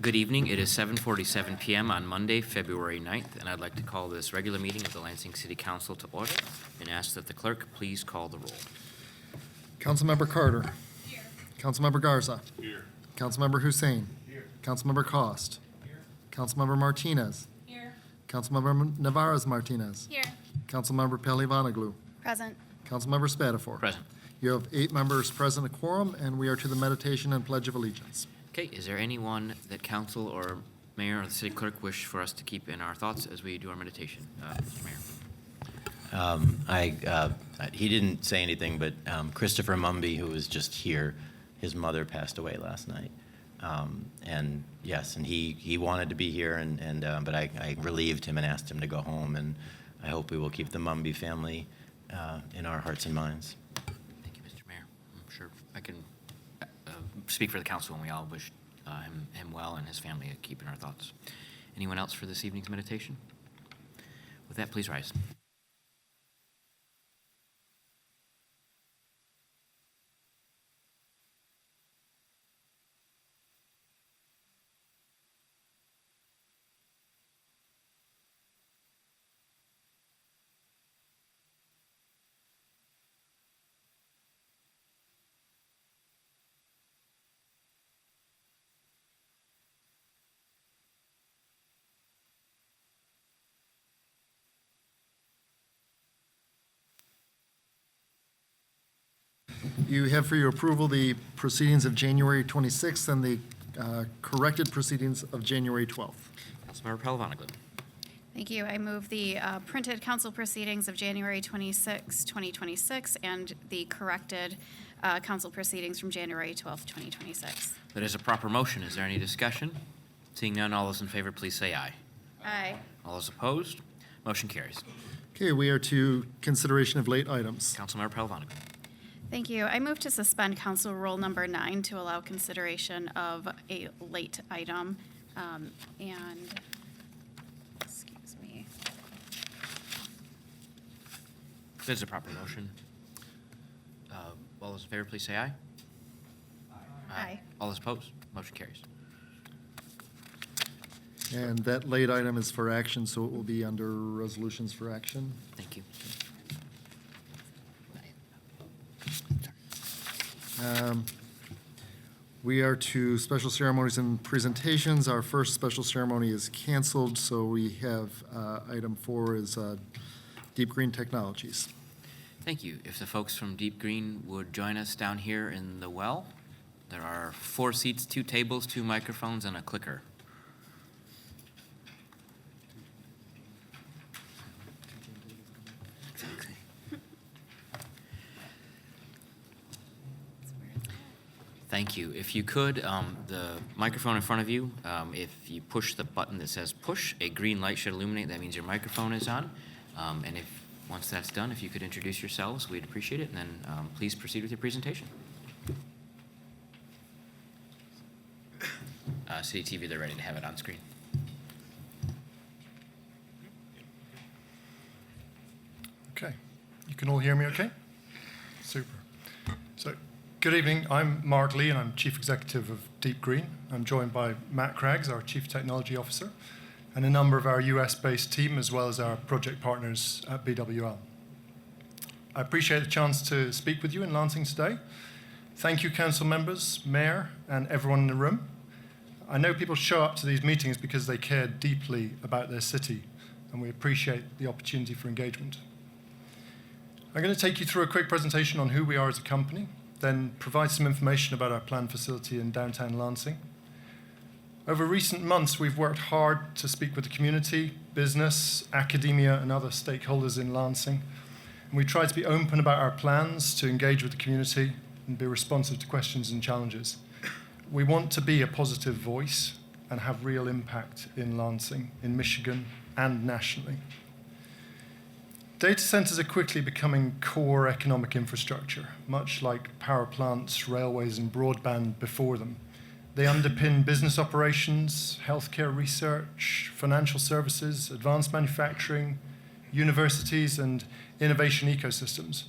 Good evening. It is 7:47 p.m. on Monday, February 9th, and I'd like to call this regular meeting of the Lansing City Council to order and ask that the clerk please call the roll. Councilmember Carter. Here. Councilmember Garza. Here. Councilmember Hussein. Here. Councilmember Cost. Here. Councilmember Martinez. Here. Councilmember Navarez Martinez. Here. Councilmember Pelivanoglu. Present. Councilmember Spatafor. Present. You You have 8 members present, a quorum, and we are to the meditation and pledge of allegiance. Okay, is there anyone that council or mayor or the city clerk wish for us to keep in our thoughts as we do our meditation? Mr. Mayor. He didn't say anything, but Christopher Mumby, who was just here, his mother passed away last night. And yes, and he wanted to be here, but I relieved him and asked him to go home, and I hope we will keep the Mumby family in our hearts and minds. Thank you, Mr. Mayor. I'm sure I can speak for the council, and we all wish him well and his family to keep in our thoughts. Anyone else for this evening's meditation? With that, please rise. You have for your approval the proceedings of January 26th and the corrected proceedings of January 12th. Councilmember Pelivanoglu. Thank you. I move the printed council proceedings of January 26, 2026, and the corrected council proceedings from January 12, 2026. That is a proper motion. Is there any discussion? Seeing none, all those in favor, please say aye. Aye. All those opposed? Motion carries. Okay, we are to consideration of late items. Councilmember Pelivanoglu. Thank you. I move to suspend council rule number 9 to allow consideration of a late item. Excuse me. That is a proper motion. All those in favor, please say aye. Aye. All those opposed? Motion carries. And that late item is for action, so it will be under resolutions for action. Thank you. We are to special ceremonies and presentations. Our first special ceremony is canceled, so we have item 4 is Deep Green Technologies. Thank you. If the folks from Deep Green would join us down here in the well, there are 4 seats, 2 tables, 2 microphones, and a clicker. Thank you. If you could, the microphone in front of you, if you push the button that says push, a green light should illuminate. That means your microphone is on. And once that's done, if you could introduce yourselves, we'd appreciate it. And then please proceed with your presentation. City TV, they're ready to have it on screen. Okay. You can all hear me okay? Super. So, good evening. I'm Mark Lee, and I'm Chief Executive of Deep Green. I'm joined by Matt Craggs, our Chief Technology Officer, and a number of our US-based team, as well as our project partners at BWL. I appreciate the chance to speak with you in Lansing today. Thank you, council members, mayor, and everyone in the room. I know people show up to these meetings because they care deeply about their city, and we appreciate the opportunity for engagement. I'm going to take you through a quick presentation on who we are as a company, then provide some information about our planned facility in downtown Lansing. Over recent months, we've worked hard to speak with the community, business, academia, and other stakeholders in Lansing. And we tried to be open about our plans to engage with the community and be responsive to questions and challenges. We want to be a positive voice and have real impact in Lansing, in Michigan, and nationally. Data centers are quickly becoming core economic infrastructure, much like power plants, railways, and broadband before them. They underpin business operations, healthcare research, financial services, advanced manufacturing, universities, and innovation ecosystems.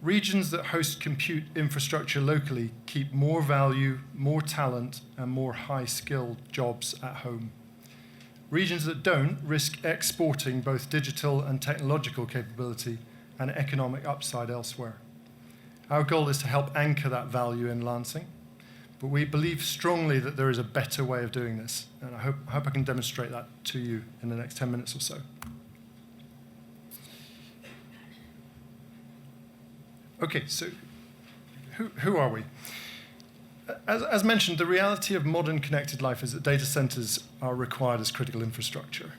Regions that host compute infrastructure locally keep more value, more talent, and more high-skilled jobs at home. Regions that don't risk exporting both digital and technological capability and economic upside elsewhere. Our goal is to help anchor that value in Lansing, but we believe strongly that there is a better way of doing this, and I hope I can demonstrate that to you in the next 10 minutes or so. Okay, so who are we? As mentioned, the reality of modern connected life is that data centers are required as critical infrastructure.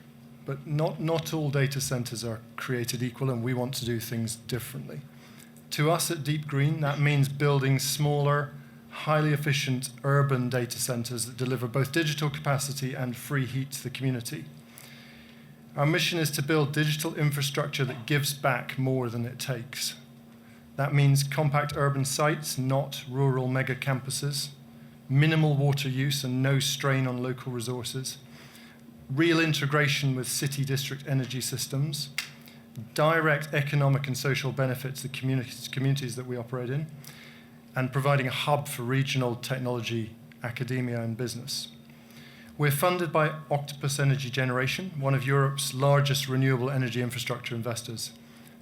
But not all data centers are created equal, and we want to do things differently. To us at Deep Green, that means building smaller, highly efficient urban data centers that deliver both digital capacity and free heat to the community. Our mission is to build digital infrastructure that gives back more than it takes. That means compact urban sites, not rural mega campuses, minimal water use and no strain on local resources, real integration with city district energy systems, direct economic and social benefits to the communities that we operate in, and providing a hub for regional technology, academia, and business. We're funded by Octopus Energy Generation, one of Europe's largest renewable energy infrastructure investors,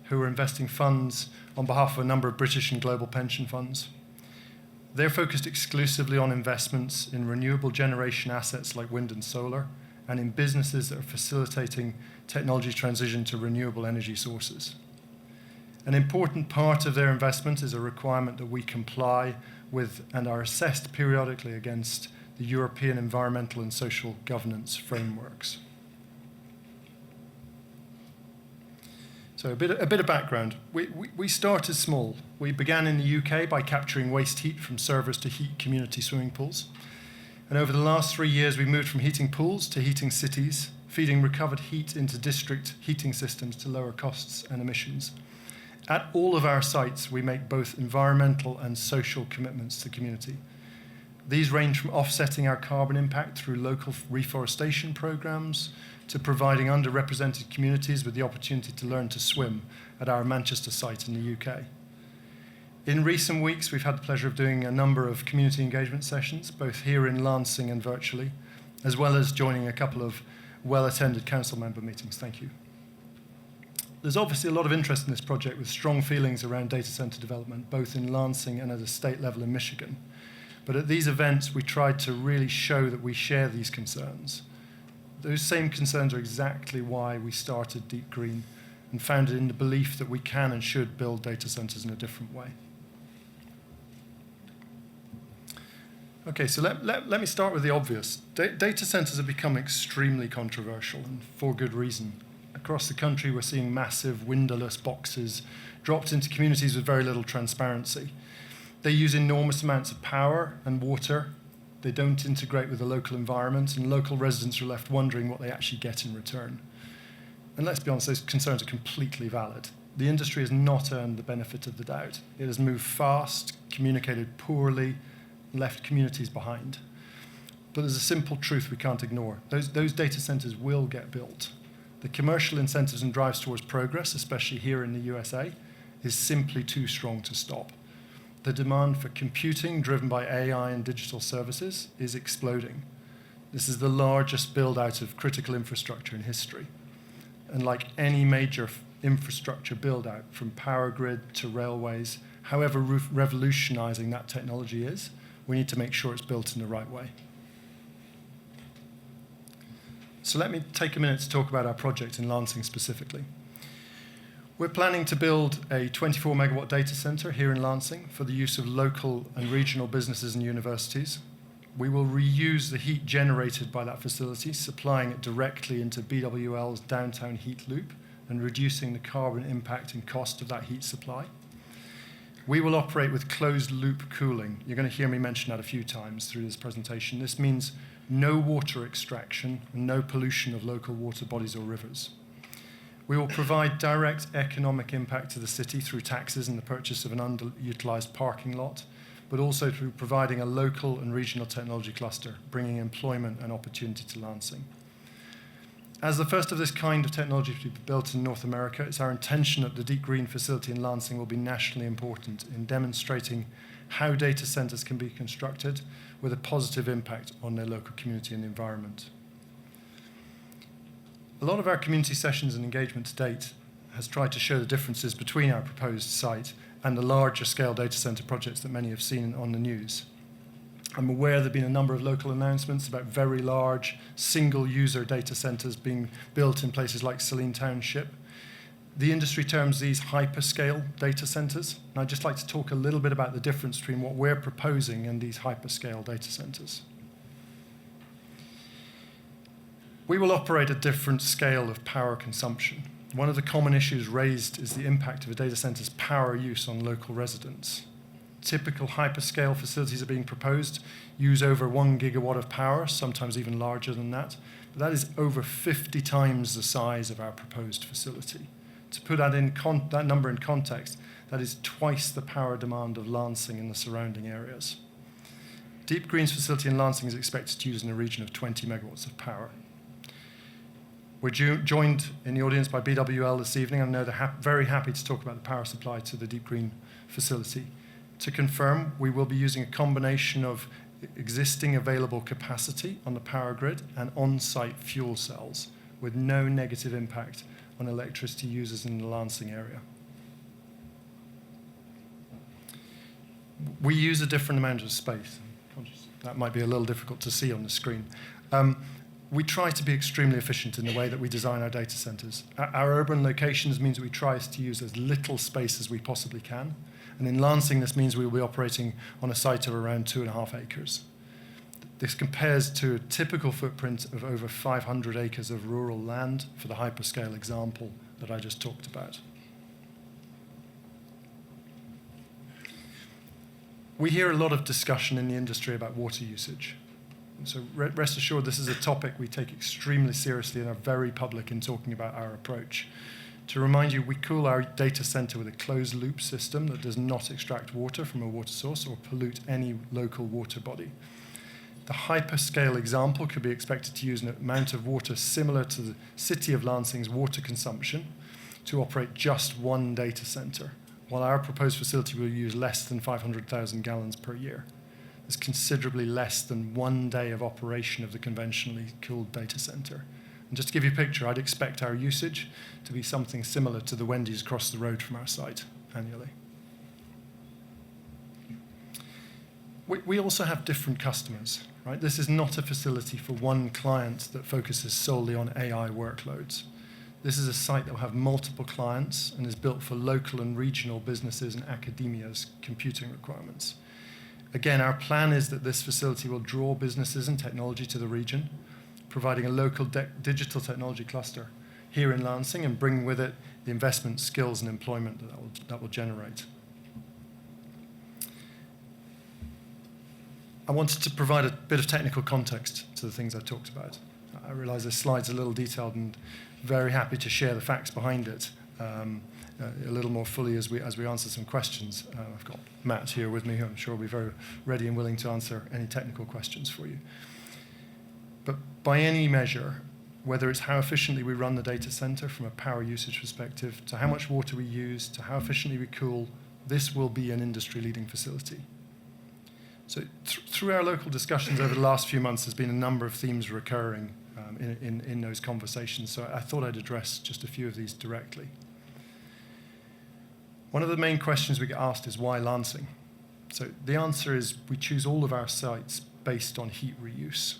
who are investing funds on behalf of a number of British and global pension funds. They're focused exclusively on investments in renewable generation assets like wind and solar, and in businesses that are facilitating technology transition to renewable energy sources. An important part of their investment is a requirement that we comply with and are assessed periodically against the European environmental and social governance frameworks. So a bit of background. We started small. We began in the UK by capturing waste heat from servers to heat community swimming pools. And over the last 3 years, we moved from heating pools to heating cities, feeding recovered heat into district heating systems to lower costs and emissions. At all of our sites, we make both environmental and social commitments to the community. These range from offsetting our carbon impact through local reforestation programs to providing underrepresented communities with the opportunity to learn to swim at our Manchester site in the UK. In recent weeks, we've had the pleasure of doing a number of community engagement sessions, both here in Lansing and virtually, as well as joining a couple of well-attended council member meetings. Thank you. There's obviously a lot of interest in this project with strong feelings around data center development, both in Lansing and at a state level in Michigan. But at these events, we tried to really show that we share these concerns. Those same concerns are exactly why we started Deep Green and founded in the belief that we can and should build data centers in a different way. Okay, so let me start with the obvious. Data centers have become extremely controversial, and for good reason. Across the country, we're seeing massive windowless boxes dropped into communities with very little transparency. They use enormous amounts of power and water. They don't integrate with the local environment, and local residents are left wondering what they actually get in return. And let's be honest, those concerns are completely valid. The industry has not earned the benefit of the doubt. It has moved fast, communicated poorly, left communities behind. But there's a simple truth we can't ignore. Those data centers will get built. The commercial incentives and drives towards progress, especially here in the USA, is simply too strong to stop. The demand for computing driven by AI and digital services is exploding. This is the largest build-out of critical infrastructure in history. And like any major infrastructure build-out, from power grid to railways, however revolutionizing that technology is, we need to make sure it's built in the right way. So let me take a minute to talk about our project in Lansing specifically. We're planning to build a 24 megawatt data center here in Lansing for the use of local and regional businesses and universities. We will reuse the heat generated by that facility, supplying it directly into BWL's downtown heat loop and reducing the carbon impact and cost of that heat supply. We will operate with closed loop cooling. You're going to hear me mention that a few times through this presentation. This means no water extraction and no pollution of local water bodies or rivers. We will provide direct economic impact to the city through taxes and the purchase of an underutilized parking lot, but also through providing a local and regional technology cluster, bringing employment and opportunity to Lansing. As the first of this kind of technology to be built in North America, it's our intention that the Deep Green facility in Lansing will be nationally important in demonstrating how data centers can be constructed with a positive impact on their local community and the environment. A lot of our community sessions and engagement to date has tried to show the differences between our proposed site and the larger scale data center projects that many have seen on the news. I'm aware there have been a number of local announcements about very large single-user data centers being built in places like Saline Township. The industry terms these hyperscale data centers, and I'd just like to talk a little bit about the difference between what we're proposing and these hyperscale data centers. We will operate at different scale of power consumption. One of the common issues raised is the impact of a data center's power use on local residents. Typical hyperscale facilities are being proposed, use over 1 gigawatt of power, sometimes even larger than that. But that is over 50 times the size of our proposed facility. To put that that number in context, that is twice the power demand of Lansing and the surrounding areas. Deep Green's facility in Lansing is expected to use in a region of 20 megawatts of power. We're joined in the audience by BWL this evening. I know they're very happy to talk about the power supply to the Deep Green facility. To confirm, we will be using a combination of existing available capacity on the power grid and on-site fuel cells with no negative impact on electricity users in the Lansing area. We use a different amount of space. That might be a little difficult to see on the screen. We try to be extremely efficient in the way that we design our data centers. Our urban locations means we try to use as little space as we possibly can. And in Lansing, this means we will be operating on a site of around 2.5 acres. This compares to a typical footprint of over 500 acres of rural land for the hyperscale example that I just talked about. We hear a lot of discussion in the industry about water usage. So rest assured, this is a topic we take extremely seriously and are very public in talking about our approach. To remind you, we cool our data center with a closed loop system that does not extract water from a water source or pollute any local water body. The hyperscale example could be expected to use an amount of water similar to the city of Lansing's water consumption to operate just one data center, while our proposed facility will use less than 500,000 gallons per year. It's considerably less than 1 day of operation of the conventionally cooled data center. And just to give you a picture, I'd expect our usage to be something similar to the Wendy's across the road from our site annually. We also have different customers, right? This is not a facility for one client that focuses solely on AI workloads. This is a site that will have multiple clients and is built for local and regional businesses and academia's computing requirements. Again, our plan is that this facility will draw businesses and technology to the region, providing a local digital technology cluster here in Lansing and bring with it the investment, skills, and employment that will generate. I wanted to provide a bit of technical context to the things I talked about. I realize this slide's a little detailed and very happy to share the facts behind it a little more fully as we answer some questions. I've got Matt here with me, who I'm sure will be very ready and willing to answer any technical questions for you. But by any measure, whether it's how efficiently we run the data center from a power usage perspective, to how much water we use, to how efficiently we cool, this will be an industry-leading facility. So through our local discussions over the last few months, there's been a number of themes recurring in those conversations. So I thought I'd address just a few of these directly. One of the main questions we get asked is why Lansing? So the answer is we choose all of our sites based on heat reuse.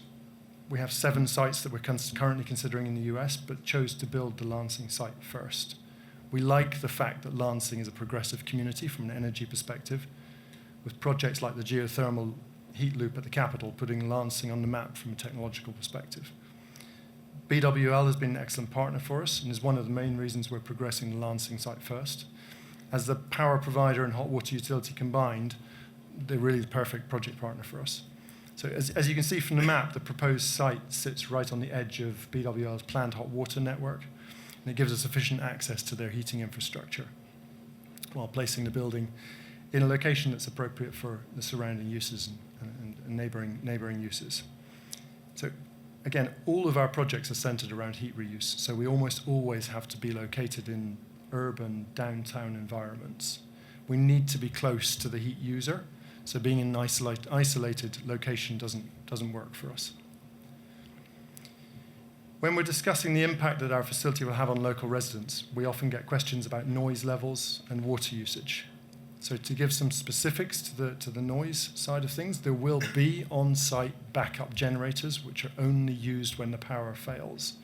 We have 7 sites that we're currently considering in the US, but chose to build the Lansing site first. We like the fact that Lansing is a progressive community from an energy perspective, with projects like the geothermal heat loop at the capital putting Lansing on the map from a technological perspective. BWL has been an excellent partner for us and is one of the main reasons we're progressing the Lansing site first. As the power provider and hot water utility combined, they're really the perfect project partner for us. So as you can see from the map, the proposed site sits right on the edge of BWL's planned hot water network, and it gives us efficient access to their heating infrastructure while placing the building in a location that's appropriate for the surrounding uses and neighboring uses. So Again, all of our projects are centered around heat reuse, so we almost always have to be located in urban downtown environments. We need to be close to the heat user, so being in an isolated location doesn't work for us. When we're discussing the impact that our facility will have on local residents, we often get questions about noise levels and water usage. So to give some specifics to the noise side of things, there will be on-site backup generators which are only used when the power fails,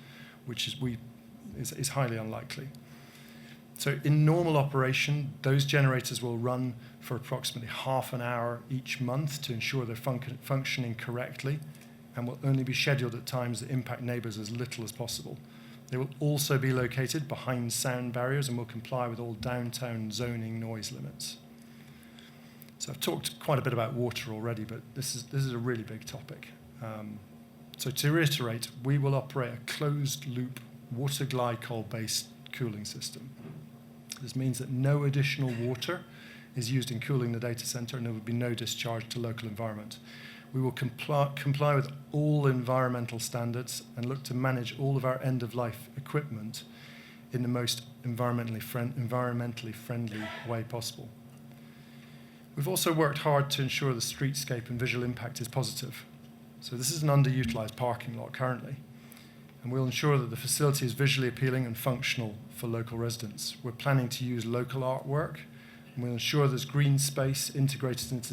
which is highly unlikely. So in normal operation, those generators will run for approximately half an hour each month to ensure they're functioning correctly, and will only be scheduled at times that impact neighbours as little as possible. They will also be located behind sound barriers and will comply with all downtown zoning noise limits. So I've talked quite a bit about water already, but this is a really big topic. So to reiterate, we will operate a closed-loop water glycol-based cooling system. This means that no additional water is used in cooling the data center, and there will be no discharge to local environment. We will comply with all environmental standards and look to manage all of our end-of-life equipment in the most environmentally friendly way possible. We've also worked hard to ensure the streetscape and visual impact is positive. So this is an underutilized parking lot currently, and we'll ensure that the facility is visually appealing and functional for local residents. We're planning to use local artwork, and we'll ensure there's green space integrated into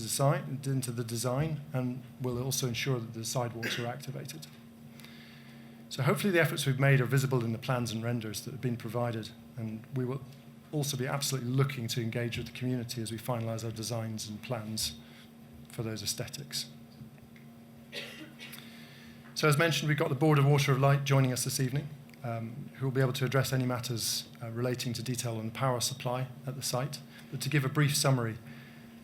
the design, and we'll also ensure that the sidewalks are activated. So hopefully the efforts we've made are visible in the plans and renders that have been provided, and we will also be absolutely looking to engage with the community as we finalise our designs and plans for those aesthetics. So as mentioned, we've got the Board of Water of Light joining us this evening, who will be able to address any matters relating to detail on the power supply at the site. But to give a brief summary,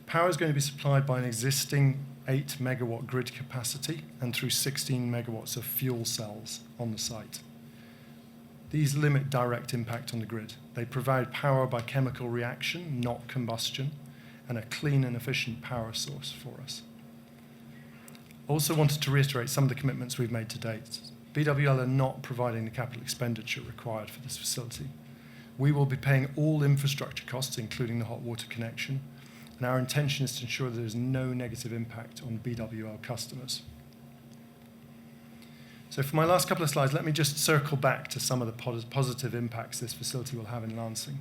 power is going to be supplied by an existing 8 megawatt grid capacity and through 16 megawatts of fuel cells on the site. These limit direct impact on the grid. They provide power by chemical reaction, not combustion, and a clean and efficient power source for us. I also wanted to reiterate some of the commitments we've made to date. BWL are not providing the capital expenditure required for this facility. We will be paying all infrastructure costs, including the hot water connection, and our intention is to ensure there is no negative impact on BWL customers. So for my last couple of slides, let me just circle back to some of the positive impacts this facility will have in Lansing.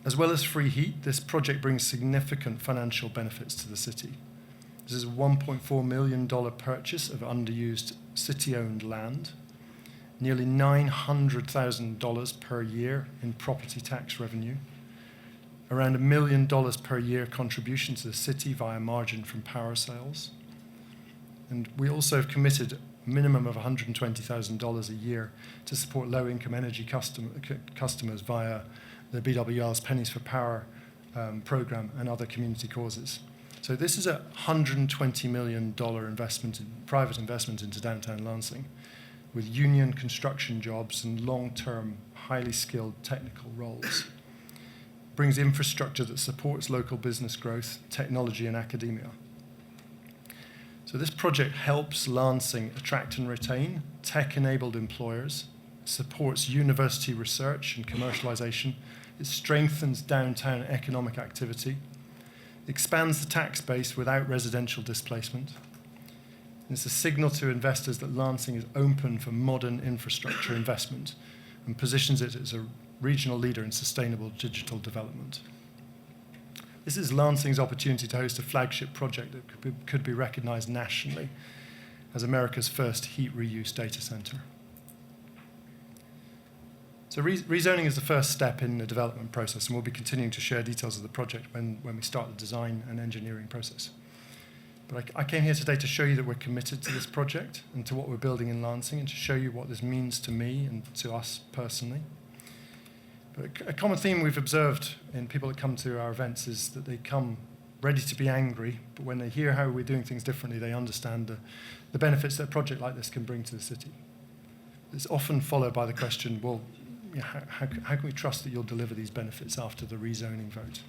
As well as free heat, this project brings significant financial benefits to the city. This is a $1.4 million purchase of underused city-owned land, nearly $900,000 per year in property tax revenue, around $1 million per year contribution to the city via margin from power sales. And we also have committed a minimum of $120,000 a year to support low-income energy customers via the BWL's Pennies for Power program and other community causes. So this is a $120 million private investment into downtown Lansing, with union construction jobs and long-term, highly skilled technical roles. It brings infrastructure that supports local business growth, technology, and academia. So this project helps Lansing attract and retain tech-enabled employers, supports university research and commercialization, it strengthens downtown economic activity, expands the tax base without residential displacement. It's a signal to investors that Lansing is open for modern infrastructure investment and positions it as a regional leader in sustainable digital development. This is Lansing's opportunity to host a flagship project that could be recognized nationally as America's first heat reuse data center. So rezoning is the first step in the development process, and we'll be continuing to share details of the project when we start the design and engineering process. But I came here today to show you that we're committed to this project and to what we're building in Lansing, and to show you what this means to me and to us personally. But a common theme we've observed in people that come to our events is that they come ready to be angry, but when they hear how we're doing things differently, they understand the benefits that a project like this can bring to the city. It's often followed by the question, well, how can we trust that you'll deliver these benefits after the rezoning vote?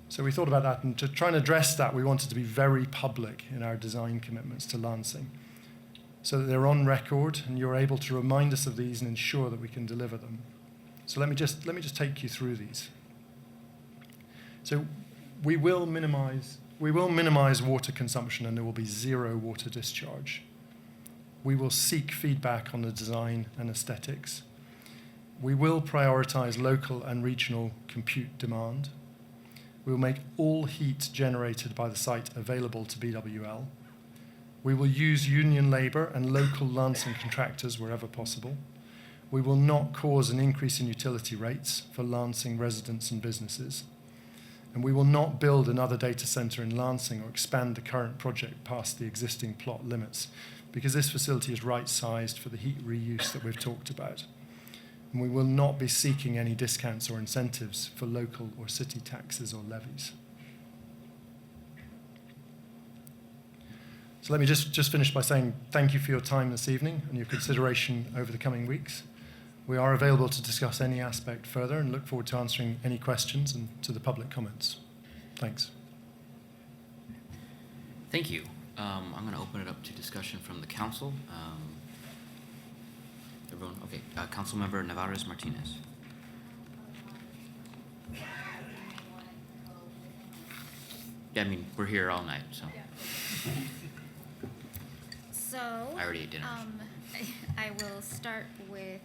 So we thought about that, and to try and address that, we wanted to be very public in our design commitments to Lansing. so that they're on record and you're able to remind us of these and ensure that we can deliver them. So let me just take you through these. So we will minimize water consumption, and there will be zero water discharge. We will seek feedback on the design and aesthetics. We will prioritize local and regional compute demand. We will make all heat generated by the site available to BWL. We will use union labor and local Lansing contractors wherever possible. We will not cause an increase in utility rates for Lansing residents and businesses. And we will not build another data center in Lansing or expand the current project past the existing plot limits, because this facility is right-sized for the heat reuse that we've talked about. And we will not be seeking any discounts or incentives for local or city taxes or levies. So let me just finish by saying thank you for your time this evening and your consideration over the coming weeks. We are available to discuss any aspect further and look forward to answering any questions and to the public comments. Thanks. Thank you. I'm going to open it up to discussion from the council. Everyone, okay. Councilmember Navarez Martinez. Yeah, I mean, we're here all night, so So, I already ate dinner. I will start with,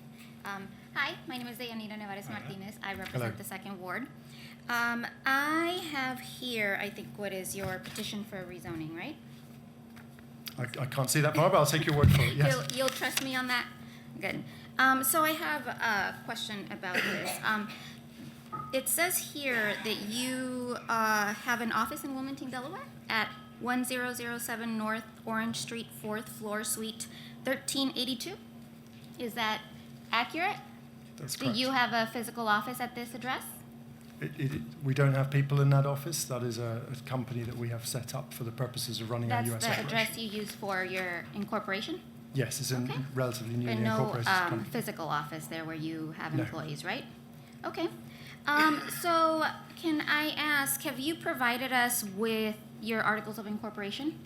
hi, my name is Deyanira Nevares Martinez. I represent Hello. the Second Ward. I have here, I think, what is your petition for rezoning, right? I can't see that far, but I'll take your word for it. Yes. You'll trust me on that? Good. So I have a question about this. It says here that you have an office in Wilmington, Delaware, at 1007 North Orange Street, 4th floor, suite 1382. Is that accurate? That's Do correct. you have a physical office at this address? We don't have people in that office. That is a company that we have set up for the purposes of running our That's US the operation. address you use for your incorporation? Yes, it's a Okay. relatively newly And no incorporated company. physical office there where you have No. employees, right? Okay. So can I ask, have you provided us with your articles of incorporation?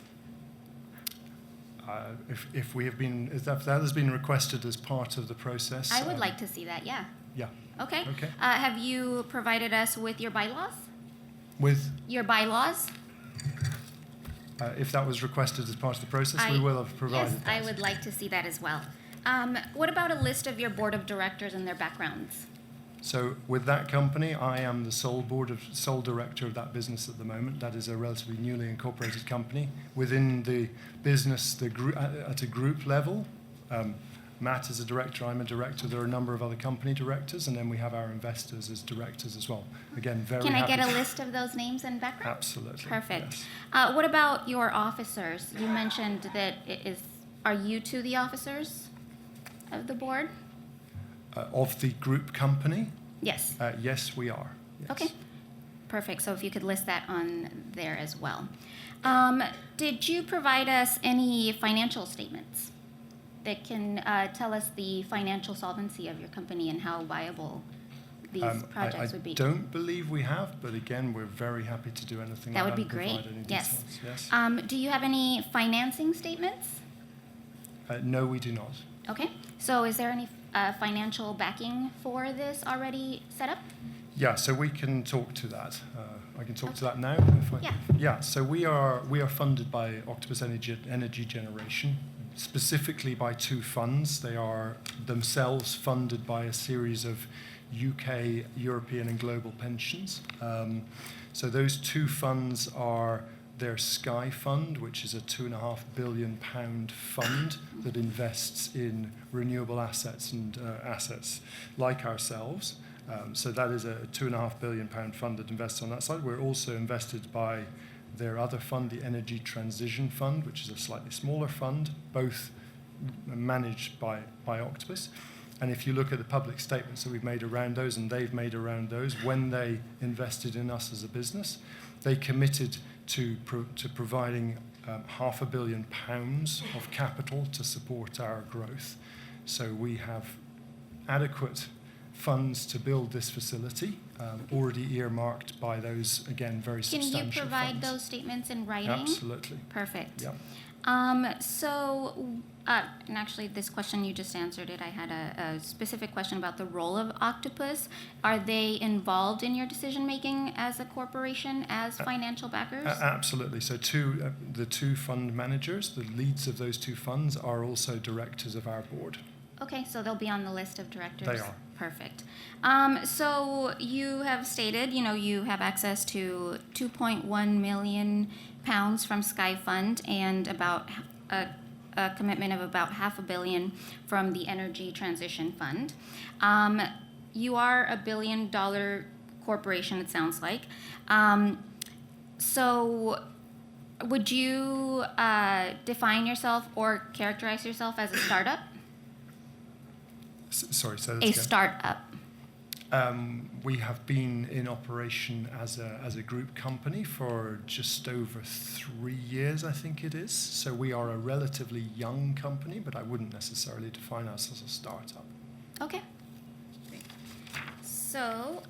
If we have been, if that has been requested as part of the process. I would like to see that, yeah. Yeah. Okay. Okay. Have you provided us with your bylaws? With, Your bylaws? if that was requested as part of the process, we will have provided Yes, that. I would like to see that as well. What about a list of your board of directors and their backgrounds? So with that company, I am the sole director of that business at the moment. That is a relatively newly incorporated company. Within the business, at a group level, Matt is a director, I'm a director. There are a number of other company directors, and then we have our investors as directors as well. Again, very Can I happy get a to- list of those names and backgrounds? Absolutely. Perfect. yes. What about your officers? You mentioned that are you two the officers of the board? Of the group company, Yes. yes, we are. Yes. Okay. Perfect. So if you could list that on there as well. Did you provide us any financial statements that can tell us the financial solvency of your company and how viable these projects would be? I don't believe we have, but again, we're very happy to do anything That like would be and provide great. any Yes. details. Yes. Do you have any financing statements? No, we do not. Okay. So is there any financial backing for this already set up? Yeah, so we can talk to that. I can talk to that now. Yeah. Yeah. So we are funded by Octopus Energy Generation, specifically by two funds. They are themselves funded by a series of UK, European, and global pensions. So those two funds are their Sky Fund, which is a £2.5 billion fund that invests in renewable assets and assets like ourselves. So that is a £2.5 billion fund that invests on that side. We're also invested by their other fund, the Energy Transition Fund, which is a slightly smaller fund, both managed by Octopus. And if you look at the public statements that we've made around those, and they've made around those, when they invested in us as a business, they committed to providing £500 million of capital to support our growth. So we have adequate funds to build this facility, already earmarked by those, again, very Can substantial you provide funds. those statements in writing? Absolutely. Perfect. Yeah. And actually, this question, you just answered it. I had a specific question about the role of Octopus. Are they involved in your decision-making as a corporation, as financial backers? Absolutely. So the two fund managers, the leads of those two funds, are also directors of our board. Okay, so they'll be on the list of directors? They are. Perfect. So you have stated, you have access to 2.1 million pounds from Sky Fund and about a commitment of about $500 million from the Energy Transition Fund. You are a $1 billion corporation, it sounds like. So would you define yourself or characterize yourself as a startup? Sorry, say that A again. startup. We have been in operation as a group company for just over 3 years, I think it is. So we are a relatively young company, but I wouldn't necessarily define us as a startup. Okay. So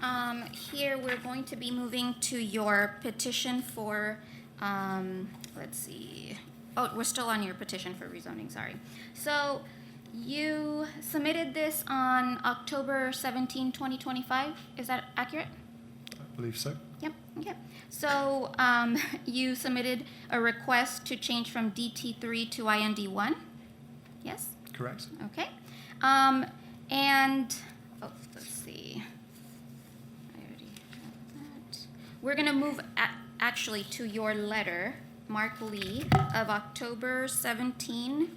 here we're going to be moving to your petition for, let's see. Oh, we're still on your petition for rezoning, sorry. So you submitted this on October 17, 2025. Is that accurate? I believe so. Yep, okay. So you submitted a request to change from DT3 to IND1? Yes? Correct. Okay. Let's see. I already have that. We're going to move actually to your letter, Mark Lee, of October 17,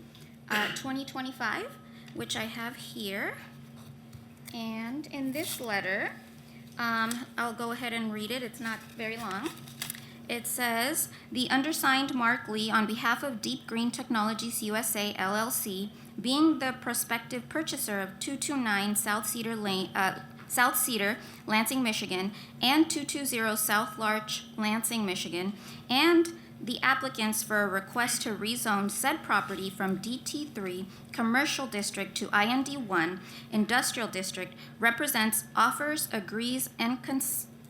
2025, which I have here. And in this letter, I'll go ahead and read it. It's not very long. It says, the undersigned Mark Lee, on behalf of Deep Green Technologies USA, LLC, being the prospective purchaser of 229 South Cedar, Lansing, Michigan, and 220 South Larch, Lansing, Michigan, and the applicants for a request to rezone said property from DT3 Commercial District to IND1 Industrial District represents, offers, agrees, and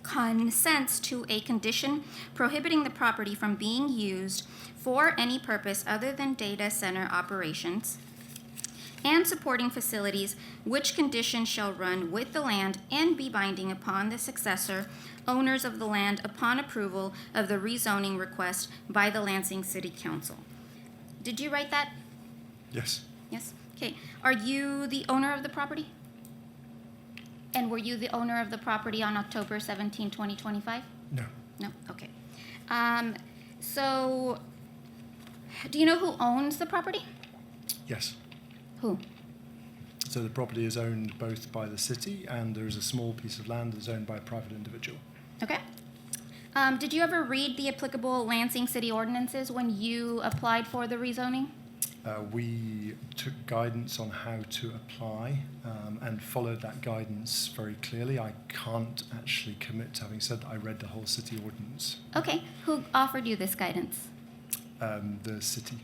consents to a condition prohibiting the property from being used for any purpose other than data center operations and supporting facilities, which condition shall run with the land and be binding upon the successor owners of the land upon approval of the rezoning request by the Lansing City Council. Did you write that? Yes. Yes? Okay. Are you the owner of the property? And were you the owner of the property on October 17, 2025? No. No? Okay. So, do you know who owns the property? Yes. Who? So the property is owned both by the city and there is a small piece of land that's owned by a private individual. Okay. Did you ever read the applicable Lansing City ordinances when you applied for the rezoning? We took guidance on how to apply and followed that guidance very clearly. I can't actually commit to having said that I read the whole city ordinance. Okay. Who offered you this guidance? The city.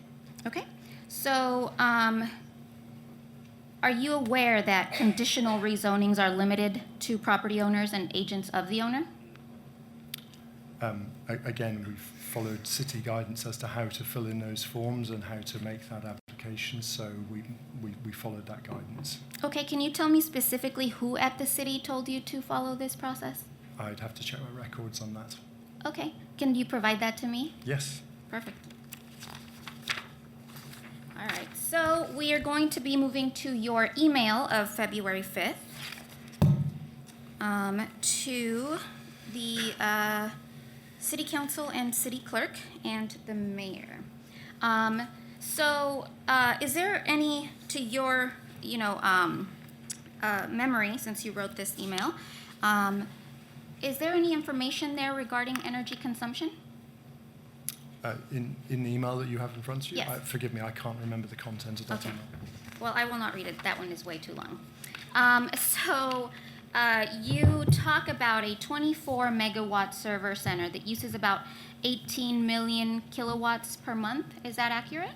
Okay. So, are you aware that conditional rezonings are limited to property owners and agents of the owner? Again, we've followed city guidance as to how to fill in those forms and how to make that application, so we followed that guidance. Okay, can you tell me specifically who at the city told you to follow this process? I'd have to check my records on that. Okay, can you provide that to me? Yes. Perfect. All right, so we are going to be moving to your email of February 5th to the City Council and City Clerk and the Mayor. Is there any, to your, memory, since you wrote this email, is there any information there regarding energy consumption? In the email that you have in front of you? Yes. Forgive me, I can't remember the content of that Okay. email. Well, I will not read it. That one is way too long. You talk about a 24 megawatt server center that uses about 18 million kilowatts per month. Is that accurate?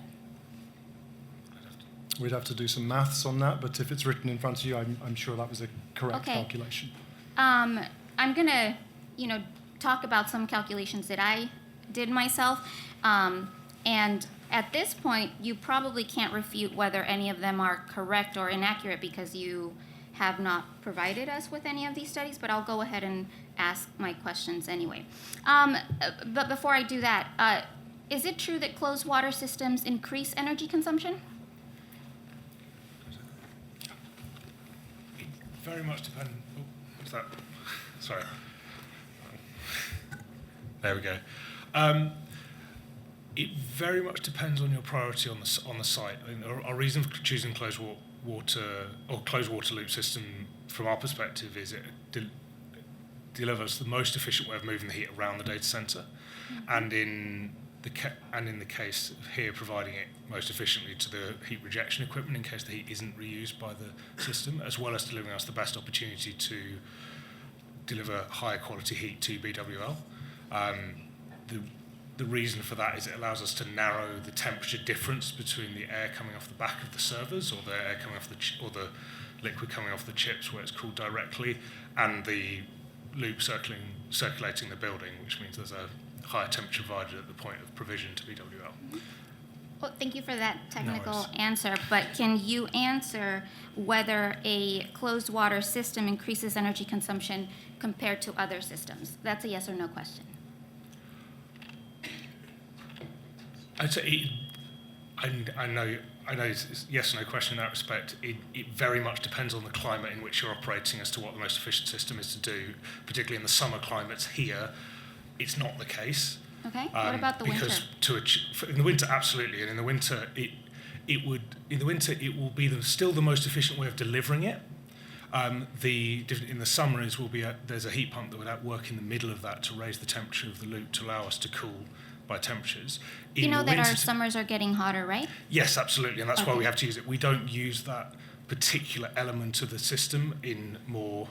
We'd have to do some maths on that, but if it's written in front of you, I'm sure that was a correct Okay. calculation. I'm going to, talk about some calculations that I did myself. And at this point, you probably can't refute whether any of them are correct or inaccurate because you have not provided us with any of these studies, but I'll go ahead and ask my questions anyway. But before I do that, is it true that closed water systems increase energy consumption? It very much depends. Oh, what's that? Sorry. There we go. It very much depends on your priority on the site. And our reason for choosing closed water loop system, from our perspective, is it delivers the most efficient way of moving the heat around the data center, and in the case here, providing it most efficiently to the heat rejection equipment in case the heat isn't reused by the system, as well as delivering us the best opportunity to deliver higher quality heat to BWL. The reason for that is it allows us to narrow the temperature difference between the air coming off the back of the servers, or the air coming off or the liquid coming off the chips where it's cooled directly, and the loop circulating the building, which means there's a higher temperature provided at the point of provision to BWL. Well, thank you for that technical worries. answer, but can you answer whether a closed water system increases energy consumption compared to other systems? That's a yes or no question. I'd say I know it's yes or no question in that respect. It very much depends on the climate in which you're operating as to what the most efficient system is to do. Particularly in the summer climates here, it's not the case. Okay, what about the winter? Because in the winter, absolutely, and in the winter it will be still the most efficient way of delivering it. In the summer there's a heat pump that would work in the middle of that to raise the temperature of the loop to allow us to cool by temperatures. You know that our summers are getting hotter, right? Yes, absolutely, and that's why Okay. we have to use it. We don't use that particular element of the system in more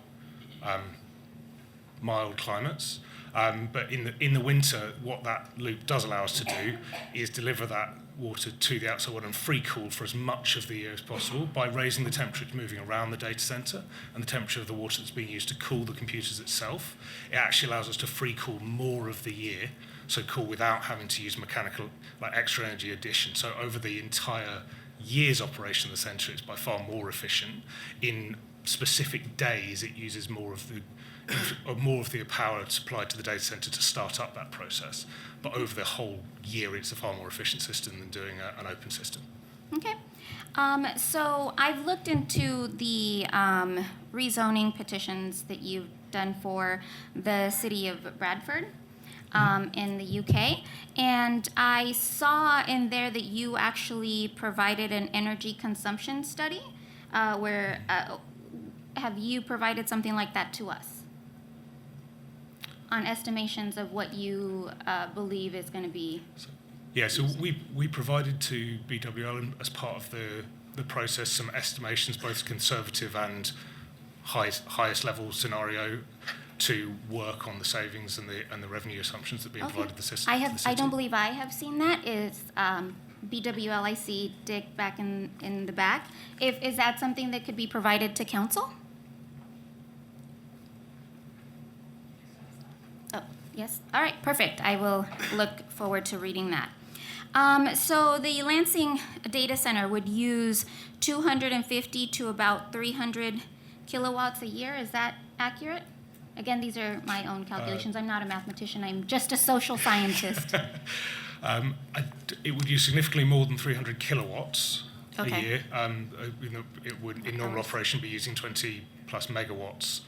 mild climates. But in the winter, what that loop does allow us to do is deliver that water to the outside world and free cool for as much of the year as possible by raising the temperature moving around the data center and the temperature of the water that's being used to cool the computers itself. It actually allows us to free cool more of the year, so cool without having to use mechanical, like extra energy addition. So over the entire year's operation of the center, it's by far more efficient. In specific days, it uses more of the power supplied to the data center to start up that process. But over the whole year, it's a far more efficient system than doing an open system. Okay. So I've looked into the rezoning petitions that you've done for the city of Bradford in the UK. And I saw in there that you actually provided an energy consumption study where have you provided something like that to us on estimations of what you believe is going to be? Yeah, so we provided to BWL as part of the process some estimations, both conservative and highest level scenario, to work on the savings and the revenue assumptions that being provided the system. I don't believe I have seen that. Is BWL, I see Dick back in the back. Is that something that could be provided to council? Oh, yes. All right, perfect. I will look forward to reading that. So the Lansing data center would use 250 to about 300 kilowatts a year. Is that accurate? Again, these are my own calculations. I'm not a mathematician. I'm just a social scientist. It would use significantly more than 300 kilowatts Okay. a year. It would, in normal operation, be using 20 plus megawatts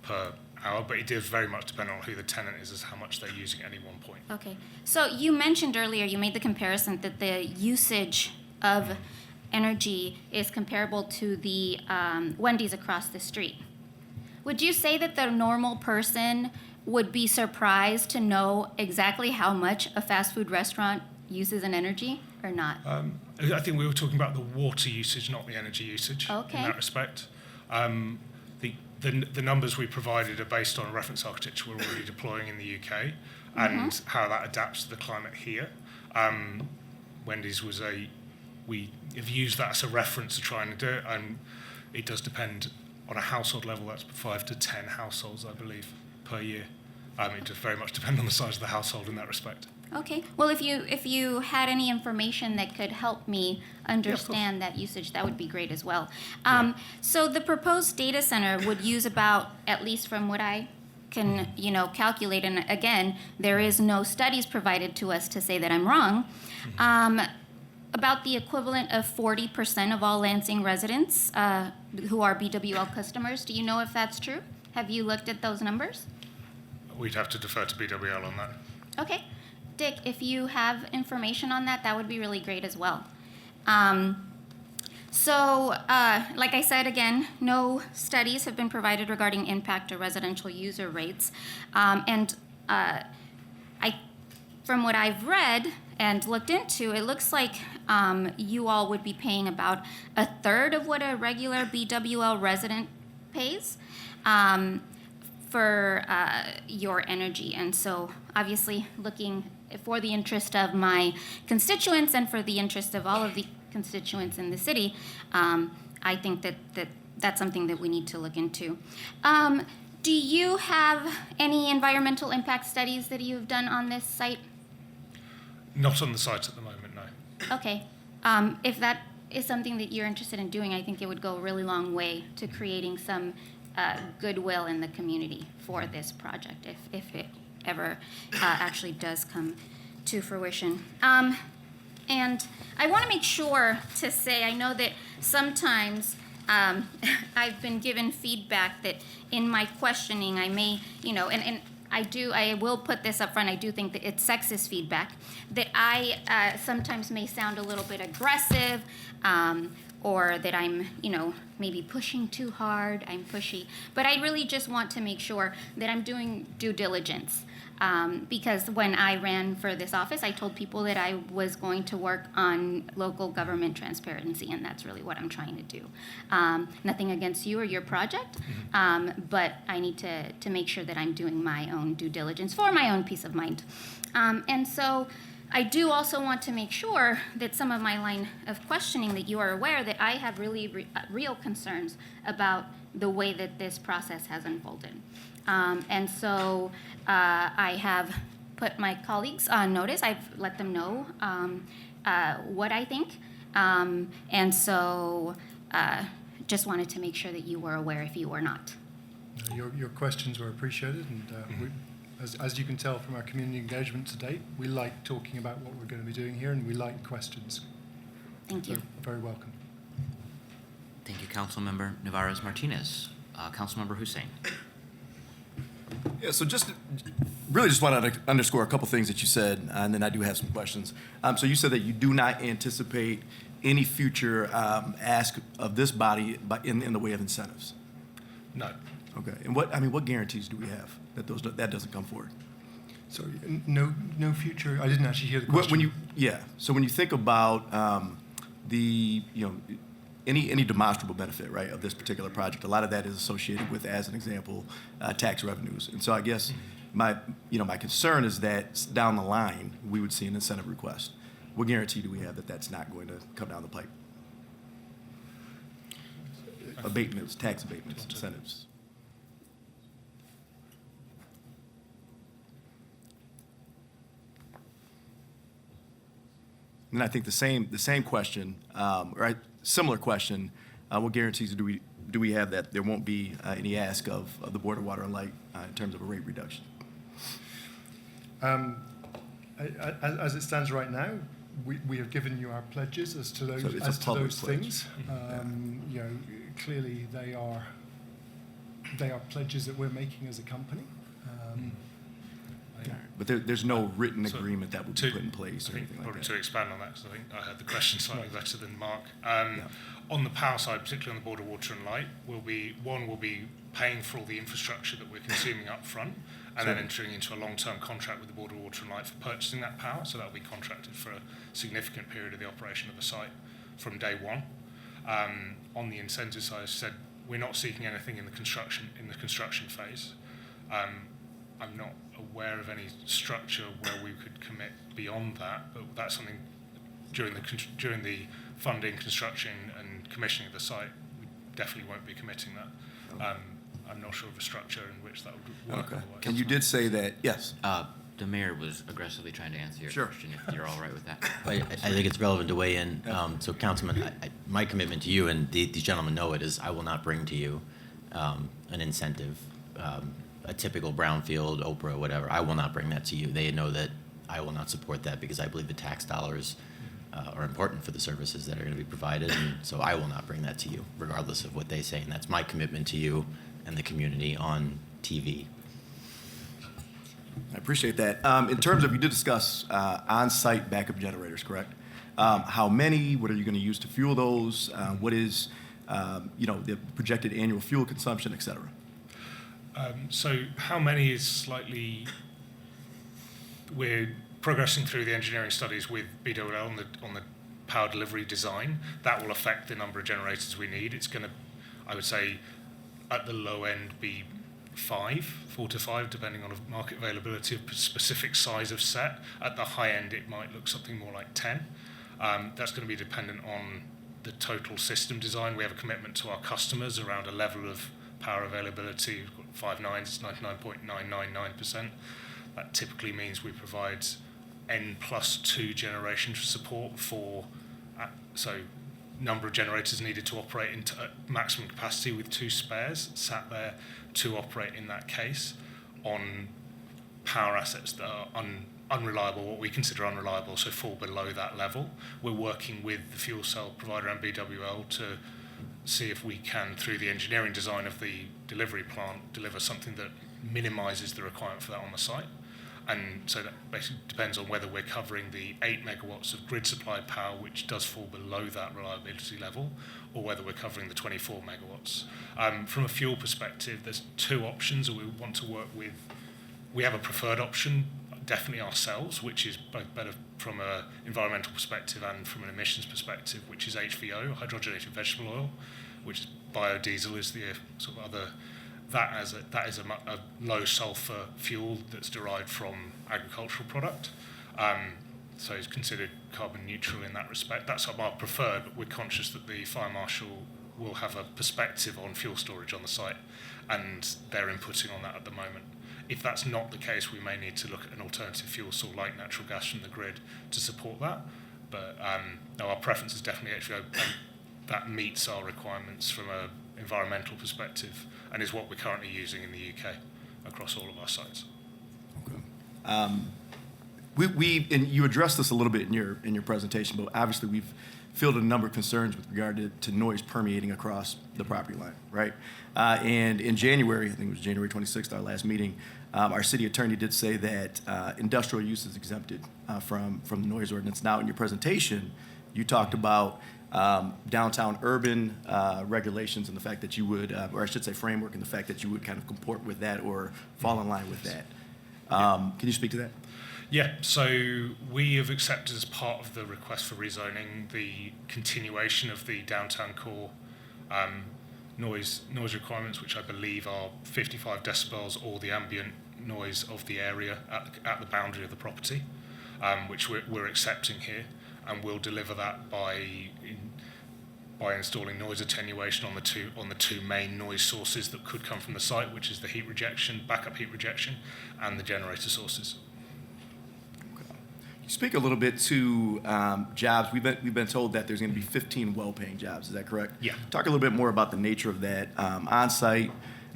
per hour, but it does very much depend on who the tenant is as how much they're using at any one point. Okay. So you mentioned earlier, you made the comparison that the usage of energy is comparable to the Wendy's across the street. Would you say that the normal person would be surprised to know exactly how much a fast food restaurant uses in energy or not? I think we were talking about the water usage, not the energy usage Okay. in that respect. The numbers we provided are based on a reference architecture we're already deploying in the UK and how that adapts to the climate here. Wendy's we have used that as a reference to try and do it, and it does depend on a household level. That's 5 to 10 households, I believe, per year. It does very much depend on the size of the household in that respect. Okay. Well, if you had any information that could help me understand that usage, that would be great as well. So the proposed data center would use about, at least from what I can, calculate, and again, there is no studies provided to us to say that I'm wrong, about the equivalent of 40% of all Lansing residents who are BWL customers. Do you know if that's true? Have you looked at those numbers? We'd have to defer to BWL on that. Okay. Dick, if you have information on that, that would be really great as well. Like I said, again, no studies have been provided regarding impact to residential user rates. From what I've read and looked into, it looks like you all would be paying about a third of what a regular BWL resident pays for your energy. And so obviously looking for the interest of my constituents and for the interest of all of the constituents in the city, I think that's something that we need to look into. Do you have any environmental impact studies that you've done on this site? Not on the site at the moment, no. Okay. If that is something that you're interested in doing, I think it would go a really long way to creating some goodwill in the community for this project, if it ever actually does come to fruition. And I want to make sure to say, I know that sometimes I've been given feedback that in my questioning I may, and I will put this up front, I do think that it's sexist feedback, that I sometimes may sound a little bit aggressive, or that I'm, maybe pushing too hard, I'm pushy. But I really just want to make sure that I'm doing due diligence. Because when I ran for this office, I told people that I was going to work on local government transparency, and that's really what I'm trying to do. Nothing against you or your project, but I need to make sure that I'm doing my own due diligence for my own peace of mind. And so I do also want to make sure that some of my line of questioning, that you are aware that I have really real concerns about the way that this process has unfolded. And so I have put my colleagues on notice. I've let them know what I think. And so just wanted to make sure that you were aware if you were not. Your questions were appreciated, and as you can tell from our community engagement to date, we like talking about what we're going to be doing here, and we like questions. Thank you. So, very welcome. Thank you, Councilmember Navarez-Martinez. Councilmember Hussein. Yeah, so just wanted to underscore a couple things that you said, and then I do have some questions. So you said that you do not anticipate any future ask of this body in the way of incentives. No. Okay, and what guarantees do we have that that doesn't come forward? Sorry, no future. I didn't actually hear the question. So when you think about any demonstrable benefit, right, of this particular project, a lot of that is associated with, as an example, tax revenues. And so I guess my concern is that down the line we would see an incentive request. What guarantee do we have that that's not going to come down the pipe? Abatements, tax abatements, incentives. And I think the same question, or similar question, what guarantees do we have that there won't be any ask of the Board of Water and Light in terms of a rate reduction? As it stands right now, we have given you our pledges as to those, So it's a public pledge. things. Clearly they are pledges that we're making as a company. But there's no written So agreement that would be put in place or I think anything like probably that. to expand on that, because I think I heard the question slightly better than Mark. On the power side, particularly on the Board of Water and Light, we'll be paying for all the infrastructure that we're consuming up front, and then entering into a long-term contract with the Board of Water and Light for purchasing that power. So that'll be contracted for a significant period of the operation of the site from day one. On the incentives side, as I said, we're not seeking anything in the construction phase. I'm not aware of any structure where we could commit beyond that, but that's something during the funding, construction, and commissioning of the site, we definitely won't be committing that. I'm not sure of a structure in which that would work. Okay. Otherwise. And you did say that, yes. The mayor was aggressively trying to answer your Sure. question, if you're all right with that. I think it's relevant to weigh in. So, Councilman, my commitment to you, and these gentlemen know it, is I will not bring to you an incentive, a typical brownfield, Oprah, whatever. I will not bring that to you. They know that I will not support that because I believe the tax dollars are important for the services that are going to be provided, and so I will not bring that to you, regardless of what they say. And that's my commitment to you and the community on TV. I appreciate that. In terms of, you did discuss on-site backup generators, correct? How many? What are you going to use to fuel those? What is, the projected annual fuel consumption, et cetera? So how many is slightly... We're progressing through the engineering studies with BWL on the power delivery design. That will affect the number of generators we need. It's going to, I would say, at the low end, be 4 to 5, depending on market availability of specific size of set. At the high end, it might look something more like 10. That's going to be dependent on the total system design. We have a commitment to our customers around a level of power availability. We've got 5 nines, it's 99.999%. That typically means we provide N+2 generation support for, so number of generators needed to operate at maximum capacity with 2 spares sat there to operate in that case on power assets that are unreliable, what we consider unreliable, so fall below that level. We're working with the fuel cell provider and BWL to see if we can, through the engineering design of the delivery plant, deliver something that minimises the requirement for that on the site. And so that basically depends on whether we're covering the 8 megawatts of grid supplied power, which does fall below that reliability level, or whether we're covering the 24 megawatts. From a fuel perspective, there's 2 options that we want to work with. We have a preferred option, definitely ourselves, which is both better from an environmental perspective and from an emissions perspective, which is HVO, hydrogenated vegetable oil, which is biodiesel is the sort of other. That is a low sulfur fuel that's derived from agricultural product. So it's considered carbon neutral in that respect. That's our preferred, but we're conscious that the fire marshal will have a perspective on fuel storage on the site, and they're inputting on that at the moment. If that's not the case, we may need to look at an alternative fuel source like natural gas from the grid to support that. But no, our preference is definitely HVO, and that meets our requirements from an environmental perspective and is what we're currently using in the UK across all of our sites. Okay. And you addressed this a little bit in your presentation, but obviously we've fielded a number of concerns with regard to noise permeating across the property line, right? And in January, I think it was January 26th, our last meeting, our city attorney did say that industrial use is exempted from the noise ordinance. Now, in your presentation, you talked about downtown urban regulations and the fact that you would, or I should say framework, and the fact that you would kind of comport with that or fall in line with that. Can you speak to that? Yeah, so we have accepted as part of the request for rezoning the continuation of the downtown core noise requirements, which I believe are 55 decibels or the ambient noise of the area at the boundary of the property, which we're accepting here, and we'll deliver that by installing noise attenuation on the two main noise sources that could come from the site, which is the heat rejection, backup heat rejection, and the generator sources. Speak a little bit to jobs. We've been told that there's going to be 15 well-paying jobs. Is that correct? Yeah. Talk a little bit more about the nature of that, on-site,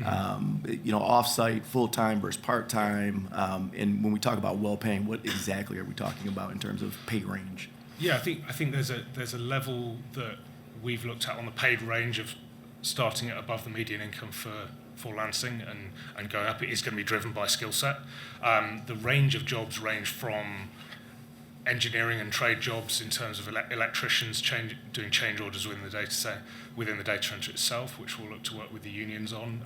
off-site, full-time versus part-time, and when we talk about well-paying, what exactly are we talking about in terms of pay range? Yeah, I think there's a level that we've looked at on the paid range of starting at above the median income for Lansing and going up. It is going to be driven by skill set. The range of jobs range from engineering and trade jobs in terms of electricians doing change orders within the data center itself, which we'll look to work with the unions on,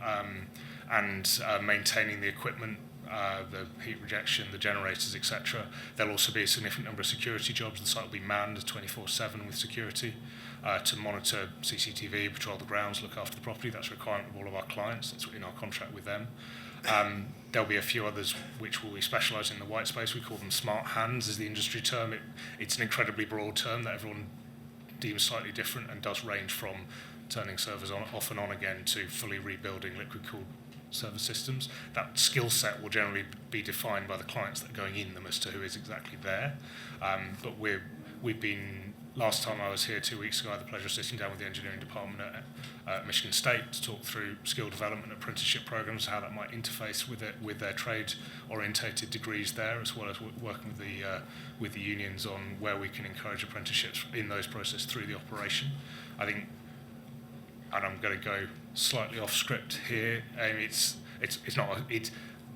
and maintaining the equipment, the heat rejection, the generators, etc. There'll also be a significant number of security jobs. The site will be manned 24/7 with security to monitor CCTV, patrol the grounds, look after the property. That's a requirement of all of our clients. That's in our contract with them. There'll be a few others which will be specialised in the white space. We call them smart hands is the industry term. It's an incredibly broad term that everyone deems slightly different and does range from turning servers on, off and on again, to fully rebuilding liquid-cooled server systems. That skill set will generally be defined by the clients that are going in them as to who is exactly there. But we've been, last time I was here 2 weeks ago, I had the pleasure of sitting down with the engineering department at Michigan State to talk through skill development and apprenticeship programs, how that might interface with their trade-orientated degrees there, as well as working with the unions on where we can encourage apprenticeships in those processes through the operation. I think, and I'm going to go slightly off script here,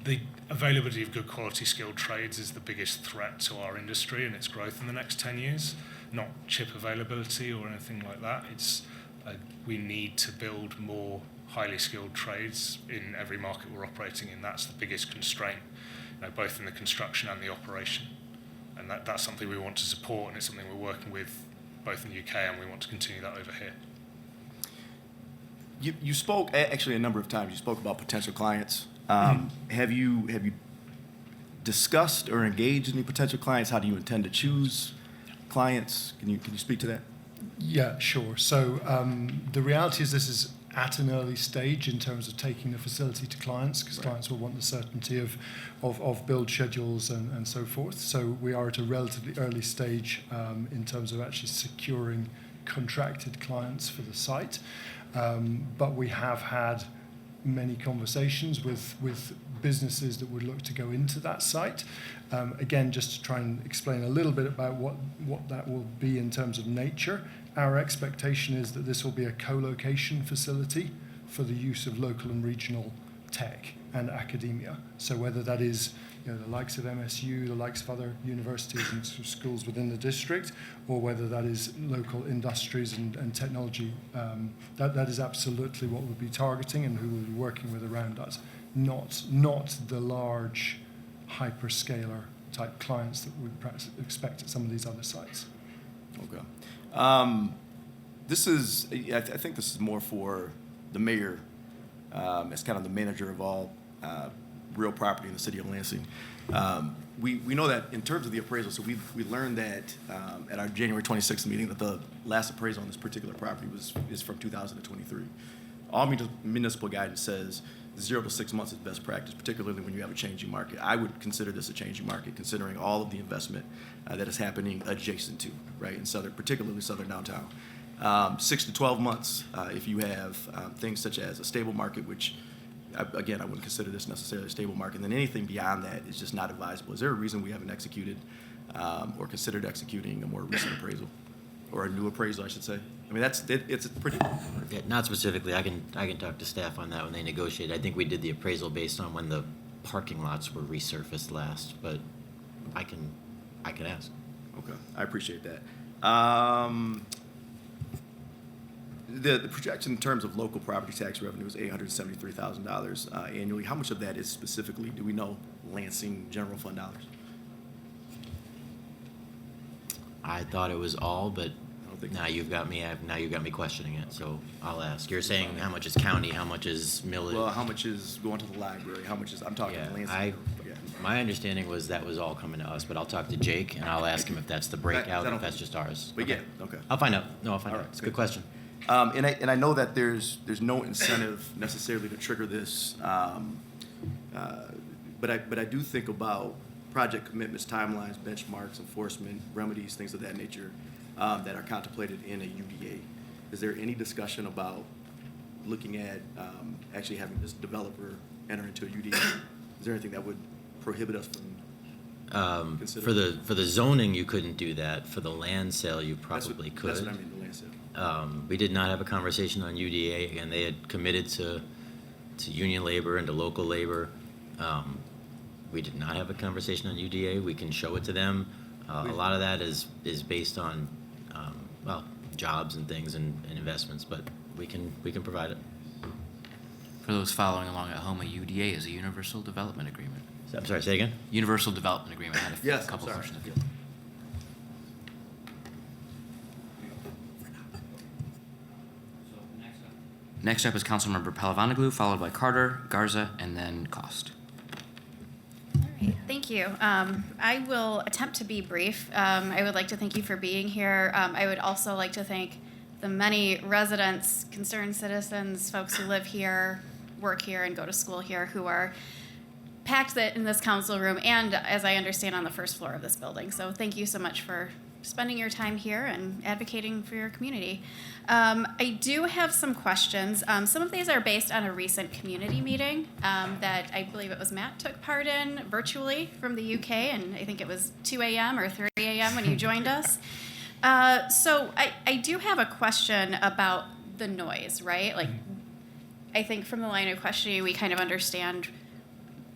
the availability of good quality skilled trades is the biggest threat to our industry and its growth in the next 10 years, not chip availability or anything like that. We need to build more highly skilled trades in every market we're operating in. That's the biggest constraint, both in the construction and the operation. And that's something we want to support, and it's something we're working with both in the UK, and we want to continue that over here. You spoke, actually a number of times, you spoke about potential clients. Have you discussed or engaged any potential clients? How do you intend to choose clients? Can you speak to that? Yeah, sure. So the reality is this is at an early stage in terms of taking the facility to clients, because clients will want the certainty of build schedules and so forth. So we are at a relatively early stage in terms of actually securing contracted clients for the site. But we have had many conversations with businesses that would look to go into that site. Again, just to try and explain a little bit about what that will be in terms of nature. Our expectation is that this will be a co-location facility for the use of local and regional tech and academia. So whether that is the likes of MSU, the likes of other universities and schools within the district, or whether that is local industries and technology, that is absolutely what we'll be targeting and who we'll be working with around us. Not the large hyperscaler type clients that we'd perhaps expect at some of these other sites. Okay. I think this is more for the mayor as kind of the manager of all real property in the city of Lansing. We know that in terms of the appraisal, so we learned that at our January 26th meeting that the last appraisal on this particular property is from 2023. All municipal guidance says 0 to 6 months is best practice, particularly when you have a changing market. I would consider this a changing market, considering all of the investment that is happening adjacent to, right, in particularly southern downtown. 6 to 12 months if you have things such as a stable market, which, again, I wouldn't consider this necessarily a stable market. And then anything beyond that is just not advisable. Is there a reason we haven't executed or considered executing a more recent appraisal, or a new appraisal, I should say? I mean, it's pretty. Yeah, not specifically. I can talk to staff on that when they negotiate. I think we did the appraisal based on when the parking lots were resurfaced last, but I can ask. Okay, I appreciate that. The projection in terms of local property tax revenue is $873,000 annually. How much of that is specifically, do we know, Lansing general fund dollars? I thought it was all, but now you've got me questioning it. So I'll ask. You're saying how much is county, how much is millage? Well, how much is going to the library? How much is, I'm talking Lansing. Yeah. My understanding was that was all coming to us, but I'll talk to Jake and I'll ask him if that's the breakout or if that's just ours. But yeah, okay. I'll find out. I'll find out. Right, It's a good question. And I know that there's no incentive necessarily to trigger this, but I do think about project commitments, timelines, benchmarks, enforcement, remedies, things of that nature that are contemplated in a UDA. Is there any discussion about looking at actually having this developer enter into a UDA? Is there anything that would prohibit us from considering? For the zoning, you couldn't do that. For the land sale, you probably could. That's what I mean, the land sale. We did not have a conversation on UDA. Again, they had committed to union labor and to local labor. We did not have a conversation on UDA. We can show it to them. A lot of that is based on jobs and things and investments, but we can provide it. For those following along at home, a UDA is a Universal Development Agreement. I'm sorry, say again? Universal Development Agreement. I had Yes, a couple I'm sorry. questions. Next up is Councilmember Palavanaglou, followed by Carter, Garza, and then Cost. All right, thank you. I will attempt to be brief. I would like to thank you for being here. I would also like to thank the many residents, concerned citizens, folks who live here, work here, and go to school here who are packed in this council room and, as I understand, on the first floor of this building. So thank you so much for spending your time here and advocating for your community. I do have some questions. Some of these are based on a recent community meeting that I believe it was Matt took part in virtually from the UK, and I think it was 2 a.m. or 3 a.m. when you joined us. So I do have a question about the noise, right? Like, I think from the line of questioning, we kind of understand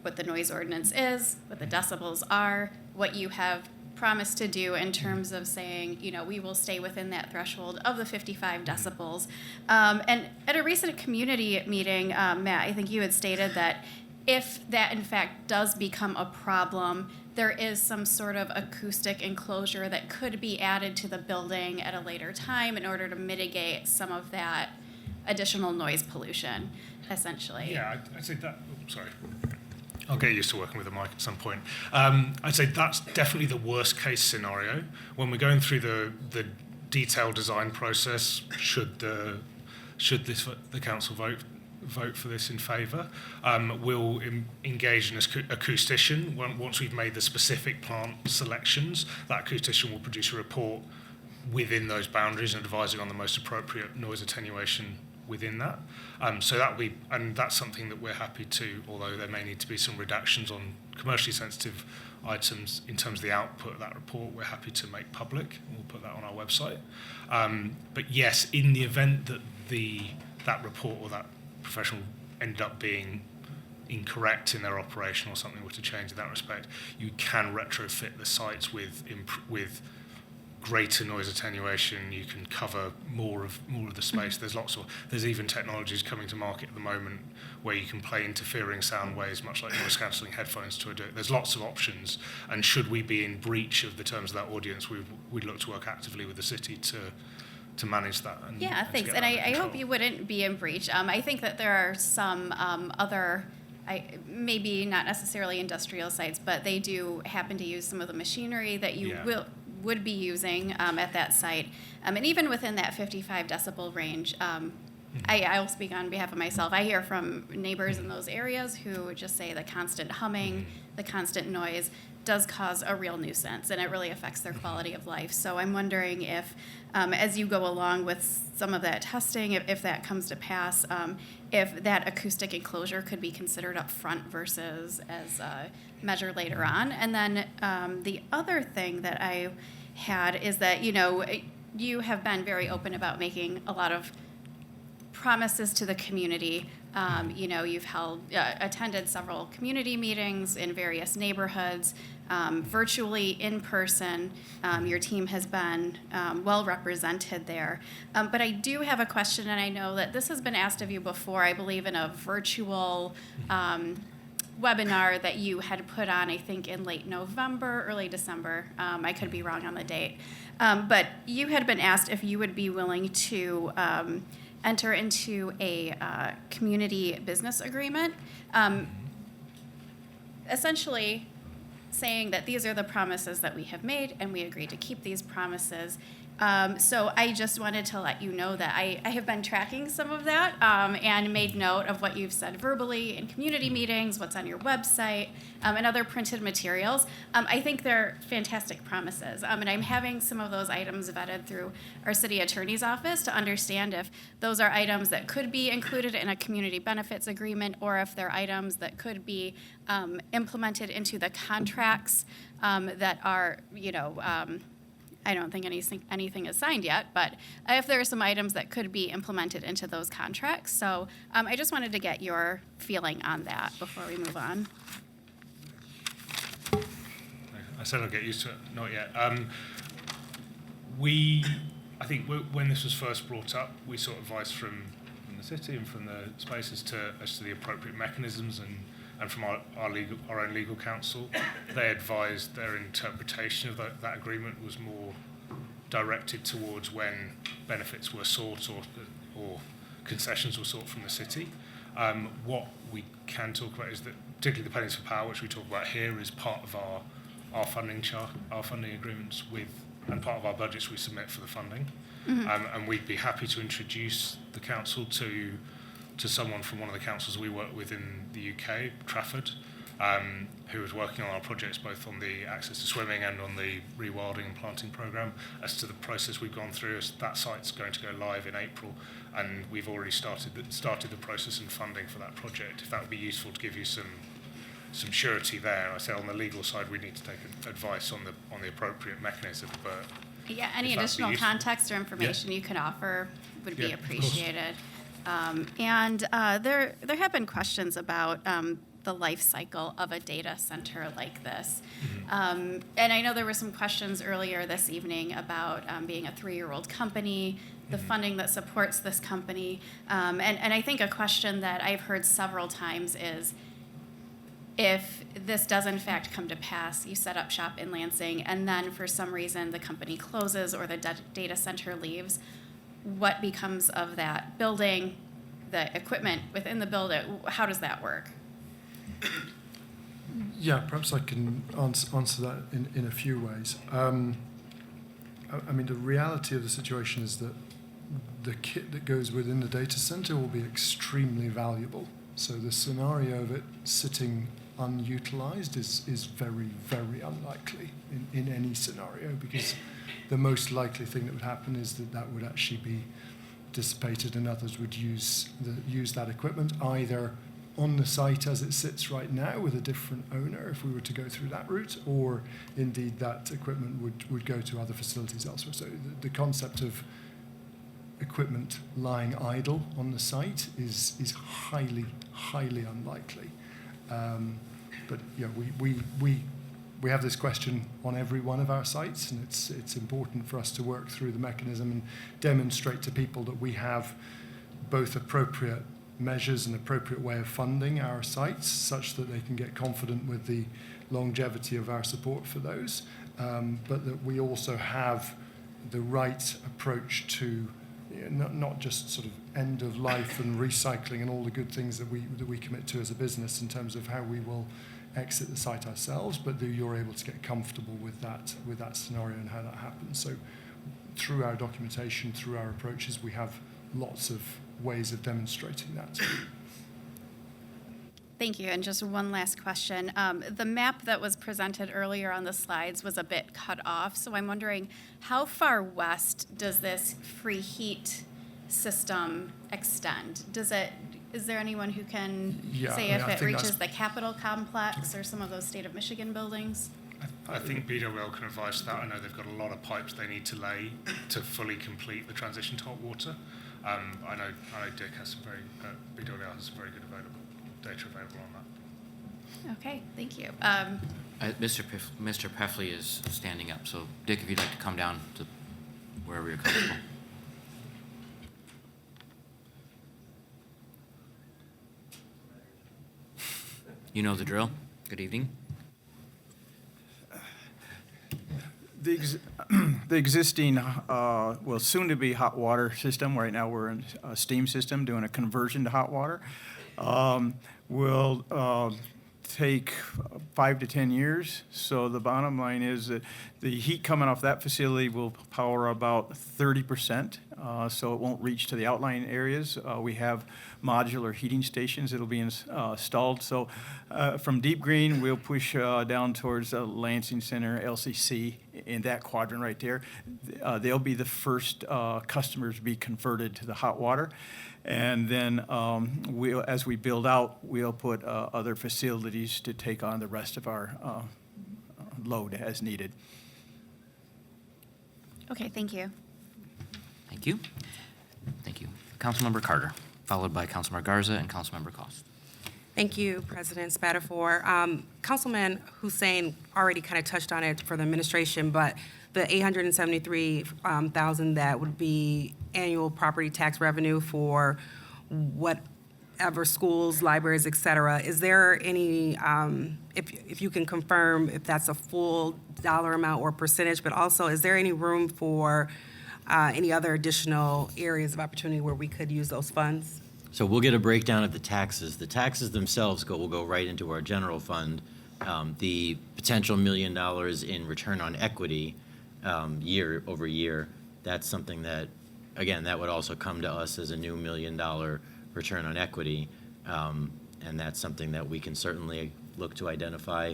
what the noise ordinance is, what the decibels are, what you have promised to do in terms of saying, you know, we will stay within that threshold of the 55 decibels. And at a recent community meeting, Matt, I think you had stated that if that in fact does become a problem, there is some sort of acoustic enclosure that could be added to the building at a later time in order to mitigate some of that additional noise pollution, essentially. Yeah, I'd say that. Oh, sorry. I'll get used to working with a mic at some point. I'd say that's definitely the worst case scenario. When we're going through the detailed design process, should the council vote for this in favour, we'll engage an acoustician. Once we've made the specific plant selections, that acoustician will produce a report within those boundaries and advising on the most appropriate noise attenuation within that. So that will be, and that's something that we're happy to, although there may need to be some reductions on commercially sensitive items in terms of the output of that report, we're happy to make public. We'll put that on our website. But yes, in the event that that report or that professional ended up being incorrect in their operation or something were to change in that respect, you can retrofit the sites with greater noise attenuation. You can cover more of the space. There's even technologies coming to market at the moment where you can play interfering sound waves, much like noise cancelling headphones to do it. There's lots of options, and should we be in breach of the terms of that audience, we'd look to work actively with the city to manage that. Yeah, thanks. And I hope you wouldn't be in breach. I think that there are some other, maybe not necessarily industrial sites, but they do happen to use some of the machinery that you would be using at that site. And even within that 55 decibel range, I will speak on behalf of myself. I hear from neighbors in those areas who just say the constant humming, the constant noise does cause a real nuisance, and it really affects their quality of life. So I'm wondering if, as you go along with some of that testing, if that comes to pass, if that acoustic enclosure could be considered up front versus as a measure later on. And then the other thing that I had is that, you know, you have been very open about making a lot of promises to the community. You know, you've attended several community meetings in various neighborhoods, virtually in person. Your team has been well represented there. But I do have a question, and I know that this has been asked of you before, I believe in a virtual webinar that you had put on, I think in late November, early December. I could be wrong on the date. But you had been asked if you would be willing to enter into a community business agreement, essentially saying that these are the promises that we have made and we agreed to keep these promises. So I just wanted to let you know that I have been tracking some of that and made note of what you've said verbally in community meetings, what's on your website, and other printed materials. I think they're fantastic promises. And I'm having some of those items vetted through our city attorney's office to understand if those are items that could be included in a community benefits agreement or if they're items that could be implemented into the contracts that are, you know, I don't think anything is signed yet, but if there are some items that could be implemented into those contracts. So I just wanted to get your feeling on that before we move on. I said I'll get used to it. Not yet. I think when this was first brought up, we sought advice from the city and from the spaces as to the appropriate mechanisms and from our own legal counsel. They advised their interpretation of that agreement was more directed towards when benefits were sought or concessions were sought from the city. What we can talk about is that particularly the pennies for power, which we talk about here, is part of our funding agreements with and part of our budgets we submit for the funding. And we'd be happy to introduce the council to someone from one of the councils we work with in the UK, Trafford, who is working on our projects both on the access to swimming and on the rewilding and planting programme. As to the process we've gone through, that site's going to go live in April, and we've already started the process and funding for that project. If that would be useful to give you some surety there. I say on the legal side, we need to take advice on the appropriate mechanism, but Yeah, any if that'd be additional useful. context or information you could offer would be Yeah, of course. appreciated. There have been questions about the life cycle of a data center like this. And I know there were some questions earlier this evening about being a 3-year-old company, the funding that supports this company. And I think a question that I've heard several times is, if this does in fact come to pass, you set up shop in Lansing, and then for some reason the company closes or the data center leaves, what becomes of that building, the equipment within the building? How does that work? Yeah, perhaps I can answer that in a few ways. I mean, the reality of the situation is that the kit that goes within the data center will be extremely valuable. So the scenario of it sitting unutilized is very, very unlikely in any scenario, because the most likely thing that would happen is that would actually be dissipated and others would use that equipment either on the site as it sits right now with a different owner if we were to go through that route, or indeed that equipment would go to other facilities elsewhere. So the concept of equipment lying idle on the site is highly, highly unlikely. But yeah, we have this question on every one of our sites, and it's important for us to work through the mechanism and demonstrate to people that we have both appropriate measures and appropriate way of funding our sites such that they can get confident with the longevity of our support for those, but that we also have the right approach to not just sort of end of life and recycling and all the good things that we commit to as a business in terms of how we will exit the site ourselves, but that you're able to get comfortable with that scenario and how that happens. So through our documentation, through our approaches, we have lots of ways of demonstrating that. Thank you. And just one last question. The map that was presented earlier on the slides was a bit cut off, so I'm wondering how far west does this free heat system extend? Is there anyone who can say if it reaches the Capitol complex or some of those State of Michigan buildings? I think BWL can advise that. I know they've got a lot of pipes they need to lay to fully complete the transition to hot water. I know Dick has BWL has some very good data available on that. Okay, thank you. Mr. Peffley is standing up, so Dick, if you'd like to come down to wherever you're comfortable. You know the drill. Good evening. The existing, well, soon-to-be hot water system, right now we're in a steam system doing a conversion to hot water, will take 5 to 10 years. So the bottom line is that the heat coming off that facility will power about 30%, so it won't reach to the outlying areas. We have modular heating stations that'll be installed. So from Deep Green, we'll push down towards Lansing Center, LCC, in that quadrant right there. They'll be the first customers to be converted to the hot water. And then as we build out, we'll put other facilities to take on the rest of our load as needed. Okay, thank you. Thank you. Thank you. Councilmember Carter, followed by Councilmember Garza and Councilmember Cost. Thank you, President Spatafor. Councilman Hussein already kind of touched on it for the administration, but the $873,000 that would be annual property tax revenue for whatever schools, libraries, et cetera, is there any, if you can confirm if that's a full dollar amount or percentage, but also is there any room for any other additional areas of opportunity where we could use those funds? So we'll get a breakdown of the taxes. The taxes themselves will go right into our general fund. The potential $1 million in return on equity year over year, that's something that, again, that would also come to us as a new $1 million return on equity. And that's something that we can certainly look to identify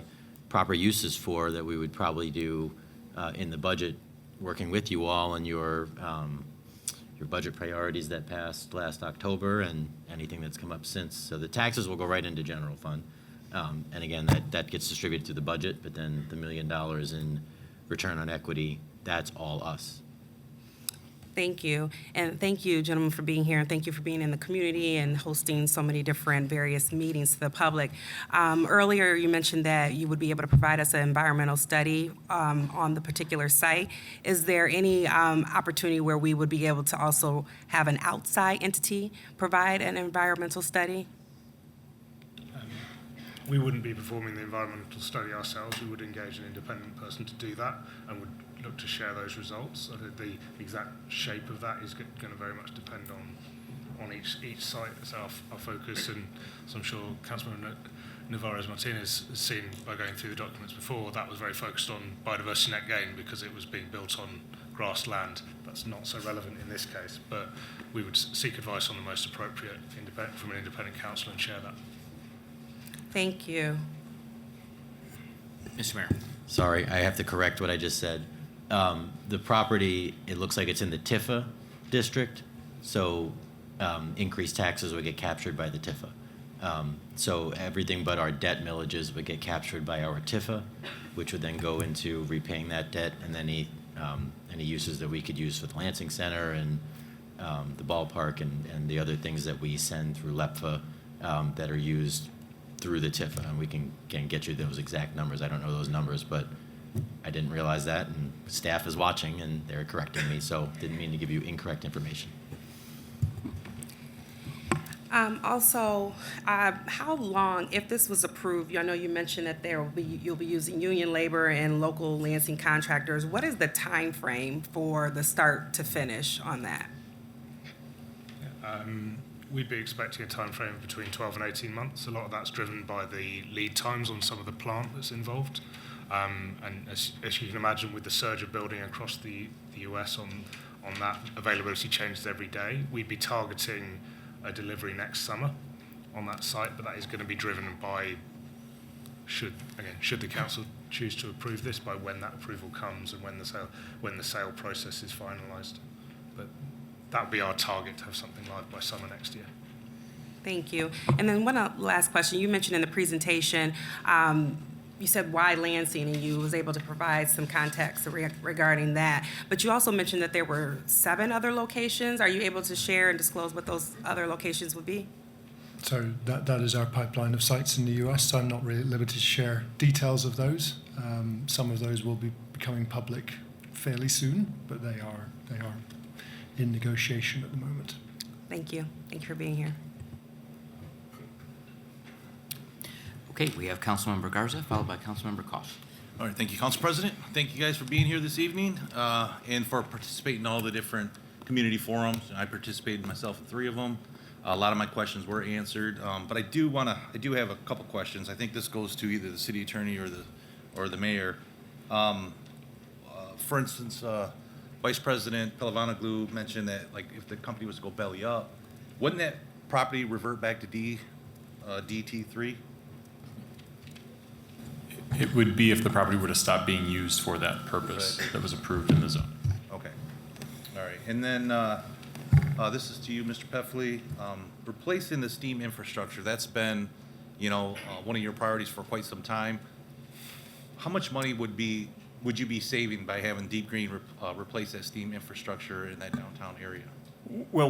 proper uses for, that we would probably do in the budget, working with you all on your budget priorities that passed last October and anything that's come up since. So the taxes will go right into general fund. And again, that gets distributed through the budget, but then the $1 million in return on equity, that's all us. Thank you. And thank you, gentlemen, for being here, and thank you for being in the community and hosting so many different various meetings to the public. Earlier, you mentioned that you would be able to provide us an environmental study on the particular site. Is there any opportunity where we would be able to also have an outside entity provide an environmental study? We wouldn't be performing the environmental study ourselves. We would engage an independent person to do that and would look to share those results. I think the exact shape of that is going to very much depend on each site as our focus. And as I'm sure Councilman Navarez Martinez has seen by going through the documents before, that was very focused on biodiversity net gain because it was being built on grassland. That's not so relevant in this case, but we would seek advice on the most appropriate from an independent council and share that. Thank you. Mr. Mayor. Sorry, I have to correct what I just said. The property, it looks like it's in the Tifa district, so increased taxes would get captured by the Tifa. So everything but our debt millages would get captured by our Tifa, which would then go into repaying that debt, and then any uses that we could use for the Lansing Center and the ballpark and the other things that we send through LEPFA that are used through the Tifa, and we can get you those exact numbers. I don't know those numbers, but I didn't realize that, and staff is watching, and they're correcting me, so didn't mean to give you incorrect information. Also, how long, if this was approved, I know you mentioned that you'll be using union labor and local Lansing contractors. What is the time frame for the start to finish on that? We'd be expecting a time frame of between 12 and 18 months. A lot of that's driven by the lead times on some of the plant that's involved. And as you can imagine, with the surge of building across the US on that, availability changes every day. We'd be targeting a delivery next summer on that site, but that is going to be driven by, should the council choose to approve this, by when that approval comes and when the sale process is finalised. But that would be our target, to have something live by summer next year. Thank you. And then one last question. You mentioned in the presentation, you said why Lansing, and you was able to provide some context regarding that. But you also mentioned that there were 7 other locations. Are you able to share and disclose what those other locations would be? So that is our pipeline of sites in the US. So I'm not really at liberty to share details of those. Some of those will be becoming public fairly soon, but they are in negotiation at the moment. Thank you. Thank you for being here. Okay, we have Councilmember Garza, followed by Councilmember Koss. All right, thank you, Council President. Thank you guys for being here this evening and for participating in all the different community forums. I participated myself in 3 of them. A lot of my questions were answered, but I do have a couple questions. I think this goes to either the city attorney or the mayor. For instance, Vice President Pelavanoglu mentioned that, like, if the company was to go belly up, wouldn't that property revert back to DT3? It would be if the property were to stop being used for that purpose that was approved in the zone. Okay. All right. And then this is to you, Mr. Peffley. Replacing the steam infrastructure, that's been, one of your priorities for quite some time. How much money would you be saving by having Deep Green replace that steam infrastructure in that downtown area? Well,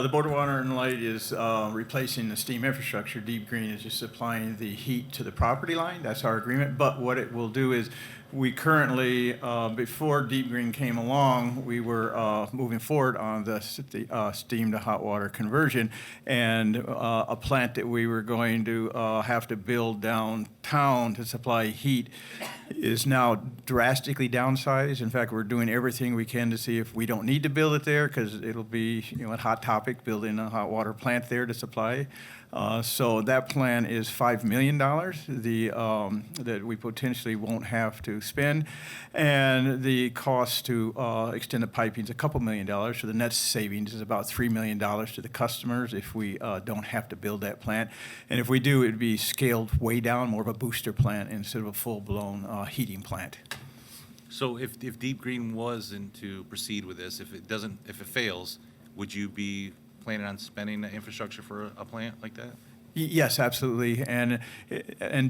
the Board of Water and Light is replacing the steam infrastructure. Deep Green is just supplying the heat to the property line. That's our agreement. But what it will do is we currently, before Deep Green came along, we were moving forward on the steam to hot water conversion, and a plant that we were going to have to build downtown to supply heat is now drastically downsized. In fact, we're doing everything we can to see if we don't need to build it there, because it'll be a hot topic, building a hot water plant there to supply So that plan is $5 million that we potentially won't have to spend. And the cost to extend the piping is a couple $1 million. So the net savings is about $3 million to the customers if we don't have to build that plant. And if we do, it'd be scaled way down, more of a booster plant instead of a full-blown heating plant. So if Deep Green was to proceed with this, if it fails, would you be planning on spending the infrastructure for a plant like that? Yes, absolutely. And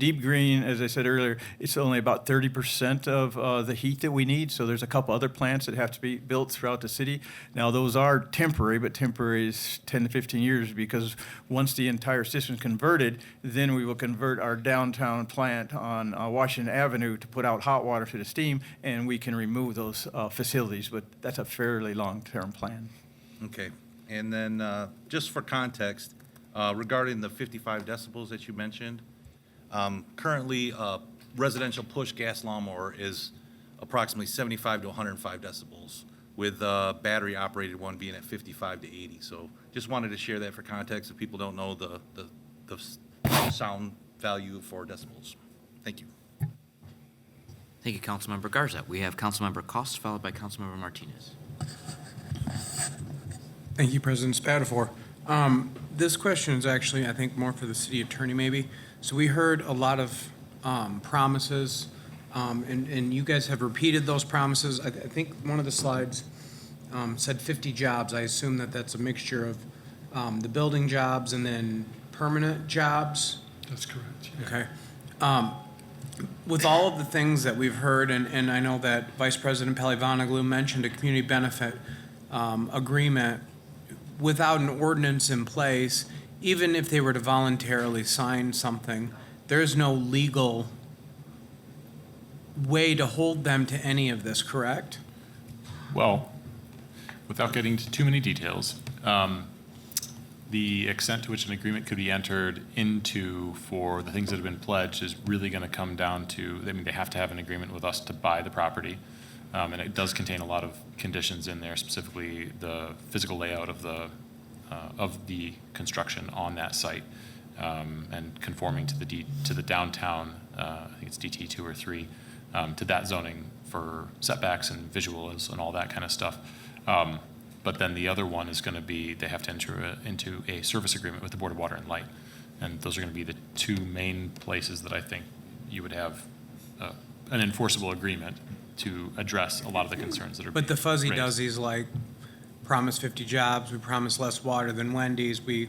Deep Green, as I said earlier, it's only about 30% of the heat that we need. So there's a couple other plants that have to be built throughout the city. Now, those are temporary, but temporary is 10 to 15 years because once the entire system is converted, then we will convert our downtown plant on Washington Avenue to put out hot water to the steam, and we can remove those facilities. But that's a fairly long-term plan. Okay. And then just for context, regarding the 55 decibels that you mentioned, currently a residential push gas lawnmower is approximately 75 to 105 decibels, with a battery operated one being at 55 to 80. So just wanted to share that for context if people don't know the sound value for decibels. Thank you. Thank you, Councilmember Garza. We have Councilmember Cost, followed by Councilmember Martinez. Thank you, President Spatafor. This question is actually, I think, more for the city attorney maybe. So we heard a lot of promises, and you guys have repeated those promises. I think one of the slides said 50 jobs. I assume that that's a mixture of the building jobs and then permanent jobs. That's correct. Yeah. Okay. With all of the things that we've heard, and I know that Vice President Pelivanoglu mentioned a community benefit agreement, without an ordinance in place, even if they were to voluntarily sign something, there's no legal way to hold them to any of this, correct? Well, without getting into too many details, the extent to which an agreement could be entered into for the things that have been pledged is really going to come down to, I mean, they have to have an agreement with us to buy the property. And it does contain a lot of conditions in there, specifically the physical layout of the construction on that site, and conforming to the downtown, I think it's DT 2 or 3, to that zoning for setbacks and visuals and all that kind of stuff. But then the other one is going to be they have to enter into a service agreement with the Board of Water and Light, and those are going to be the two main places that I think you would have an enforceable agreement to address a lot of the concerns that are But the fuzzy raised. duzzies like promise 50 jobs, we promise less water than Wendy's, we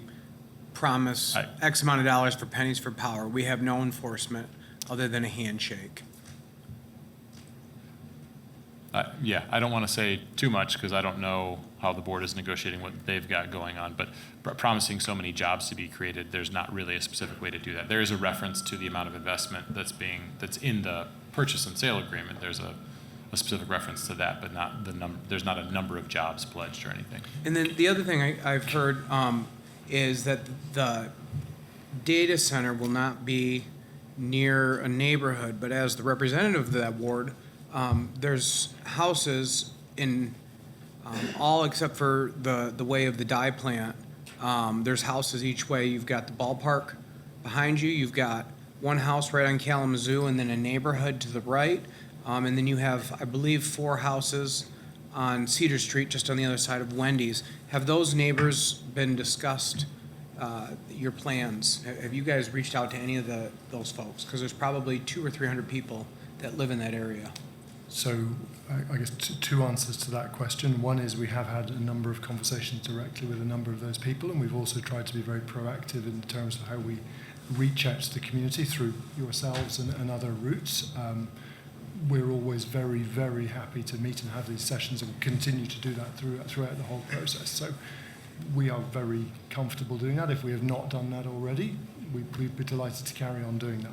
promise X amount of dollars for pennies for power. We have no enforcement other than a handshake. Yeah, I don't want to say too much because I don't know how the board is negotiating what they've got going on, but promising so many jobs to be created, there's not really a specific way to do that. There is a reference to the amount of investment that's in the purchase and sale agreement. There's a specific reference to that, but not there's not a number of jobs pledged or anything. And then the other thing I've heard is that the data center will not be near a neighborhood, but as the representative of that ward, there's houses in all except for the way of the dye plant. There's houses each way. You've got the ballpark behind you. You've got one house right on Kalamazoo and then a neighborhood to the right. And then you have, I believe, 4 houses on Cedar Street, just on the other side of Wendy's. Have those neighbors been discussed, your plans? Have you guys reached out to any of those folks? Because there's probably 200 or 300 people that live in that area. So I guess two answers to that question. One is we have had a number of conversations directly with a number of those people, and we've also tried to be very proactive in terms of how we reach out to the community through yourselves and other routes. We're always very, very happy to meet and have these sessions, and we'll continue to do that throughout the whole process. So we are very comfortable doing that. If we have not done that already, we'd be delighted to carry on doing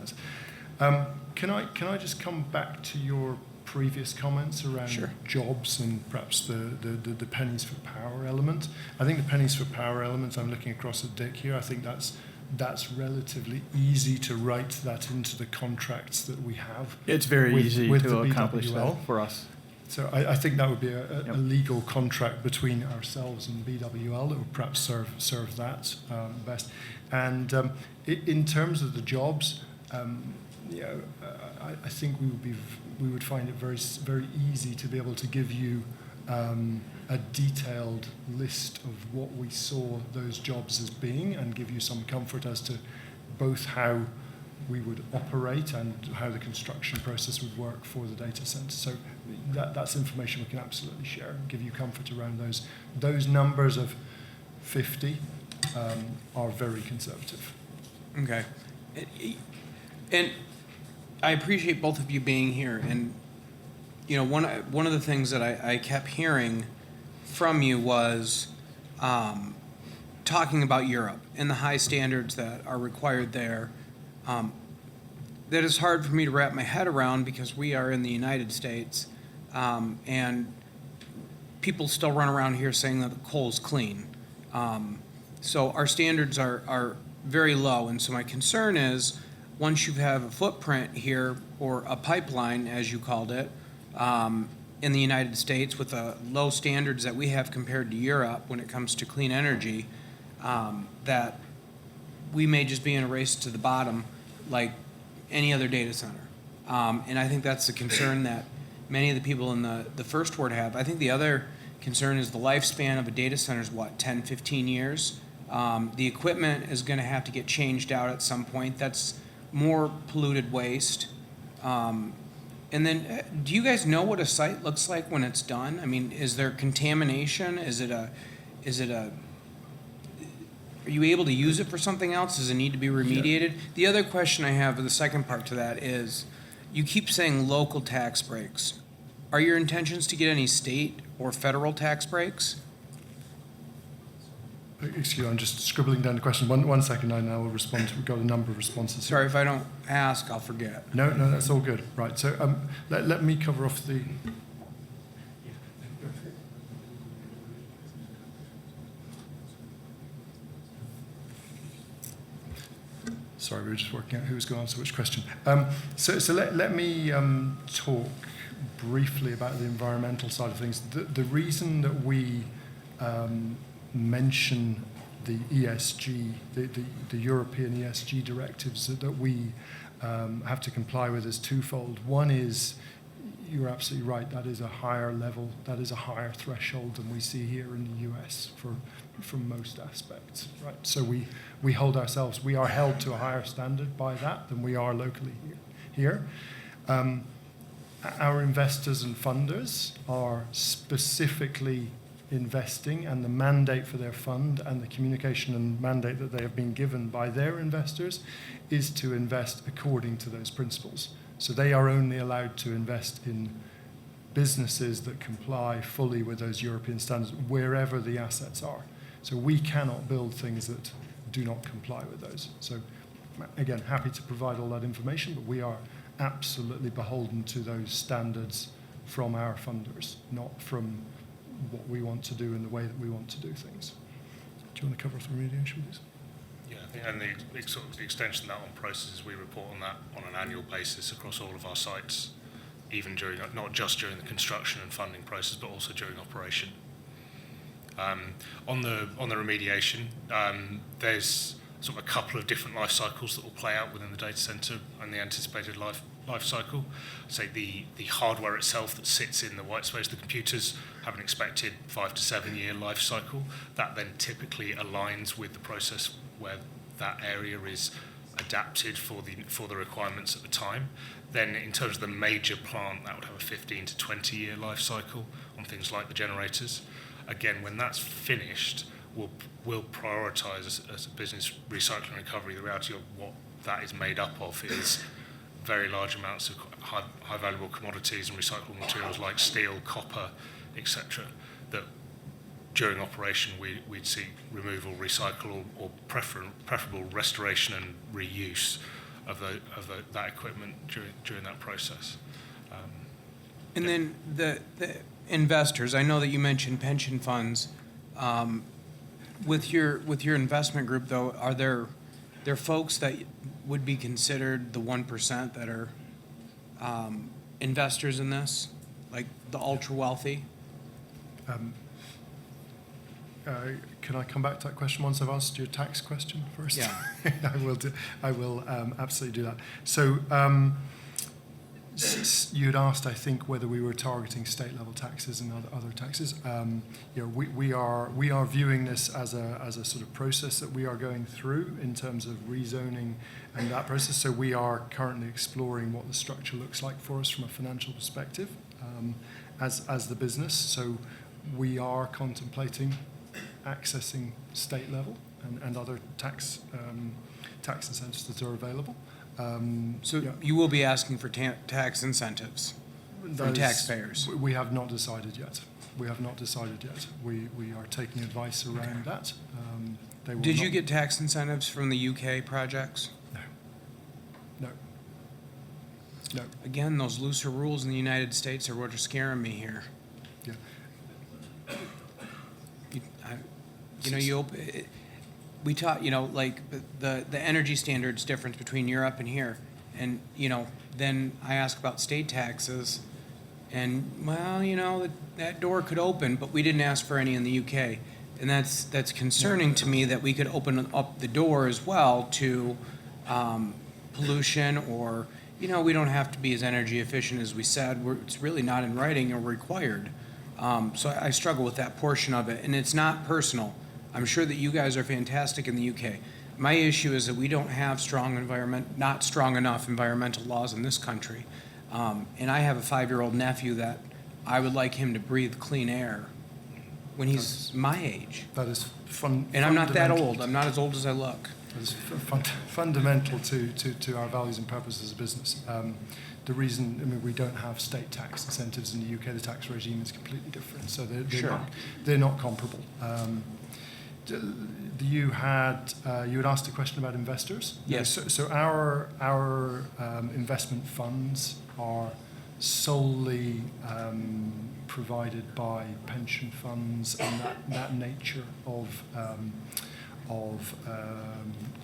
that. Can I just come back to your previous comments around jobs and perhaps the pennies for power element? I think the pennies for power element, I'm looking across at Dick here, I think that's relatively easy to write that into the contracts that we have. It's very easy to accomplish that for us. So I think that would be a legal contract between ourselves and BWL that would perhaps serve that best. And in terms of the jobs, I think we would find it very easy to be able to give you a detailed list of what we saw those jobs as being, and give you some comfort as to both how we would operate and how the construction process would work for the data center. So that's information we can absolutely share and give you comfort around those. Those numbers of 50 are very conservative. Okay. And I appreciate both of you being here. And, you know, one of the things that I kept hearing from you was talking about Europe and the high standards that are required there. That is hard for me to wrap my head around because we are in the United States, and people still run around here saying that the coal's clean. So our standards are very low, and so my concern is once you have a footprint here, or a pipeline, as you called it, in the United States with the low standards that we have compared to Europe when it comes to clean energy, that we may just be in a race to the bottom like any other data center. And I think that's the concern that many of the people in the first ward have. I think the other concern is the lifespan of a data center is what, 10, 15 years? The equipment is going to have to get changed out at some point. That's more polluted waste. And then, do you guys know what a site looks like when it's done? I mean, is there contamination? Are you able to use it for something else? Does it need to be remediated? Yeah. The other question I have, the second part to that is, you keep saying local tax breaks. Are your intentions to get any state or federal tax breaks? Excuse me, I'm just scribbling down the question. One second, and I will respond. We've got a number of responses here. Sorry, if I don't ask, I'll forget. No, that's all good. Right, so let me cover off the... Sorry, we were just working out who was going to answer which question. So let me talk briefly about the environmental side of things. The reason that we mention the ESG, the European ESG directives that we have to comply with is twofold. One is, you're absolutely right, that is a higher level, that is a higher threshold than we see here in the US from most aspects, right? So we hold ourselves, we are held to a higher standard by that than we are locally here. Our investors and funders are specifically investing, and the mandate for their fund and the communication and mandate that they have been given by their investors is to invest according to those principles. So they are only allowed to invest in businesses that comply fully with those European standards wherever the assets are. So we cannot build things that do not comply with those. So again, happy to provide all that information, but we are absolutely beholden to those standards from our funders, not from what we want to do in the way that we want to do things. Do you want to cover off the remediation, please? Yeah, I think, and the sort of the extension of that on processes, we report on that on an annual basis across all of our sites, even during, not just during the construction and funding process, but also during operation. On the remediation, there's sort of a couple of different life cycles that will play out within the data center and the anticipated life cycle. Say the hardware itself that sits in the white space, the computers have an expected 5 to 7 year life cycle. That then typically aligns with the process where that area is adapted for the requirements at the time. Then in terms of the major plant, that would have a 15 to 20 year life cycle on things like the generators. Again, when that's finished, we'll prioritise as a business recycling recovery. The reality of what that is made up of is very large amounts of high valuable commodities and recyclable materials like steel, copper, etc. That during operation we'd see removal, recycle, or preferable restoration and reuse of that equipment during that process. And then the investors, I know that you mentioned pension funds. With your investment group, though, are there folks that would be considered the 1% that are investors in this, like the ultra wealthy? can I come back to that question once I've answered your tax question first? Yeah. I will absolutely do that. So you'd asked, I think, whether we were targeting state level taxes and other taxes. We are viewing this as a sort of process that we are going through in terms of rezoning and that process. So we are currently exploring what the structure looks like for us from a financial perspective as the business. So we are contemplating accessing state level and other tax incentives that are available. You will be asking for tax incentives from taxpayers? We have not decided yet. We are taking advice around that. Did you get tax incentives from the UK projects? No. Again, those looser rules in the United States are what are scaring me here. Yeah. We taught, like the energy standards difference between Europe and here. And, then I ask about state taxes and, that door could open, but we didn't ask for any in the UK. And that's concerning to me that we could open up the door as well to pollution or, we don't have to be as energy efficient as we said. It's really not in writing or required. So I struggle with that portion of it. And it's not personal. I'm sure that you guys are fantastic in the UK. My issue is that we don't have not strong enough environmental laws in this country. And I have a 5-year-old nephew that I would like him to breathe clean air when he's my age. That is and I'm not that old. I'm not as old as I look. That is fundamental to our values and purpose as a business. The reason, we don't have state tax incentives in the UK. The tax regime is completely different, so they're not comparable. You had asked a question about investors. Yes. So our investment funds are solely provided by pension funds and that nature of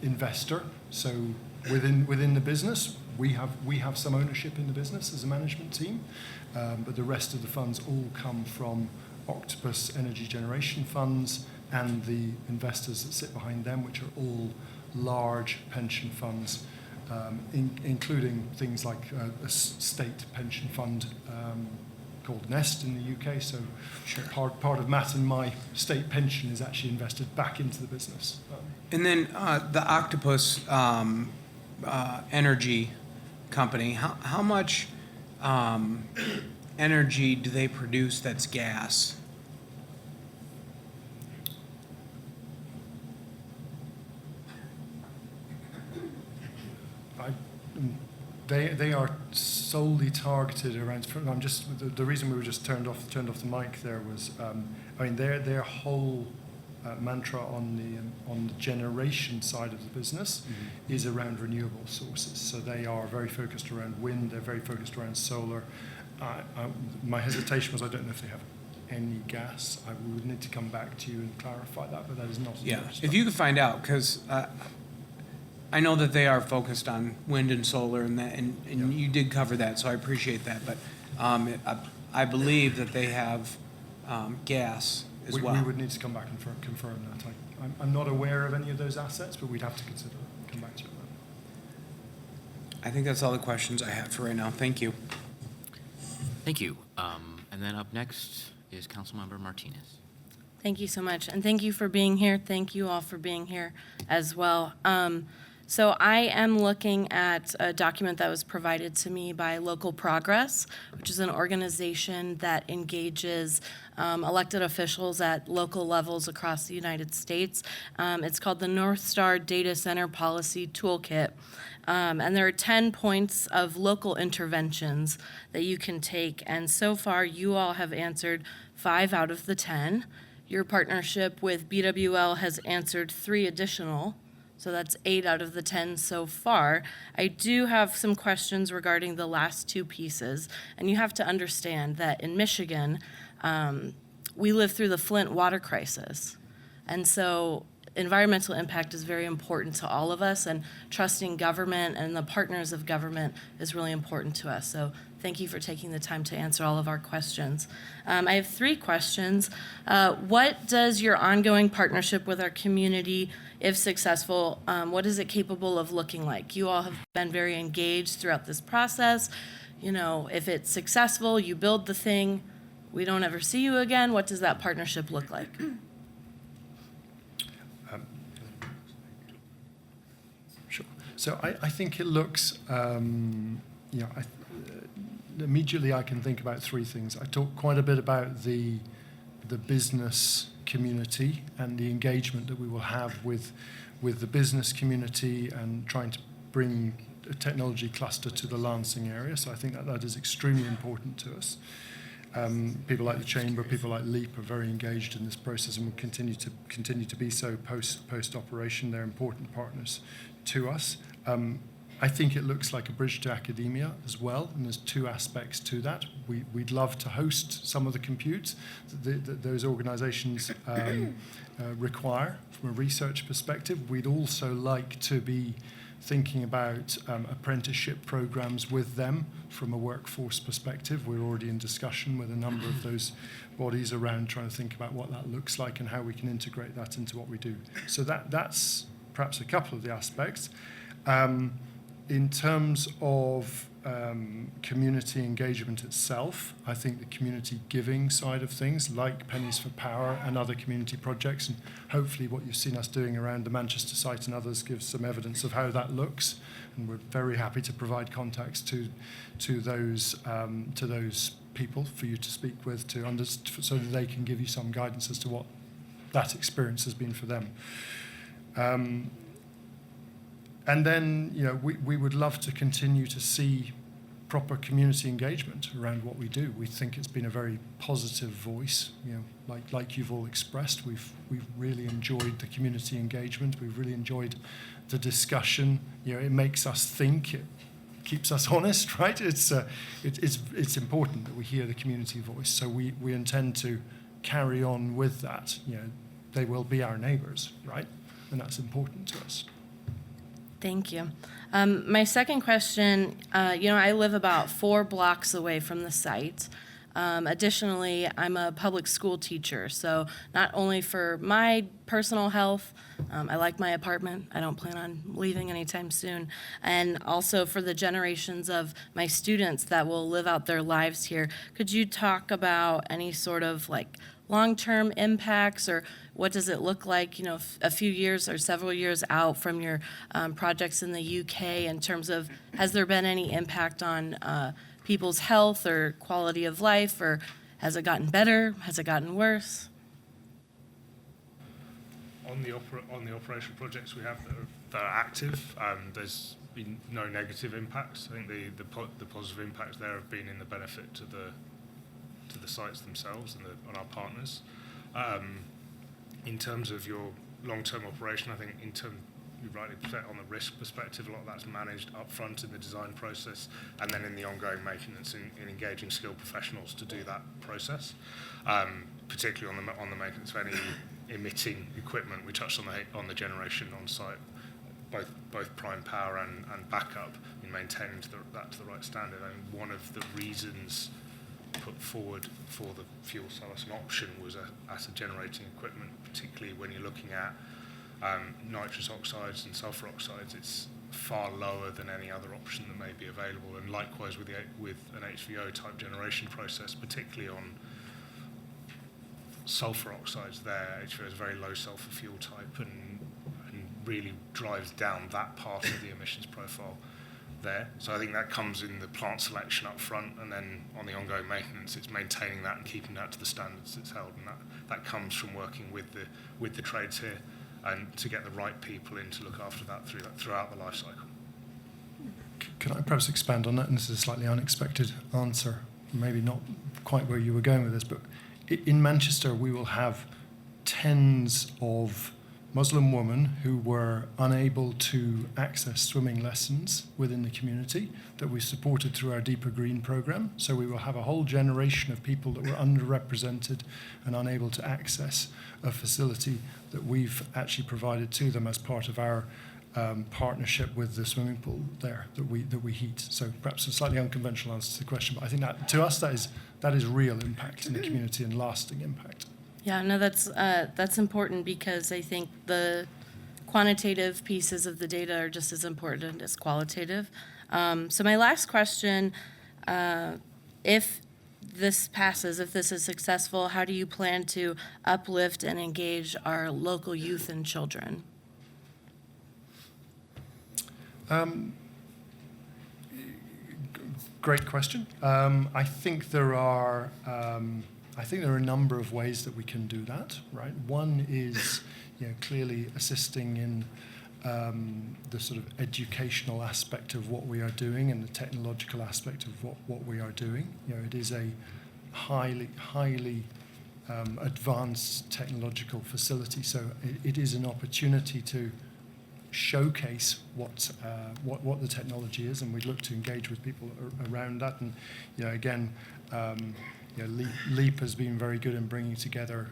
investor. So within the business, we have some ownership in the business as a management team, but the rest of the funds all come from Octopus Energy Generation funds and the investors that sit behind them, which are all large pension funds, including things like a state pension fund called Nest in the UK. So part of Matt and my state pension is actually invested back into the business. And then the Octopus Energy Company, how much energy do they produce that's gas? They are solely targeted around. The reason we were just turned off the mic there was, their whole mantra on the generation side of the business is around renewable sources. So they are very focused around wind. They're very focused around solar. My hesitation was I don't know if they have any gas. I would need to come back to you and clarify that, but that is not. Yeah, if you could find out, because I know that they are focused on wind and solar, and you did cover that, so I appreciate that. But I believe that they have gas as well. We would need to come back and confirm that. I'm not aware of any of those assets, but we'd have to consider it. Come back to you on that. I think that's all the questions I have for right now. Thank you. Thank you. And then up next is Councilmember Martinez. Thank you so much, and thank you for being here. Thank you all for being here as well. So I am looking at a document that was provided to me by Local Progress, which is an organization that engages elected officials at local levels across the United States. It's called the North Star Data Center Policy Toolkit. And there are 10 points of local interventions that you can take. And so far, you all have answered 5 out of the 10. Your partnership with BWL has answered 3 additional. So that's 8 out of the 10 so far. I do have some questions regarding the last 2 pieces. And you have to understand that in Michigan, we live through the Flint water crisis. And so environmental impact is very important to all of us, and trusting government and the partners of government is really important to us. So Thank you for taking the time to answer all of our questions. I have 3 questions. What does your ongoing partnership with our community, if successful, what is it capable of looking like? You all have been very engaged throughout this process. You know, if it's successful, you build the thing, we don't ever see you again, what does that partnership look like? Sure. So I think it looks, immediately I can think about 3 things. I talked quite a bit about the business community and the engagement that we will have with the business community and trying to bring a technology cluster to the Lansing area. So I think that is extremely important to us. People like the Chamber, people like LEAP are very engaged in this process and will continue to be so post-operation. They're important partners to us. I think it looks like a bridge to academia as well, and there's 2 aspects to that. We'd love to host some of the compute that those organizations require from a research perspective. We'd also like to be thinking about apprenticeship programs with them from a workforce perspective. We're already in discussion with a number of those bodies around trying to think about what that looks like and how we can integrate that into what we do. So that's perhaps a couple of the aspects. In terms of community engagement itself, I think the community giving side of things, like Pennies for Power and other community projects, and hopefully what you've seen us doing around the Manchester site and others gives some evidence of how that looks. And we're very happy to provide contacts to those people for you to speak with, so that they can give you some guidance as to what that experience has been for them. And then, we would love to continue to see proper community engagement around what we do. We think it's been a very positive voice, like you've all expressed. We've really enjoyed the community engagement. We've really enjoyed the discussion. It makes us think. It keeps us honest, right? It's important that we hear the community voice. So we intend to carry on with that. They will be our neighbours, right? And that's important to us. Thank you. My second question, I live about 4 blocks away from the site. Additionally, I'm a public school teacher, so not only for my personal health, I like my apartment, I don't plan on leaving anytime soon, and also for the generations of my students that will live out their lives here. Could you talk about any sort of long-term impacts, or what does it look like, a few years or several years out from your projects in the UK in terms of, has there been any impact on people's health or quality of life, or has it gotten better? Has it gotten worse? On the operational projects we have that are active, there's been no negative impacts. I think the positive impacts there have been in the benefit to the sites themselves and our partners. In terms of your long-term operation, I think you rightly said, on the risk perspective, a lot of that's managed up front in the design process, and then in the ongoing maintenance in engaging skilled professionals to do that process, particularly on the maintenance of any emitting equipment. We touched on the generation on site, both prime power and backup, in maintaining that to the right standard. And one of the reasons put forward for the fuel cell as an option was as a generating equipment, particularly when you're looking at nitrous oxides and sulfur oxides. It's far lower than any other option that may be available, and likewise with an HVO type generation process, particularly on sulfur oxides there. HVO is a very low sulfur fuel type and really drives down that part of the emissions profile there. So I think that comes in the plant selection up front, and then on the ongoing maintenance, it's maintaining that and keeping that to the standards it's held. And that comes from working with the trades here and to get the right people in to look after that throughout the life cycle. Can I perhaps expand on that? And this is a slightly unexpected answer, maybe not quite where you were going with this, but in Manchester, we will have tens of Muslim women who were unable to access swimming lessons within the community that we supported through our Deeper Green program. So we will have a whole generation of people that were underrepresented and unable to access a facility that we've actually provided to them as part of our partnership with the swimming pool there that we heat. So perhaps a slightly unconventional answer to the question, but I think that to us that is real impact in the community and lasting impact. Yeah, no, that's important because I think the quantitative pieces of the data are just as important as qualitative. So my last question, if this passes, if this is successful, how do you plan to uplift and engage our local youth and children? Great question. I think there are a number of ways that we can do that. Right. One is, clearly assisting in the sort of educational aspect of what we are doing and the technological aspect of what we are doing. It is a highly advanced technological facility, so it is an opportunity to showcase what the technology is, and we'd look to engage with people around that. And again, LEAP has been very good in bringing together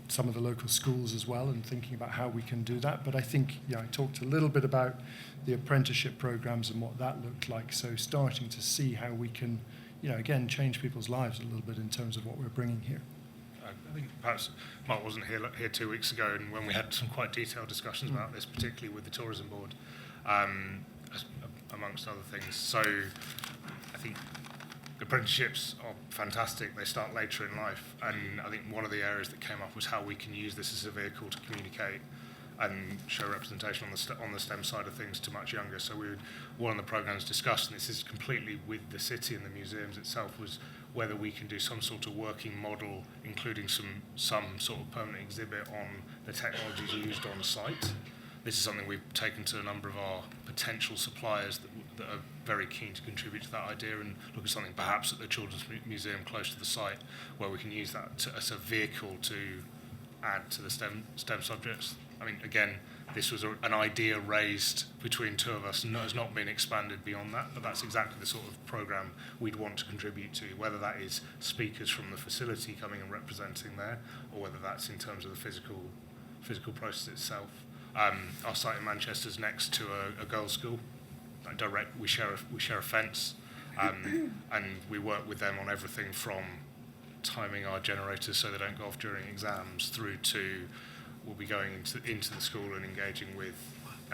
some of the local schools as well, and thinking about how we can do that. But I think I talked a little bit about the apprenticeship programs and what that looked like. So starting to see how we can, again, change people's lives a little bit in terms of what we're bringing here. I think perhaps Mark wasn't here 2 weeks ago, and when we had some quite detailed discussions about this, particularly with the tourism board, amongst other things. So I think apprenticeships are fantastic. They start later in life, and I think one of the areas that came up was how we can use this as a vehicle to communicate and show representation on the STEM side of things to much younger. So one of the programs discussed, and this is completely with the city and the museums itself, was whether we can do some sort of working model, including some sort of permanent exhibit on the technologies used on site. This is something we've taken to a number of our potential suppliers that are very keen to contribute to that idea, and look at something perhaps at the Children's Museum close to the site where we can use that as a vehicle to add to the STEM subjects. I mean, again, this was an idea raised between two of us and has not been expanded beyond that, but that's exactly the sort of program we'd want to contribute to, whether that is speakers from the facility coming and representing there, or whether that's in terms of the physical process itself. Our site in Manchester is next to a girls' school. We share a fence, and we work with them on everything from timing our generators so they don't go off during exams, through to we'll be going into the school and engaging with.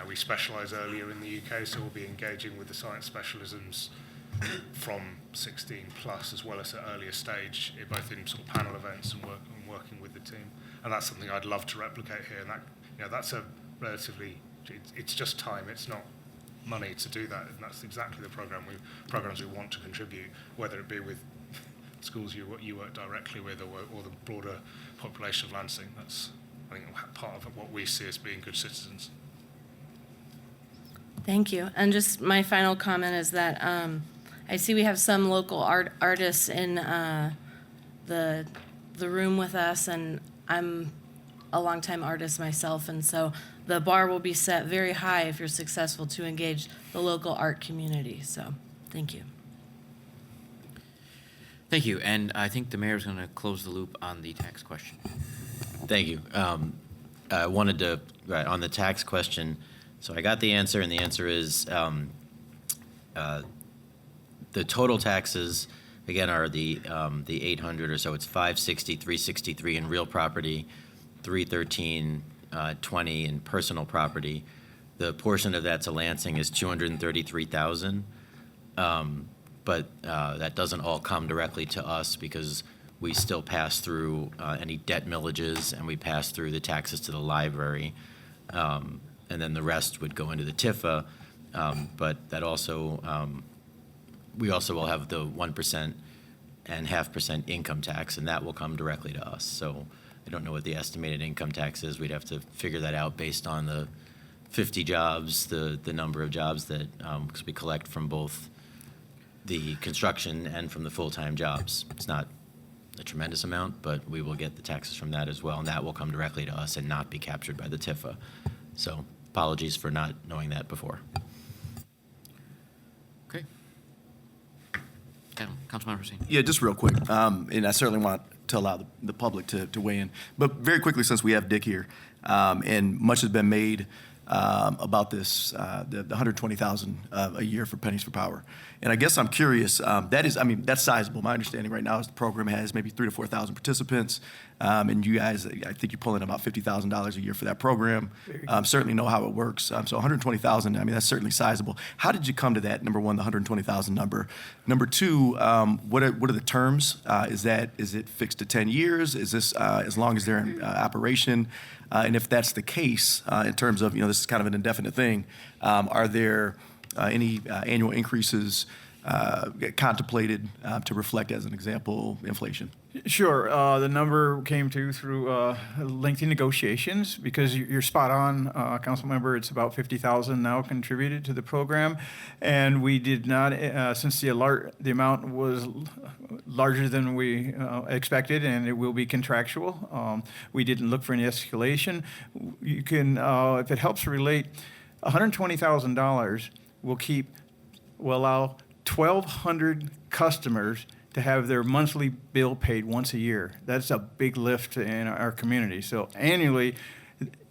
We specialise earlier in the UK, so we'll be engaging with the science specialisms from 16 plus, as well as at earlier stage, both in sort of panel events and working with the team. And that's something I'd love to replicate here. And that's a relatively, it's just time. It's not money to do that, and that's exactly the programs we want to contribute, whether it be with schools you work directly with, or the broader population of Lansing. That's, I think, part of what we see as being good citizens. Thank you. And just my final comment is that I see we have some local artists in the room with us, and I'm a longtime artist myself, and so the bar will be set very high if you're successful to engage the local art community. So, thank you. Thank you. And I think the mayor's going to close the loop on the tax question. Thank you. I wanted to, on the tax question, so I got the answer, and the answer is the total taxes, again, are the 800 or so. It's 560, 363 in real property, 313, 20 in personal property. The portion of that to Lansing is 233,000. But that doesn't all come directly to us, because we still pass through any debt millages, and we pass through the taxes to the library. And then the rest would go into the TIFA. But that also, we also will have the 1% and 0.5% income tax, and that will come directly to us. So I don't know what the estimated income tax is. We'd have to figure that out based on the 50 jobs, the number of jobs that, because we collect from both the construction and from the full-time jobs. It's not a tremendous amount, but we will get the taxes from that as well, and that will come directly to us and not be captured by the TIFA. So apologies for not knowing that before. Okay. Councilman Racine. Yeah, just real quick, and I certainly want to allow the public to weigh in. But very quickly, since we have Dick here, and much has been made about this, the 120,000 a year for pennies for power. And I guess I'm curious, that's sizable. My understanding right now is the program has maybe 3,000 to 4,000 participants, and you guys, I think you pull in about $50,000 a year for that program. Certainly know how it works. So 120,000, that's certainly sizable. How did you come to that, number one, the 120,000 number? Number two, what are the terms? Is it fixed to 10 years? Is this as long as they're in operation? And if that's the case, in terms of, this is kind of an indefinite thing, are there any annual increases contemplated to reflect, as an example, inflation? Sure. The number came through lengthy negotiations, because you're spot on, council member. It's about 50,000 now contributed to the program, and we did not, since the amount was larger than we expected, and it will be contractual. We didn't look for any escalation. You can, if it helps relate, $120,000 will allow 1,200 customers to have their monthly bill paid once a year. That's a big lift in our community. So annually,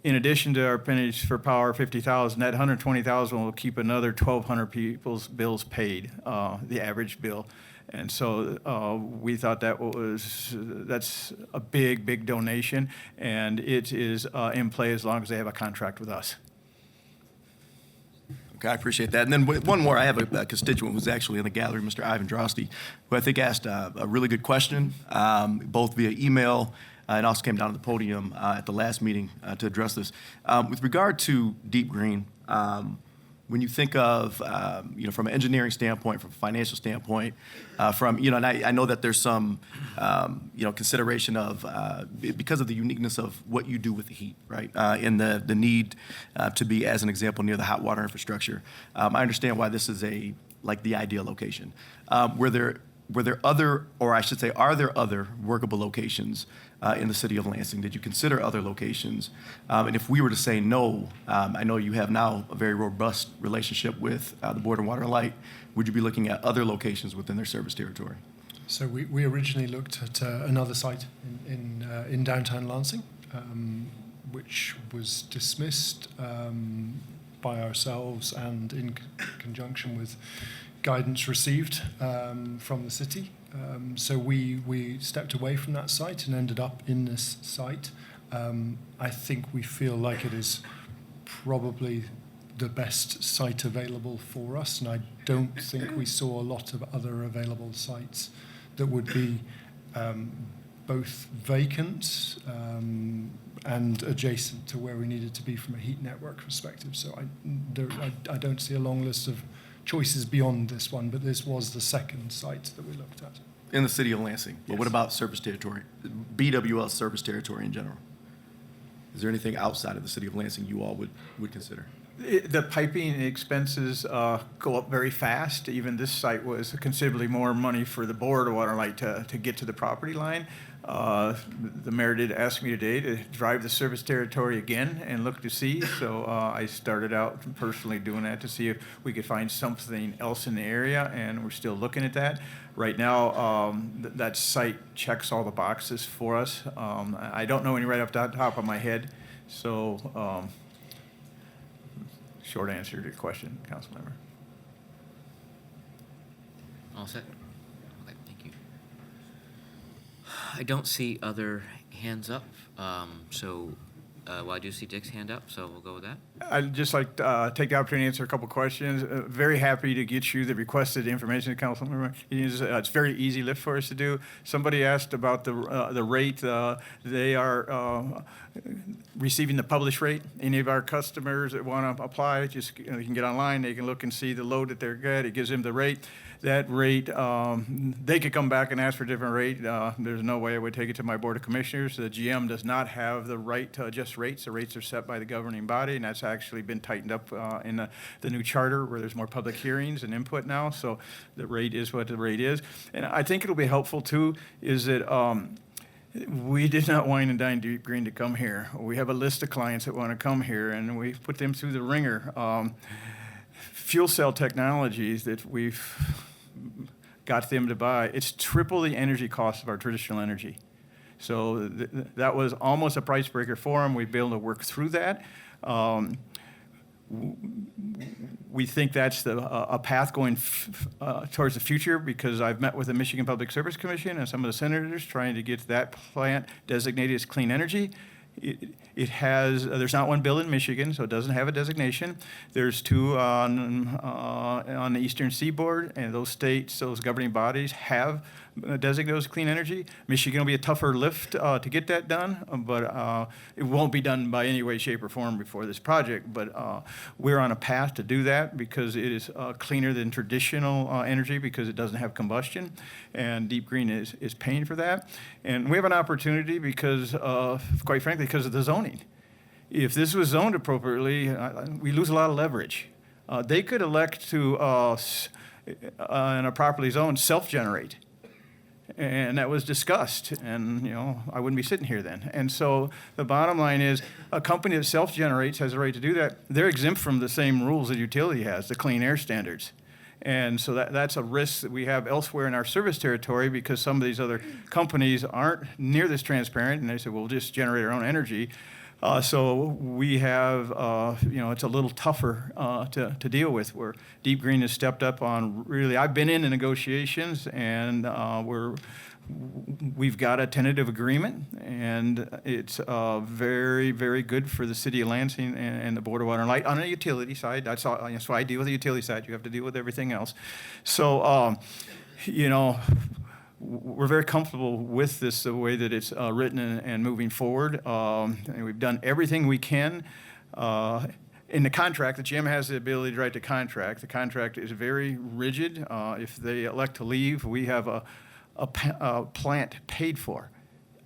in addition to our pennies for power, 50,000, that 120,000 will keep another 1,200 people's bills paid, the average bill. And so we thought that's a big donation, and it is in play as long as they have a contract with us. Okay, I appreciate that. And then one more, I have a constituent who's actually in the gallery, Mr. Ivan Drosty, who I think asked a really good question, both via email and also came down to the podium at the last meeting to address this. With regard to Deep Green, when you think of, from an engineering standpoint, from a financial standpoint, and I know that there's some, consideration of, because of the uniqueness of what you do with the heat, right? And the need to be, as an example, near the hot water infrastructure. I understand why this is the ideal location. Were there other, or I should say, are there other workable locations in the city of Lansing? Did you consider other locations? And if we were to say no, I know you have now a very robust relationship with the Board of Water and Light. Would you be looking at other locations within their service territory? So we originally looked at another site in downtown Lansing, which was dismissed by ourselves and in conjunction with guidance received from the city. So we stepped away from that site and ended up in this site. I think we feel like it is probably the best site available for us, and I don't think we saw a lot of other available sites that would be both vacant and adjacent to where we needed to be from a heat network perspective. So I don't see a long list of choices beyond this one, but this was the second site that we looked at. In the city of Lansing. But Yes. what about service territory? BWL service territory in general? Is there anything outside of the city of Lansing you all would consider? The piping expenses go up very fast. Even this site was considerably more money for the Board of Water and Light to get to the property line. The mayor did ask me today to drive the service territory again and look to see. So I started out personally doing that to see if we could find something else in the area, and we're still looking at that. Right now, that site checks all the boxes for us. I don't know any right off the top of my head, so short answer to your question, Councilmember. All set? Okay, thank you. I don't see other hands up, well, I do see Dick's hand up, so we'll go with that. I'd just like to take the opportunity to answer a couple questions. Very happy to get you the requested information, Councilmember. It's very easy lift for us to do. Somebody asked about the rate. They are receiving the published rate. Any of our customers that want to apply, just you can get online. They can look and see the load that they're getting. It gives them the rate. That rate, they could come back and ask for a different rate. There's no way I would take it to my Board of Commissioners. The GM does not have the right to adjust rates. The rates are set by the governing body, and that's actually been tightened up in the new charter where there's more public hearings and input now. So the rate is what the rate is. And I think it'll be helpful, too, is that we did not wine and dine Deep Green to come here. We have a list of clients that want to come here, and we put them through the ringer. Fuel cell technologies that we've got them to buy, it's triple the energy cost of our traditional energy. So that was almost a price breaker for them. We've been able to work through that. we think that's a path going towards the future, because I've met with the Michigan Public Service Commission and some of the senators trying to get that plant designated as clean energy. It has, there's not one built in Michigan, so it doesn't have a designation. There's two on the eastern seaboard, and those states, those governing bodies have designated as clean energy. Michigan will be a tougher lift to get that done, but it won't be done by any way, shape, or form before this project. But we're on a path to do that because it is cleaner than traditional energy, because it doesn't have combustion, and Deep Green is paying for that. And we have an opportunity because, quite frankly, because of the zoning. If this was zoned appropriately, we lose a lot of leverage. They could elect to, in a properly zoned, self-generate. And that was discussed, and I wouldn't be sitting here then. And so the bottom line is, a company that self-generates has a right to do that. They're exempt from the same rules that utility has, the clean air standards. And so that's a risk that we have elsewhere in our service territory, because some of these other companies aren't near this transparent, and they say, well, we'll just generate our own energy. So we have, it's a little tougher to deal with, where Deep Green has stepped up on really, I've been in the negotiations, and we've got a tentative agreement, and it's very, very good for the city of Lansing and the Board of Water and Light on the utility side. That's all, so I deal with the utility side. You have to deal with everything else. So, we're very comfortable with this, the way that it's written and moving forward. And we've done everything we can. In the contract, the GM has the ability to write the contract. The contract is very rigid. If they elect to leave, we have a plant paid for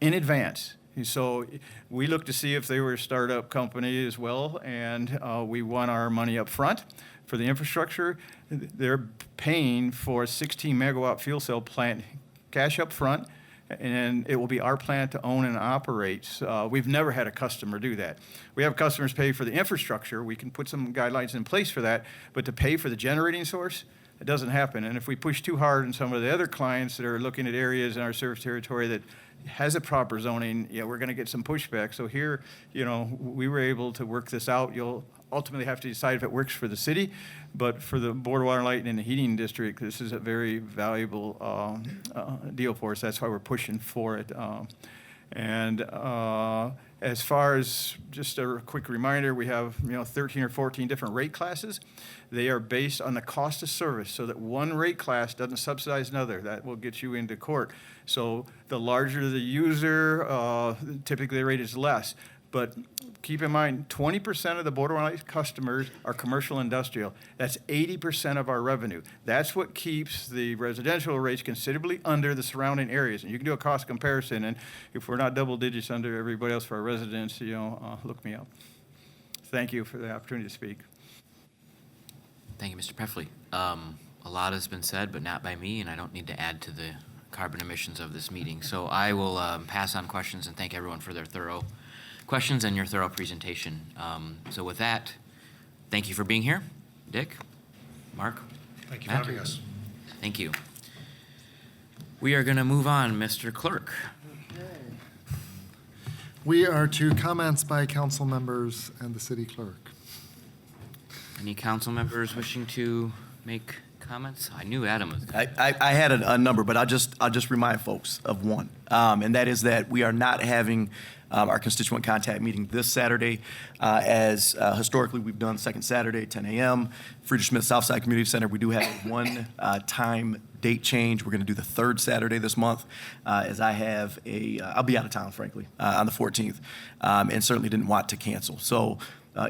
in advance. So we look to see if they were a startup company as well, and we want our money up front for the infrastructure. They're paying for a 16 megawatt fuel cell plant cash up front, and it will be our plant to own and operate. We've never had a customer do that. We have customers pay for the infrastructure. We can put some guidelines in place for that, but to pay for the generating source, it doesn't happen. And if we push too hard on some of the other clients that are looking at areas in our service territory that has a proper zoning, we're going to get some pushback. So here, we were able to work this out. You'll ultimately have to decide if it works for the city, but for the Board of Water and Light and the heating district, this is a very valuable deal for us. That's why we're pushing for it. And as far as just a quick reminder, we have 13 or 14 different rate classes. They are based on the cost of service, so that one rate class doesn't subsidize another. That will get you into court. So the larger the user, typically the rate is less. But keep in mind, 20% of the Board of Water customers are commercial industrial. That's 80% of our revenue. That's what keeps the residential rates considerably under the surrounding areas. And you can do a cost comparison, and if we're not double digits under everybody else for our residents, look me up. Thank you for the opportunity to speak. Thank you, Mr. Peffley. A lot has been said, but not by me, and I don't need to add to the carbon emissions of this meeting. So I will pass on questions and thank everyone for their thorough questions and your thorough presentation. So with that, thank you for being here. Dick, Mark, Thank you for Matt. having us. Thank you. We are going to move on, Mr. Clerk. We are to comments by council members and the city clerk. Any council members wishing to make comments? I knew Adam was. I had a number, but I'll just remind folks of one, and that is that we are not having our constituent contact meeting this Saturday, as historically we've done second Saturday, 10 a.m. Friedrich Schmidt Southside Community Center. We do have one time date change. We're going to do the third Saturday this month, as I have I'll be out of town, frankly, on the 14th, and certainly didn't want to cancel. So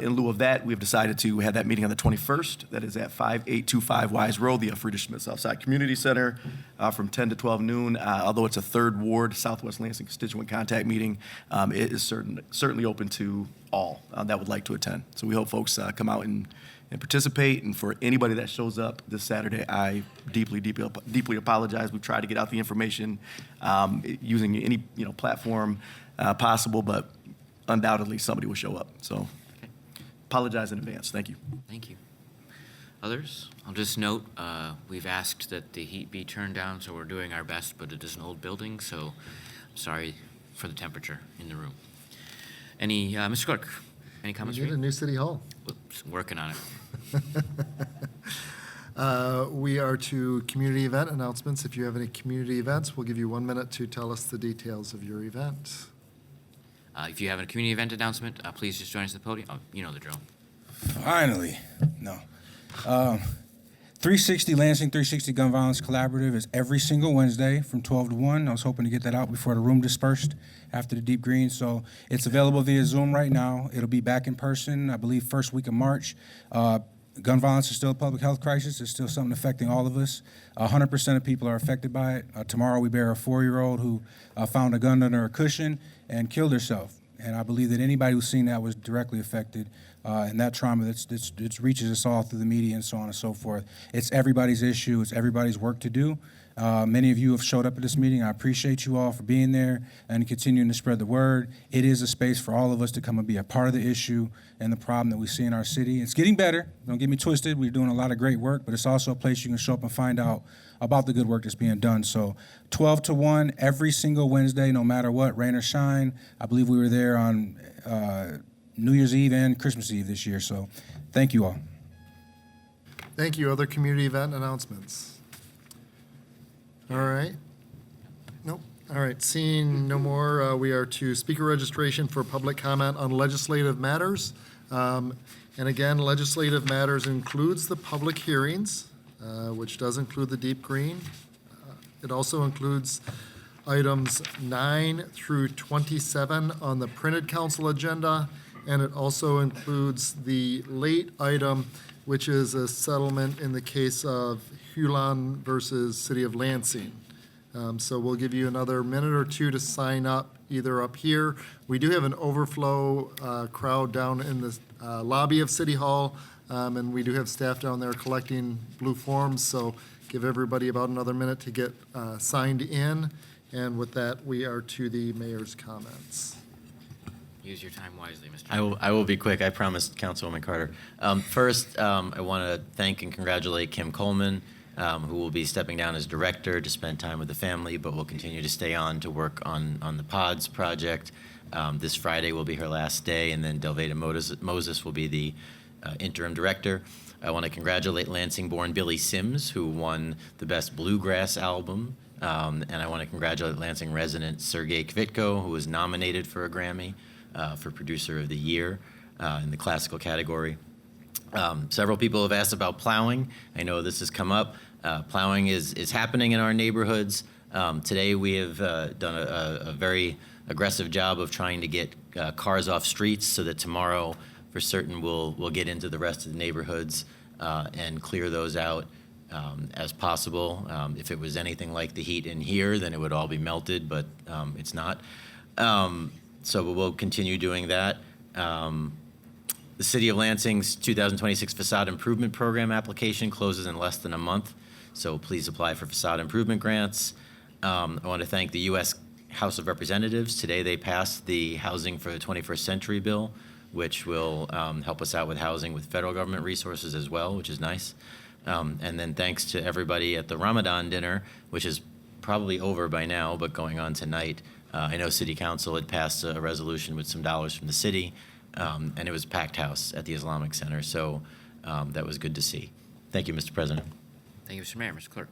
in lieu of that, we've decided to have that meeting on the 21st. That is at 5825 Wise Road, the Friedrich Schmidt Southside Community Center, from 10 to 12 noon. Although it's a third ward, Southwest Lansing constituent contact meeting, it is certainly open to all that would like to attend. So we hope folks come out and participate. And for anybody that shows up this Saturday, I deeply apologize. We've tried to get out the information using any platform possible, but undoubtedly somebody will show up. So. Apologize in advance. Thank you. Thank you. Others? I'll just note, we've asked that the heat be turned down, so we're doing our best, but it is an old building, so I'm sorry for the temperature in the room. Any, Mr. Clerk? Any comments We for need a you? new city hall. Oops, working on it. We are to community event announcements. If you have any community events, we'll give you 1 minute to tell us the details of your event. If you have a community event announcement, please just join us at the podium. Oh, you know the drill. Finally, no. 360 Lansing 360 Gun Violence Collaborative is every single Wednesday from 12 to 1. I was hoping to get that out before the room dispersed after the deep green. So it's available via Zoom right now. It'll be back in person, I believe, first week of March. Gun violence is still a public health crisis. It's still something affecting all of us. 100% of people are affected by it. Tomorrow we bear a 4-year-old who found a gun under a cushion and killed herself. And I believe that anybody who's seen that was directly affected. And that trauma that reaches us all through the media and so on and so forth. It's everybody's issue. It's everybody's work to do. Many of you have showed up at this meeting. I appreciate you all for being there and continuing to spread the word. It is a space for all of us to come and be a part of the issue and the problem that we see in our city. It's getting better. Don't get me twisted. We're doing a lot of great work, but it's also a place you can show up and find out about the good work that's being done. So 12 to 1 every single Wednesday, no matter what, rain or shine. I believe we were there on New Year's Eve and Christmas Eve this year. So thank you all. Thank you. Other community event announcements? All right. Nope. All right. Seeing no more, we are to speaker registration for public comment on legislative matters. And again, legislative matters includes the public hearings, which does include the deep green. It also includes items 9 through 27 on the printed council agenda, and it also includes the late item, which is a settlement in the case of Hulan versus City of Lansing. So we'll give you another minute or two to sign up, either up here. We do have an overflow crowd down in the lobby of City Hall, and we do have staff down there collecting blue forms, so give everybody about another minute to get signed in. And with that, we are to the mayor's comments. Use your time wisely, Mr. I will be quick. I promised Councilwoman Carter. First, I want to thank and congratulate Kim Coleman, who will be stepping down as director to spend time with the family, but will continue to stay on to work on the PODS project. This Friday will be her last day, and then Delveda Moses will be the interim director. I want to congratulate Lansing-born Billy Sims, who won the Best Bluegrass Album. And I want to congratulate Lansing resident Sergei Kvitko, who was nominated for a Grammy for Producer of the Year in the classical category. Several people have asked about plowing. I know this has come up. Plowing is happening in our neighborhoods. Today we have done a very aggressive job of trying to get cars off streets so that tomorrow for certain we'll get into the rest of the neighborhoods and clear those out as possible. If it was anything like the heat in here, then it would all be melted, but it's not. So we'll continue doing that. The City of Lansing's 2026 Facade Improvement Program application closes in less than a month, so please apply for facade improvement grants. I want to thank the U.S. House of Representatives. Today they passed the Housing for the 21st Century bill, which will help us out with housing with federal government resources as well, which is nice. And then thanks to everybody at the Ramadan dinner, which is probably over by now, but going on tonight. I know City Council had passed a resolution with some dollars from the city, and it was a packed house at the Islamic Center, so that was good to see. Thank you, Mr. President. Thank you, Mr. Mayor. Mr. Clerk.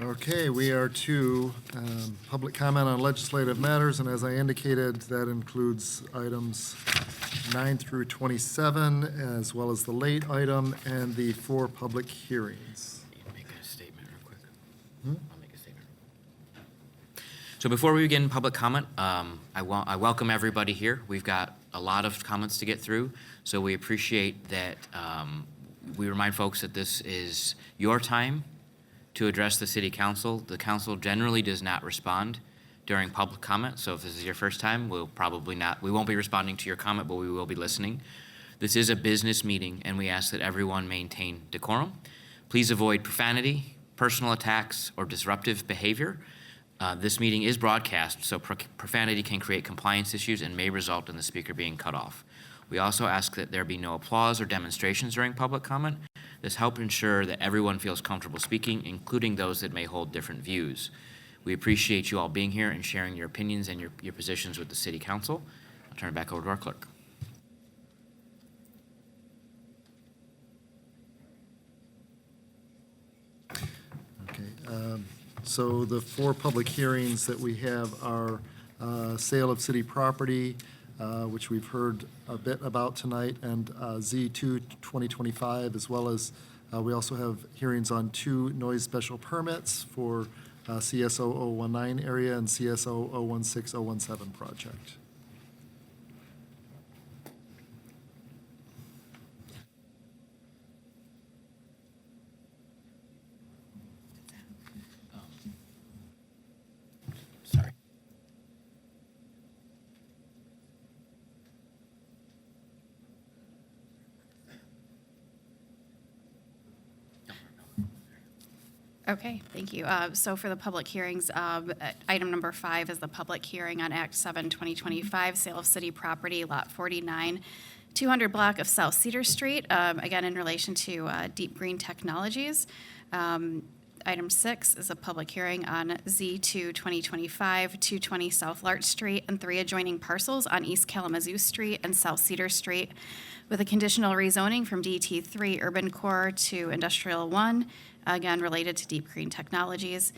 Okay, we are to public comment on legislative matters, and as I indicated, that includes items 9 through 27, as well as the late item and the 4 public hearings. Make a statement real quick. I'll make a statement. So before we begin public comment, I welcome everybody here. We've got a lot of comments to get through, so we appreciate that. We remind folks that this is your time to address the City Council. The Council generally does not respond during public comment, so if this is your first time, we won't be responding to your comment, but we will be listening. This is a business meeting, and we ask that everyone maintain decorum. Please avoid profanity, personal attacks, or disruptive behavior. This meeting is broadcast, so profanity can create compliance issues and may result in the speaker being cut off. We also ask that there be no applause or demonstrations during public comment. This helps ensure that everyone feels comfortable speaking, including those that may hold different views. We appreciate you all being here and sharing your opinions and your positions with the City Council. I'll turn it back over to our clerk. So the 4 public hearings that we have are sale of city property, which we've heard a bit about tonight, and Z2 2025, as well as we also have hearings on 2 noise special permits for CSO 019 area and CSO 016-017 project. Sorry. Okay, thank you. So for the public hearings, item number 5 is the public hearing on Act 7, 2025, sale of city property, Lot 49, 200 block of South Cedar Street, again, in relation to Deep Green Technologies. Item 6 is a public hearing on Z2 2025, 220 South Larch Street, and 3 adjoining parcels on East Kalamazoo Street and South Cedar Street, with a conditional rezoning from DT3 Urban Core to Industrial 1, again, related to Deep Green Technologies.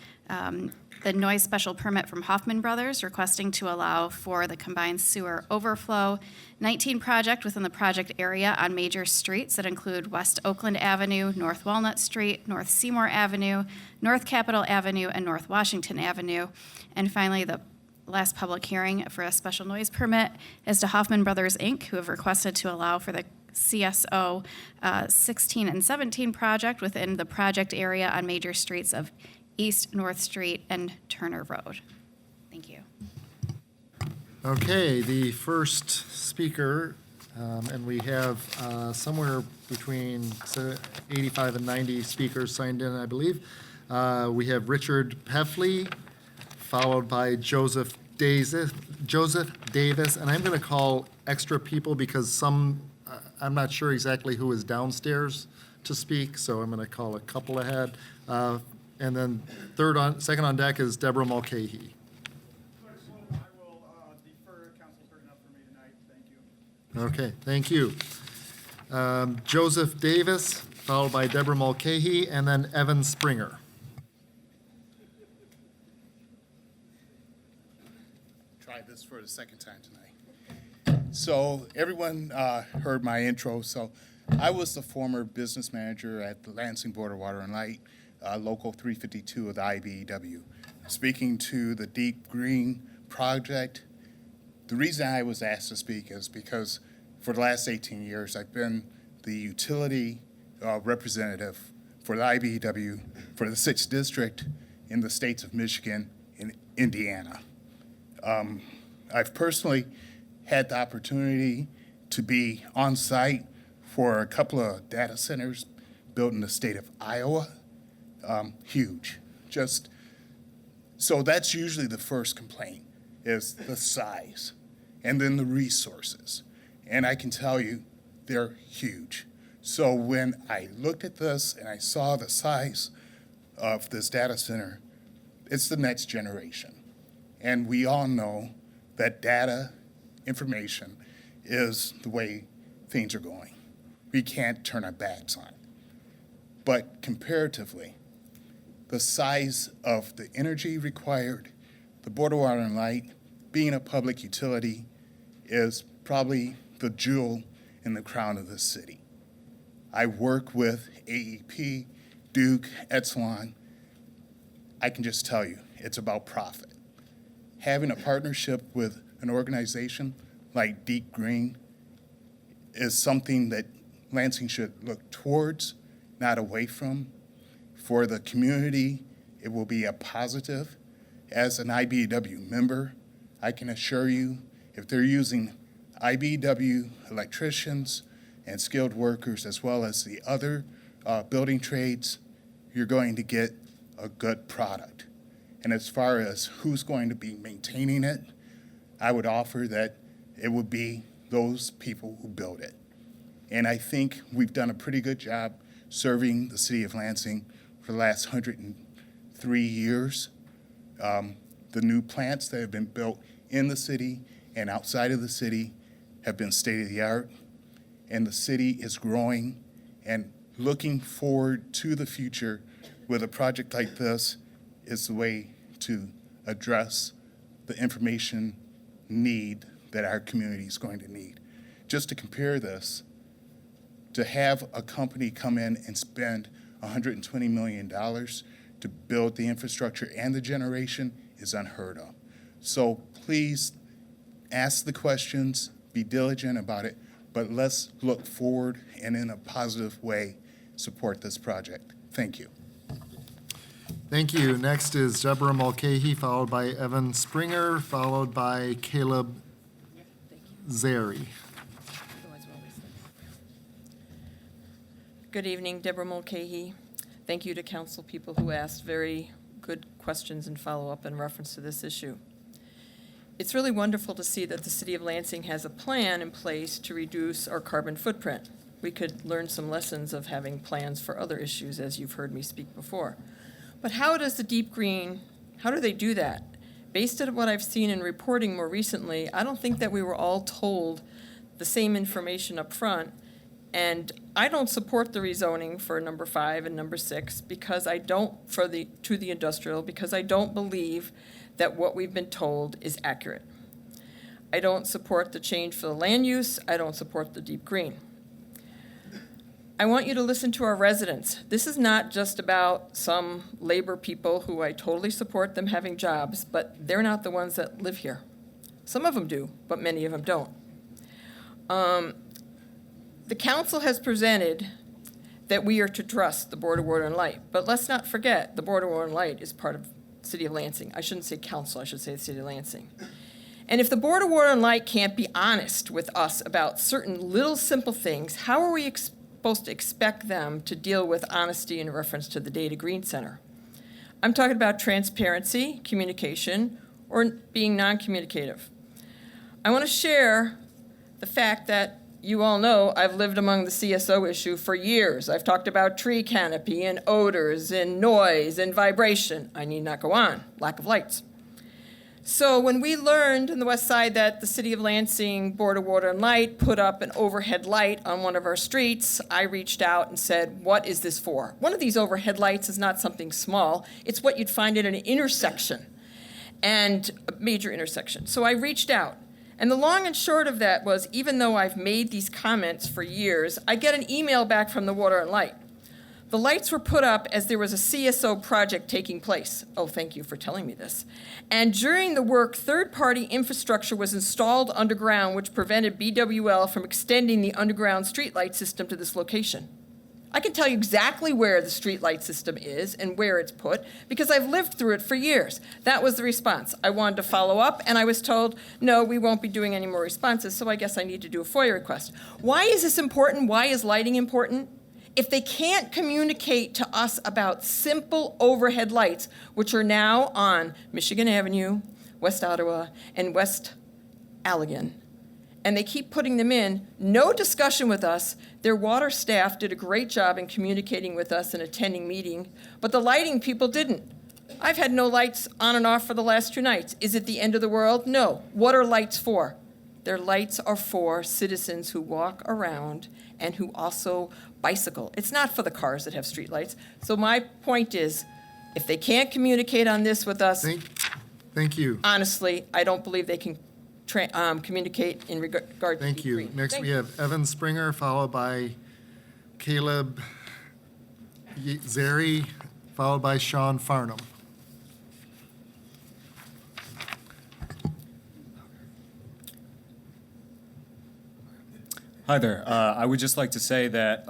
The noise special permit from Hoffman Brothers requesting to allow for the combined sewer overflow 19 project within the project area on major streets that include West Oakland Avenue, North Walnut Street, North Seymour Avenue, North Capitol Avenue, and North Washington Avenue. And finally, the last public hearing for a special noise permit is to Hoffman Brothers, Inc., who have requested to allow for the CSO 16 and 17 project within the project area on major streets of East North Street and Turner Road. Thank you. Okay, the first speaker, and we have somewhere between 85 and 90 speakers signed in, I believe. We have Richard Peffley, followed by Joseph Davis, and I'm going to call extra people because I'm not sure exactly who is downstairs to speak, so I'm going to call a couple ahead. And then second on deck is Deborah Mulcahy. I will defer. Council's heard enough for me tonight. Thank you. Okay, thank you. Joseph Davis, followed by Deborah Mulcahy, and then Evan Springer. Try this for the second time tonight. So everyone heard my intro. So I was the former business manager at the Lansing Board of Water and Light, Local 352 of the IBEW. Speaking to the Deep Green project, the reason I was asked to speak is because for the last 18 years, I've been the utility representative for the IBEW for the 6th District in the states of Michigan and Indiana. I've personally had the opportunity to be on site for a couple of data centers built in the state of Iowa. Huge. So that's usually the first complaint, is the size, and then the resources. And I can tell you, they're huge. So when I looked at this and I saw the size of this data center, it's the next generation. And we all know that data, information, is the way things are going. We can't turn our backs on it. But comparatively, the size of the energy required, the Board of Water and Light, being a public utility, is probably the jewel in the crown of this city. I work with AEP, Duke, Exelon. I can just tell you, it's about profit. Having a partnership with an organization like Deep Green is something that Lansing should look towards, not away from. For the community, it will be a positive. As an IBEW member, I can assure you, if they're using IBEW electricians and skilled workers, as well as the other building trades, you're going to get a good product. And as far as who's going to be maintaining it, I would offer that it would be those people who build it. And I think we've done a pretty good job serving the city of Lansing for the last 103 years. The new plants that have been built in the city and outside of the city have been state-of-the-art, and the city is growing and looking forward to the future with a project like this is the way to address the information need that our community is going to need. Just to compare this, to have a company come in and spend $120 million to build the infrastructure and the generation is unheard of. So please ask the questions, be diligent about it, but let's look forward and in a positive way support this project. Thank you. Thank you. Next is Deborah Mulcahy, followed by Evan Springer, followed by Caleb Zeri. Good evening, Deborah Mulcahy. Thank you to council people who asked very good questions and follow-up in reference to this issue. It's really wonderful to see that the City of Lansing has a plan in place to reduce our carbon footprint. We could learn some lessons of having plans for other issues, as you've heard me speak before. But how does the Deep Green, how do they do that? Based on what I've seen in reporting more recently, I don't think that we were all told the same information up front. And I don't support the rezoning for number 5 and number 6 because I don't, to the industrial, because I don't believe that what we've been told is accurate. I don't support the change for the land use. I don't support the deep green. I want you to listen to our residents. This is not just about some labor people who I totally support them having jobs, but they're not the ones that live here. Some of them do, but many of them don't. The council has presented that we are to trust the Board of Water and Light, but let's not forget the Board of Water and Light is part of the City of Lansing. I shouldn't say council, I should say the City of Lansing. And if the Board of Water and Light can't be honest with us about certain little simple things, how are we supposed to expect them to deal with honesty in reference to the Data Green Center? I'm talking about transparency, communication, or being non-communicative. I want to share the fact that you all know I've lived among the CSO issue for years. I've talked about tree canopy and odors and noise and vibration. I need not go on. Lack of lights. So when we learned in the west side that the City of Lansing Board of Water and Light put up an overhead light on one of our streets, I reached out and said, what is this for? One of these overhead lights is not something small. It's what you'd find at an intersection, and a major intersection. So I reached out. And the long and short of that was, even though I've made these comments for years, I get an email back from the Water and Light. The lights were put up as there was a CSO project taking place. Oh, thank you for telling me this. And during the work, third-party infrastructure was installed underground, which prevented BWL from extending the underground streetlight system to this location. I can tell you exactly where the streetlight system is and where it's put because I've lived through it for years. That was the response. I wanted to follow up, and I was told, no, we won't be doing any more responses, so I guess I need to do a FOIA request. Why is this important? Why is lighting important? If they can't communicate to us about simple overhead lights, which are now on Michigan Avenue, West Ottawa, and West Allegan, and they keep putting them in, no discussion with us. Their water staff did a great job in communicating with us and attending meeting, but the lighting people didn't. I've had no lights on and off for the last 2 nights. Is it the end of the world? No. What are lights for? Their lights are for citizens who walk around and who also bicycle. It's not for the cars that have street lights. So my point is, if they can't communicate on this with us, Thank you. honestly, I don't believe they can communicate in regard to Thank deep you. green. Next, we have Evan Springer, followed by Caleb Zeri, followed by Sean Farnham. Hi there. I would just like to say that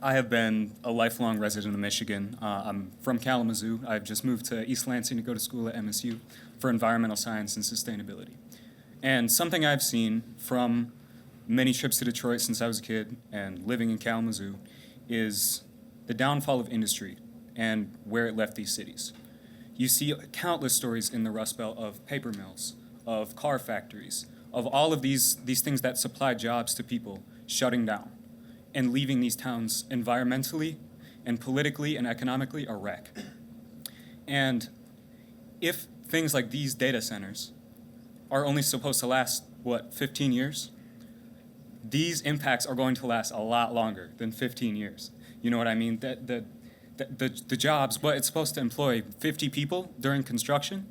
I have been a lifelong resident of Michigan. I'm from Kalamazoo. I've just moved to East Lansing to go to school at MSU for environmental science and sustainability. And something I've seen from many trips to Detroit since I was a kid and living in Kalamazoo is the downfall of industry and where it left these cities. You see countless stories in the Rust Belt of paper mills, of car factories, of all of these things that supply jobs to people shutting down and leaving these towns environmentally and politically and economically a wreck. And if things like these data centers are only supposed to last, 15 years? These impacts are going to last a lot longer than 15 years. You know what I mean? The the jobs, what, it's supposed to employ 50 people during construction?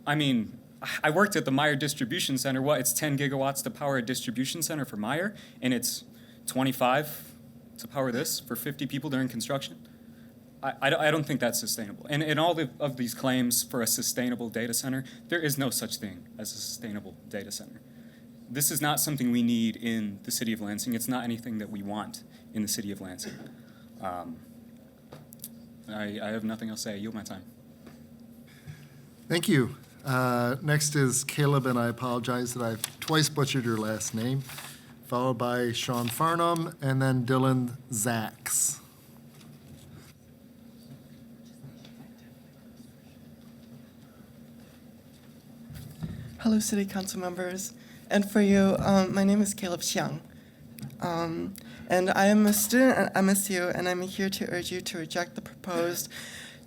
I mean, I worked at the Meyer Distribution Center. What, it's 10 gigawatts to power a distribution center for Meyer, and it's 25 to power this for 50 people during construction? I don't think that's sustainable. And in all of these claims for a sustainable data center, there is no such thing as a sustainable data center. This is not something we need in the city of Lansing. It's not anything that we want in the city of Lansing. I have nothing else to say. I yield my time. Thank you. Next is Caleb, and I apologize that I've twice butchered your last name, followed by Sean Farnham, and then Dylan Zacks. Hello, City Council members. And for you, my name is Caleb Xiang. And I am a student at MSU, and I'm here to urge you to reject the proposed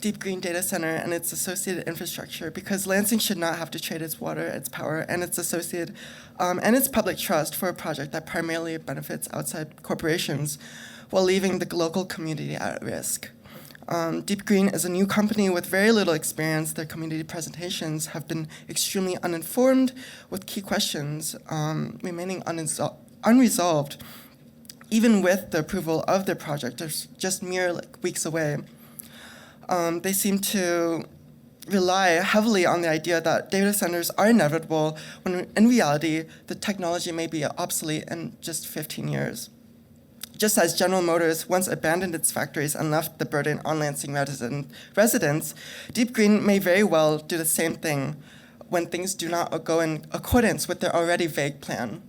Deep Green Data Center and its associated infrastructure, because Lansing should not have to trade its water, its power, and its associated and its public trust for a project that primarily benefits outside corporations while leaving the local community at risk. Deep Green is a new company with very little experience. Their community presentations have been extremely uninformed, with key questions remaining unresolved, even with the approval of their project. They're just mere weeks away. They seem to rely heavily on the idea that data centers are inevitable, when in reality, the technology may be obsolete in just 15 years. Just as General Motors once abandoned its factories and left the burden on Lansing residents, Deep Green may very well do the same thing when things do not go in accordance with their already vague plan.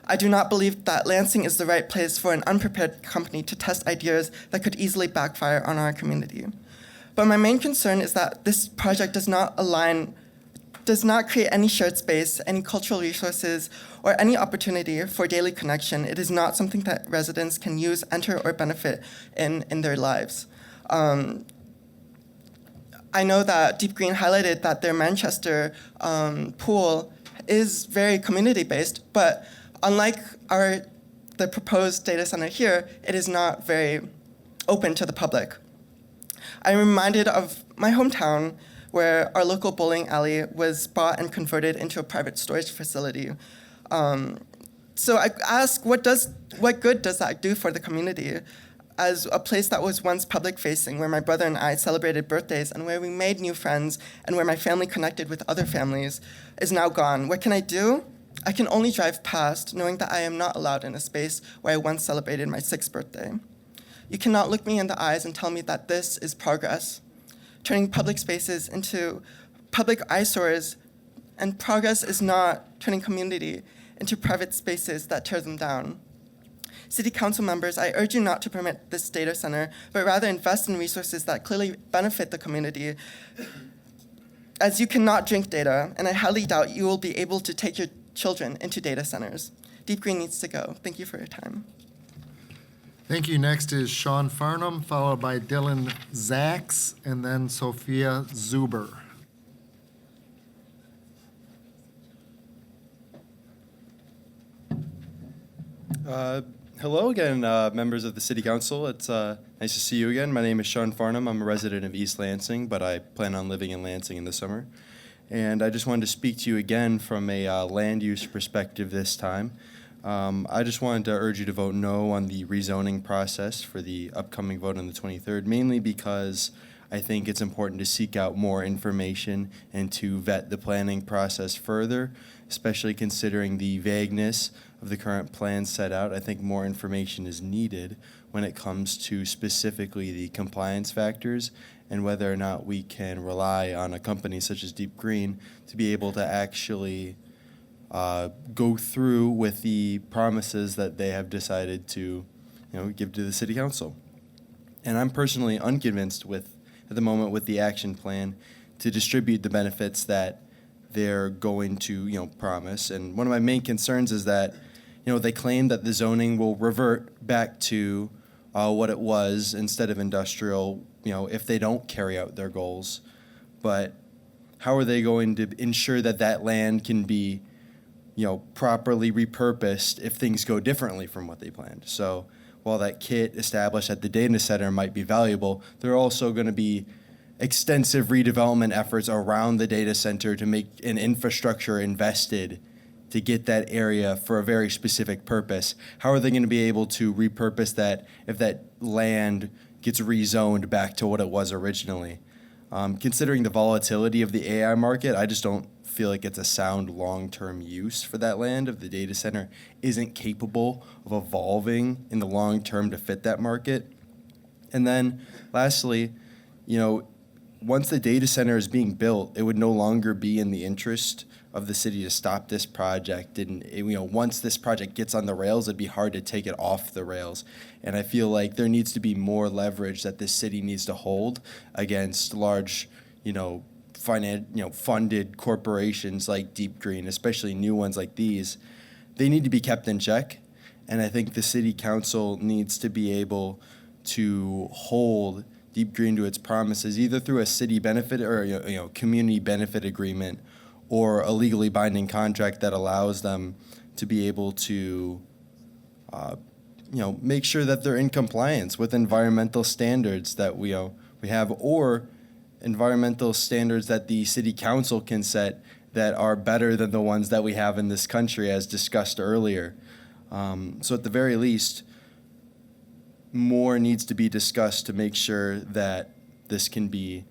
I do not believe that Lansing is the right place for an unprepared company to test ideas that could easily backfire on our community. But my main concern is that this project does not create any shared space, any cultural resources, or any opportunity for daily connection. It is not something that residents can use, enter, or benefit in their lives. I know that Deep Green highlighted that their Manchester pool is very community-based, but unlike the proposed data center here, it is not very open to the public. I'm reminded of my hometown, where our local bowling alley was bought and converted into a private storage facility. So I ask, what good does that do for the community? As a place that was once public-facing, where my brother and I celebrated birthdays, and where we made new friends, and where my family connected with other families, is now gone. What can I do? I can only drive past, knowing that I am not allowed in a space where I once celebrated my 6th birthday. You cannot look me in the eyes and tell me that this is progress. Turning public spaces into public eyesores, and progress is not turning community into private spaces that tear them down. City Council members, I urge you not to permit this data center, but rather invest in resources that clearly benefit the community, as you cannot drink data, and I highly doubt you will be able to take your children into data centers. Deep Green needs to go. Thank you for your time. Thank you. Next is Sean Farnham, followed by Dylan Zacks, and then Sophia Zuber. Hello again, members of the City Council. It's nice to see you again. My name is Sean Farnham. I'm a resident of East Lansing, but I plan on living in Lansing in the summer. And I just wanted to speak to you again from a land use perspective this time. I just wanted to urge you to vote no on the rezoning process for the upcoming vote on the 23rd, mainly because I think it's important to seek out more information and to vet the planning process further, especially considering the vagueness of the current plans set out. I think more information is needed when it comes to specifically the compliance factors and whether or not we can rely on a company such as Deep Green to be able to actually go through with the promises that they have decided to, give to the City Council. And I'm personally unconvinced at the moment with the action plan to distribute the benefits that they're going to, promise. And one of my main concerns is that, they claim that the zoning will revert back to what it was instead of industrial, if they don't carry out their goals. But how are they going to ensure that that land can be properly repurposed if things go differently from what they planned? So while that kit established at the data center might be valuable, there are also going to be extensive redevelopment efforts around the data center to make an infrastructure invested to get that area for a very specific purpose. How are they going to be able to repurpose that if that land gets rezoned back to what it was originally? Considering the volatility of the AI market, I just don't feel like it's a sound long-term use for that land if the data center isn't capable of evolving in the long term to fit that market. And then lastly, once the data center is being built, it would no longer be in the interest of the city to stop this project. And once this project gets on the rails, it'd be hard to take it off the rails. And I feel like there needs to be more leverage that this city needs to hold against large, funded corporations like Deep Green, especially new ones like these. They need to be kept in check. And I think the city council needs to be able to hold Deep Green to its promises, either through a city benefit or community benefit agreement, or a legally binding contract that allows them to be able to, make sure that they're in compliance with environmental standards that we have, or environmental standards that the city council can set that are better than the ones that we have in this country, as discussed earlier. So at the very least, more needs to be discussed to make sure that this can be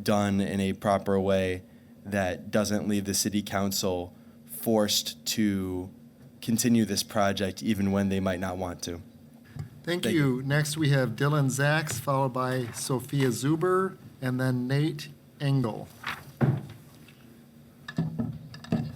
done in a proper way that doesn't leave the city council forced to continue this project even when they might not want to. Thank you. Next, we have Dylan Zacks, followed by Sophia Zuber, and then Nate Engel.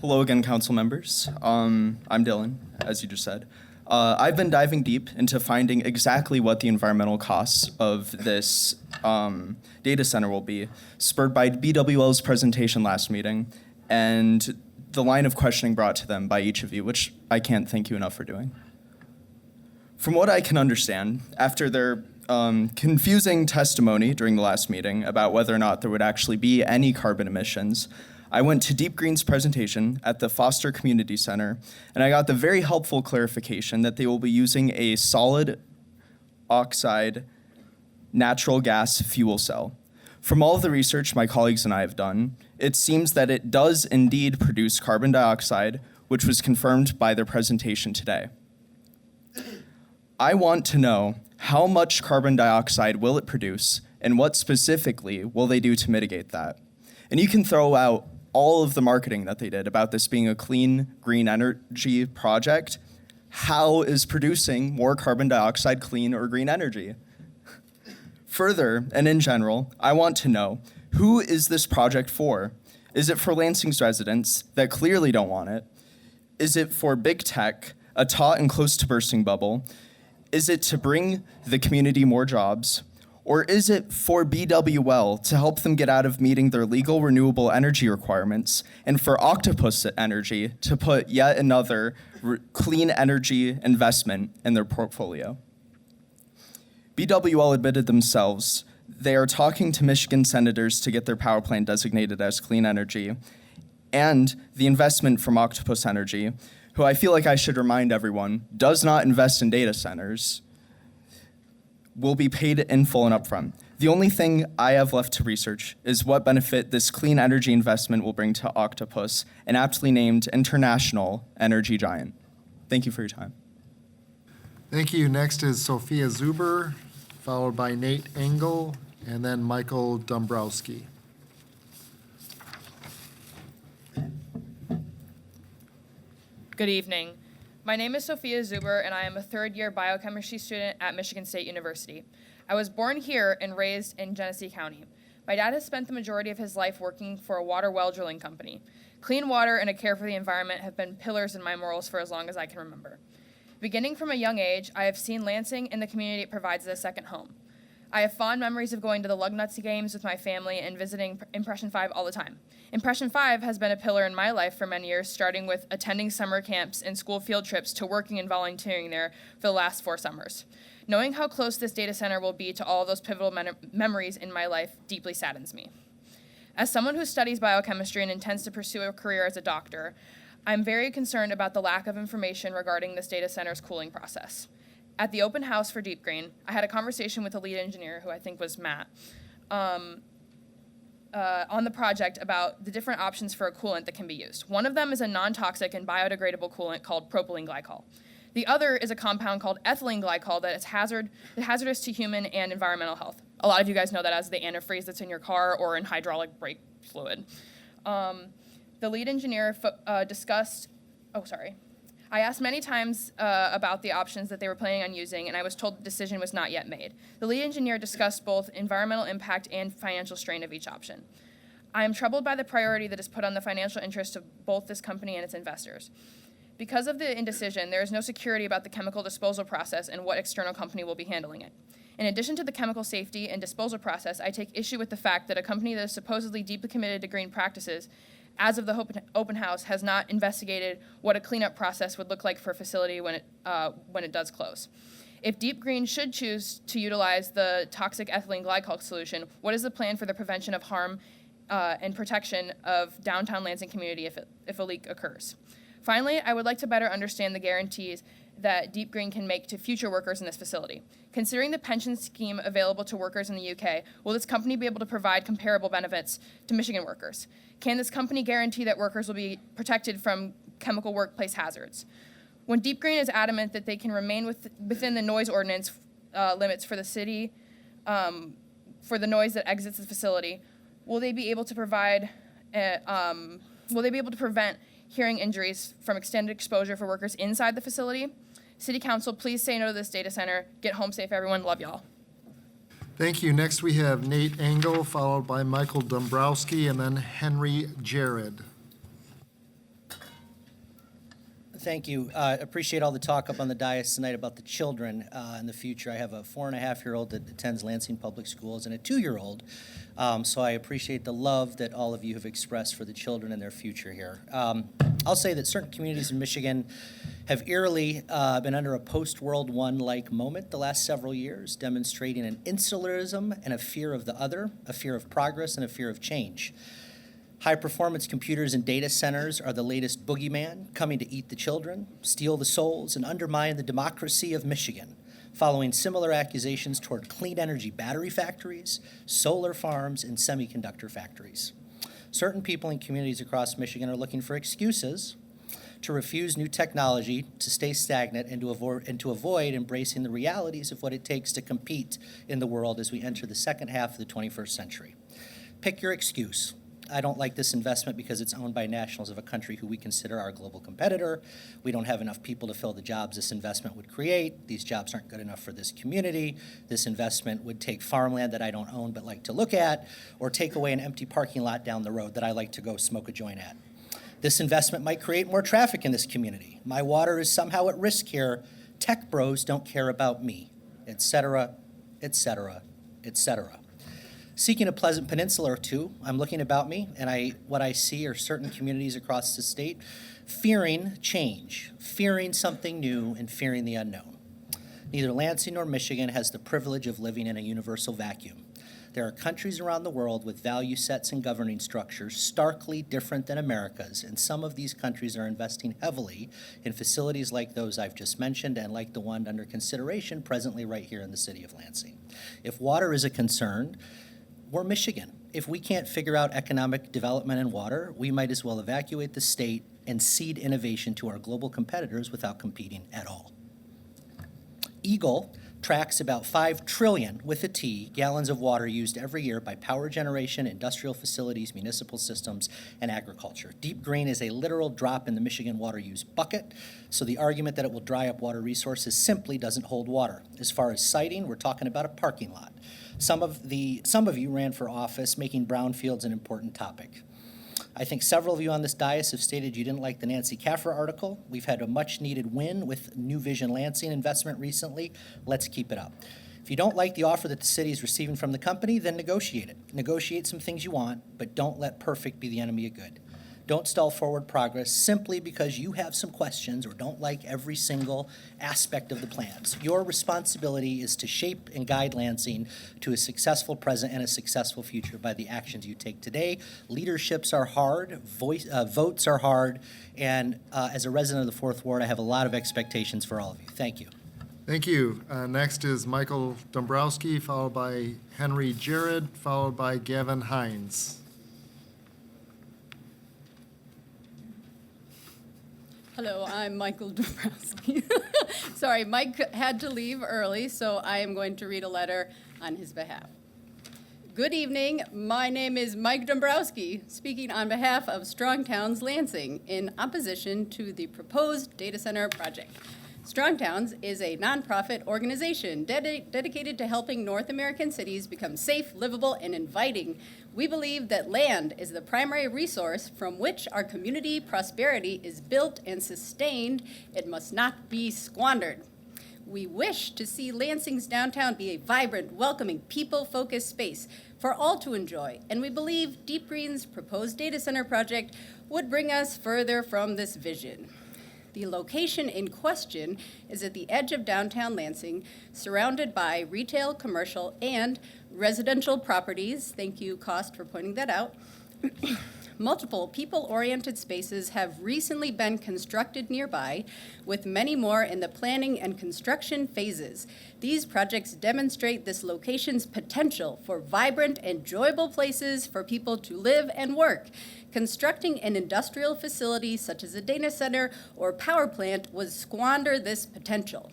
Hello again, council members. I'm Dylan, as you just said. I've been diving deep into finding exactly what the environmental costs of this data center will be, spurred by BWL's presentation last meeting and the line of questioning brought to them by each of you, which I can't thank you enough for doing. From what I can understand, after their confusing testimony during the last meeting about whether or not there would actually be any carbon emissions, I went to Deep Green's presentation at the Foster Community Center, and I got the very helpful clarification that they will be using a solid oxide natural gas fuel cell. From all of the research my colleagues and I have done, it seems that it does indeed produce carbon dioxide, which was confirmed by their presentation today. I want to know how much carbon dioxide will it produce, and what specifically will they do to mitigate that? And you can throw out all of the marketing that they did about this being a clean, green energy project. How is producing more carbon dioxide clean or green energy? Further, and in general, I want to know, who is this project for? Is it for Lansing's residents that clearly don't want it? Is it for big tech, a taut and close to bursting bubble? Is it to bring the community more jobs? Or is it for BWL to help them get out of meeting their legal renewable energy requirements, and for Octopus Energy to put yet another clean energy investment in their portfolio? BWL admitted themselves they are talking to Michigan senators to get their power plant designated as clean energy, and the investment from Octopus Energy, who I feel like I should remind everyone does not invest in data centers, will be paid in full and upfront. The only thing I have left to research is what benefit this clean energy investment will bring to Octopus, an aptly named international energy giant. Thank you for your time. Thank you. Next is Sophia Zuber, followed by Nate Engel, and then Michael Dombrowski. Good evening. My name is Sophia Zuber, and I am a third-year biochemistry student at Michigan State University. I was born here and raised in Genesee County. My dad has spent the majority of his life working for a water well drilling company. Clean water and a care for the environment have been pillars in my morals for as long as I can remember. Beginning from a young age, I have seen Lansing and the community it provides as a second home. I have fond memories of going to the Lugnuts games with my family and visiting Impression 5 all the time. Impression 5 has been a pillar in my life for many years, starting with attending summer camps and school field trips to working and volunteering there for the last 4 summers. Knowing how close this data center will be to all of those pivotal memories in my life deeply saddens me. As someone who studies biochemistry and intends to pursue a career as a doctor, I'm very concerned about the lack of information regarding this data center's cooling process. At the open house for Deep Green, I had a conversation with the lead engineer, who I think was Matt, on the project about the different options for a coolant that can be used. One of them is a non-toxic and biodegradable coolant called propylene glycol. The other is a compound called ethylene glycol that is hazardous to human and environmental health. A lot of you guys know that as the antifreeze that's in your car or in hydraulic brake fluid. The lead engineer discussed, I asked many times about the options that they were planning on using, and I was told the decision was not yet made. The lead engineer discussed both environmental impact and financial strain of each option. I am troubled by the priority that is put on the financial interest of both this company and its investors. Because of the indecision, there is no security about the chemical disposal process and what external company will be handling it. In addition to the chemical safety and disposal process, I take issue with the fact that a company that is supposedly deeply committed to green practices, as of the open house, has not investigated what a cleanup process would look like for a facility when it does close. If Deep Green should choose to utilize the toxic ethylene glycol solution, what is the plan for the prevention of harm and protection of downtown Lansing community if a leak occurs? Finally, I would like to better understand the guarantees that Deep Green can make to future workers in this facility. Considering the pension scheme available to workers in the UK, will this company be able to provide comparable benefits to Michigan workers? Can this company guarantee that workers will be protected from chemical workplace hazards? When Deep Green is adamant that they can remain within the noise ordinance limits for the city, for the noise that exits the facility, will they be able to prevent hearing injuries from extended exposure for workers inside the facility? City Council, please say no to this data center. Get home safe, everyone. Love y'all. Thank you. Next, we have Nate Engel, followed by Michael Dombrowski, and then Henry Jared. Thank you. Appreciate all the talk up on the dais tonight about the children in the future. I have a 4.5-year-old that attends Lansing Public Schools and a 2-year-old. So I appreciate the love that all of you have expressed for the children and their future here. I'll say that certain communities in Michigan have eerily been under a post-World I-like moment the last several years, demonstrating an insularism and a fear of the other, a fear of progress and a fear of change. High-performance computers and data centers are the latest boogeyman, coming to eat the children, steal the souls, and undermine the democracy of Michigan, following similar accusations toward clean energy battery factories, solar farms, and semiconductor factories. Certain people in communities across Michigan are looking for excuses to refuse new technology, to stay stagnant, and to avoid embracing the realities of what it takes to compete in the world as we enter the second half of the 21st century. Pick your excuse. I don't like this investment because it's owned by nationals of a country who we consider our global competitor. We don't have enough people to fill the jobs this investment would create. These jobs aren't good enough for this community. This investment would take farmland that I don't own but like to look at, or take away an empty parking lot down the road that I like to go smoke a joint at. This investment might create more traffic in this community. My water is somehow at risk here. Tech bros don't care about me, et cetera, et cetera, et cetera. Seeking a pleasant peninsula or two, I'm looking about me, and what I see are certain communities across the state fearing change, fearing something new, and fearing the unknown. Neither Lansing nor Michigan has the privilege of living in a universal vacuum. There are countries around the world with value sets and governing structures starkly different than America's, and some of these countries are investing heavily in facilities like those I've just mentioned and like the one under consideration presently right here in the city of Lansing. If water is a concern, we're Michigan. If we can't figure out economic development and water, we might as well evacuate the state and cede innovation to our global competitors without competing at all. Eagle tracks about 5 trillion, with a T, gallons of water used every year by power generation, industrial facilities, municipal systems, and agriculture. Deep Green is a literal drop in the Michigan water use bucket, so the argument that it will dry up water resources simply doesn't hold water. As far as siting, we're talking about a parking lot. Some of you ran for office, making brownfields an important topic. I think several of you on this dais have stated you didn't like the Nancy Caffer article. We've had a much-needed win with New Vision Lansing investment recently. Let's keep it up. If you don't like the offer that the city is receiving from the company, then negotiate it. Negotiate some things you want, but don't let perfect be the enemy of good. Don't stall forward progress simply because you have some questions or don't like every single aspect of the plans. Your responsibility is to shape and guide Lansing to a successful present and a successful future by the actions you take today. Leaderships are hard, votes are hard, and as a resident of the 4th Ward, I have a lot of expectations for all of you. Thank you. Thank you. Next is Michael Dombrowski, followed by Henry Jared, followed by Gavin Hines. Hello, I'm Michael Dombrowski. Sorry, Mike had to leave early, so I am going to read a letter on his behalf. Good evening. My name is Mike Dombrowski, speaking on behalf of Strong Towns Lansing in opposition to the proposed data center project. Strong Towns is a nonprofit organization dedicated to helping North American cities become safe, livable, and inviting. We believe that land is the primary resource from which our community prosperity is built and sustained. It must not be squandered. We wish to see Lansing's downtown be a vibrant, welcoming, people-focused space for all to enjoy, and we believe Deep Green's proposed data center project would bring us further from this vision. The location in question is at the edge of downtown Lansing, surrounded by retail, commercial, and residential properties. Thank you, Cost, for pointing that out. Multiple people-oriented spaces have recently been constructed nearby, with many more in the planning and construction phases. These projects demonstrate this location's potential for vibrant, enjoyable places for people to live and work. Constructing an industrial facility such as a data center or power plant would squander this potential.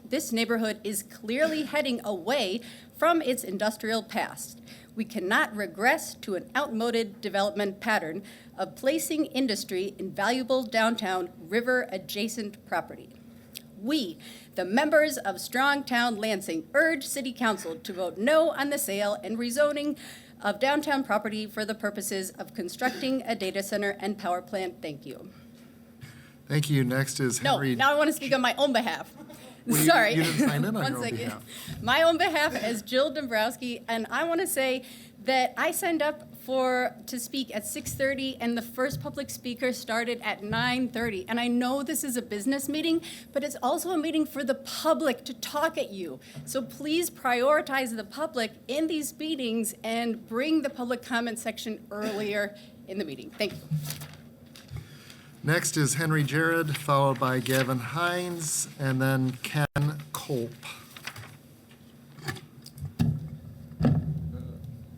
This neighborhood is clearly heading away from its industrial past. We cannot regress to an outmoded development pattern of placing industry in valuable downtown river-adjacent property. We, the members of Strong Town Lansing, urge City Council to vote no on the sale and rezoning of downtown property for the purposes of constructing a data center and power plant. Thank you. Thank you. Next is Henry. No, now I want to speak on my own behalf. Well, Sorry. You didn't sign in on One your own second. behalf. My own behalf as Jill Dombrowski, and I want to say that I signed up to speak at 6:30, and the first public speaker started at 9:30. And I know this is a business meeting, but it's also a meeting for the public to talk at you. So please prioritize the public in these meetings and bring the public comment section earlier in the meeting. Thank you. Next is Henry Jared, followed by Gavin Hines, and then Ken Kolp.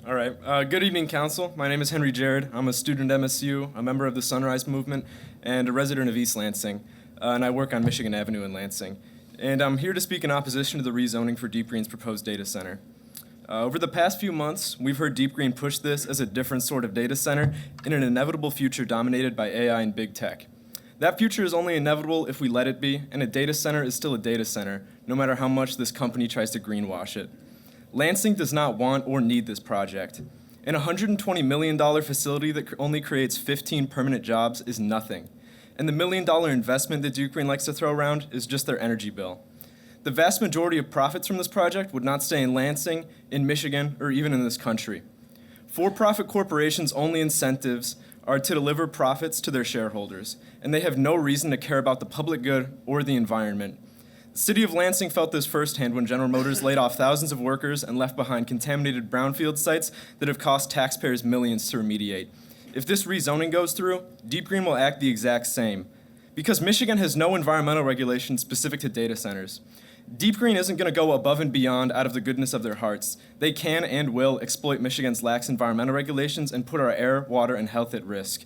All right. Good evening, Council. My name is Henry Jared. I'm a student at MSU, a member of the Sunrise Movement, and a resident of East Lansing. And I work on Michigan Avenue in Lansing. And I'm here to speak in opposition to the rezoning for Deep Green's proposed data center. Over the past few months, we've heard Deep Green push this as a different sort of data center in an inevitable future dominated by AI and big tech. That future is only inevitable if we let it be, and a data center is still a data center, no matter how much this company tries to greenwash it. Lansing does not want or need this project. An $120 million facility that only creates 15 permanent jobs is nothing. And the $1 million investment that Deep Green likes to throw around is just their energy bill. The vast majority of profits from this project would not stay in Lansing, in Michigan, or even in this country. For-profit corporations' only incentives are to deliver profits to their shareholders, and they have no reason to care about the public good or the environment. The city of Lansing felt this firsthand when General Motors laid off thousands of workers and left behind contaminated brownfield sites that have cost taxpayers millions to remediate. If this rezoning goes through, Deep Green will act the exact same. Because Michigan has no environmental regulations specific to data centers. Deep Green isn't going to go above and beyond out of the goodness of their hearts. They can and will exploit Michigan's lax environmental regulations and put our air, water, and health at risk.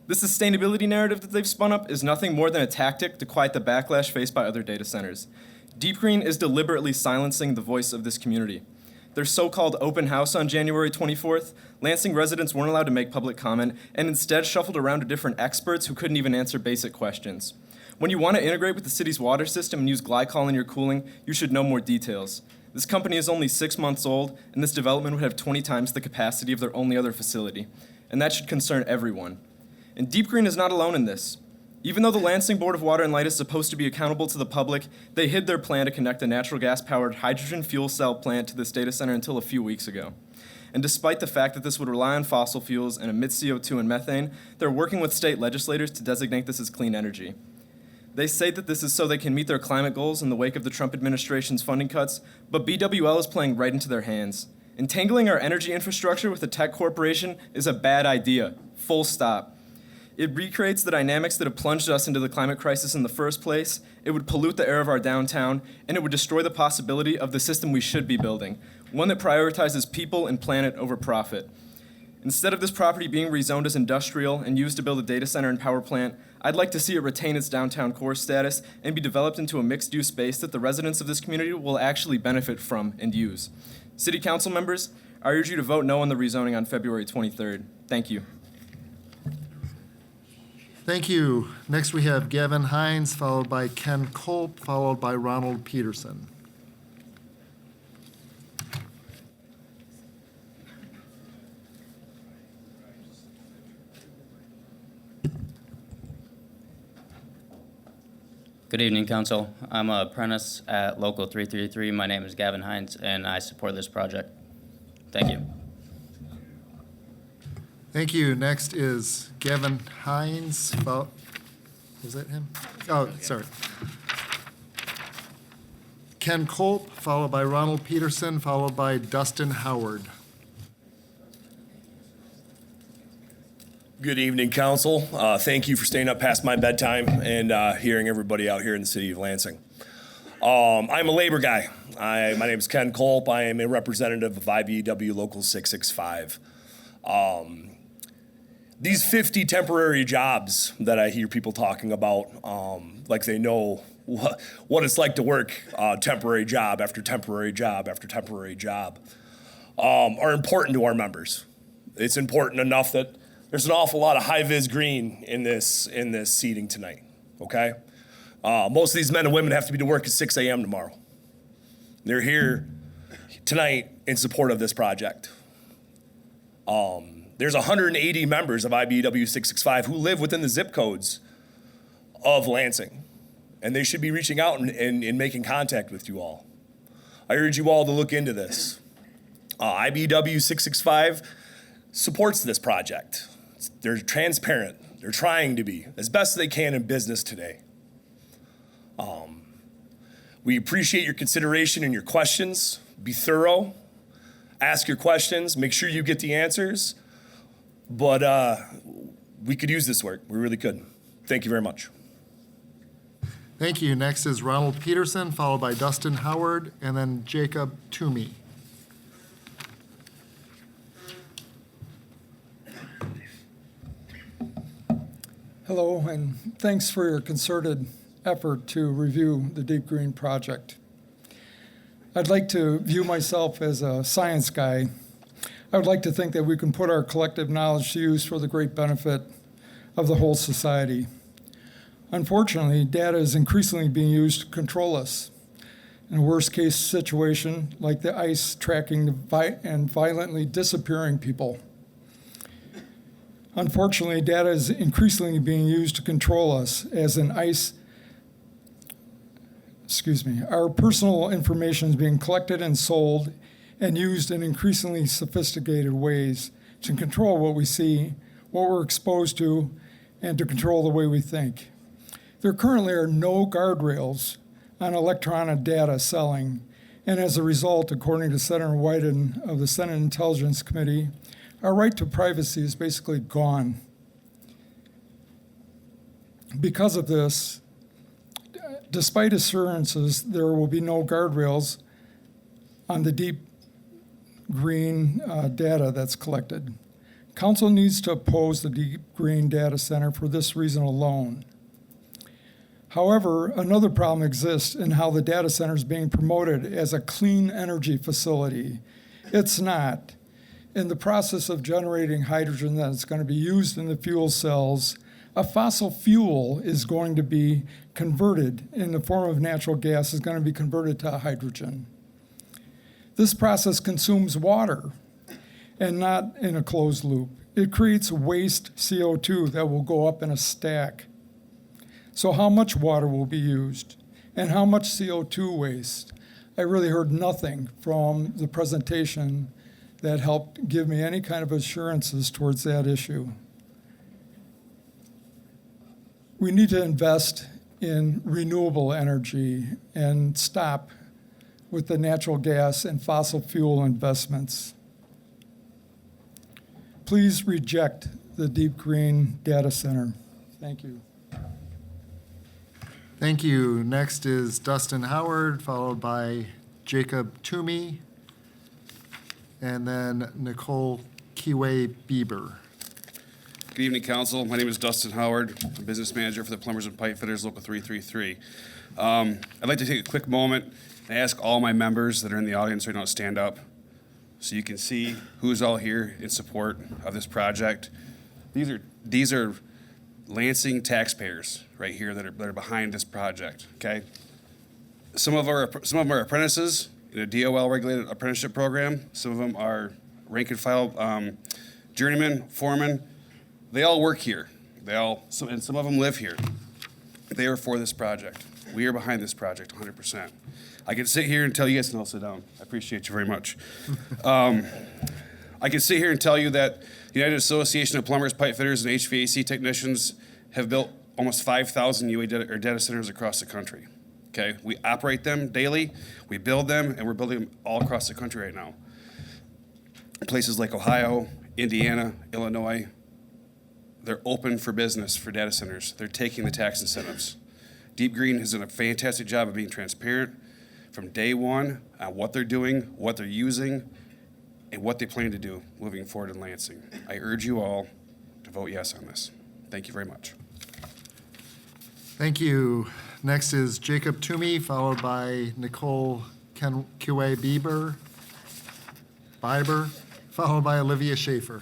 The sustainability narrative that they've spun up is nothing more than a tactic to quiet the backlash faced by other data centers. Deep Green is deliberately silencing the voice of this community. Their so-called open house on January 24th, Lansing residents weren't allowed to make public comment and instead shuffled around to different experts who couldn't even answer basic questions. When you want to integrate with the city's water system and use glycol in your cooling, you should know more details. This company is only 6 months old, and this development would have 20 times the capacity of their only other facility. And that should concern everyone. And Deep Green is not alone in this. Even though the Lansing Board of Water and Light is supposed to be accountable to the public, they hid their plan to connect a natural gas-powered hydrogen fuel cell plant to this data center until a few weeks ago. And despite the fact that this would rely on fossil fuels and emit CO2 and methane, they're working with state legislators to designate this as clean energy. They say that this is so they can meet their climate goals in the wake of the Trump administration's funding cuts, but BWL is playing right into their hands. Entangling our energy infrastructure with a tech corporation is a bad idea, full stop. It recreates the dynamics that have plunged us into the climate crisis in the first place. It would pollute the air of our downtown, and it would destroy the possibility of the system we should be building, one that prioritizes people and planet over profit. Instead of this property being rezoned as industrial and used to build a data center and power plant, I'd like to see it retain its downtown core status and be developed into a mixed-use space that the residents of this community will actually benefit from and use. City Council members, I urge you to vote no on the rezoning on February 23rd. Thank you. Thank you. Next, we have Gavin Hines, followed by Ken Culp, followed by Ronald Peterson. Good evening, Council. I'm an apprentice at Local 333. My name is Gavin Hines, and I support this project. Thank you. Thank you. Next is Gavin Hines. Was that him? Oh, sorry. Ken Culp, followed by Ronald Peterson, followed by Dustin Howard. Good evening, Council. Thank you for staying up past my bedtime and hearing everybody out here in the city of Lansing. I'm a labor guy. My name is Ken Culp. I am a representative of IBEW Local 665. These 50 temporary jobs that I hear people talking about, like they know what it's like to work temporary job after temporary job after temporary job, are important to our members. It's important enough that there's an awful lot of high-vis green in this seating tonight, okay? Most of these men and women have to be to work at 6 a.m. tomorrow. They're here tonight in support of this project. There's 180 members of IBEW 665 who live within the zip codes of Lansing, and they should be reaching out and making contact with you all. I urge you all to look into this. IBEW 665 supports this project. They're transparent. They're trying to be as best they can in business today. We appreciate your consideration and your questions. Be thorough. Ask your questions. Make sure you get the answers. But we could use this work. We really could. Thank you very much. Thank you. Next is Ronald Peterson, followed by Dustin Howard, and then Jacob Toomey. Hello, and thanks for your concerted effort to review the Deep Green project. I'd like to view myself as a science guy. I would like to think that we can put our collective knowledge to use for the great benefit of the whole society. Unfortunately, data is increasingly being used to control us. In a worst-case situation, like the ice tracking and violently disappearing people. Unfortunately, data is increasingly being used to control us as our personal information is being collected and sold and used in increasingly sophisticated ways to control what we see, what we're exposed to, and to control the way we think. There currently are no guardrails on electronic data selling, and as a result, according to Senator Wyden of the Senate Intelligence Committee, our right to privacy is basically gone. Because of this, despite assurances there will be no guardrails on the deep green data that's collected, Council needs to oppose the Deep Green Data Center for this reason alone. However, another problem exists in how the data center is being promoted as a clean energy facility. It's not. In the process of generating hydrogen that's going to be used in the fuel cells, a fossil fuel is going to be converted in the form of natural gas, is going to be converted to hydrogen. This process consumes water and not in a closed loop. It creates waste CO2 that will go up in a stack. So how much water will be used and how much CO2 waste? I really heard nothing from the presentation that helped give me any kind of assurances towards that issue. We need to invest in renewable energy and stop with the natural gas and fossil fuel investments. Please reject the Deep Green Data Center. Thank you. Thank you. Next is Dustin Howard, followed by Jacob Toomey, and then Nicole Kiway Bieber. Good evening, Council. My name is Dustin Howard. I'm Business Manager for the Plumbers and Pipe Fitters, Local 333. I'd like to take a quick moment and ask all my members that are in the audience right now to stand up so you can see who's all here in support of this project. These are Lansing taxpayers right here that are behind this project, okay? Some of them are apprentices in a DOL regulated apprenticeship program. Some of them are rank and file journeymen, foremen. They all work here. And some of them live here. They are for this project. We are behind this project 100%. I can sit here and tell you guys, and I'll sit down. I appreciate you very much. I can sit here and tell you that the United Association of Plumbers, Pipe Fitters, and HVAC Technicians have built almost 5,000 UA data centers across the country. Okay, we operate them daily, we build them, and we're building them all across the country right now. Places like Ohio, Indiana, Illinois, they're open for business for data centers. They're taking the tax incentives. Deep Green has done a fantastic job of being transparent from day one on what they're doing, what they're using, and what they plan to do moving forward in Lansing. I urge you all to vote yes on this. Thank you very much. Thank you. Next is Jacob Toomey, followed by Nicole Kiway Bieber, followed by Olivia Schaefer.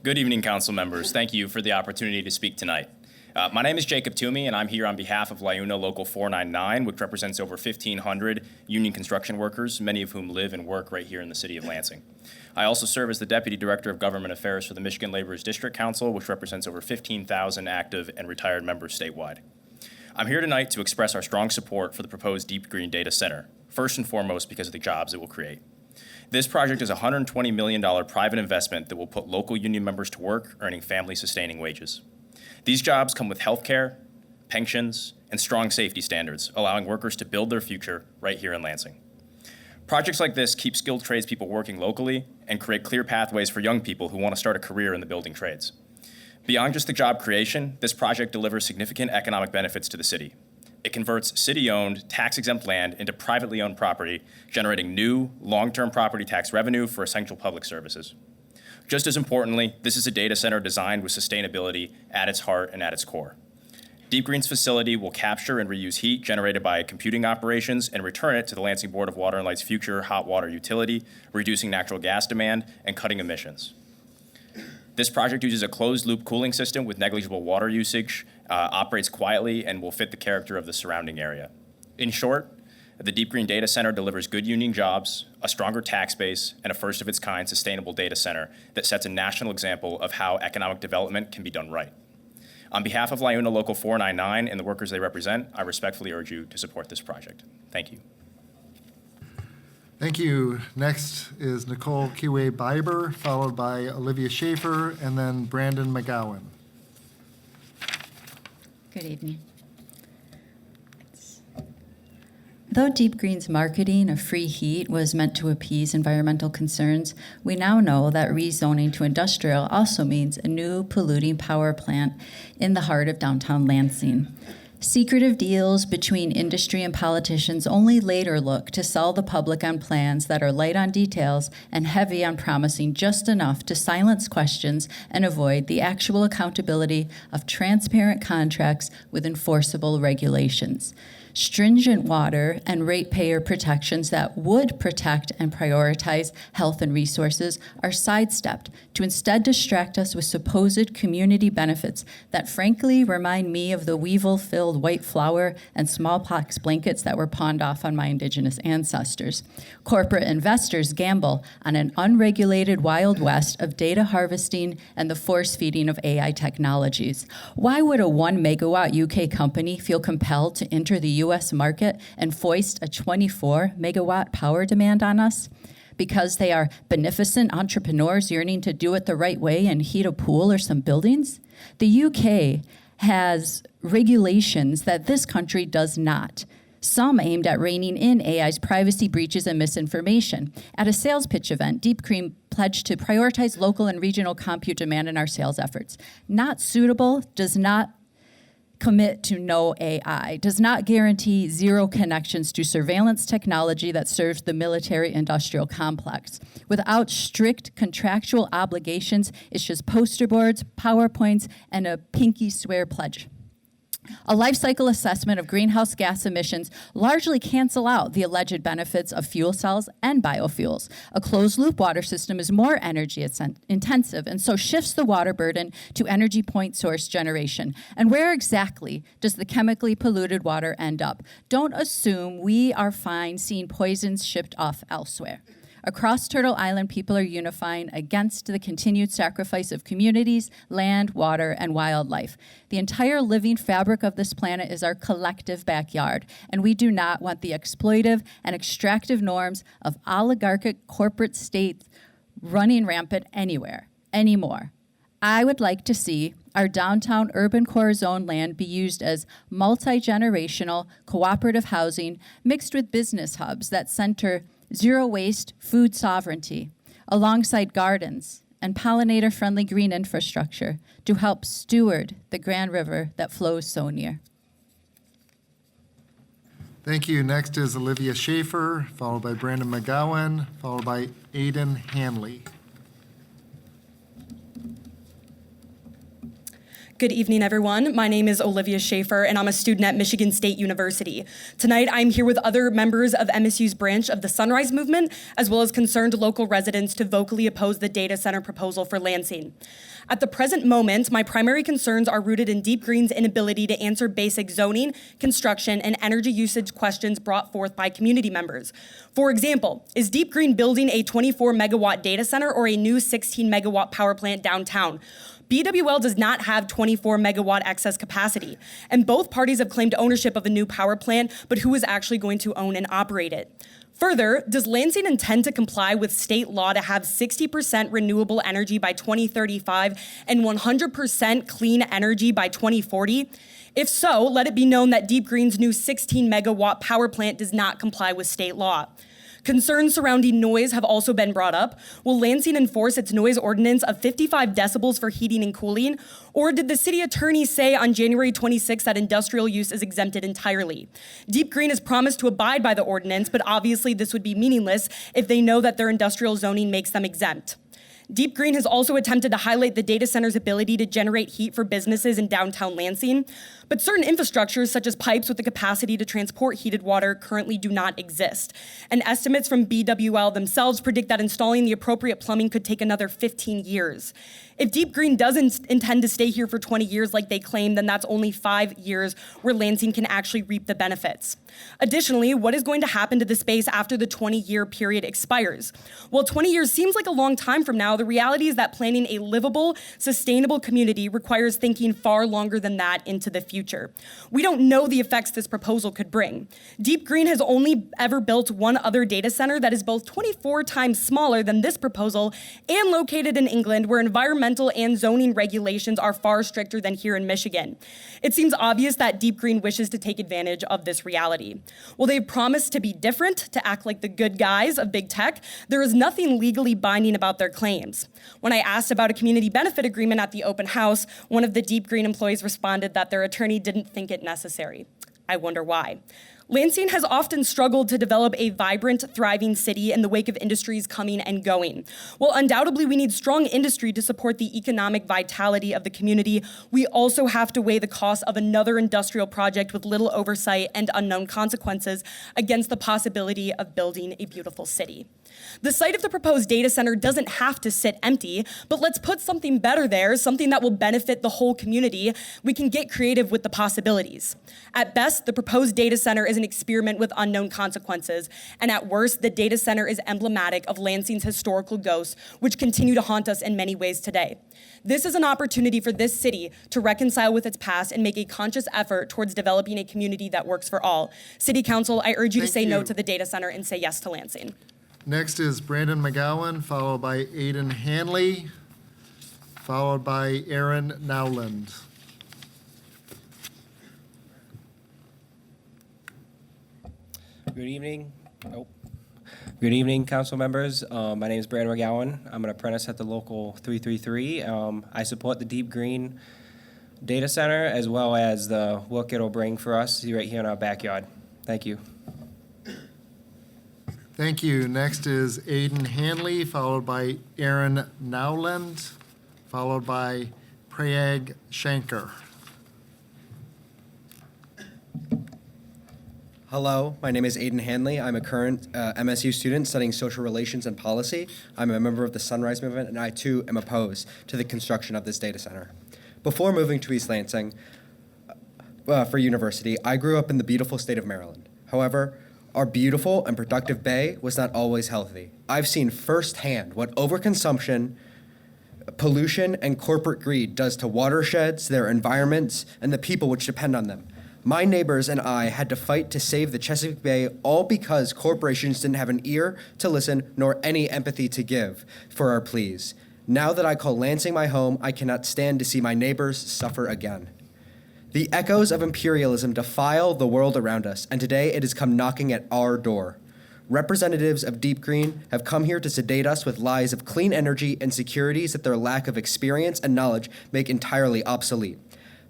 Good evening, council members. Thank you for the opportunity to speak tonight. My name is Jacob Toomey, and I'm here on behalf of LIUNA Local 499, which represents over 1,500 union construction workers, many of whom live and work right here in the city of Lansing. I also serve as the Deputy Director of Government Affairs for the Michigan Laborers District Council, which represents over 15,000 active and retired members statewide. I'm here tonight to express our strong support for the proposed Deep Green Data Center, first and foremost because of the jobs it will create. This project is a $120 million private investment that will put local union members to work, earning family-sustaining wages. These jobs come with health care, pensions, and strong safety standards, allowing workers to build their future right here in Lansing. Projects like this keep skilled tradespeople working locally and create clear pathways for young people who want to start a career in the building trades. Beyond just the job creation, this project delivers significant economic benefits to the city. It converts city-owned, tax-exempt land into privately owned property, generating new, long-term property tax revenue for essential public services. Just as importantly, this is a data center designed with sustainability at its heart and at its core. Deep Green's facility will capture and reuse heat generated by computing operations and return it to the Lansing Board of Water and Light's future hot water utility, reducing natural gas demand and cutting emissions. This project uses a closed-loop cooling system with negligible water usage, operates quietly, and will fit the character of the surrounding area. In short, the Deep Green Data Center delivers good union jobs, a stronger tax base, and a first-of-its-kind sustainable data center that sets a national example of how economic development can be done right. On behalf of LIUNA Local 499 and the workers they represent, I respectfully urge you to support this project. Thank you. Thank you. Next is Nicole Kiway Bieber, followed by Olivia Schaefer, and then Brandon McGowan. Good evening. Though Deep Green's marketing of free heat was meant to appease environmental concerns, we now know that rezoning to industrial also means a new polluting power plant in the heart of downtown Lansing. Secretive deals between industry and politicians only later look to sell the public on plans that are light on details and heavy on promising just enough to silence questions and avoid the actual accountability of transparent contracts with enforceable regulations. Stringent water and ratepayer protections that would protect and prioritize health and resources are sidestepped to instead distract us with supposed community benefits that frankly remind me of the weevil-filled white flour and smallpox blankets that were pawned off on my indigenous ancestors. Corporate investors gamble on an unregulated Wild West of data harvesting and the force-feeding of AI technologies. Why would a 1 megawatt UK company feel compelled to enter the U.S. market and foist a 24 megawatt power demand on us? Because they are beneficent entrepreneurs yearning to do it the right way and heat a pool or some buildings? The UK has regulations that this country does not. some aimed at reining in AI's privacy breaches and misinformation. At a sales pitch event, Deep Green pledged to prioritize local and regional compute demand in our sales efforts. Not suitable does not commit to no AI, does not guarantee zero connections to surveillance technology that serves the military-industrial complex. Without strict contractual obligations, it's just poster boards, PowerPoints, and a pinky swear pledge. A life cycle assessment of greenhouse gas emissions largely cancel out the alleged benefits of fuel cells and biofuels. A closed-loop water system is more energy intensive and so shifts the water burden to energy point source generation. And where exactly does the chemically polluted water end up? Don't assume we are fine seeing poisons shipped off elsewhere. Across Turtle Island, people are unifying against the continued sacrifice of communities, land, water, and wildlife. The entire living fabric of this planet is our collective backyard, and we do not want the exploitive and extractive norms of oligarchic corporate states running rampant anywhere, anymore. I would like to see our downtown urban core zone land be used as multi-generational cooperative housing mixed with business hubs that center zero waste food sovereignty, alongside gardens and pollinator-friendly green infrastructure to help steward the Grand River that flows so near. Thank you. Next is Olivia Schaefer, followed by Brandon McGowan, followed by Aiden Hanley. Good evening, everyone. My name is Olivia Schaefer, and I'm a student at Michigan State University. Tonight, I'm here with other members of MSU's branch of the Sunrise Movement, as well as concerned local residents to vocally oppose the data center proposal for Lansing. At the present moment, my primary concerns are rooted in Deep Green's inability to answer basic zoning, construction, and energy usage questions brought forth by community members. For example, is Deep Green building a 24 megawatt data center or a new 16 megawatt power plant downtown? BWL does not have 24 megawatt excess capacity, and both parties have claimed ownership of a new power plant, but who is actually going to own and operate it? Further, does Lansing intend to comply with state law to have 60% renewable energy by 2035 and 100% clean energy by 2040? If so, let it be known that Deep Green's new 16 megawatt power plant does not comply with state law. Concerns surrounding noise have also been brought up. Will Lansing enforce its noise ordinance of 55 decibels for heating and cooling? Or did the city attorney say on January 26 that industrial use is exempted entirely? Deep Green has promised to abide by the ordinance, but obviously this would be meaningless if they know that their industrial zoning makes them exempt. Deep Green has also attempted to highlight the data center's ability to generate heat for businesses in downtown Lansing, but certain infrastructures, such as pipes with the capacity to transport heated water, currently do not exist. And estimates from BWL themselves predict that installing the appropriate plumbing could take another 15 years. If Deep Green doesn't intend to stay here for 20 years like they claim, then that's only 5 years where Lansing can actually reap the benefits. Additionally, what is going to happen to the space after the 20-year period expires? While 20 years seems like a long time from now, the reality is that planning a livable, sustainable community requires thinking far longer than that into the future. We don't know the effects this proposal could bring. Deep Green has only ever built one other data center that is both 24 times smaller than this proposal and located in England, where environmental and zoning regulations are far stricter than here in Michigan. It seems obvious that Deep Green wishes to take advantage of this reality. While they've promised to be different, to act like the good guys of big tech, there is nothing legally binding about their claims. When I asked about a community benefit agreement at the open house, one of the Deep Green employees responded that their attorney didn't think it necessary. I wonder why. Lansing has often struggled to develop a vibrant, thriving city in the wake of industries coming and going. While undoubtedly we need strong industry to support the economic vitality of the community, we also have to weigh the cost of another industrial project with little oversight and unknown consequences against the possibility of building a beautiful city. The site of the proposed data center doesn't have to sit empty, but let's put something better there, something that will benefit the whole community. We can get creative with the possibilities. At best, the proposed data center is an experiment with unknown consequences, and at worst, the data center is emblematic of Lansing's historical ghosts, which continue to haunt us in many ways today. This is an opportunity for this city to reconcile with its past and make a conscious effort towards developing a community that works for all. City Council, I urge you to say no to the data center and say yes to Lansing. Next is Brandon McGowan, followed by Aiden Hanley, followed by Aaron Nowland. Good evening. Good evening, council members. My name is Brandon McGowan. I'm an apprentice at the local 333. I support the Deep Green Data Center as well as the work it'll bring for us right here in our backyard. Thank you. Thank you. Next is Aiden Hanley, followed by Aaron Nowland, followed by Prayag Shankar. Hello, my name is Aiden Hanley. I'm a current MSU student studying social relations and policy. I'm a member of the Sunrise Movement, and I too am opposed to the construction of this data center. Before moving to East Lansing for university, I grew up in the beautiful state of Maryland. However, our beautiful and productive bay was not always healthy. I've seen firsthand what overconsumption, pollution, and corporate greed does to watersheds, their environments, and the people which depend on them. My neighbors and I had to fight to save the Chesapeake Bay, all because corporations didn't have an ear to listen nor any empathy to give for our pleas. Now that I call Lansing my home, I cannot stand to see my neighbors suffer again. The echoes of imperialism defile the world around us, and today it has come knocking at our door. Representatives of Deep Green have come here to sedate us with lies of clean energy and securities that their lack of experience and knowledge make entirely obsolete.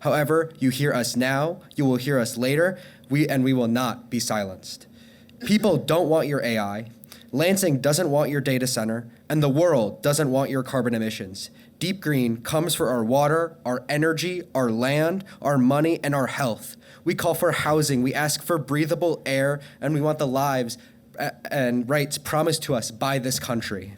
However, you hear us now, you will hear us later, we will not be silenced. People don't want your AI, Lansing doesn't want your data center, and the world doesn't want your carbon emissions. Deep Green comes for our water, our energy, our land, our money, and our health. We call for housing, we ask for breathable air, and we want the lives and rights promised to us by this country.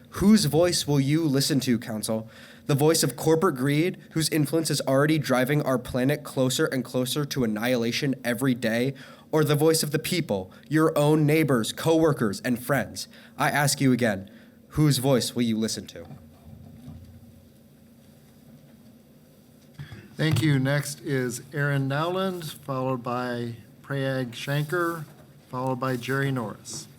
Whose voice will you listen to, Council? The voice of corporate greed, whose influence is already driving our planet closer and closer to annihilation every day, or the voice of the people, your own neighbors, co-workers, and friends? I ask you again, whose voice will you listen to? Thank you. Next is Aaron Nowland, followed by Prayag Shankar, followed by Jerry Norris.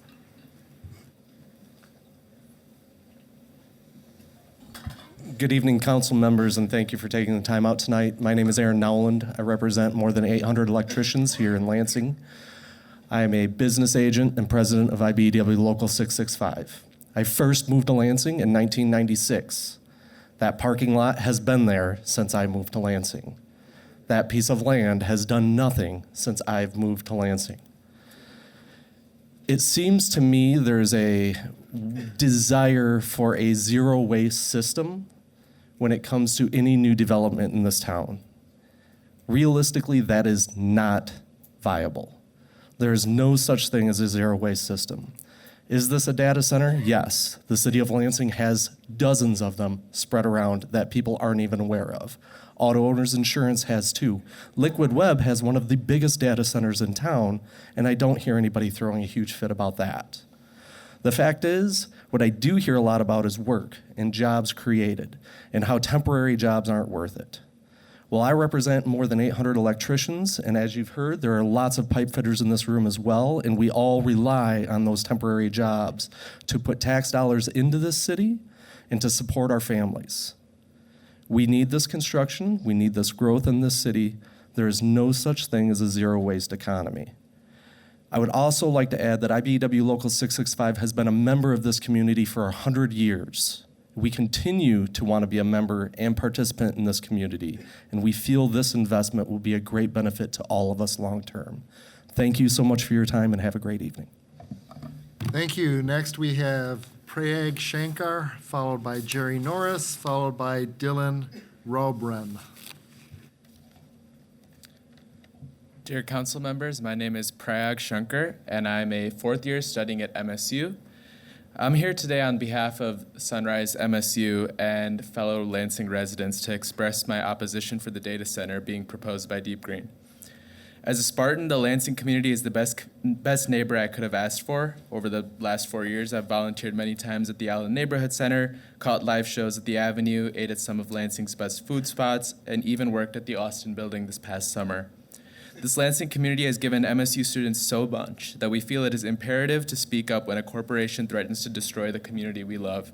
Good evening, council members, and thank you for taking the time out tonight. My name is Aaron Nowland. I represent more than 800 electricians here in Lansing. I am a business agent and president of IBEW Local 665. I first moved to Lansing in 1996. That parking lot has been there since I moved to Lansing. That piece of land has done nothing since I've moved to Lansing. It seems to me there's a desire for a zero waste system when it comes to any new development in this town. Realistically, that is not viable. There is no such thing as a zero waste system. Is this a data center? Yes. The city of Lansing has dozens of them spread around that people aren't even aware of. Auto Owners Insurance has two. Liquid Web has one of the biggest data centers in town, and I don't hear anybody throwing a huge fit about that. The fact is, what I do hear a lot about is work and jobs created and how temporary jobs aren't worth it. Well, I represent more than 800 electricians, and as you've heard, there are lots of pipe fitters in this room as well, and we all rely on those temporary jobs to put tax dollars into this city and to support our families. We need this construction, we need this growth in this city. There is no such thing as a zero waste economy. I would also like to add that IBEW Local 665 has been a member of this community for 100 years. We continue to want to be a member and participant in this community, and we feel this investment will be a great benefit to all of us long term. Thank you so much for your time, and have a great evening. Thank you. Next we have Prayag Shankar, followed by Jerry Norris, followed by Dylan Robren. Dear council members, my name is Prayag Shankar, and I'm a fourth year studying at MSU. I'm here today on behalf of Sunrise MSU and fellow Lansing residents to express my opposition for the data center being proposed by Deep Green. As a Spartan, the Lansing community is the best neighbor I could have asked for. Over the last 4 years, I've volunteered many times at the Allen Neighborhood Center, caught live shows at the Avenue, ate at some of Lansing's best food spots, and even worked at the Austin building this past summer. This Lansing community has given MSU students so much that we feel it is imperative to speak up when a corporation threatens to destroy the community we love.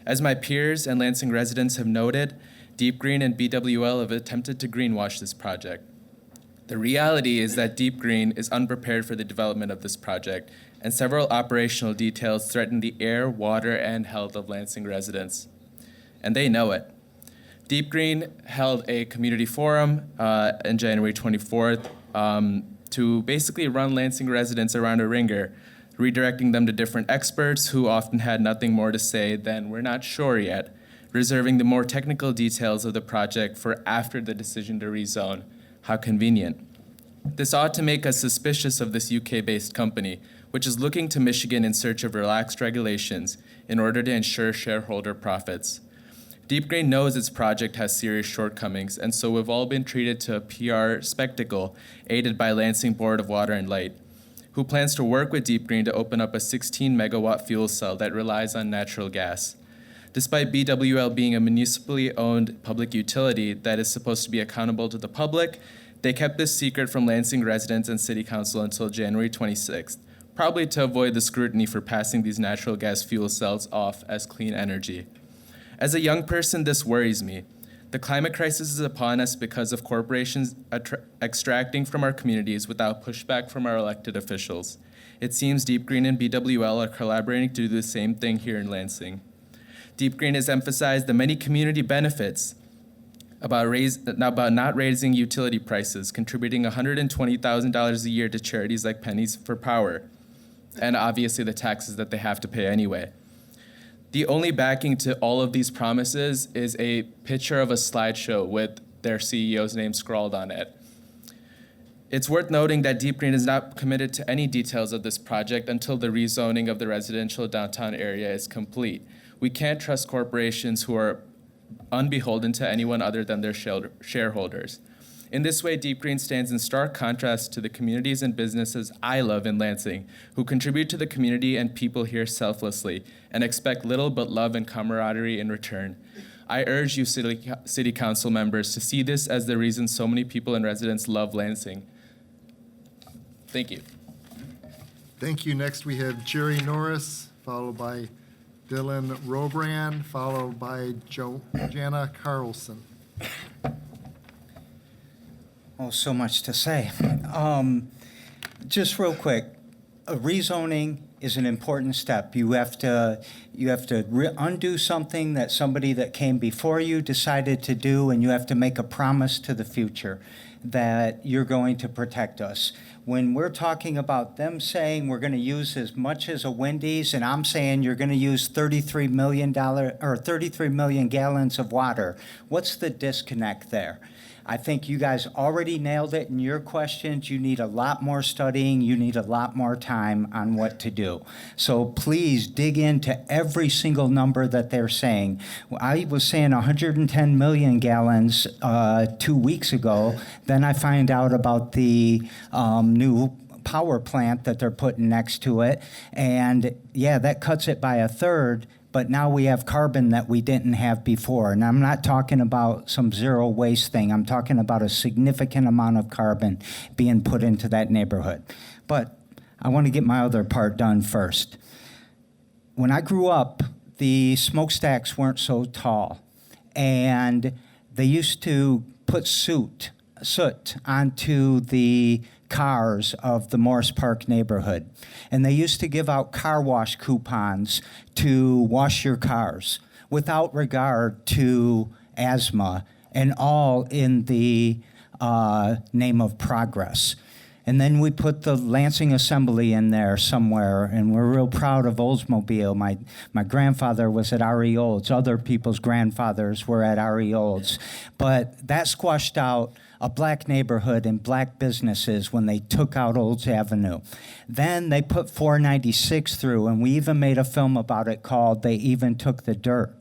As my peers and Lansing residents have noted, Deep Green and BWL have attempted to greenwash this project. The reality is that Deep Green is unprepared for the development of this project, and several operational details threaten the air, water, and health of Lansing residents. And they know it. Deep Green held a community forum on January 24th to basically run Lansing residents around a ringer, redirecting them to different experts who often had nothing more to say than "we're not sure yet," reserving the more technical details of the project for after the decision to rezone. How convenient. This ought to make us suspicious of this UK-based company, which is looking to Michigan in search of relaxed regulations in order to ensure shareholder profits. Deep Green knows its project has serious shortcomings, and so we've all been treated to a PR spectacle aided by Lansing Board of Water and Light, who plans to work with Deep Green to open up a 16-megawatt fuel cell that relies on natural gas. Despite BWL being a municipally owned public utility that is supposed to be accountable to the public, they kept this secret from Lansing residents and City Council until January 26th, probably to avoid the scrutiny for passing these natural gas fuel cells off as clean energy. As a young person, this worries me. The climate crisis is upon us because of corporations extracting from our communities without pushback from our elected officials. It seems Deep Green and BWL are collaborating to do the same thing here in Lansing. Deep Green has emphasized the many community benefits about not raising utility prices, contributing $120,000 a year to charities like Pennies for Power, and obviously the taxes that they have to pay anyway. The only backing to all of these promises is a picture of a slideshow with their CEO's name scrawled on it. It's worth noting that Deep Green is not committed to any details of this project until the rezoning of the residential downtown area is complete. We can't trust corporations who are unbeholden to anyone other than their shareholders. In this way, Deep Green stands in stark contrast to the communities and businesses I love in Lansing, who contribute to the community and people here selflessly and expect little but love and camaraderie in return. I urge you, City Council members, to see this as the reason so many people and residents love Lansing. Thank you. Thank you. Next, we have Jerry Norris, followed by Dylan Robrand, followed by Jana Carlson. Oh, so much to say. Just real quick, rezoning is an important step. You have to undo something that somebody that came before you decided to do, and you have to make a promise to the future that you're going to protect us. When we're talking about them saying we're going to use as much as a Wendy's, and I'm saying you're going to use $33 million or 33 million gallons of water, what's the disconnect there? I think you guys already nailed it in your questions. You need a lot more studying. You need a lot more time on what to do. So please dig into every single number that they're saying. I was saying 110 million gallons 2 weeks ago. Then I find out about the new power plant that they're putting next to it. And yeah, that cuts it by a third. But now we have carbon that we didn't have before. And I'm not talking about some zero waste thing. I'm talking about a significant amount of carbon being put into that neighborhood. But I want to get my other part done first. When I grew up, the smokestacks weren't so tall. And they used to put soot onto the cars of the Morris Park neighborhood. And they used to give out car wash coupons to wash your cars without regard to asthma, and all in the name of progress. And then we put the Lansing Assembly in there somewhere, and we're real proud of Oldsmobile. My grandfather was at R.E. Olds. Other people's grandfathers were at R.E. Olds. But that squashed out a black neighborhood and black businesses when they took out Olds Avenue. Then they put 496 through, and we even made a film about it called They Even Took the Dirt.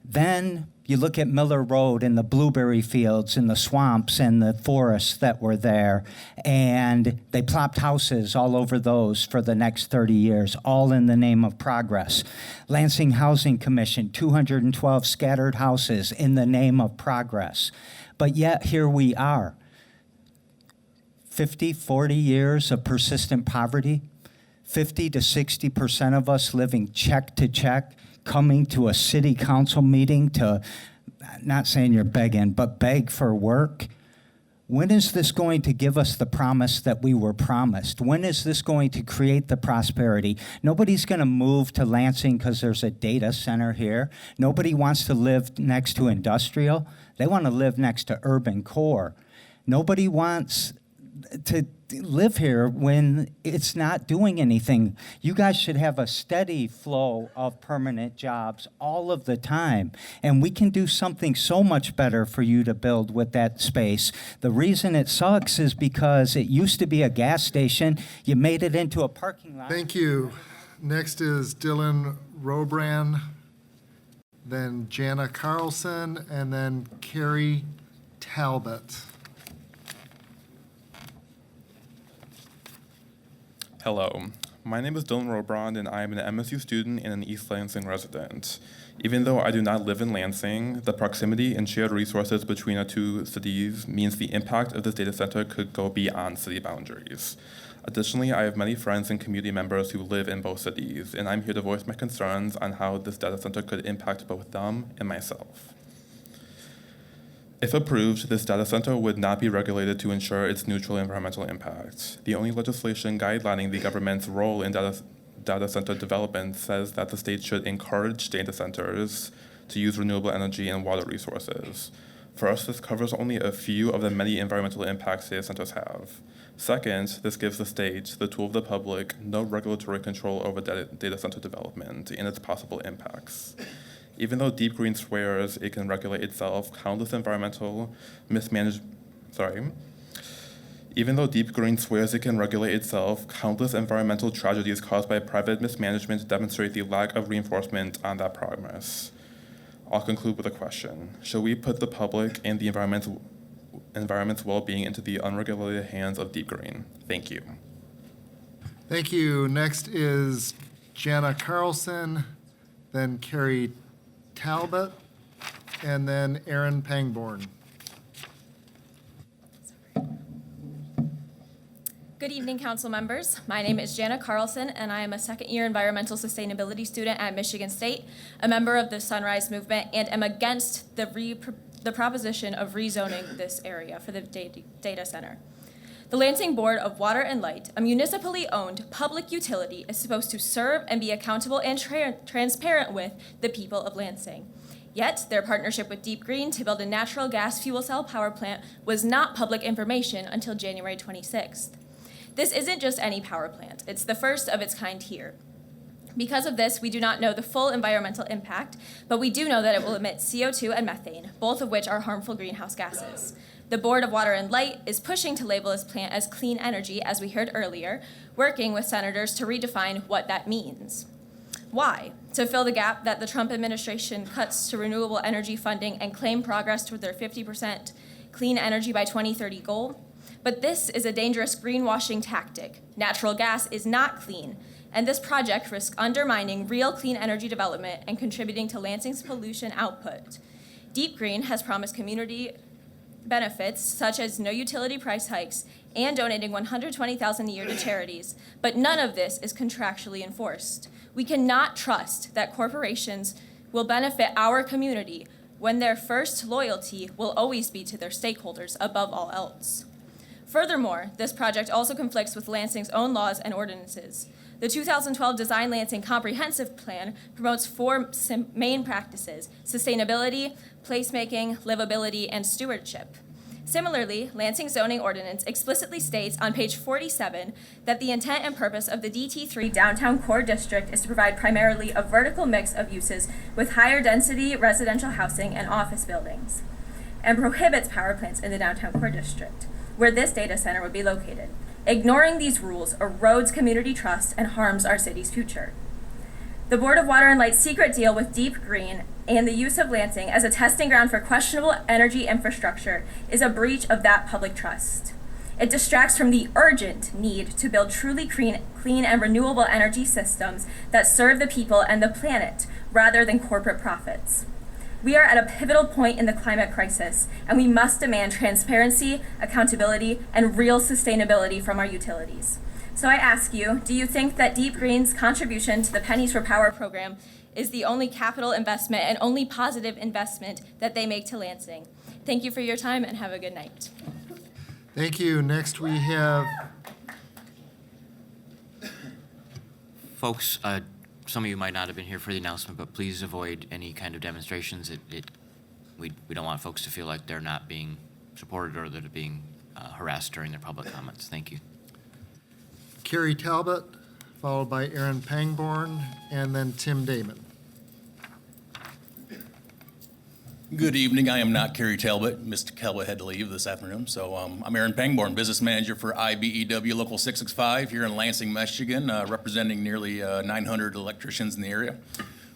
Then you look at Miller Road and the blueberry fields and the swamps and the forests that were there, and they plopped houses all over those for the next 30 years, all in the name of progress. Lansing Housing Commission, 212 scattered houses in the name of progress. But yet here we are, 50, 40 years of persistent poverty, 50 to 60% of us living check to check, coming to a city council meeting to, not saying you're begging, but beg for work. When is this going to give us the promise that we were promised? When is this going to create the prosperity? Nobody's going to move to Lansing because there's a data center here. Nobody wants to live next to industrial. They want to live next to urban core. Nobody wants to live here when it's not doing anything. You guys should have a steady flow of permanent jobs all of the time. And we can do something so much better for you to build with that space. The reason it sucks is because it used to be a gas station. You made it into a parking lot. Thank you. Next is Dylan Robran, then Jana Carlson, and then Carrie Talbot. Hello, my name is Dylan Robrand, and I am an MSU student and an East Lansing resident. Even though I do not live in Lansing, the proximity and shared resources between our two cities means the impact of this data center could go beyond city boundaries. Additionally, I have many friends and community members who live in both cities, and I'm here to voice my concerns on how this data center could impact both them and myself. If approved, this data center would not be regulated to ensure its neutral environmental impact. The only legislation guidelining the government's role in data center development says that the state should encourage data centers to use renewable energy and water resources. For us, this covers only a few of the many environmental impacts data centers have. Second, this gives the state, the tool of the public, no regulatory control over data center development and its possible impacts. Even though Deep Green swears it can regulate itself, Even though Deep Green swears it can regulate itself, countless environmental tragedies caused by private mismanagement demonstrate the lack of reinforcement on that promise. I'll conclude with a question. Shall we put the public and the environment's well-being into the unregulated hands of Deep Green? Thank you. Thank you. Next is Jana Carlson, then Carrie Talbot, and then Aaron Pangborn. Good evening, council members. My name is Jana Carlson, and I am a second-year environmental sustainability student at Michigan State, a member of the Sunrise Movement, and am against the proposition of rezoning this area for the data center. The Lansing Board of Water and Light, a municipally owned public utility, is supposed to serve and be accountable and transparent with the people of Lansing. Yet, their partnership with Deep Green to build a natural gas fuel cell power plant was not public information until January 26th. This isn't just any power plant. It's the first of its kind here. Because of this, we do not know the full environmental impact, but we do know that it will emit CO2 and methane, both of which are harmful greenhouse gases. The Board of Water and Light is pushing to label this plant as clean energy, as we heard earlier, working with senators to redefine what that means. Why? To fill the gap that the Trump administration cuts to renewable energy funding and claim progress toward their 50% clean energy by 2030 goal? But this is a dangerous greenwashing tactic. Natural gas is not clean, and this project risks undermining real clean energy development and contributing to Lansing's pollution output. Deep Green has promised community benefits such as no utility price hikes and donating $120,000 a year to charities, but none of this is contractually enforced. We cannot trust that corporations will benefit our community when their first loyalty will always be to their stakeholders above all else. Furthermore, this project also conflicts with Lansing's own laws and ordinances. The 2012 Design Lansing Comprehensive Plan promotes four main practices: sustainability, placemaking, livability, and stewardship. Similarly, Lansing zoning ordinance explicitly states on page 47 that the intent and purpose of the DT3 downtown core district is to provide primarily a vertical mix of uses with higher density residential housing and office buildings, and prohibits power plants in the downtown core district, where this data center would be located. Ignoring these rules erodes community trust and harms our city's future. The Board of Water and Light's secret deal with Deep Green and the use of Lansing as a testing ground for questionable energy infrastructure is a breach of that public trust. It distracts from the urgent need to build truly clean and renewable energy systems that serve the people and the planet rather than corporate profits. We are at a pivotal point in the climate crisis, and we must demand transparency, accountability, and real sustainability from our utilities. So I ask you, do you think that Deep Green's contribution to the Pennies for Power program is the only capital investment and only positive investment that they make to Lansing? Thank you for your time and have a good night. Thank you. Next, we have, Folks, some of you might not have been here for the announcement, but please avoid any kind of demonstrations. We don't want folks to feel like they're not being supported or that they're being harassed during their public comments. Thank you. Carrie Talbot, followed by Aaron Pangborn, and then Tim Damon. Good evening. I am not Kerry Talbot. Mr. Talbot had to leave this afternoon. So I'm Aaron Pangborn, business manager for IBEW Local 665 here in Lansing, Michigan, representing nearly 900 electricians in the area.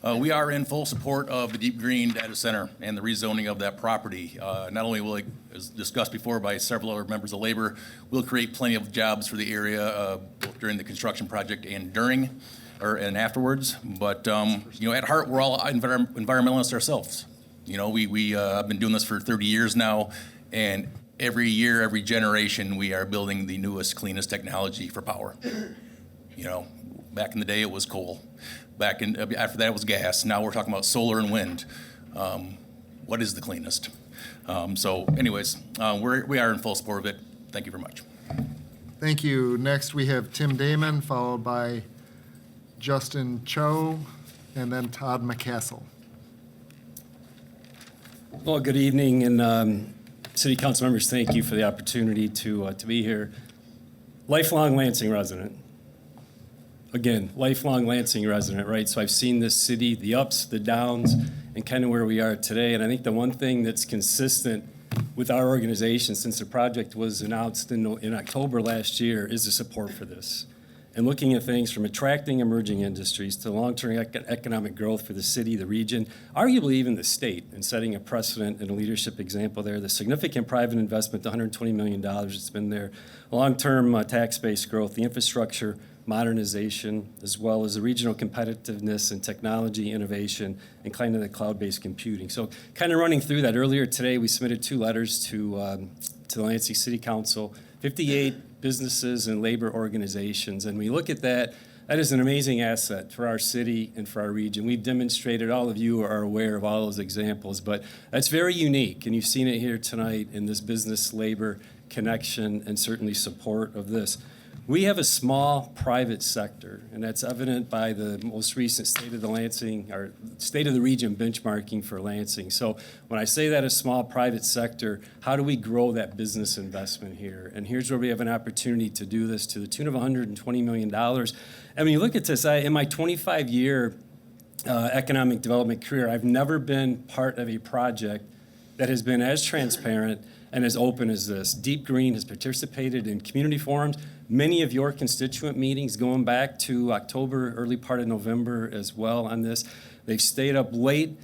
We are in full support of the Deep Green Data Center and the rezoning of that property. Not only will it, as discussed before by several other members of labor, will create plenty of jobs for the area both during the construction project and during and afterwards. But at heart, we're all environmentalists ourselves. I've been doing this for 30 years now, and every year, every generation, we are building the newest, cleanest technology for power. Back in the day, it was coal. After that, it was gas. Now we're talking about solar and wind. What is the cleanest? Anyways, we are in full support of it. Thank you very much. Thank you. Next, we have Tim Damon, followed by Justin Cho, and then Todd McCassell. Well, good evening, and City Council members, thank you for the opportunity to be here. Lifelong Lansing resident. Again, lifelong Lansing resident, right? So I've seen this city, the ups, the downs, and kind of where we are today. And I think the one thing that's consistent with our organization since the project was announced in October last year is the support for this. And looking at things from attracting emerging industries to long-term economic growth for the city, the region, arguably even the state, and setting a precedent and a leadership example there. The significant private investment, the $120 million that's been there, long-term tax-based growth, the infrastructure modernization, as well as the regional competitiveness and technology innovation and kind of the cloud-based computing. So kind of running through that, earlier today we submitted 2 letters to the Lansing City Council, 58 businesses and labor organizations. And we look at that, that is an amazing asset for our city and for our region. We've demonstrated, all of you are aware of all those examples, but that's very unique. And you've seen it here tonight in this business labor connection and certainly support of this. We have a small private sector, and that's evident by the most recent State of the Lansing, or State of the Region benchmarking for Lansing. So when I say that a small private sector, how do we grow that business investment here? And here's where we have an opportunity to do this to the tune of $120 million. And when you look at this, in my 25-year economic development career, I've never been part of a project that has been as transparent and as open as this. Deep Green has participated in community forums, many of your constituent meetings going back to October, early part of November as well on this. They've stayed up late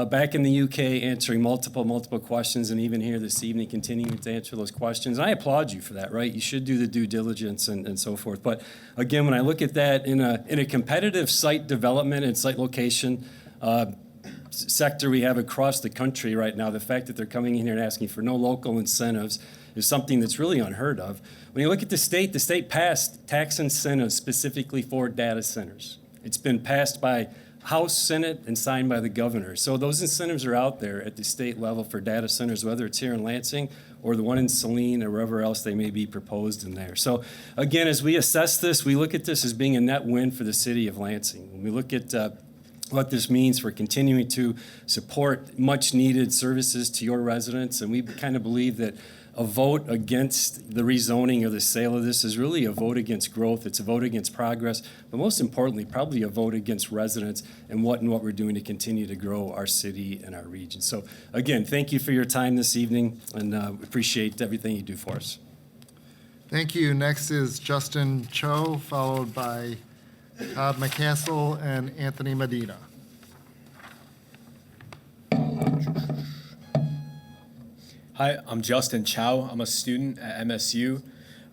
back in the UK answering multiple questions, and even here this evening continuing to answer those questions. And I applaud you for that, right? You should do the due diligence and so forth. But again, when I look at that in a competitive site development and site location sector we have across the country right now, the fact that they're coming in here and asking for no local incentives is something that's really unheard of. When you look at the state passed tax incentives specifically for data centers. It's been passed by House, Senate, and signed by the governor. So those incentives are out there at the state level for data centers, whether it's here in Lansing or the one in Saline or wherever else they may be proposed in there. So again, as we assess this, we look at this as being a net win for the city of Lansing. When we look at what this means for continuing to support much needed services to your residents, and we kind of believe that a vote against the rezoning or the sale of this is really a vote against growth. It's a vote against progress, but most importantly, probably a vote against residents and what we're doing to continue to grow our city and our region. So again, thank you for your time this evening, and appreciate everything you do for us. Thank you. Next is Justin Cho, followed by Todd McCassell and Anthony Medina. Hi, I'm Justin Chow. I'm a student at MSU.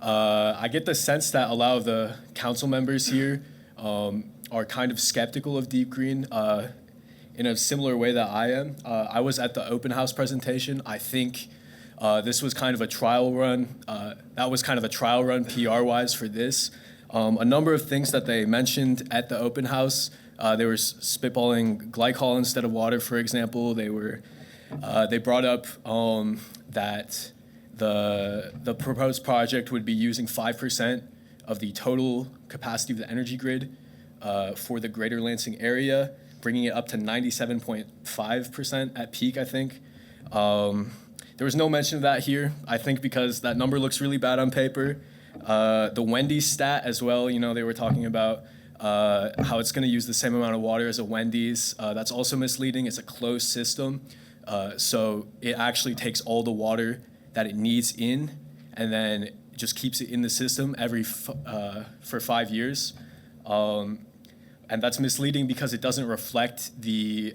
I get the sense that a lot of the council members here are kind of skeptical of Deep Green in a similar way that I am. I was at the open house presentation. I think this was kind of a trial run. That was kind of a trial run PR-wise for this. A number of things that they mentioned at the open house, they were spitballing glycol instead of water, for example. They brought up that The proposed project would be using 5% of the total capacity of the energy grid for the greater Lansing area, bringing it up to 97.5% at peak, I think. There was no mention of that here, I think because that number looks really bad on paper. The Wendy's stat as well, they were talking about how it's going to use the same amount of water as a Wendy's. That's also misleading. It's a closed system. So it actually takes all the water that it needs in and then just keeps it in the system for 5 years. And that's misleading because it doesn't reflect the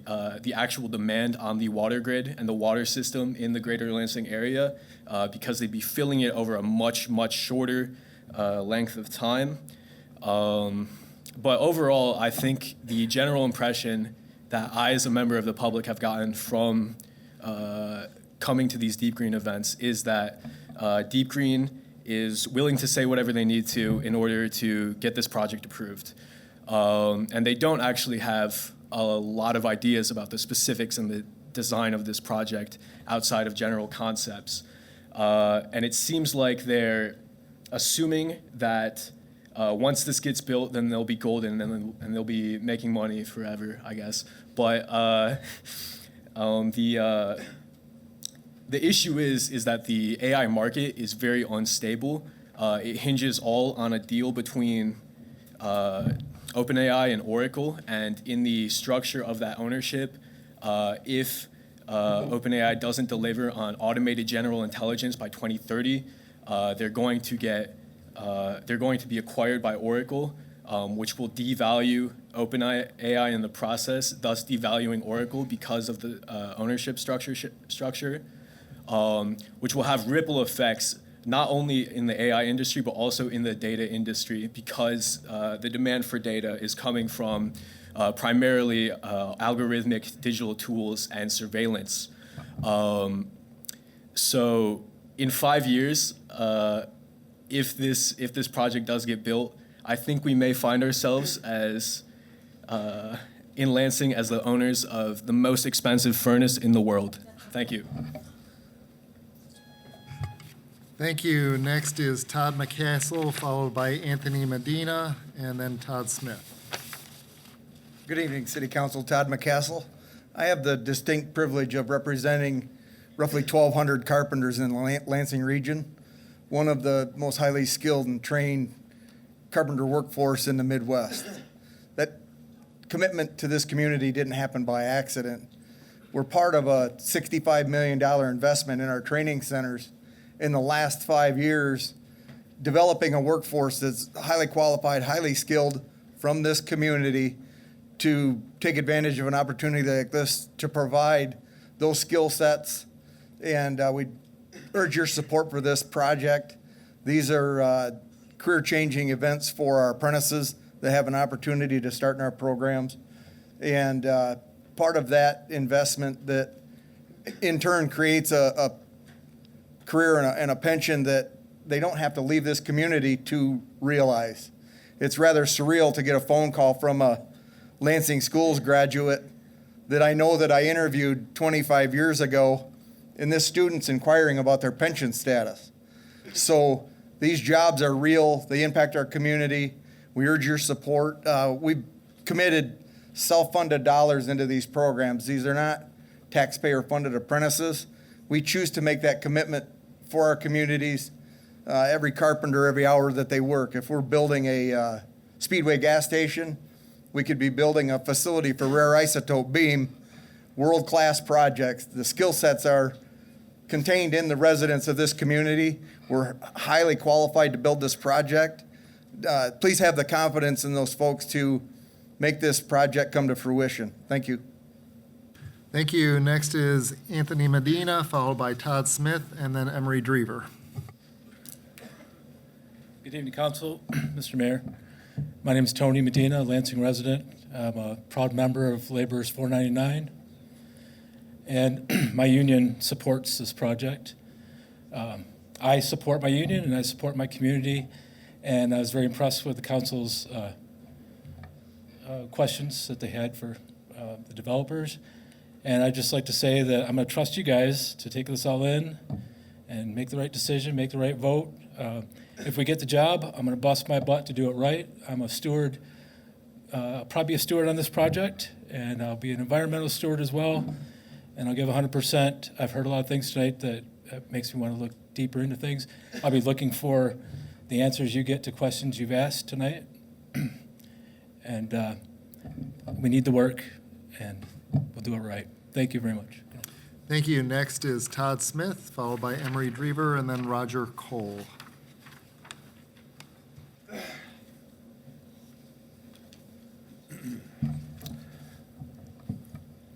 actual demand on the water grid and the water system in the greater Lansing area because they'd be filling it over a much, much shorter length of time. But overall, I think the general impression that I, as a member of the public, have gotten from coming to these Deep Green events is that Deep Green is willing to say whatever they need to in order to get this project approved. And they don't actually have a lot of ideas about the specifics and the design of this project outside of general concepts. And it seems like they're assuming that once this gets built, then they'll be golden and they'll be making money forever, I guess. But the issue is that the AI market is very unstable. It hinges all on a deal between OpenAI and Oracle, and in the structure of that ownership, if OpenAI doesn't deliver on automated general intelligence by 2030, they're going to be acquired by Oracle, which will devalue OpenAI in the process, thus devaluing Oracle because of the ownership structure, which will have ripple effects not only in the AI industry, but also in the data industry because the demand for data is coming from primarily algorithmic digital tools and surveillance. So in 5 years, if this project does get built, I think we may find ourselves as in Lansing as the owners of the most expensive furnace in the world. Thank you. Thank you. Next is Todd McCassell, followed by Anthony Medina, and then Todd Smith. Good evening, City Council. Todd McCassell. I have the distinct privilege of representing roughly 1,200 carpenters in the Lansing region, one of the most highly skilled and trained carpenter workforce in the Midwest. That commitment to this community didn't happen by accident. We're part of a $65 million investment in our training centers in the last 5 years, developing a workforce that's highly qualified, highly skilled from this community to take advantage of an opportunity like this to provide those skill sets. And we urge your support for this project. These are career-changing events for our apprentices that have an opportunity to start in our programs. And part of that investment that in turn creates a career and a pension that they don't have to leave this community to realize. It's rather surreal to get a phone call from a Lansing Schools graduate that I know that I interviewed 25 years ago, and this student's inquiring about their pension status. So these jobs are real. They impact our community. We urge your support. We've committed self-funded dollars into these programs. These are not taxpayer-funded apprentices. We choose to make that commitment for our communities, every carpenter, every hour that they work. If we're building a Speedway gas station, we could be building a facility for rare isotope beam, world-class projects. The skill sets are contained in the residents of this community. We're highly qualified to build this project. Please have the confidence in those folks to make this project come to fruition. Thank you. Thank you. Next is Anthony Medina, followed by Todd Smith, and then Emery Drever. Good evening, Council. Mr. Mayor, my name is Tony Medina, Lansing resident. I'm a proud member of Laborers 499, and my union supports this project. I support my union and I support my community, and I was very impressed with the council's questions that they had for the developers. And I'd just like to say that I'm going to trust you guys to take this all in and make the right decision, make the right vote. If we get the job, I'm going to bust my butt to do it right. I'm a steward, probably a steward on this project, and I'll be an environmental steward as well, and I'll give 100%. I've heard a lot of things tonight that makes me want to look deeper into things. I'll be looking for the answers you get to questions you've asked tonight. And we need the work, and we'll do it right. Thank you very much. Thank you. Next is Todd Smith, followed by Emery Drever, and then Roger Cole.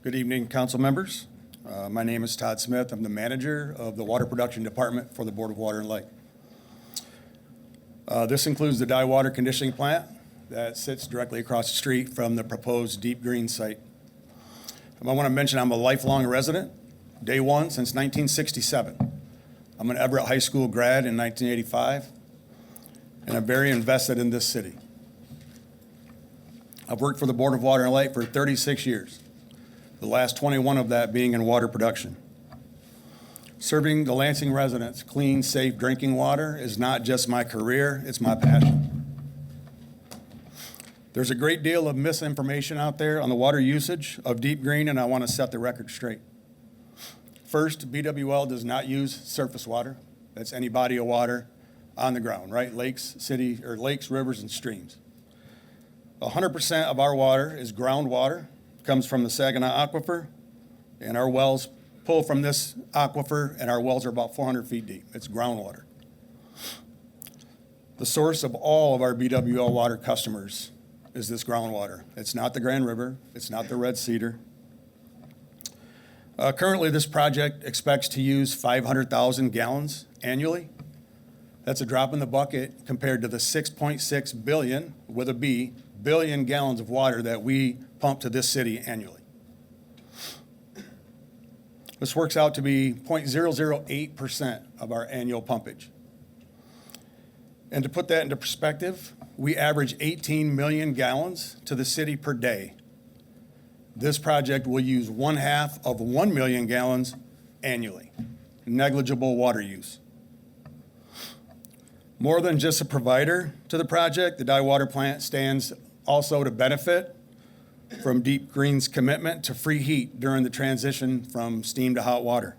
Good evening, council members. My name is Todd Smith. I'm the manager of the Water Production Department for the Board of Water and Light. This includes the dye water conditioning plant that sits directly across the street from the proposed Deep Green site. I want to mention I'm a lifelong resident, day one since 1967. I'm an Everett High School grad in 1985, and I'm very invested in this city. I've worked for the Board of Water and Light for 36 years, the last 21 of that being in water production. Serving the Lansing residents clean, safe drinking water is not just my career, it's my passion. There's a great deal of misinformation out there on the water usage of Deep Green, and I want to set the record straight. First, BWL does not use surface water. That's any body of water on the ground, right? Lakes, lakes, rivers, and streams. 100% of our water is groundwater, comes from the Saginaw Aquifer, and our wells pull from this aquifer, and our wells are about 400 feet deep. It's groundwater. The source of all of our BWL water customers is this groundwater. It's not the Grand River. It's not the Red Cedar. Currently, this project expects to use 500,000 gallons annually. That's a drop in the bucket compared to the 6.6 billion, with a B, billion gallons of water that we pump to this city annually. This works out to be 0.008% of our annual pumpage. And to put that into perspective, we average 18 million gallons to the city per day. This project will use 1/2 of 1 million gallons annually. Negligible water use. More than just a provider to the project, the dye water plant stands also to benefit from Deep Green's commitment to free heat during the transition from steam to hot water.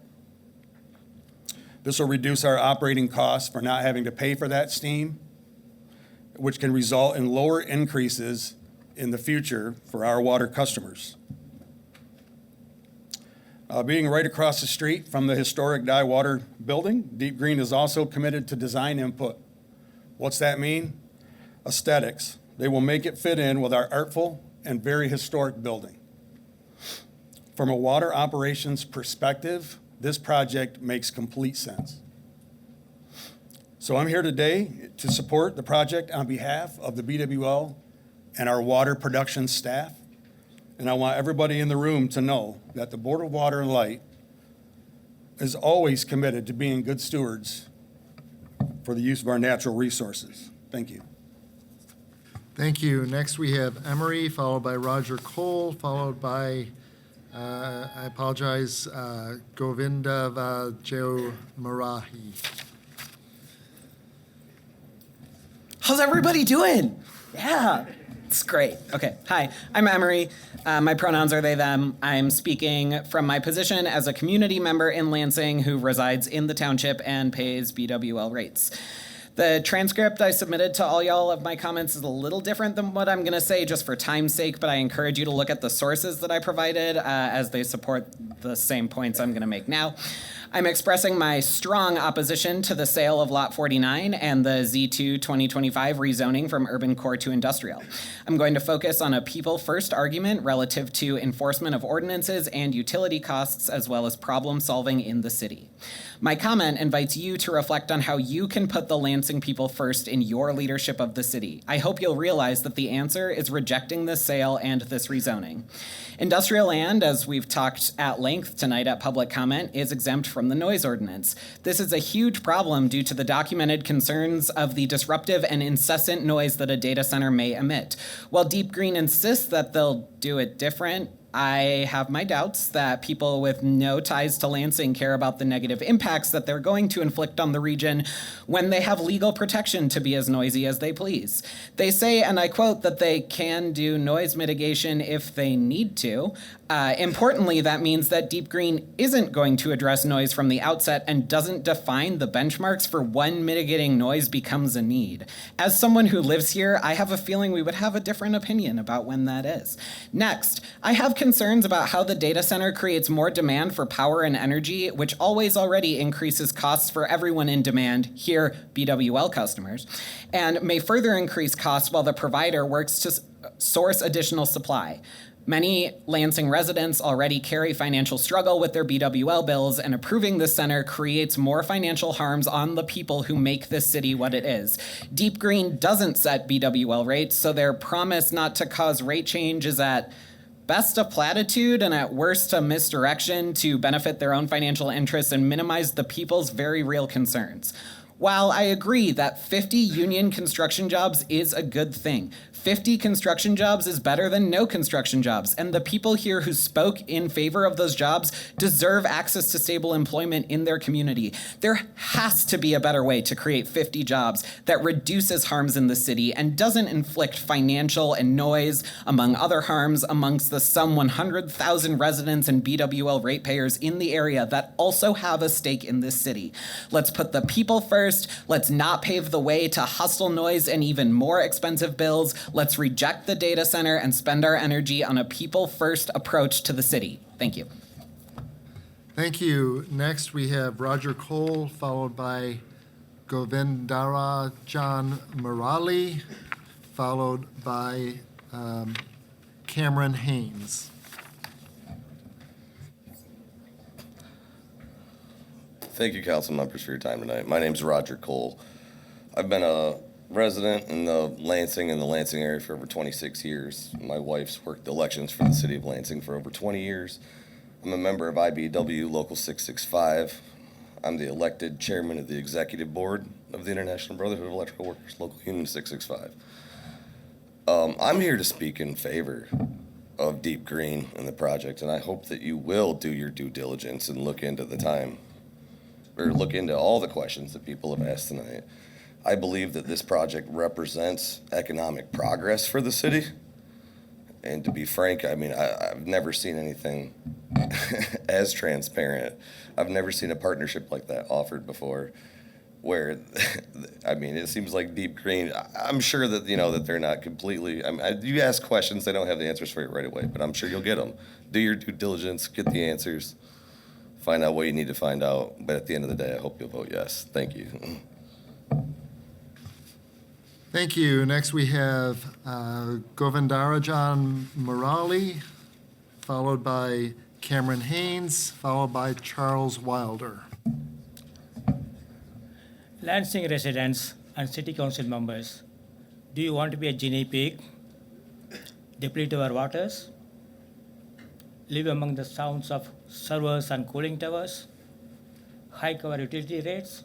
This will reduce our operating costs for not having to pay for that steam, which can result in lower increases in the future for our water customers. Being right across the street from the historic dye water building, Deep Green is also committed to design input. What's that mean? Aesthetics. They will make it fit in with our artful and very historic building. From a water operations perspective, this project makes complete sense. So I'm here today to support the project on behalf of the BWL and our water production staff. And I want everybody in the room to know that the Board of Water and Light is always committed to being good stewards for the use of our natural resources. Thank you. Thank you. Next, we have Emery, followed by Roger Cole, followed by, I apologize, Govinda Marahi. How's everybody doing? Yeah, it's great. Okay, hi, I'm Emery. My pronouns are they, them. I'm speaking from my position as a community member in Lansing who resides in the township and pays BWL rates. The transcript I submitted to all y'all of my comments is a little different than what I'm going to say just for time's sake, but I encourage you to look at the sources that I provided as they support the same points I'm going to make now. I'm expressing my strong opposition to the sale of Lot 49 and the Z2 2025 rezoning from urban core to industrial. I'm going to focus on a people-first argument relative to enforcement of ordinances and utility costs, as well as problem solving in the city. My comment invites you to reflect on how you can put the Lansing people first in your leadership of the city. I hope you'll realize that the answer is rejecting this sale and this rezoning. Industrial land, as we've talked at length tonight at public comment, is exempt from the noise ordinance. This is a huge problem due to the documented concerns of the disruptive and incessant noise that a data center may emit. While Deep Green insists that they'll do it different, I have my doubts that people with no ties to Lansing care about the negative impacts that they're going to inflict on the region when they have legal protection to be as noisy as they please. They say, and I quote, that they can do noise mitigation if they need to. Importantly, that means that Deep Green isn't going to address noise from the outset and doesn't define the benchmarks for when mitigating noise becomes a need. As someone who lives here, I have a feeling we would have a different opinion about when that is. Next, I have concerns about how the data center creates more demand for power and energy, which already increases costs for everyone in demand, here BWL customers, and may further increase costs while the provider works to source additional supply. Many Lansing residents already carry financial struggle with their BWL bills, and approving this center creates more financial harms on the people who make this city what it is. Deep Green doesn't set BWL rates, so their promise not to cause rate change is at best a platitude and at worst a misdirection to benefit their own financial interests and minimize the people's very real concerns. While I agree that 50 union construction jobs is a good thing, 50 construction jobs is better than no construction jobs, and the people here who spoke in favor of those jobs deserve access to stable employment in their community. There has to be a better way to create 50 jobs that reduces harms in the city and doesn't inflict financial and noise, among other harms, amongst the some 100,000 residents and BWL ratepayers in the area that also have a stake in this city. Let's put the people first. Let's not pave the way to hostile noise and even more expensive bills. Let's reject the data center and spend our energy on a people-first approach to the city. Thank you. Thank you. Next, we have Roger Cole, followed by Govindara John Murali, followed by Cameron Haynes. Thank you, council members, for your time tonight. My name's Roger Cole. I've been a resident in the Lansing area for over 26 years. My wife's worked elections for the city of Lansing for over 20 years. I'm a member of IBEW Local 665. I'm the elected chairman of the executive board of the International Brotherhood of Electrical Workers, Local Union 665. I'm here to speak in favor of Deep Green and the project, and I hope that you will do your due diligence and look into all the questions that people have asked tonight. I believe that this project represents economic progress for the city. And to be frank, I mean, I've never seen anything as transparent. I've never seen a partnership like that offered before where, I mean, it seems like Deep Green, I'm sure that, that they're not completely, you ask questions, they don't have the answers for you right away, but I'm sure you'll get them. Do your due diligence, get the answers, find out what you need to find out. But at the end of the day, I hope you'll vote yes. Thank you. Thank you. Next, we have Govindarajan Murali, followed by Cameron Haynes, followed by Charles Wilder. Lansing residents and city council members, do you want to be a guinea pig, deplete our waters, live among the sounds of servers and cooling towers, hike our utility rates?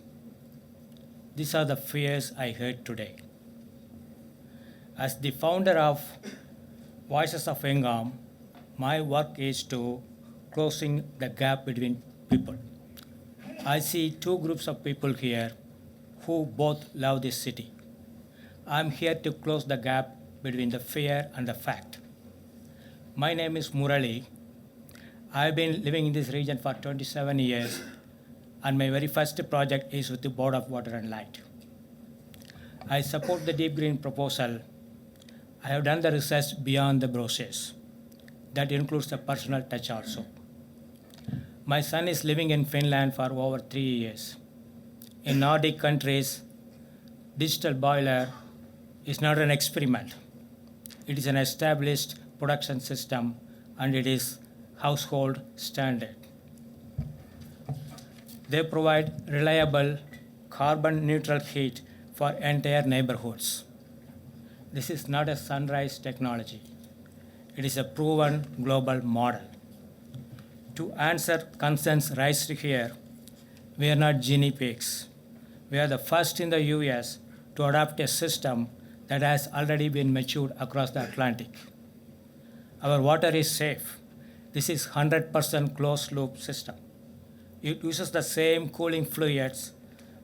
These are the fears I heard today. As the founder of Voices of Engam, my work is to closing the gap between people. I see two groups of people here who both love this city. I'm here to close the gap between the fear and the fact. My name is Murali. I've been living in this region for 27 years, and my very first project is with the Board of Water and Light. I support the Deep Green proposal. I have done the research beyond the brochures. That includes the personal touch also. My son is living in Finland for over 3 years. In Nordic countries, digital boiler is not an experiment. It is an established production system, and it is household standard. They provide reliable, carbon-neutral heat for entire neighborhoods. This is not a sunrise technology. It is a proven global model. To answer concerns raised here, we are not guinea pigs. We are the first in the US to adopt a system that has already been matured across the Atlantic. Our water is safe, This is 100% closed loop system. It uses the same cooling fluids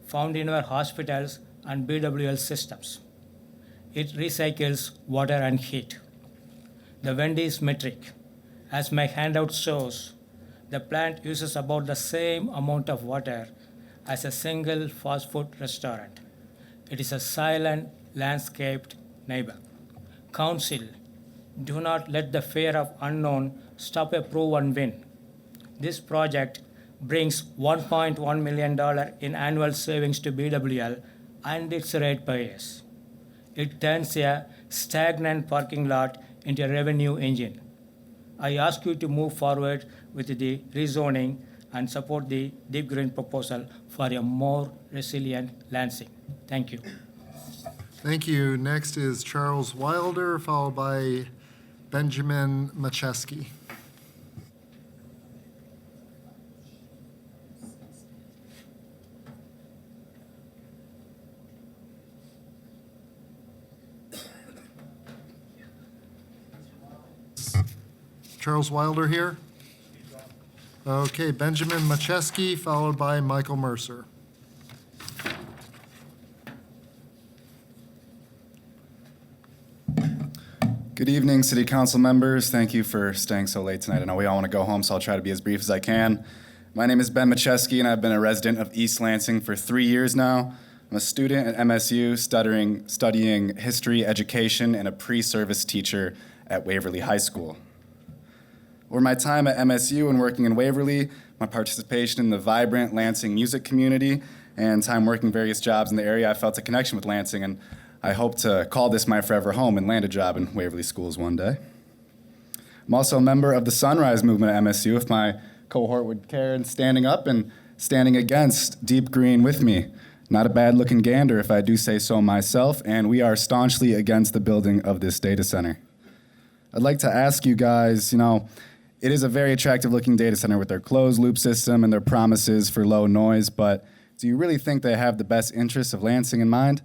found in our hospitals and BWL systems. It recycles water and heat. The vent is metric. As my handout shows, the plant uses about the same amount of water as a single fast food restaurant. It is a silent, landscaped neighbor. Council, do not let the fear of unknown stop a proven win. This project brings $1.1 million in annual savings to BWL and its ratepayers. It turns a stagnant parking lot into a revenue engine. I ask you to move forward with the rezoning and support the deep green proposal for a more resilient Lansing. Thank you. Thank you. Next is Charles Wilder, followed by Benjamin Macheski. Charles Wilder here? Okay, Benjamin Macheski, followed by Michael Mercer. Good evening, City Council members. Thank you for staying so late tonight. I know we all want to go home, so I'll try to be as brief as I can. My name is Ben Macheski, and I've been a resident of East Lansing for 3 years now. I'm a student at MSU studying history education and a pre-service teacher at Waverly High School. Over my time at MSU and working in Waverly, my participation in the vibrant Lansing music community, and time working various jobs in the area, I felt a connection with Lansing, and I hope to call this my forever home and land a job in Waverly Schools one day. I'm also a member of the Sunrise Movement at MSU, if my cohort would care in standing up and standing against Deep Green with me. Not a bad-looking gander, if I do say so myself, and we are staunchly against the building of this data center. I'd like to ask you guys, it is a very attractive-looking data center with their closed-loop system and their promises for low noise, but do you really think they have the best interests of Lansing in mind?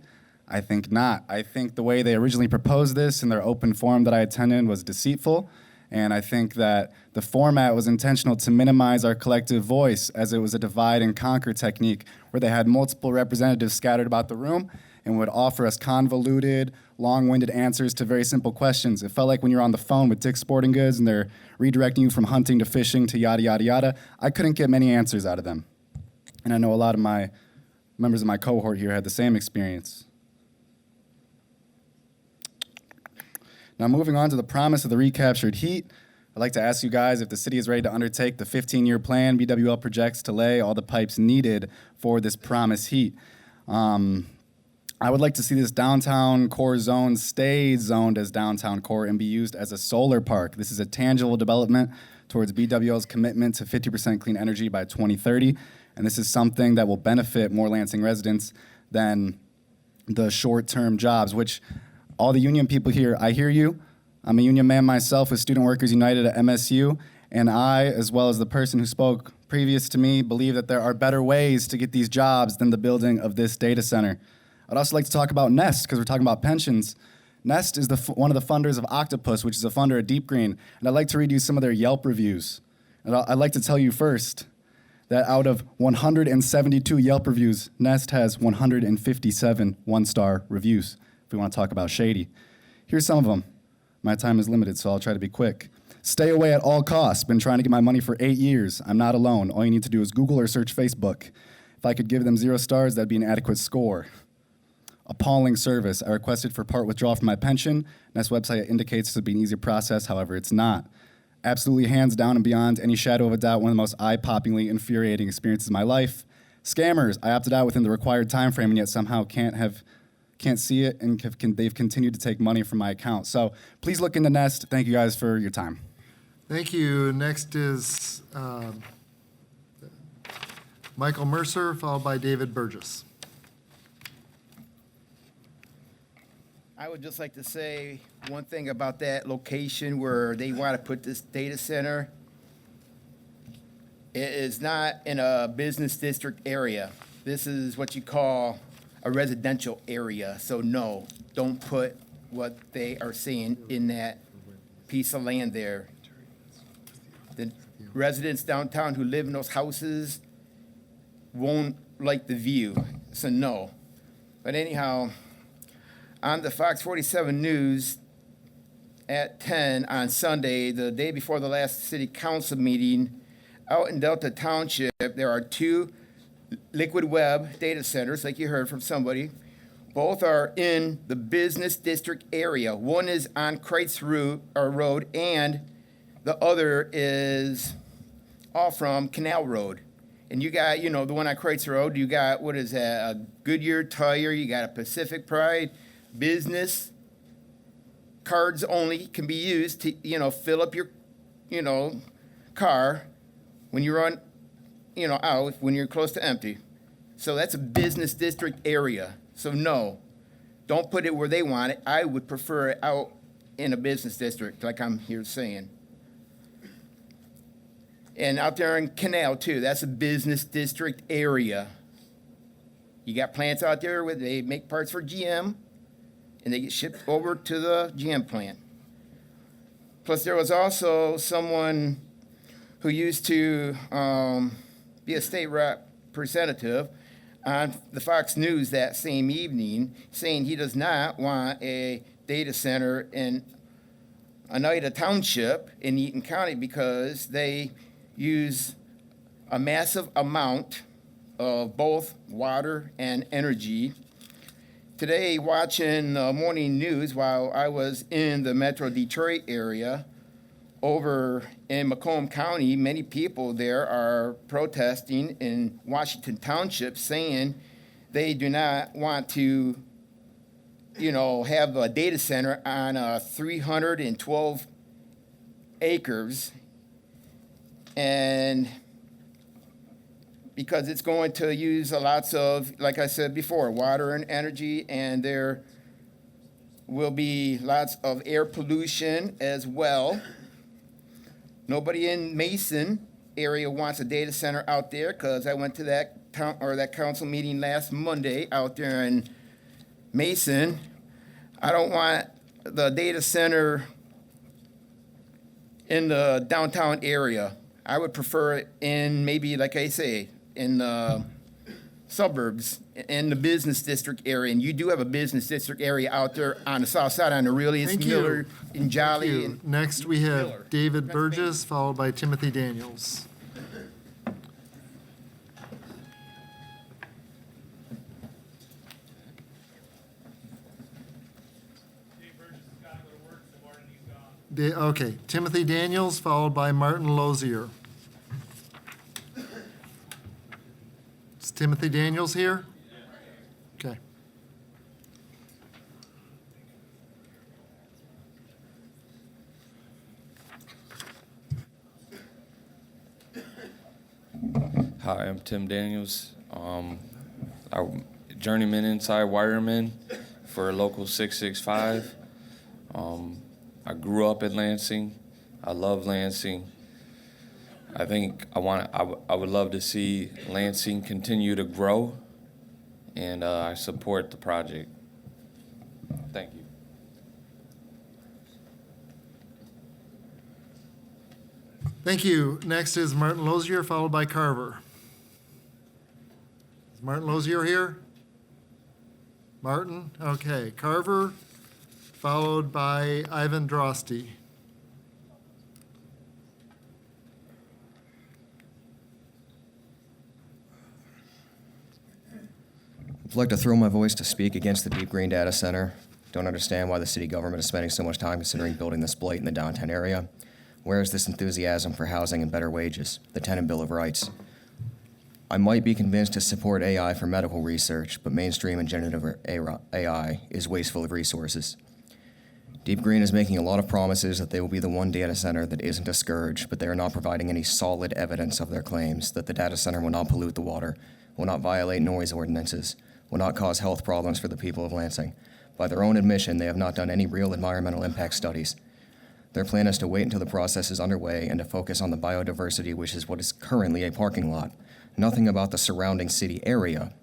I think not. I think the way they originally proposed this in their open forum that I attended was deceitful, and I think that the format was intentional to minimize our collective voice, as it was a divide-and-conquer technique where they had multiple representatives scattered about the room and would offer us convoluted, long-winded answers to very simple questions. It felt like when you're on the phone with Dick's Sporting Goods and they're redirecting you from hunting to fishing to yada, yada, yada. I couldn't get many answers out of them. And I know a lot of my members of my cohort here had the same experience. Now, moving on to the promise of the recaptured heat, I'd like to ask you guys if the city is ready to undertake the 15-year plan BWL projects to lay all the pipes needed for this promised heat. I would like to see this downtown core zone stay zoned as downtown core and be used as a solar park. This is a tangible development towards BWL's commitment to 50% clean energy by 2030, and this is something that will benefit more Lansing residents than the short-term jobs, which all the union people here, I hear you. I'm a union man myself with Student Workers United at MSU, and I, as well as the person who spoke previous to me, believe that there are better ways to get these jobs than the building of this data center. I'd also like to talk about Nest, because we're talking about pensions. Nest is one of the funders of Octopus, which is a funder of Deep Green, and I'd like to read you some of their Yelp reviews. And I'd like to tell you first that out of 172 Yelp reviews, Nest has 157 one-star reviews, if we want to talk about shady. Here's some of them. My time is limited, so I'll try to be quick. Stay away at all costs. Been trying to get my money for 8 years. I'm not alone. All you need to do is Google or search Facebook. If I could give them 0 stars, that'd be an adequate score. Appalling service. I requested for part withdrawal from my pension. Nest website indicates to be an easy process, however, it's not. Absolutely hands down and beyond any shadow of a doubt, one of the most eye-poppingly infuriating experiences of my life. Scammers. I opted out within the required time frame and yet somehow can't see it, and they've continued to take money from my account. So please look into Nest. Thank you guys for your time. Thank you. Next is Michael Mercer, followed by David Burgess. I would just like to say one thing about that location where they want to put this data center. It is not in a business district area. This is what you call a residential area. So no, don't put what they are saying in that piece of land there. Residents downtown who live in those houses won't like the view. It's a no. But anyhow, on the Fox 47 News at 10 on Sunday, the day before the last city council meeting, out in Delta Township, there are 2 liquid web data centers, like you heard from somebody. Both are in the business district area. One is on Kreitz Road, and the other is off from Canal Road. And you got, the one on Kreitz Road, you got, what is that, a Goodyear Tire, you got a Pacific Pride, business, cards only can be used to, fill up your, car when you run, out, when you're close to empty. So that's a business district area. So no, don't put it where they want it. I would prefer it out in a business district, like I'm here saying. And out there in Canal, too, that's a business district area. You got plants out there where they make parts for GM, and they get shipped over to the GM plant. Plus, there was also someone who used to be a state representative on the Fox News that same evening, saying he does not want a data center in Oneida Township in Eaton County because they use a massive amount of both water and energy. Today, watching the morning news while I was in the Metro Detroit area, over in Macomb County, many people there are protesting in Washington Township saying they do not want to, have a data center on 312 acres. And because it's going to use lots of, like I said before, water and energy, and there will be lots of air pollution as well. Nobody in Mason area wants a data center out there because I went to that council meeting last Monday out there in Mason. I don't want the data center in the downtown area. I would prefer it in maybe, like I say, in the suburbs, in the business district area. And you do have a business district area out there on the south side on Aurelius, Thank Miller, you. and Jolly. Thank you. And Next, we have Miller. David Burgess, followed by Timothy Daniels. Okay, Timothy Daniels, followed by Martin Lozier. Is Timothy Daniels here? Okay. Hi, I'm Tim Daniels. I'm journeyman inside wireman for local 665. I grew up in Lansing. I love Lansing. I think I would love to see Lansing continue to grow, and I support the project. Thank you. Thank you. Next is Martin Lozier, followed by Carver. Is Martin Lozier here? Martin? Okay. Carver, followed by Ivan Drosty. I'd like to throw my voice to speak against the Deep Green Data Center. Don't understand why the city government is spending so much time considering building this blight in the downtown area. Where is this enthusiasm for housing and better wages, the Tenant Bill of Rights? I might be convinced to support AI for medical research, but mainstream and generative AI is wasteful of resources. Deep Green is making a lot of promises that they will be the one data center that isn't a scourge, but they are not providing any solid evidence of their claims that the data center will not pollute the water, will not violate noise ordinances, will not cause health problems for the people of Lansing. By their own admission, they have not done any real environmental impact studies. Their plan is to wait until the process is underway and to focus on the biodiversity, which is what is currently a parking lot. Nothing about the surrounding city area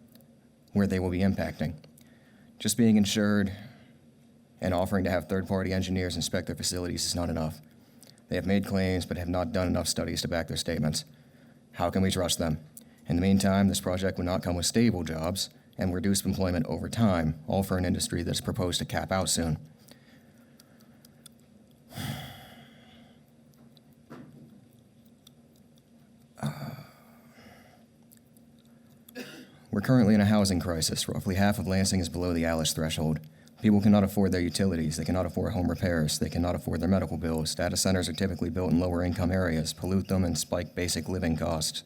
where they will be impacting. Just being insured and offering to have third-party engineers inspect their facilities is not enough. They have made claims but have not done enough studies to back their statements. How can we trust them? In the meantime, this project would not come with stable jobs and reduced employment over time, all for an industry that's proposed to cap out soon. We're currently in a housing crisis. Roughly half of Lansing is below the ALIS threshold. People cannot afford their utilities. They cannot afford home repairs. They cannot afford their medical bills. Data centers are typically built in lower income areas, pollute them, and spike basic living costs.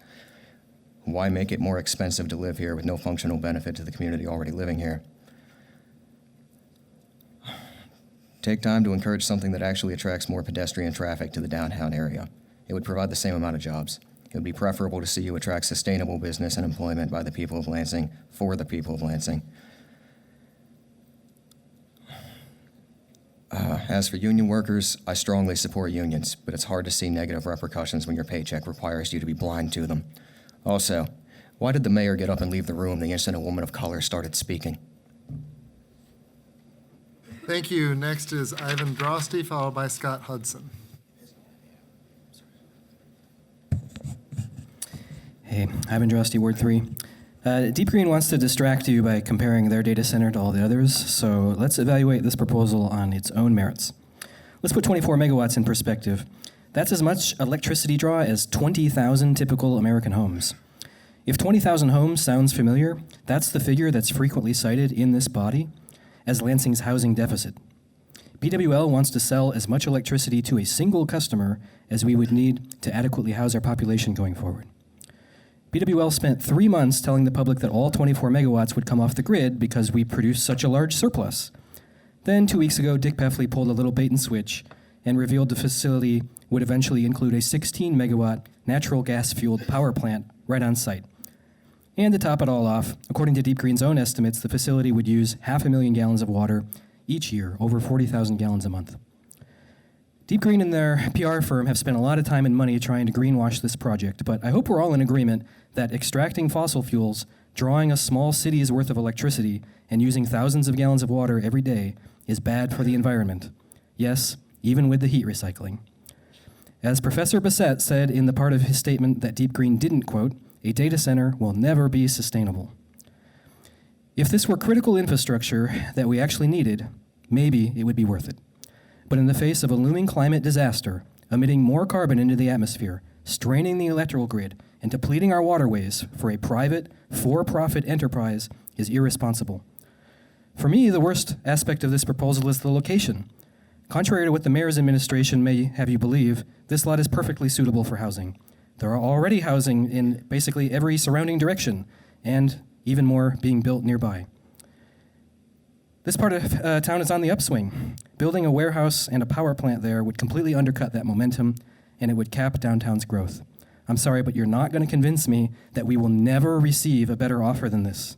Why make it more expensive to live here with no functional benefit to the community already living here? Take time to encourage something that actually attracts more pedestrian traffic to the downtown area. It would provide the same amount of jobs. It would be preferable to see you attract sustainable business and employment by the people of Lansing, for the people of Lansing. As for union workers, I strongly support unions, but it's hard to see negative repercussions when your paycheck requires you to be blind to them. Also, why did the mayor get up and leave the room the instant a woman of color started speaking? Thank you. Next is Ivan Drosty, followed by Scott Hudson. Hey, Ivan Drosty, Ward 3. Deep Green wants to distract you by comparing their data center to all the others, so let's evaluate this proposal on its own merits. Let's put 24 megawatts in perspective. That's as much electricity draw as 20,000 typical American homes. If 20,000 homes sounds familiar, that's the figure that's frequently cited in this body as Lansing's housing deficit. PWL wants to sell as much electricity to a single customer as we would need to adequately house our population going forward. PWL spent 3 months telling the public that all 24 megawatts would come off the grid because we produce such a large surplus. Then 2 weeks ago, Dick Peffley pulled a little bait and switch and revealed the facility would eventually include a 16 megawatt natural gas fueled power plant right on site. And to top it all off, according to Deep Green's own estimates, the facility would use 500,000 gallons of water each year, over 40,000 gallons a month. Deep Green and their PR firm have spent a lot of time and money trying to greenwash this project, but I hope we're all in agreement that extracting fossil fuels, drawing a small city's worth of electricity, and using thousands of gallons of water every day is bad for the environment. Yes, even with the heat recycling. As Professor Bassett said in the part of his statement that Deep Green didn't quote, a data center will never be sustainable. If this were critical infrastructure that we actually needed, maybe it would be worth it. But in the face of a looming climate disaster, emitting more carbon into the atmosphere, straining the electrical grid, and depleting our waterways for a private, for-profit enterprise is irresponsible. For me, the worst aspect of this proposal is the location. Contrary to what the mayor's administration may have you believe, this lot is perfectly suitable for housing. There are already housing in basically every surrounding direction, and even more being built nearby. This part of town is on the upswing. Building a warehouse and a power plant there would completely undercut that momentum, and it would cap downtown's growth. I'm sorry, but you're not going to convince me that we will never receive a better offer than this.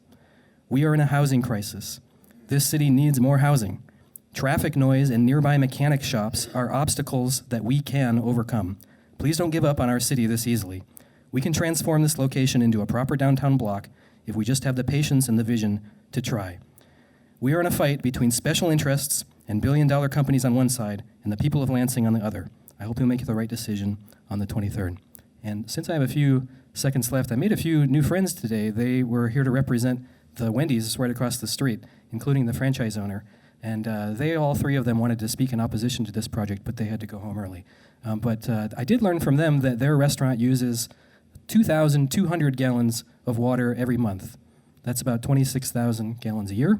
We are in a housing crisis. This city needs more housing. Traffic noise and nearby mechanic shops are obstacles that we can overcome. Please don't give up on our city this easily. We can transform this location into a proper downtown block if we just have the patience and the vision to try. We are in a fight between special interests and billion-dollar companies on one side and the people of Lansing on the other. I hope you'll make the right decision on the 23rd. And since I have a few seconds left, I made a few new friends today. They were here to represent the Wendy's right across the street, including the franchise owner. And all three of them wanted to speak in opposition to this project, but they had to go home early. But I did learn from them that their restaurant uses 2,200 gallons of water every month. That's about 26,000 gallons a year.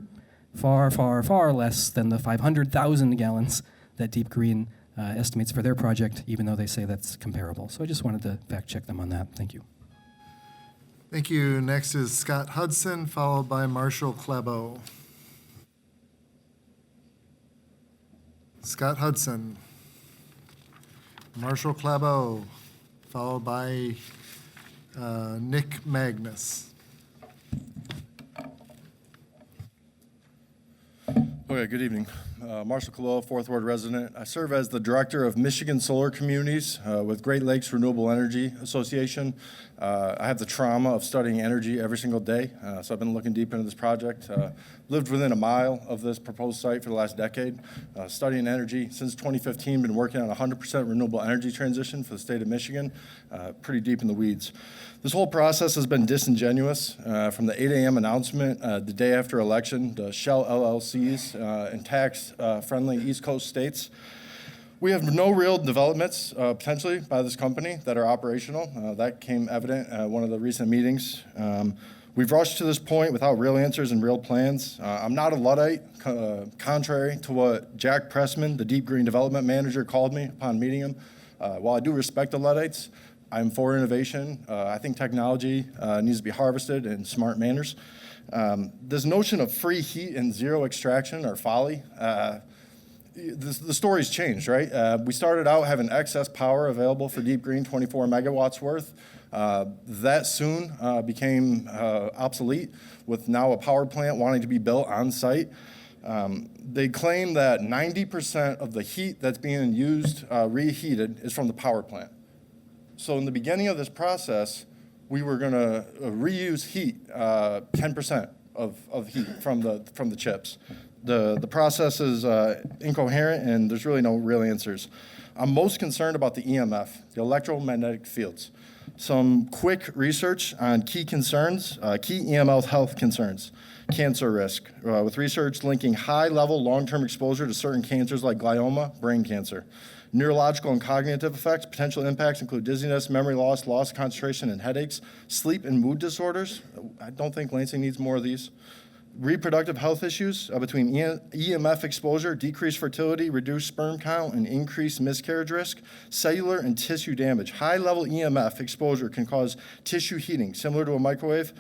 Far, far, far less than the 500,000 gallons that Deep Green estimates for their project, even though they say that's comparable. So I just wanted to fact check them on that. Thank you. Thank you. Next is Scott Hudson, followed by Marshall Klebo. Scott Hudson, Marshall Klebo, followed by Nick Magnus. Okay, good evening. Marshall Kaloa, Fourth Ward resident. I serve as the director of Michigan Solar Communities with Great Lakes Renewable Energy Association. I have the trauma of studying energy every single day, so I've been looking deep into this project. Lived within a mile of this proposed site for the last decade, studying energy since 2015, been working on 100% renewable energy transition for the state of Michigan, pretty deep in the weeds. This whole process has been disingenuous. From the 8 a.m. announcement the day after election, the Shell LLCs and tax-friendly East Coast states. We have no real developments, potentially, by this company that are operational. That came evident at one of the recent meetings. We've rushed to this point without real answers and real plans. I'm not a Luddite, contrary to what Jack Pressman, the Deep Green Development Manager, called me upon meeting him. While I do respect the Luddites, I'm for innovation. I think technology needs to be harvested in smart manners. This notion of free heat and zero extraction are folly. The story's changed, right? We started out having excess power available for Deep Green, 24 megawatts worth. That soon became obsolete, with now a power plant wanting to be built on site. They claim that 90% of the heat that's being used, reheated, is from the power plant. So in the beginning of this process, we were going to reuse heat, 10% of heat from the chips. The process is incoherent, and there's really no real answers. I'm most concerned about the EMF, the electromagnetic fields. Some quick research on key concerns, key EML health concerns, cancer risk, with research linking high-level long-term exposure to certain cancers like glioma, brain cancer. Neurological and cognitive effects, potential impacts include dizziness, memory loss, loss of concentration, and headaches. Sleep and mood disorders. I don't think Lansing needs more of these. Reproductive health issues between EMF exposure, decreased fertility, reduced sperm count, and increased miscarriage risk. Cellular and tissue damage. High-level EMF exposure can cause tissue heating, similar to a microwave,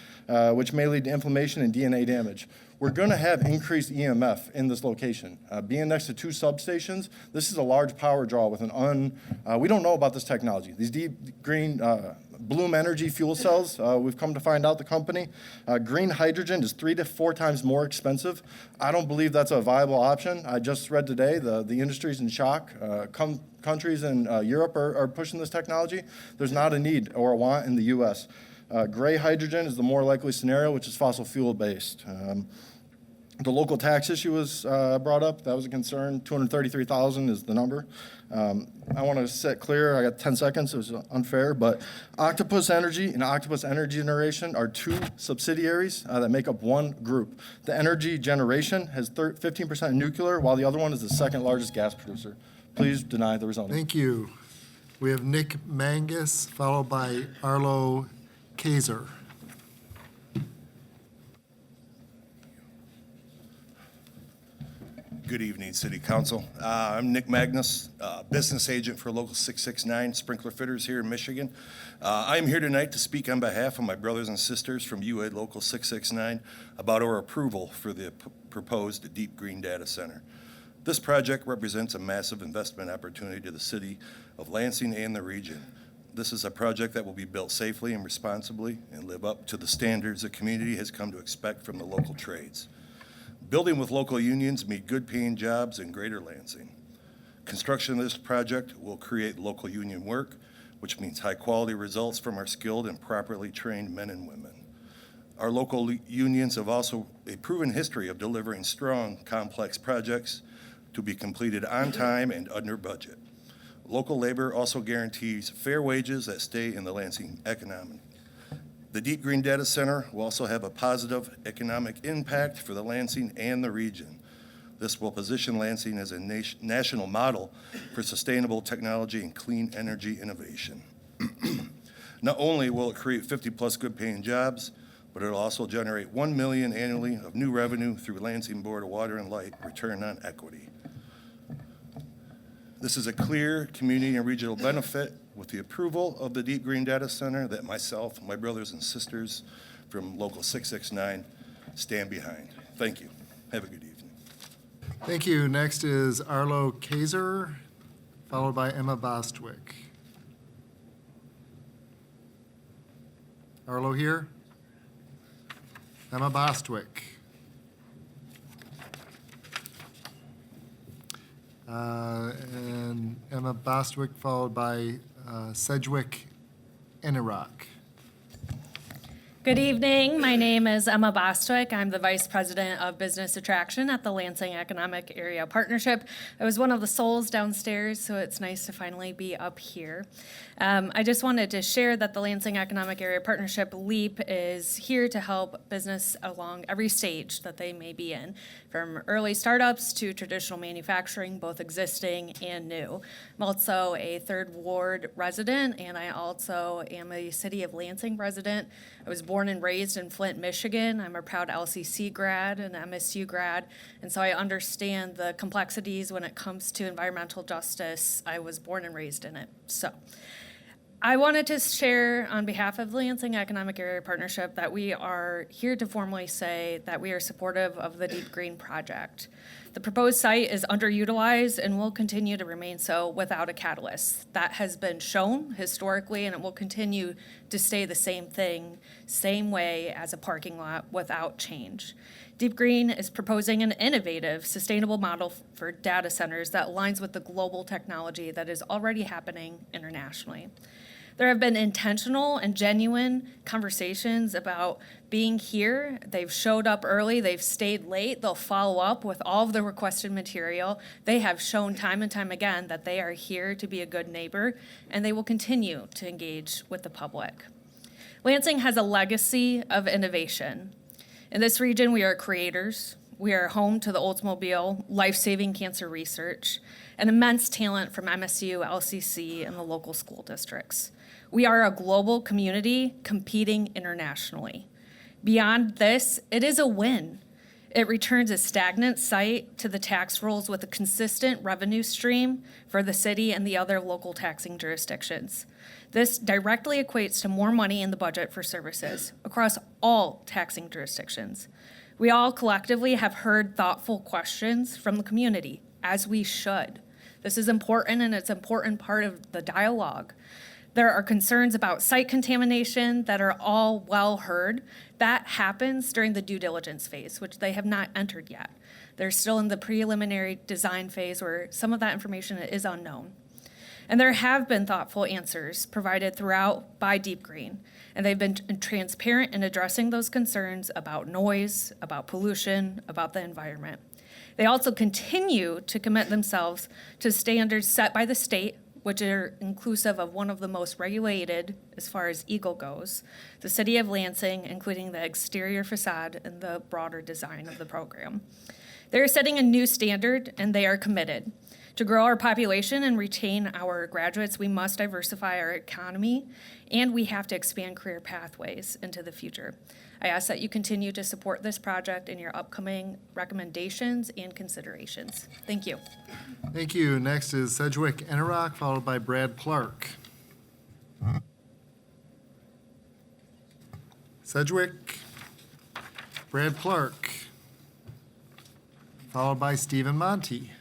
which may lead to inflammation and DNA damage. We're going to have increased EMF in this location. Being next to two substations, this is a large power draw with we don't know about this technology. These deep green Bloom Energy fuel cells, we've come to find out the company. Green hydrogen is 3 to 4 times more expensive. I don't believe that's a viable option. I just read today the industry's in shock. Countries in Europe are pushing this technology. There's not a need or a want in the U.S. Gray hydrogen is the more likely scenario, which is fossil fuel based. The local tax issue was brought up. That was a concern. $233,000 is the number. I want to set clear. I got 10 seconds. It was unfair, but Octopus Energy and Octopus Energy Generation are two subsidiaries that make up one group. The energy generation has 15% nuclear, while the other one is the second largest gas producer. Please deny the rezoning. Thank you. We have Nick Mangus, followed by Arlo Kaiser. Good evening, City Council. I'm Nick Magnus, business agent for Local 669 Sprinkler Fitters here in Michigan. I'm here tonight to speak on behalf of my brothers and sisters from UA Local 669 about our approval for the proposed Deep Green Data Center. This project represents a massive investment opportunity to the city of Lansing and the region. This is a project that will be built safely and responsibly and live up to the standards the community has come to expect from the local trades. Building with local unions meet good-paying jobs in Greater Lansing. Construction of this project will create local union work, which means high-quality results from our skilled and properly trained men and women. Our local unions have also a proven history of delivering strong, complex projects to be completed on time and under budget. Local labor also guarantees fair wages that stay in the Lansing economy. The Deep Green Data Center will also have a positive economic impact for the Lansing and the region. This will position Lansing as a national model for sustainable technology and clean energy innovation. Not only will it create 50-plus good-paying jobs, but it will also generate $1 million annually of new revenue through Lansing Board of Water and Light return on equity. This is a clear community and regional benefit with the approval of the Deep Green Data Center that myself, my brothers and sisters from Local 669 stand behind. Thank you. Have a good evening. Thank you. Next is Arlo Kaiser, followed by Emma Bostwick. Arlo here? Emma Bostwick. and Emma Bostwick, followed by Sedgwick Ennerock. Good evening. My name is Emma Bostwick. I'm the Vice President of Business Attraction at the Lansing Economic Area Partnership. I was one of the souls downstairs, so it's nice to finally be up here. I just wanted to share that the Lansing Economic Area Partnership, LEAP, is here to help business along every stage that they may be in, from early startups to traditional manufacturing, both existing and new. I'm also a Third Ward resident, and I also am a City of Lansing resident. I was born and raised in Flint, Michigan. I'm a proud LCC grad and MSU grad, and so I understand the complexities when it comes to environmental justice. I was born and raised in it. So I wanted to share on behalf of the Lansing Economic Area Partnership that we are here to formally say that we are supportive of the Deep Green project. The proposed site is underutilized and will continue to remain so without a catalyst. That has been shown historically, and it will continue to stay the same way as a parking lot without change. Deep Green is proposing an innovative, sustainable model for data centers that aligns with the global technology that is already happening internationally. There have been intentional and genuine conversations about being here. They've showed up early, they've stayed late, they'll follow up with all of the requested material. They have shown time and time again that they are here to be a good neighbor, and they will continue to engage with the public. Lansing has a legacy of innovation. In this region, we are creators. We are home to the Oldsmobile, life-saving cancer research, and immense talent from MSU, LCC, and the local school districts. We are a global community competing internationally. Beyond this, it is a win. It returns a stagnant site to the tax rolls with a consistent revenue stream for the city and the other local taxing jurisdictions. This directly equates to more money in the budget for services across all taxing jurisdictions. We all collectively have heard thoughtful questions from the community, as we should. This is important, and it's an important part of the dialogue. There are concerns about site contamination that are all well heard. That happens during the due diligence phase, which they have not entered yet. They're still in the preliminary design phase where some of that information is unknown. And there have been thoughtful answers provided throughout by Deep Green, and they've been transparent in addressing those concerns about noise, about pollution, about the environment. They also continue to commit themselves to standards set by the state, which are inclusive of one of the most regulated as far as Eagle goes, the City of Lansing, including the exterior facade and the broader design of the program. They're setting a new standard, and they are committed. To grow our population and retain our graduates, we must diversify our economy, and we have to expand career pathways into the future. I ask that you continue to support this project in your upcoming recommendations and considerations. Thank you. Thank you. Next is Sedgwick Ennerock, followed by Brad Clark. Sedgwick, Brad Clark, followed by Stephen Monty.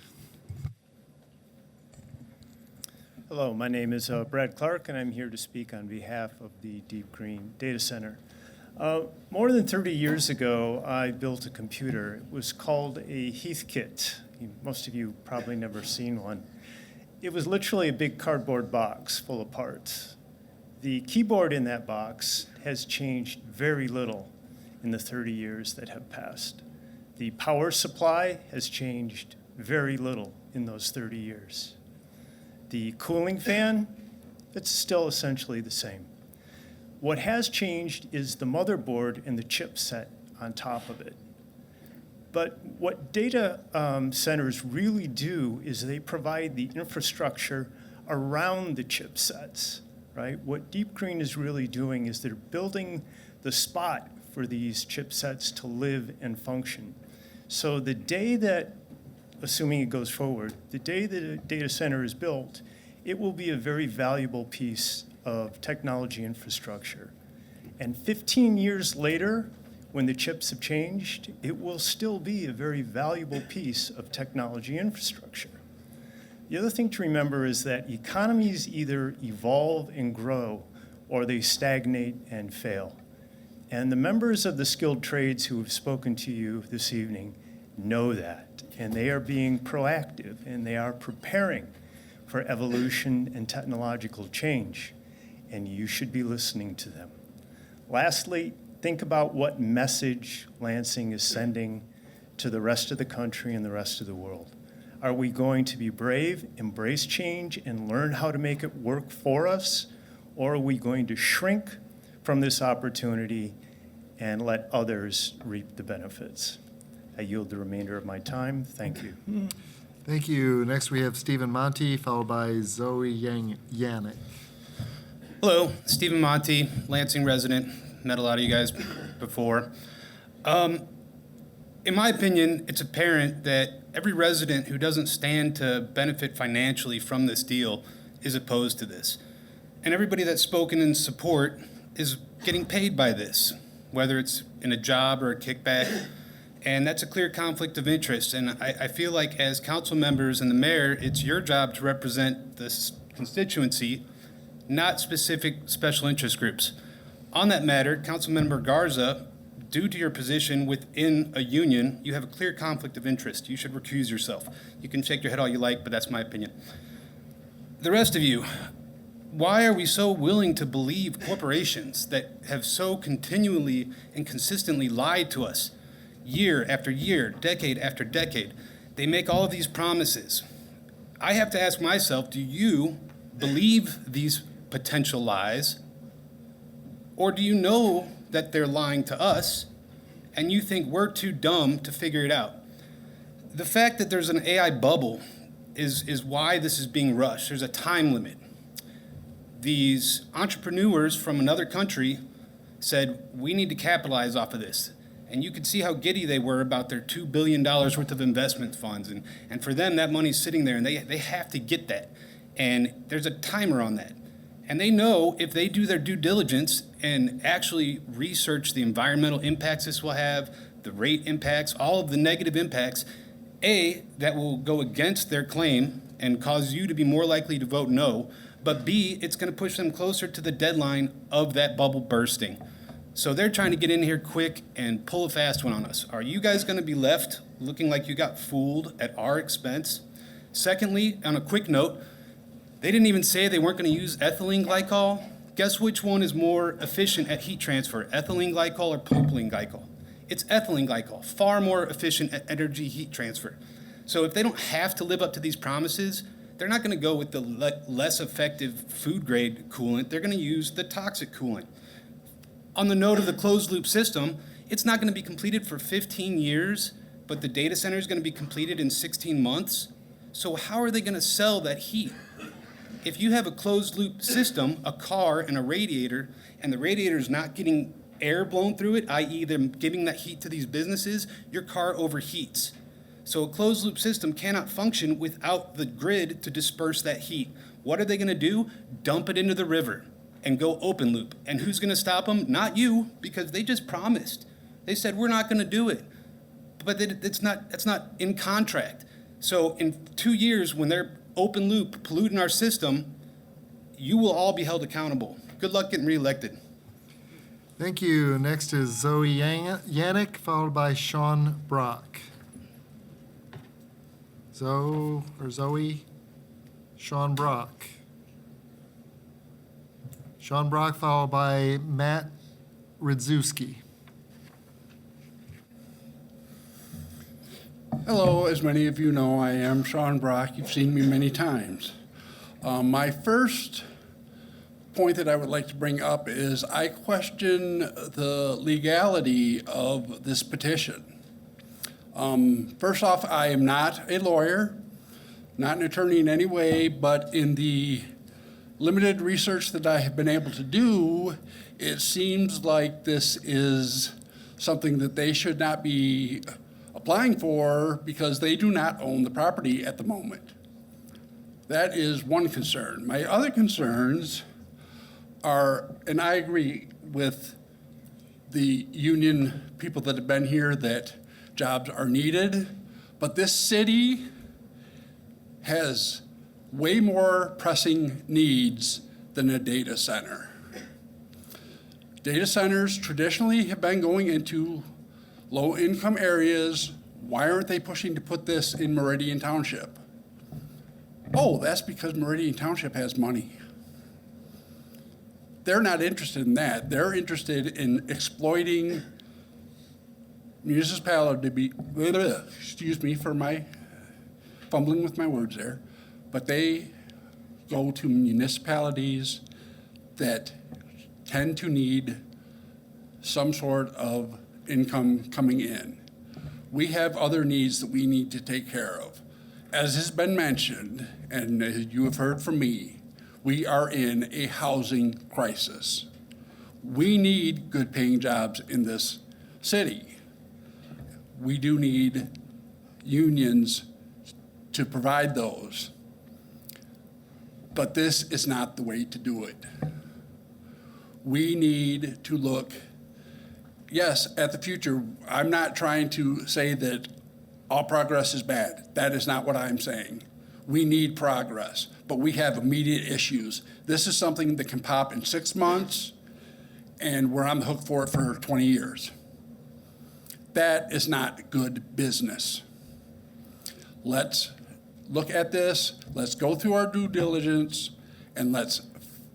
Hello, my name is Brad Clark, and I'm here to speak on behalf of the Deep Green Data Center. More than 30 years ago, I built a computer. It was called a Heathkit. Most of you probably never seen one. It was literally a big cardboard box full of parts. The keyboard in that box has changed very little in the 30 years that have passed. The power supply has changed very little in those 30 years. The cooling fan, it's still essentially the same. What has changed is the motherboard and the chipset on top of it. But what data centers really do is they provide the infrastructure around the chipsets, right? What Deep Green is really doing is they're building the spot for these chipsets to live and function. So the day that, assuming it goes forward, the day that a data center is built, it will be a very valuable piece of technology infrastructure. And 15 years later, when the chips have changed, it will still be a very valuable piece of technology infrastructure. The other thing to remember is that economies either evolve and grow, or they stagnate and fail. And the members of the skilled trades who have spoken to you this evening know that, and they are being proactive, and they are preparing for evolution and technological change, and you should be listening to them. Lastly, think about what message Lansing is sending to the rest of the country and the rest of the world. Are we going to be brave, embrace change, and learn how to make it work for us? Or are we going to shrink from this opportunity and let others reap the benefits? I yield the remainder of my time. Thank you. Thank you. Next, we have Stephen Monty, followed by Zoe Yannick. Hello, Stephen Monty, Lansing resident. Met a lot of you guys before. In my opinion, it's apparent that every resident who doesn't stand to benefit financially from this deal is opposed to this. And everybody that's spoken in support is getting paid by this, whether it's in a job or a kickback. And that's a clear conflict of interest. And I feel like as council members and the mayor, it's your job to represent this constituency, not specific special interest groups. On that matter, Councilmember Garza, due to your position within a union, you have a clear conflict of interest. You should recuse yourself. You can shake your head all you like, but that's my opinion. The rest of you, why are we so willing to believe corporations that have so continually and consistently lied to us year after year, decade after decade? They make all of these promises. I have to ask myself, do you believe these potential lies? Or do you know that they're lying to us and you think we're too dumb to figure it out? The fact that there's an AI bubble is why this is being rushed. There's a time limit. These entrepreneurs from another country said, we need to capitalize off of this. And you could see how giddy they were about their $2 billion worth of investment funds. And for them, that money's sitting there and they have to get that. And there's a timer on that. And they know if they do their due diligence and actually research the environmental impacts this will have, the rate impacts, all of the negative impacts, A, that will go against their claim and cause you to be more likely to vote no, but B, it's going to push them closer to the deadline of that bubble bursting. So they're trying to get in here quick and pull a fast one on us. Are you guys going to be left looking like you got fooled at our expense? Secondly, on a quick note, they didn't even say they weren't going to use ethylene glycol. Guess which one is more efficient at heat transfer, ethylene glycol or propylene glycol? It's ethylene glycol, far more efficient at energy heat transfer. So if they don't have to live up to these promises, they're not going to go with the less effective food grade coolant. They're going to use the toxic coolant. On the note of the closed loop system, it's not going to be completed for 15 years, but the data center is going to be completed in 16 months. So how are they going to sell that heat? If you have a closed loop system, a car and a radiator, and the radiator is not getting air blown through it, i.e. them giving that heat to these businesses, your car overheats. So a closed loop system cannot function without the grid to disperse that heat. What are they going to do? Dump it into the river and go open loop. And who's going to stop them? Not you, because they just promised. They said, we're not going to do it. But it's not in contract. So in 2 years, when they're open loop polluting our system, you will all be held accountable. Good luck getting reelected. Thank you. Next is Zoe Yannick, followed by Sean Brock. Zoe, Sean Brock. Sean Brock, followed by Matt Radzewski. Hello, as many of you know, I am Sean Brock. You've seen me many times. My first point that I would like to bring up is I question the legality of this petition. First off, I am not a lawyer, not an attorney in any way, but in the limited research that I have been able to do, it seems like this is something that they should not be applying for because they do not own the property at the moment. That is one concern. My other concerns are, and I agree with the union people that have been here, that jobs are needed, but this city has way more pressing needs than a data center. Data centers traditionally have been going into low-income areas Why aren't they pushing to put this in Meridian Township? Oh, that's because Meridian Township has money. They're not interested in that. They're interested in exploiting municipality, excuse me for my fumbling with my words there, but they go to municipalities that tend to need some sort of income coming in. We have other needs that we need to take care of. As has been mentioned, and as you have heard from me, we are in a housing crisis. We need good paying jobs in this city. We do need unions to provide those. But this is not the way to do it. We need to look, yes, at the future. I'm not trying to say that all progress is bad. That is not what I'm saying. We need progress, but we have immediate issues. This is something that can pop in 6 months, and we're on the hook for it for 20 years. That is not good business. Let's look at this, let's go through our due diligence, and let's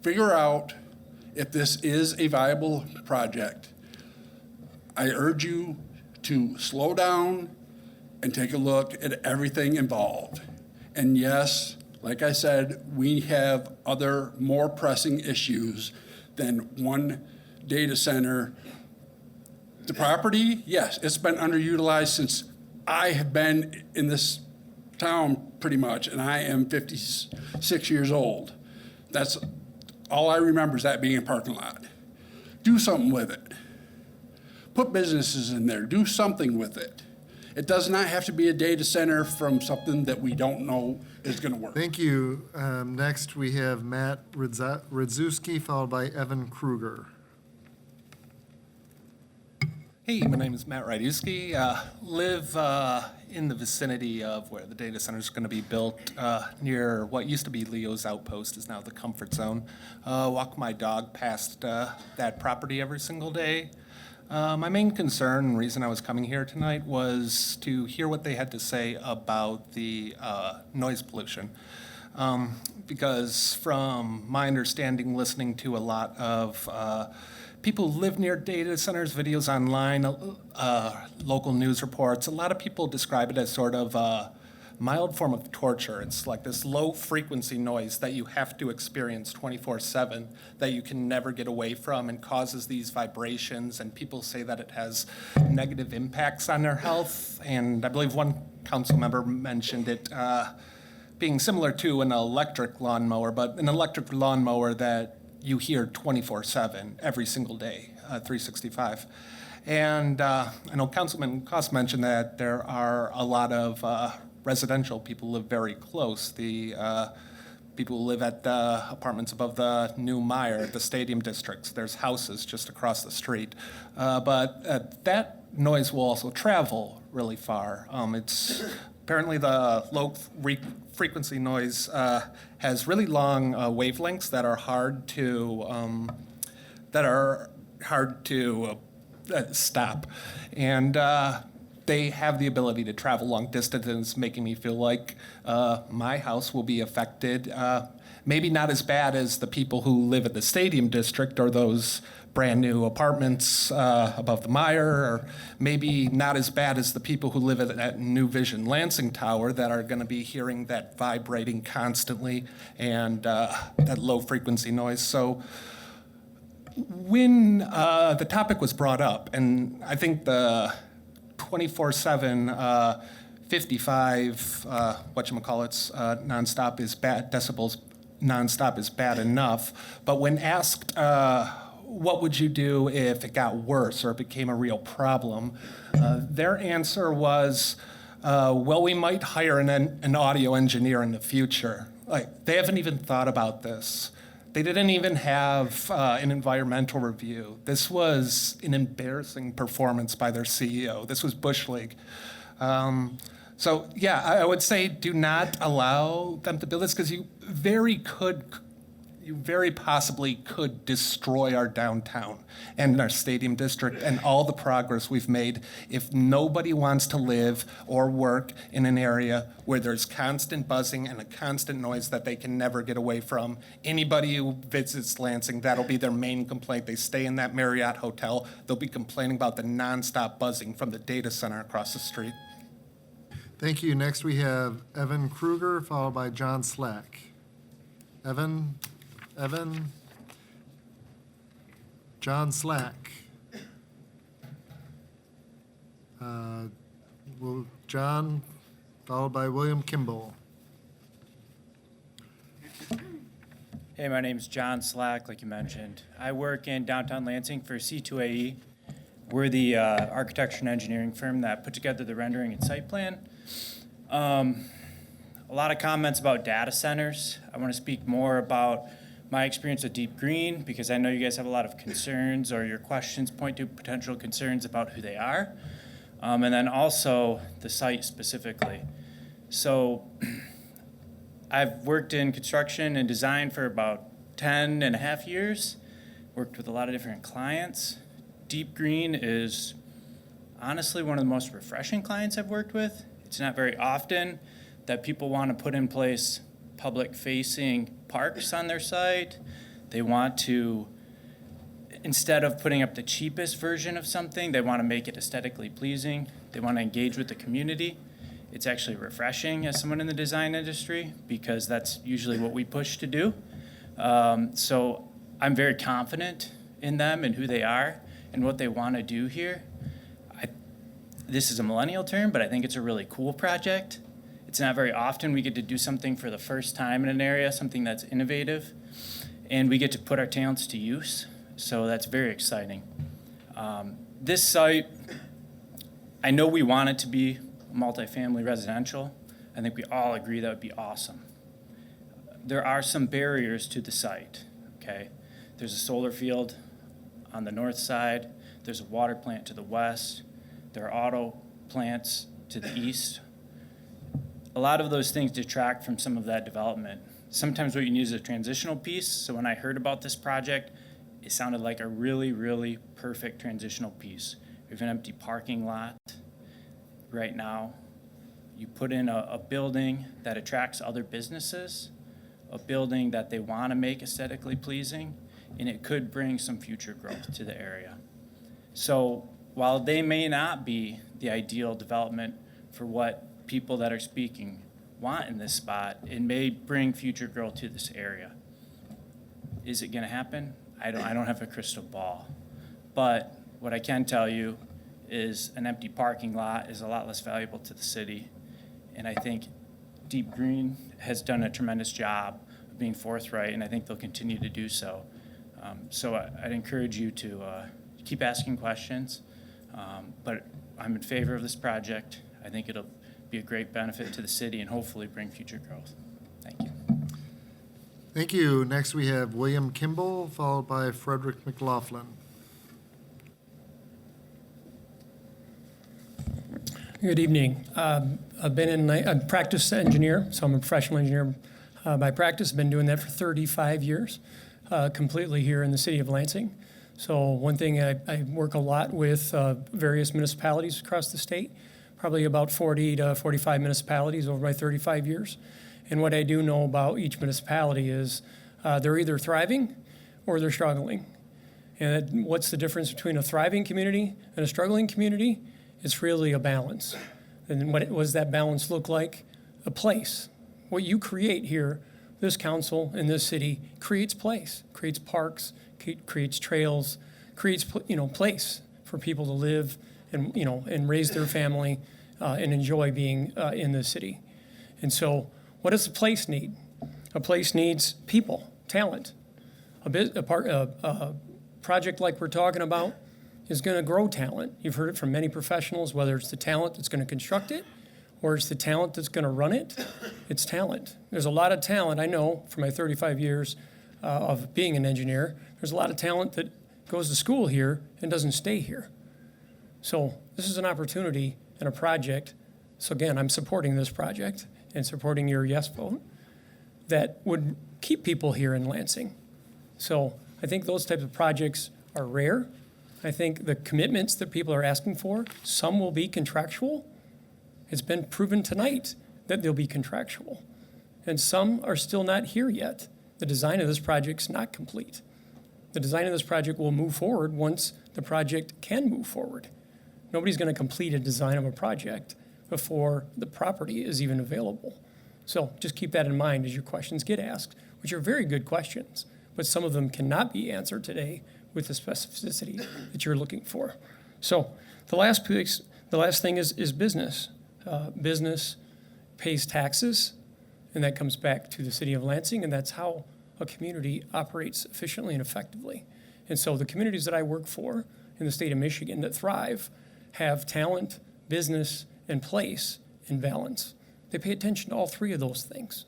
figure out if this is a viable project. I urge you to slow down and take a look at everything involved. And yes, like I said, we have other more pressing issues than one data center. The property, yes, it's been underutilized since I have been in this town pretty much, and I am 56 years old. That's all I remember, is that being a parking lot. Do something with it. Put businesses in there, do something with it. It does not have to be a data center from something that we don't know is gonna work. Thank you. Next, we have Matt Radzewski, followed by Evan Kruger. Hey, my name is Matt Rydewski. Live in the vicinity of where the data center is going to be built, near what used to be Leo's Outpost, is now the Comfort Zone. Walk my dog past that property every single day. My main concern and reason I was coming here tonight was to hear what they had to say about the noise pollution. Because from my understanding, listening to a lot of people who live near data centers, videos online, local news reports, a lot of people describe it as sort of a mild form of torture. It's like this low frequency noise that you have to experience 24/7, that you can never get away from, and causes these vibrations, and people say that it has negative impacts on their health. And I believe one council member mentioned it being similar to an electric lawnmower, but an electric lawnmower that you hear 24/7 every single day, 365. And I know Councilman Cost mentioned that there are a lot of residential people who live very close. The people who live at the apartments above the new Meyer, the stadium districts. There's houses just across the street. But that noise will also travel really far. It's apparently the low frequency noise has really long wavelengths that are hard to stop, and they have the ability to travel long distances, making me feel like my house will be affected. Maybe not as bad as the people who live at the stadium district or those brand new apartments above the Meyer, or maybe not as bad as the people who live at that New Vision Lansing Tower that are going to be hearing that vibrating constantly and that low frequency noise. So when the topic was brought up, and I think the 24/7, 55, whatchamacallits, nonstop is bad, decibels nonstop is bad enough, but when asked, what would you do if it got worse or it became a real problem? Their answer was, well, we might hire an audio engineer in the future. Like, they haven't even thought about this. They didn't even have an environmental review. This was an embarrassing performance by their CEO. This was Bush League. So yeah, I would say do not allow them to build this, because you you very possibly could destroy our downtown and our stadium district and all the progress we've made if nobody wants to live or work in an area where there's constant buzzing and a constant noise that they can never get away from. Anybody who visits Lansing, that'll be their main complaint. They stay in that Marriott hotel, they'll be complaining about the nonstop buzzing from the data center across the street. Thank you. Next, we have Evan Kruger, followed by John Slack. Evan, John Slack. John, followed by William Kimball. Hey, my name's John Slack, like you mentioned. I work in downtown Lansing for C2AE. We're the architecture and engineering firm that put together the rendering and site plan. A lot of comments about data centers. I want to speak more about my experience with Deep Green because I know you guys have a lot of concerns, or your questions point to potential concerns about who they are. And then also the site specifically. So I've worked in construction and design for about 10 and a half years, worked with a lot of different clients. Deep Green is honestly one of the most refreshing clients I've worked with. It's not very often that people want to put in place public-facing parks on their site. They want to, instead of putting up the cheapest version of something, they want to make it aesthetically pleasing. They want to engage with the community. It's actually refreshing as someone in the design industry because that's usually what we push to do. So I'm very confident in them and who they are and what they want to do here. This is a millennial term, but I think it's a really cool project. It's not very often we get to do something for the first time in an area, something that's innovative, and we get to put our talents to use. So that's very exciting. This site, I know we want it to be multifamily residential. I think we all agree that would be awesome. There are some barriers to the site, okay? There's a solar field on the north side. There's a water plant to the west. There are auto plants to the east. A lot of those things detract from some of that development. Sometimes what you need is a transitional piece. So when I heard about this project, it sounded like a really, really perfect transitional piece. We have an empty parking lot right now. You put in a building that attracts other businesses, a building that they want to make aesthetically pleasing, and it could bring some future growth to the area. So while they may not be the ideal development for what people that are speaking want in this spot, it may bring future growth to this area. Is it going to happen? I don't have a crystal ball. But what I can tell you is an empty parking lot is a lot less valuable to the city. And I think Deep Green has done a tremendous job of being forthright, and I think they'll continue to do so. So I'd encourage you to keep asking questions. But I'm in favor of this project. I think it'll be a great benefit to the city and hopefully bring future growth. Thank you. Thank you. Next, we have William Kimball, followed by Frederick McLaughlin. Good evening. I'm a practice engineer, so I'm a professional engineer by practice. I've been doing that for 35 years, completely here in the city of Lansing. So one thing, I work a lot with various municipalities across the state, probably about 40 to 45 municipalities over my 35 years. And what I do know about each municipality is they're either thriving or they're struggling. And what's the difference between a thriving community and a struggling community? It's really a balance. And what does that balance look like? A place. What you create here, this council in this city creates place, creates parks, creates trails, creates place for people to live and and raise their family and enjoy being in the city. And so, what does a place need? A place needs people, talent. A project like we're talking about is going to grow talent. You've heard it from many professionals, whether it's the talent that's going to construct it or it's the talent that's going to run it. It's talent. There's a lot of talent, I know, from my 35 years of being an engineer. There's a lot of talent that goes to school here and doesn't stay here. So this is an opportunity and a project. So again, I'm supporting this project and supporting your yes vote that would keep people here in Lansing. So I think those types of projects are rare. I think the commitments that people are asking for, some will be contractual. It's been proven tonight that they'll be contractual. And some are still not here yet. The design of this project's not complete. The design of this project will move forward once the project can move forward. Nobody's going to complete a design of a project before the property is even available. So just keep that in mind as your questions get asked, which are very good questions, but some of them cannot be answered today with the specificity that you're looking for. So the last thing is business. Business pays taxes, and that comes back to the city of Lansing, and that's how a community operates efficiently and effectively. And so the communities that I work for in the state of Michigan that thrive have talent, business, and place in balance. They pay attention to all three of those things.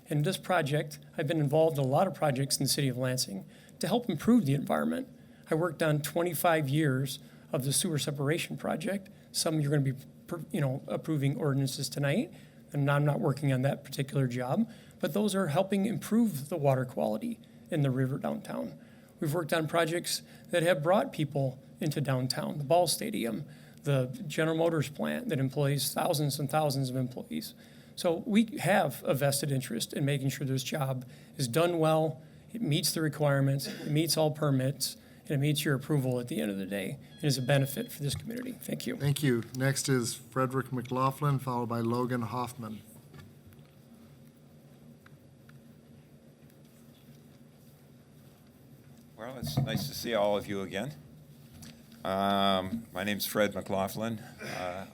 And this project, I've been involved in a lot of projects in the city of Lansing to help improve the environment. I worked on 25 years of the sewer separation project. Some you're going to be approving ordinances tonight, and I'm not working on that particular job, but those are helping improve the water quality in the river downtown. We've worked on projects that have brought people into downtown, the ball stadium, the General Motors plant that employs thousands and thousands of employees. So we have a vested interest in making sure this job is done well, it meets the requirements, it meets all permits, and it meets your approval at the end of the day. It is a benefit for this community. Thank you. Thank you. Next is Frederick McLaughlin, followed by Logan Hoffman. Well, it's nice to see all of you again. My name's Fred McLaughlin.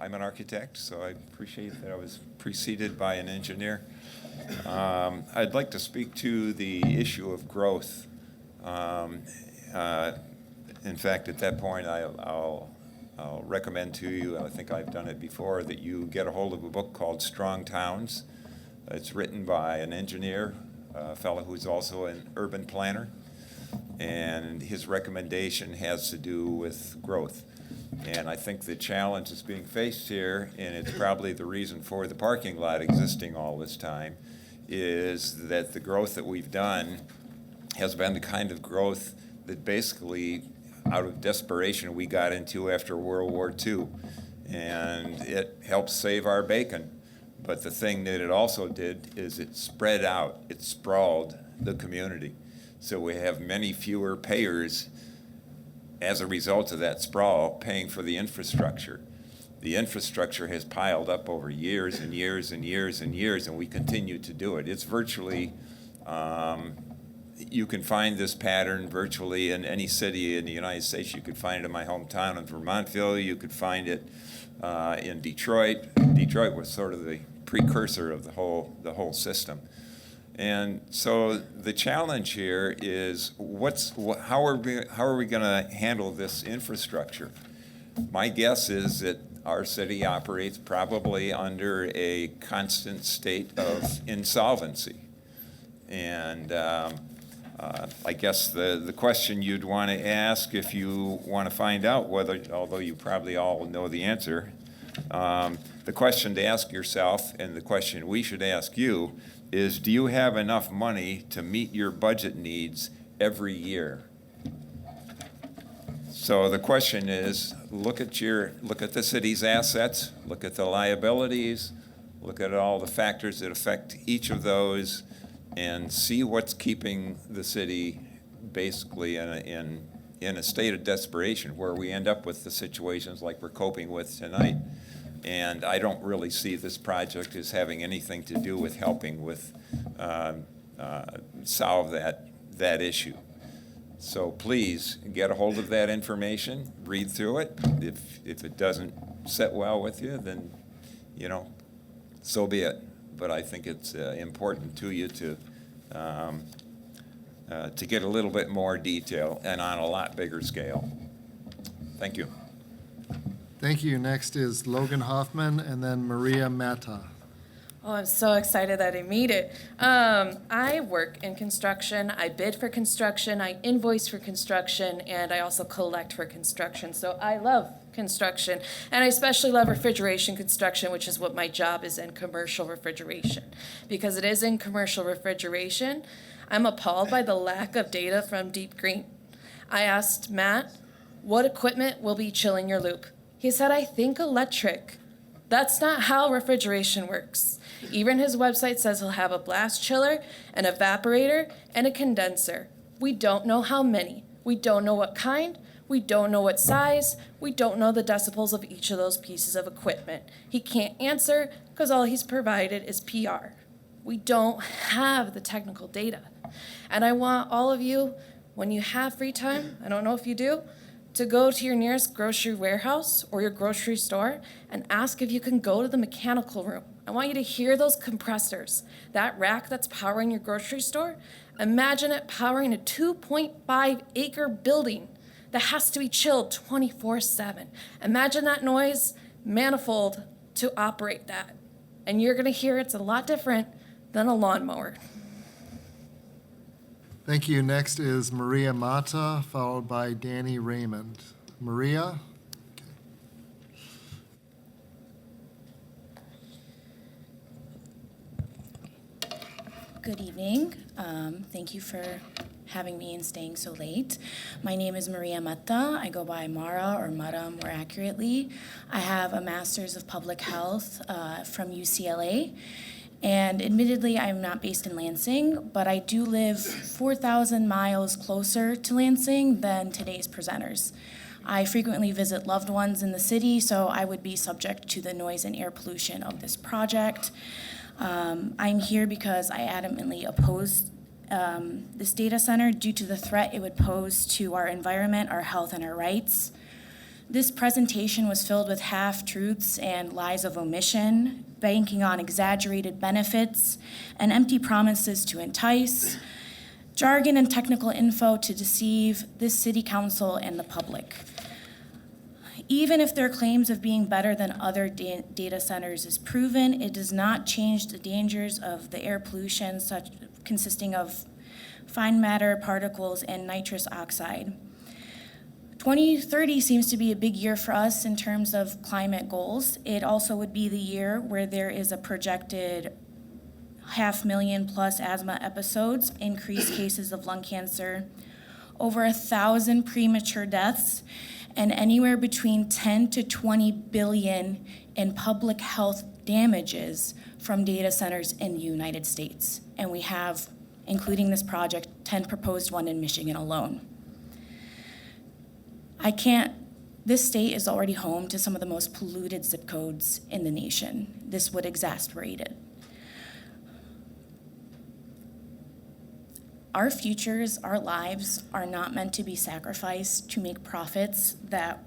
I'm an architect, so I appreciate that I was preceded by an engineer. I'd like to speak to the issue of growth. In fact, at that point, I'll recommend to you, I think I've done it before, that you get a hold of a book called Strong Towns. It's written by an engineer, a fellow who's also an urban planner. And his recommendation has to do with growth. And I think the challenge that's being faced here, and it's probably the reason for the parking lot existing all this time, is that the growth that we've done has been the kind of growth that basically, out of desperation, we got into after World War II. And it helped save our bacon. But the thing that it also did is it spread out, it sprawled the community. So we have many fewer payers as a result of that sprawl paying for the infrastructure. The infrastructure has piled up over years and years and years and years, and we continue to do it. It's virtually, you can find this pattern virtually in any city in the United States. You could find it in my hometown in Vermontville. You could find it in Detroit. Detroit was sort of the precursor of the whole system. And so the challenge here is how are we going to handle this infrastructure? My guess is that our city operates probably under a constant state of insolvency. And I guess the question you'd want to ask if you want to find out whether, although you probably all know the answer, the question to ask yourself and the question we should ask you is, do you have enough money to meet your budget needs every year? So the question is, look at the city's assets, look at the liabilities, look at all the factors that affect each of those, and see what's keeping the city basically in a state of desperation, where we end up with the situations like we're coping with tonight. And I don't really see this project as having anything to do with helping with solve that issue. So please get a hold of that information, read through it. If it doesn't sit well with you, then so be it. But I think it's important to you to get a little bit more detail and on a lot bigger scale. Thank you. Thank you. Next is Logan Hoffman and then Maria Mata. Oh, I'm so excited that I made it. I work in construction. I bid for construction. I invoice for construction, and I also collect for construction. So I love construction, and I especially love refrigeration construction, which is what my job is in, commercial refrigeration. Because it is in commercial refrigeration, I'm appalled by the lack of data from Deep Green. I asked Matt, what equipment will be chilling your loop? He said, I think electric. That's not how refrigeration works. Even his website says he'll have a blast chiller, an evaporator, and a condenser. We don't know how many. We don't know what kind. We don't know what size. We don't know the decibels of each of those pieces of equipment. He can't answer because all he's provided is PR. We don't have the technical data. And I want all of you, when you have free time, I don't know if you do, to go to your nearest grocery warehouse or your grocery store and ask if you can go to the mechanical room. I want you to hear those compressors. That rack that's powering your grocery store, imagine it powering a 2.5 acre building that has to be chilled 24/7. Imagine that noise, manifold to operate that. And you're gonna hear it's a lot different than a lawnmower. Thank you. Next is Maria Mata, followed by Danny Raymond. Maria? Good evening. Thank you for having me and staying so late. My name is Maria Mata. I go by Mara or Mara more accurately. I have a Master's of Public Health from UCLA. And admittedly, I'm not based in Lansing, but I do live 4,000 miles closer to Lansing than today's presenters. I frequently visit loved ones in the city, so I would be subject to the noise and air pollution of this project. I'm here because I adamantly oppose this data center due to the threat it would pose to our environment, our health, and our rights. This presentation was filled with half-truths and lies of omission, banking on exaggerated benefits and empty promises to entice, jargon and technical info to deceive this city council and the public. Even if their claims of being better than other data centers is proven, it does not change the dangers of the air pollution consisting of fine matter particles and nitrous oxide. 2030 seems to be a big year for us in terms of climate goals. It also would be the year where there is a projected 500,000 plus asthma episodes, increased cases of lung cancer, over 1,000 premature deaths, and anywhere between 10 to 20 billion in public health damages from data centers in the United States. And we have, including this project, 10 proposed one in Michigan alone. This state is already home to some of the most polluted zip codes in the nation. This would exacerbate it. Our futures, our lives are not meant to be sacrificed to make profits that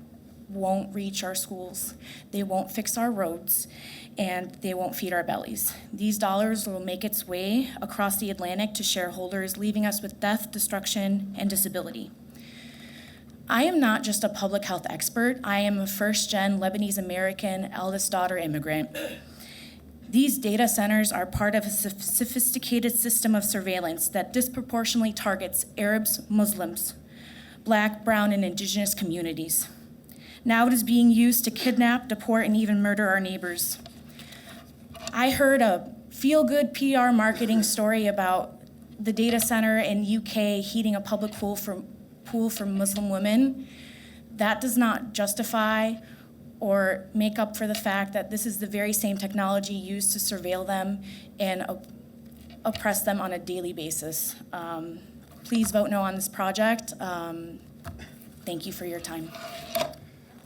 won't reach our schools, they won't fix our roads, and they won't feed our bellies. These dollars will make its way across the Atlantic to shareholders, leaving us with death, destruction, and disability. I am not just a public health expert. I am a first-gen Lebanese-American eldest daughter immigrant. These data centers are part of a sophisticated system of surveillance that disproportionately targets Arabs, Muslims, Black, Brown, and Indigenous communities. Now it is being used to kidnap, deport, and even murder our neighbors. I heard a feel-good PR marketing story about the data center in UK heating a public pool for Muslim women. That does not justify or make up for the fact that this is the very same technology used to surveil them and oppress them on a daily basis. Please vote no on this project. Thank you for your time.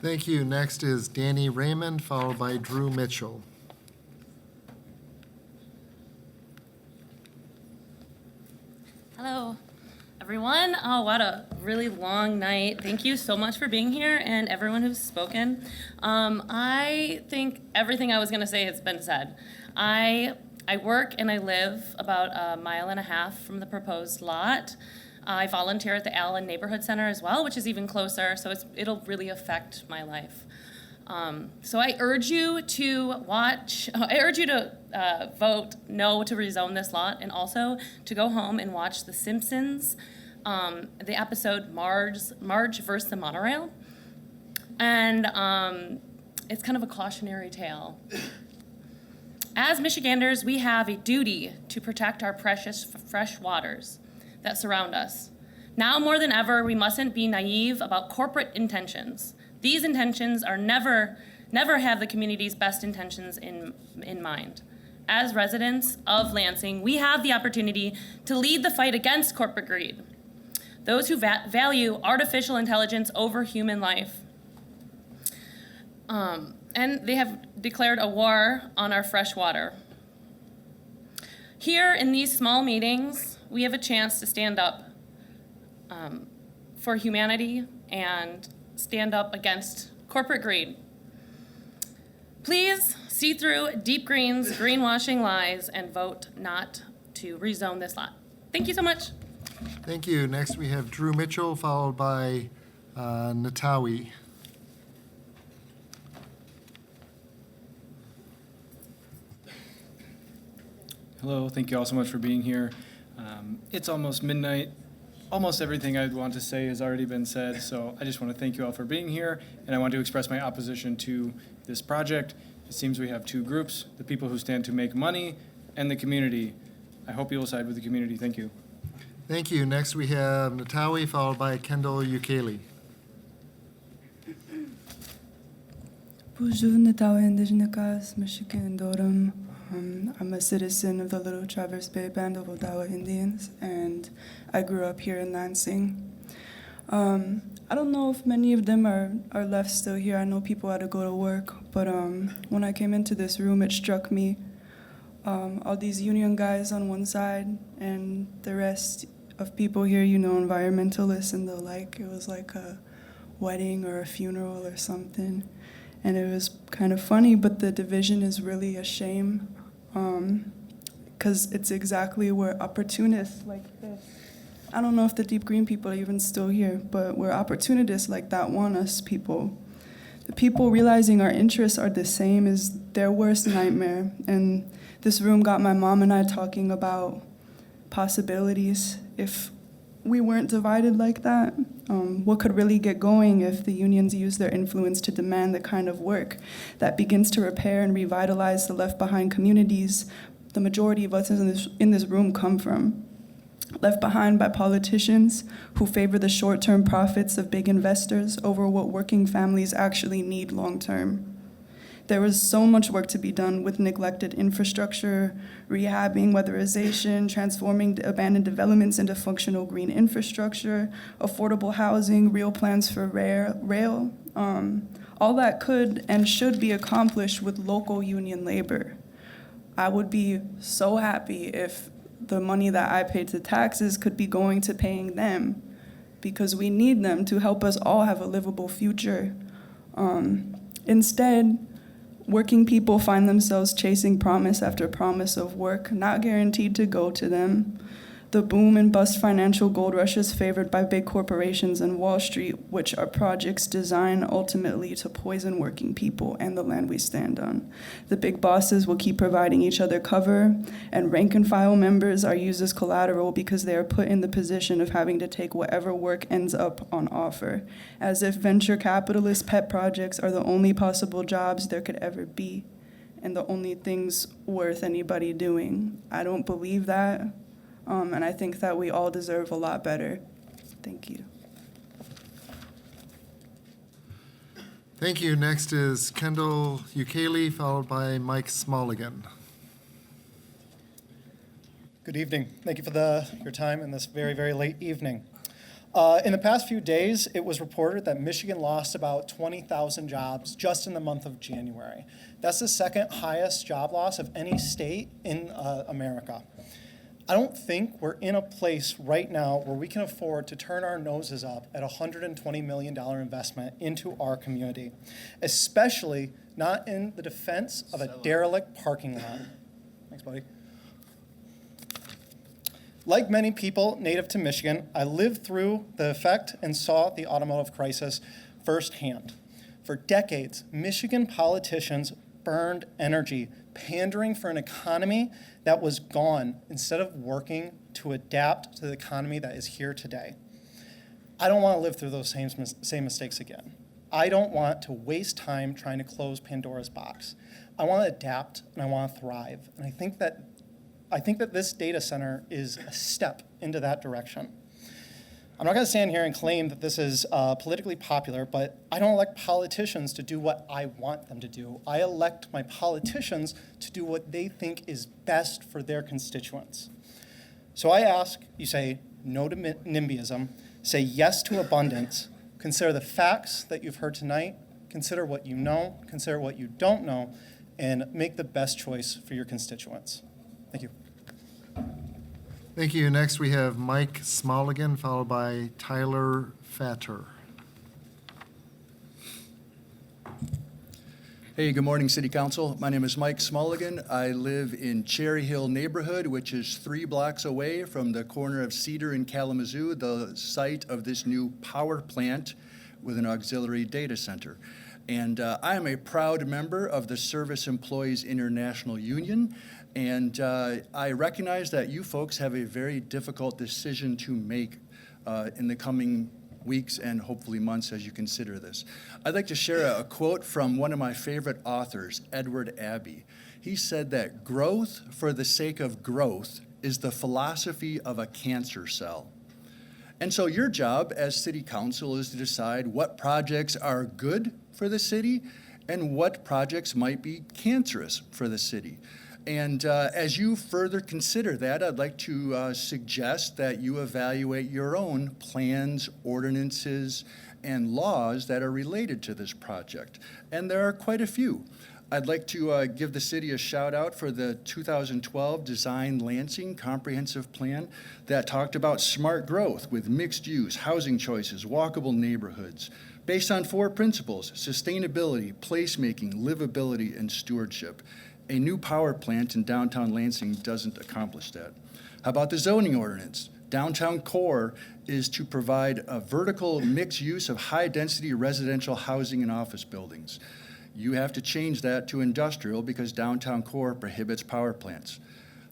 Thank you. Next is Danny Raymond, followed by Drew Mitchell. Hello, everyone. Oh, what a really long night. Thank you so much for being here and everyone who's spoken. I think everything I was going to say has been said. I work and I live about 1.5 miles from the proposed lot. I volunteer at the Allen Neighborhood Center as well, which is even closer, so it'll really affect my life. So I urge you to vote no to rezone this lot, and also to go home and watch The Simpsons, the episode Marge versus the Monorail. And it's kind of a cautionary tale. As Michiganders, we have a duty to protect our precious fresh waters. that surround us. Now more than ever, we mustn't be naive about corporate intentions. These intentions are never have the community's best intentions in mind. As residents of Lansing, we have the opportunity to lead the fight against corporate greed, those who value artificial intelligence over human life. And they have declared a war on our fresh water. Here in these small meetings, we have a chance to stand up for humanity and stand up against corporate greed. Please see through Deep Green's greenwashing lies and vote not to rezone this lot. Thank you so much. Thank you. Next, we have Drew Mitchell, followed by Natawi. Hello, thank you all so much for being here. It's almost midnight. Almost everything I'd want to say has already been said, so I just want to thank you all for being here, and I want to express my opposition to this project. It seems we have two groups, the people who stand to make money and the community. I hope you will side with the community. Thank you. Thank you. Next, we have Natawi, followed by Kendall Ukeli. Bonjour, Natawi Indigenous, Michigan, Durham. I'm a citizen of the Little Traverse Bay Band of Odawa Indians, and I grew up here in Lansing. I don't know if many of them are left still here. I know people had to go to work, but when I came into this room, it struck me. All these union guys on one side, and the rest of people here, you know, environmentalists and the like. It was like a wedding or a funeral or something. And it was kind of funny, but the division is really a shame, because it's exactly where opportunists like this, I don't know if the Deep Green people are even still here, but where opportunists like that want us people. The people realizing our interests are the same is their worst nightmare. And this room got my mom and I talking about possibilities if we weren't divided like that. What could really get going if the unions use their influence to demand the kind of work that begins to repair and revitalize the left-behind communities the majority of us in this room come from? Left behind by politicians who favor the short-term profits of big investors over what working families actually need long-term. There is so much work to be done with neglected infrastructure, rehabbing, weatherization, transforming abandoned developments into functional green infrastructure, affordable housing, real plans for rail. All that could and should be accomplished with local union labor. I would be so happy if the money that I pay to taxes could be going to paying them, because we need them to help us all have a livable future. Instead, working people find themselves chasing promise after promise of work, not guaranteed to go to them. The boom and bust financial gold rushes favored by big corporations and Wall Street, which are projects designed ultimately to poison working people and the land we stand on. The big bosses will keep providing each other cover, and rank and file members are used as collateral because they are put in the position of having to take whatever work ends up on offer, as if venture capitalist pet projects are the only possible jobs there could ever be, and the only things worth anybody doing. I don't believe that. And I think that we all deserve a lot better. Thank you. Thank you. Next is Kendall Ukeli, followed by Mike Smulligan. Good evening. Thank you for your time in this very, very late evening. In the past few days, it was reported that Michigan lost about 20,000 jobs just in the month of January. That's the second highest job loss of any state in America. I don't think we're in a place right now where we can afford to turn our noses up at a $120 million investment into our community, especially not in the defense of a derelict parking lot. Thanks, buddy. Like many people native to Michigan, I lived through the effect and saw the automotive crisis firsthand. For decades, Michigan politicians burned energy pandering for an economy that was gone instead of working to adapt to the economy that is here today. I don't want to live through those same mistakes again. I don't want to waste time trying to close Pandora's box. I want to adapt and I want to thrive. And I think that this data center is a step into that direction. I'm not going to stand here and claim that this is politically popular, but I don't elect politicians to do what I want them to do. I elect my politicians to do what they think is best for their constituents. So I ask, you say no to NIMBYism, say yes to abundance, consider the facts that you've heard tonight, consider what you know, consider what you don't know, and make the best choice for your constituents. Thank you. Thank you. Next, we have Mike Smolligan, followed by Tyler Fatter. Hey, good morning, City Council. My name is Mike Smolligan. I live in Cherry Hill neighborhood, which is 3 blocks away from the corner of Cedar and Kalamazoo, the site of this new power plant with an auxiliary data center. And I am a proud member of the Service Employees International Union, and I recognize that you folks have a very difficult decision to make in the coming weeks and hopefully months as you consider this. I'd like to share a quote from one of my favorite authors, Edward Abbey. He said that growth for the sake of growth is the philosophy of a cancer cell. And so your job as city council is to decide what projects are good for the city and what projects might be cancerous for the city. And as you further consider that, I'd like to suggest that you evaluate your own plans, ordinances, and laws that are related to this project. And there are quite a few. I'd like to give the city a shout out for the 2012 Design Lansing Comprehensive Plan that talked about smart growth with mixed use, housing choices, walkable neighborhoods, based on 4 principles: sustainability, placemaking, livability, and stewardship. A new power plant in downtown Lansing doesn't accomplish that. How about the zoning ordinance? Downtown core is to provide a vertical mixed use of high-density residential housing and office buildings. You have to change that to industrial because downtown core prohibits power plants.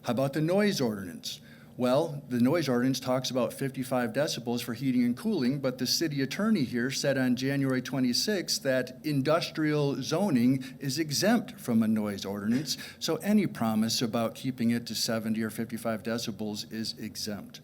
How about the noise ordinance? Well, the noise ordinance talks about 55 decibels for heating and cooling, but the city attorney here said on January 26th that industrial zoning is exempt from a noise ordinance, so any promise about keeping it to 70 or 55 decibels is exempt.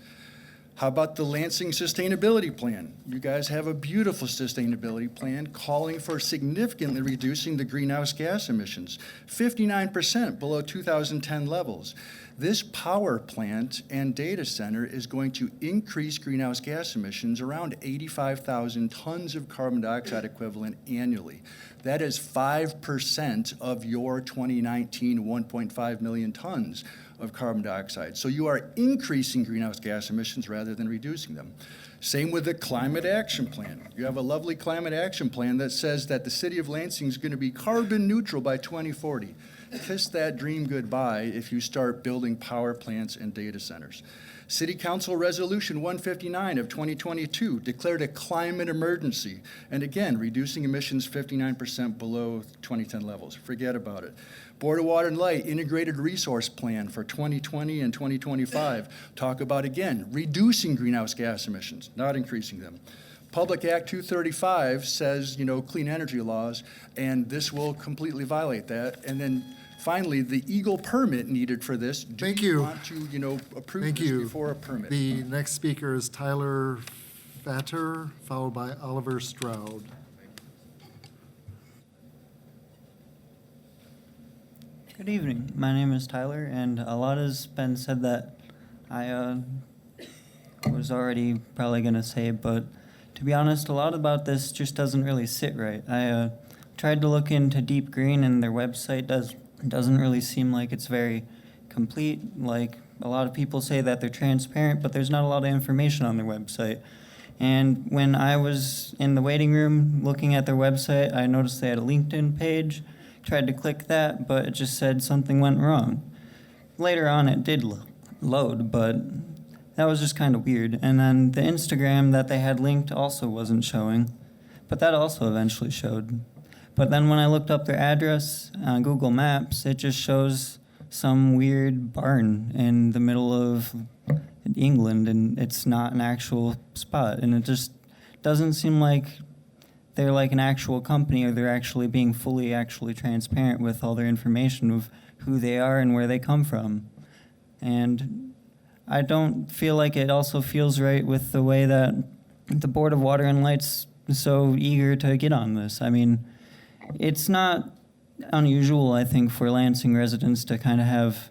How about the Lansing Sustainability Plan? You guys have a beautiful sustainability plan calling for significantly reducing the greenhouse gas emissions, 59% below 2010 levels. This power plant and data center is going to increase greenhouse gas emissions around 85,000 tons of carbon dioxide equivalent annually. That is 5% of your 2019 1.5 million tons of carbon dioxide. So you are increasing greenhouse gas emissions rather than reducing them. Same with the Climate Action Plan. You have a lovely Climate Action Plan that says that the city of Lansing is going to be carbon neutral by 2040. Kiss that dream goodbye if you start building power plants and data centers. City Council Resolution 159 of 2022 declared a climate emergency, and again, reducing emissions 59% below 2010 levels. Forget about it. Board of Water and Light Integrated Resource Plan for 2020 and 2025 talk about, again, reducing greenhouse gas emissions, not increasing them. Public Act 235 says, clean energy laws, and this will completely violate that. And then finally, the Eagle permit needed for this. Do you want to, approve this before a permit? The next speaker is Tyler Fatter, followed by Oliver Stroud. Good evening. My name is Tyler, and a lot has been said that I was already probably going to say, but to be honest, a lot about this just doesn't really sit right. I tried to look into Deep Green, and their website doesn't really seem like it's very complete. Like, a lot of people say that they're transparent, but there's not a lot of information on their website. And when I was in the waiting room looking at their website, I noticed they had a LinkedIn page. Tried to click that, but it just said something went wrong. Later on, it did load, but that was just kind of weird. And then the Instagram that they had linked also wasn't showing, but that also eventually showed. But then when I looked up their address on Google Maps, it just shows some weird barn in the middle of England, and it's not an actual spot. And it just doesn't seem like they're like an actual company, or they're actually being fully transparent with all their information of who they are and where they come from. And I don't feel like it also feels right with the way that the Board of Water and Lights is so eager to get on this. I mean, it's not unusual, I think, for Lansing residents to kind of have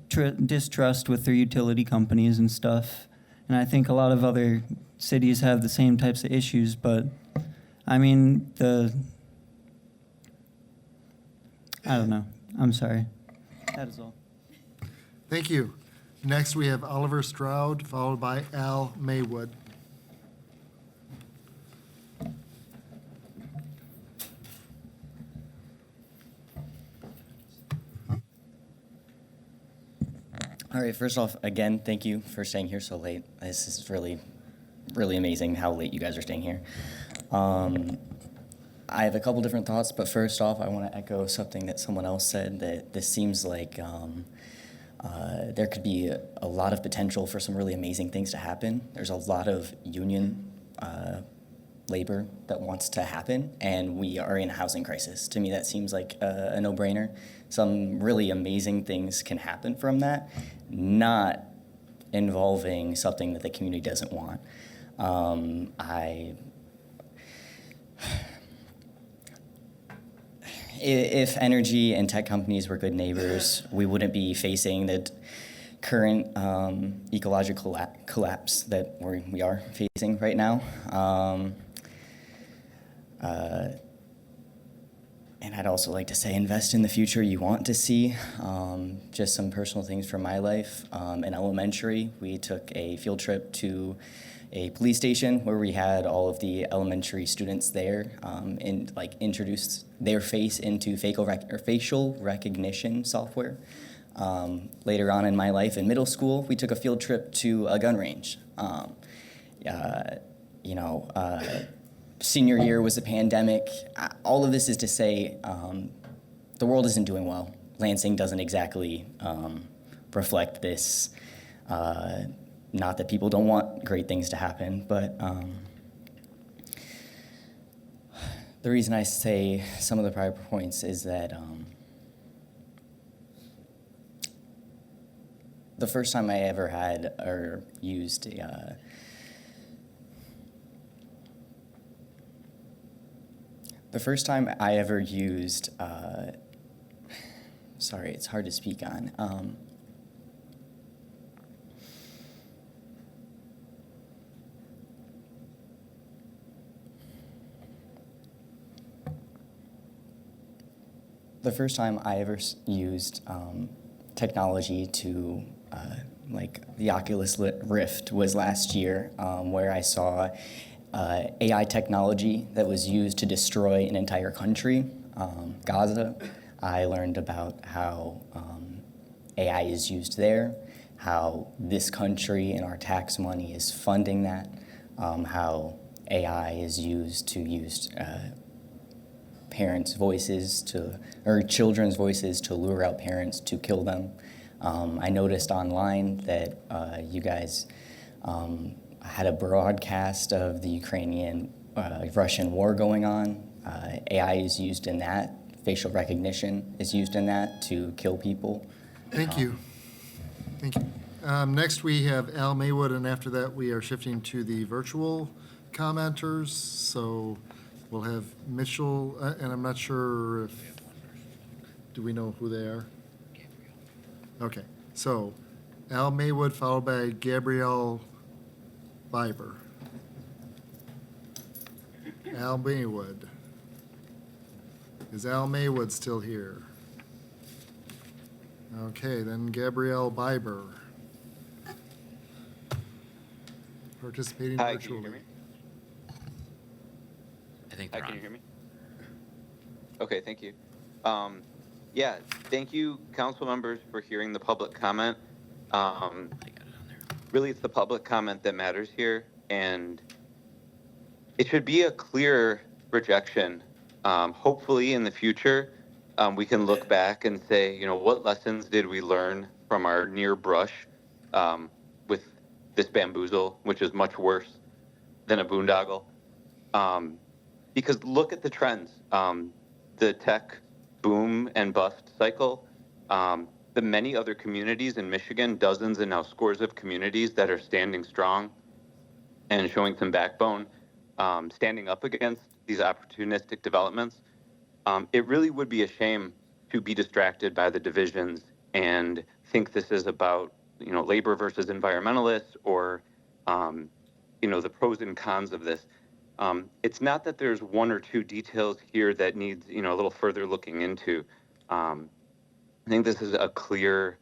distrust with their utility companies and stuff. And I think a lot of other cities have the same types of issues, but I mean, I don't know. I'm sorry. That is all. Thank you. Next, we have Oliver Stroud, followed by Al Maywood. All right, first off, again, thank you for staying here so late. This is really, really amazing how late you guys are staying here. I have a couple different thoughts, but first off, I want to echo something that someone else said, that this seems like there could be a lot of potential for some really amazing things to happen. There's a lot of union labor that wants to happen, and we are in a housing crisis. To me, that seems like a no-brainer. Some really amazing things can happen from that, not involving something that the community doesn't want. If energy and tech companies were good neighbors, we wouldn't be facing the current ecological collapse that we are facing right now. And I'd also like to say, invest in the future you want to see. Just some personal things from my life. In elementary, we took a field trip to a police station where we had all of the elementary students there and introduced their face into facial recognition software. Later on in my life in middle school, we took a field trip to a gun range. Senior year was a pandemic. All of this is to say the world isn't doing well. Lansing doesn't exactly reflect this. Not that people don't want great things to happen, but the reason I say some of the prior points is that the first time I ever had or used sorry, it's hard to speak on. The first time I ever used technology to, the Oculus Rift was last year, where I saw AI technology that was used to destroy an entire country, Gaza. I learned about how AI is used there, how this country and our tax money is funding that, how AI is used to use parents' voices or children's voices to lure out parents to kill them. I noticed online that you guys had a broadcast of the Ukrainian-Russian war going on. AI is used in that. Facial recognition is used in that to kill people. Thank you. Thank you. Next, we have Al Maywood, and after that, we are shifting to the virtual commenters. So we'll have Mitchell, and I'm not sure if, do we know who they are? Okay, so Al Maywood followed by Gabrielle Biber. Al Maywood. Is Al Maywood still here? Okay, then Gabrielle Biber. Participating Hi, virtually. can you hear me? I think Hi, they're can on. you hear me? Okay, thank you. Yeah, thank you, council members, for hearing the public comment. Really, it's the public comment that matters here, and it should be a clear rejection. Hopefully, in the future, we can look back and say, what lessons did we learn from our near brush with this bamboozle, which is much worse than a boondoggle? Because look at the trends. The tech boom and bust cycle, the many other communities in Michigan, dozens and now scores of communities that are standing strong and showing some backbone, standing up against these opportunistic developments, it really would be a shame to be distracted by the divisions and think this is about, labor versus environmentalists or, the pros and cons of this. It's not that there's one or two details here that needs, a little further looking into. I think this is a clear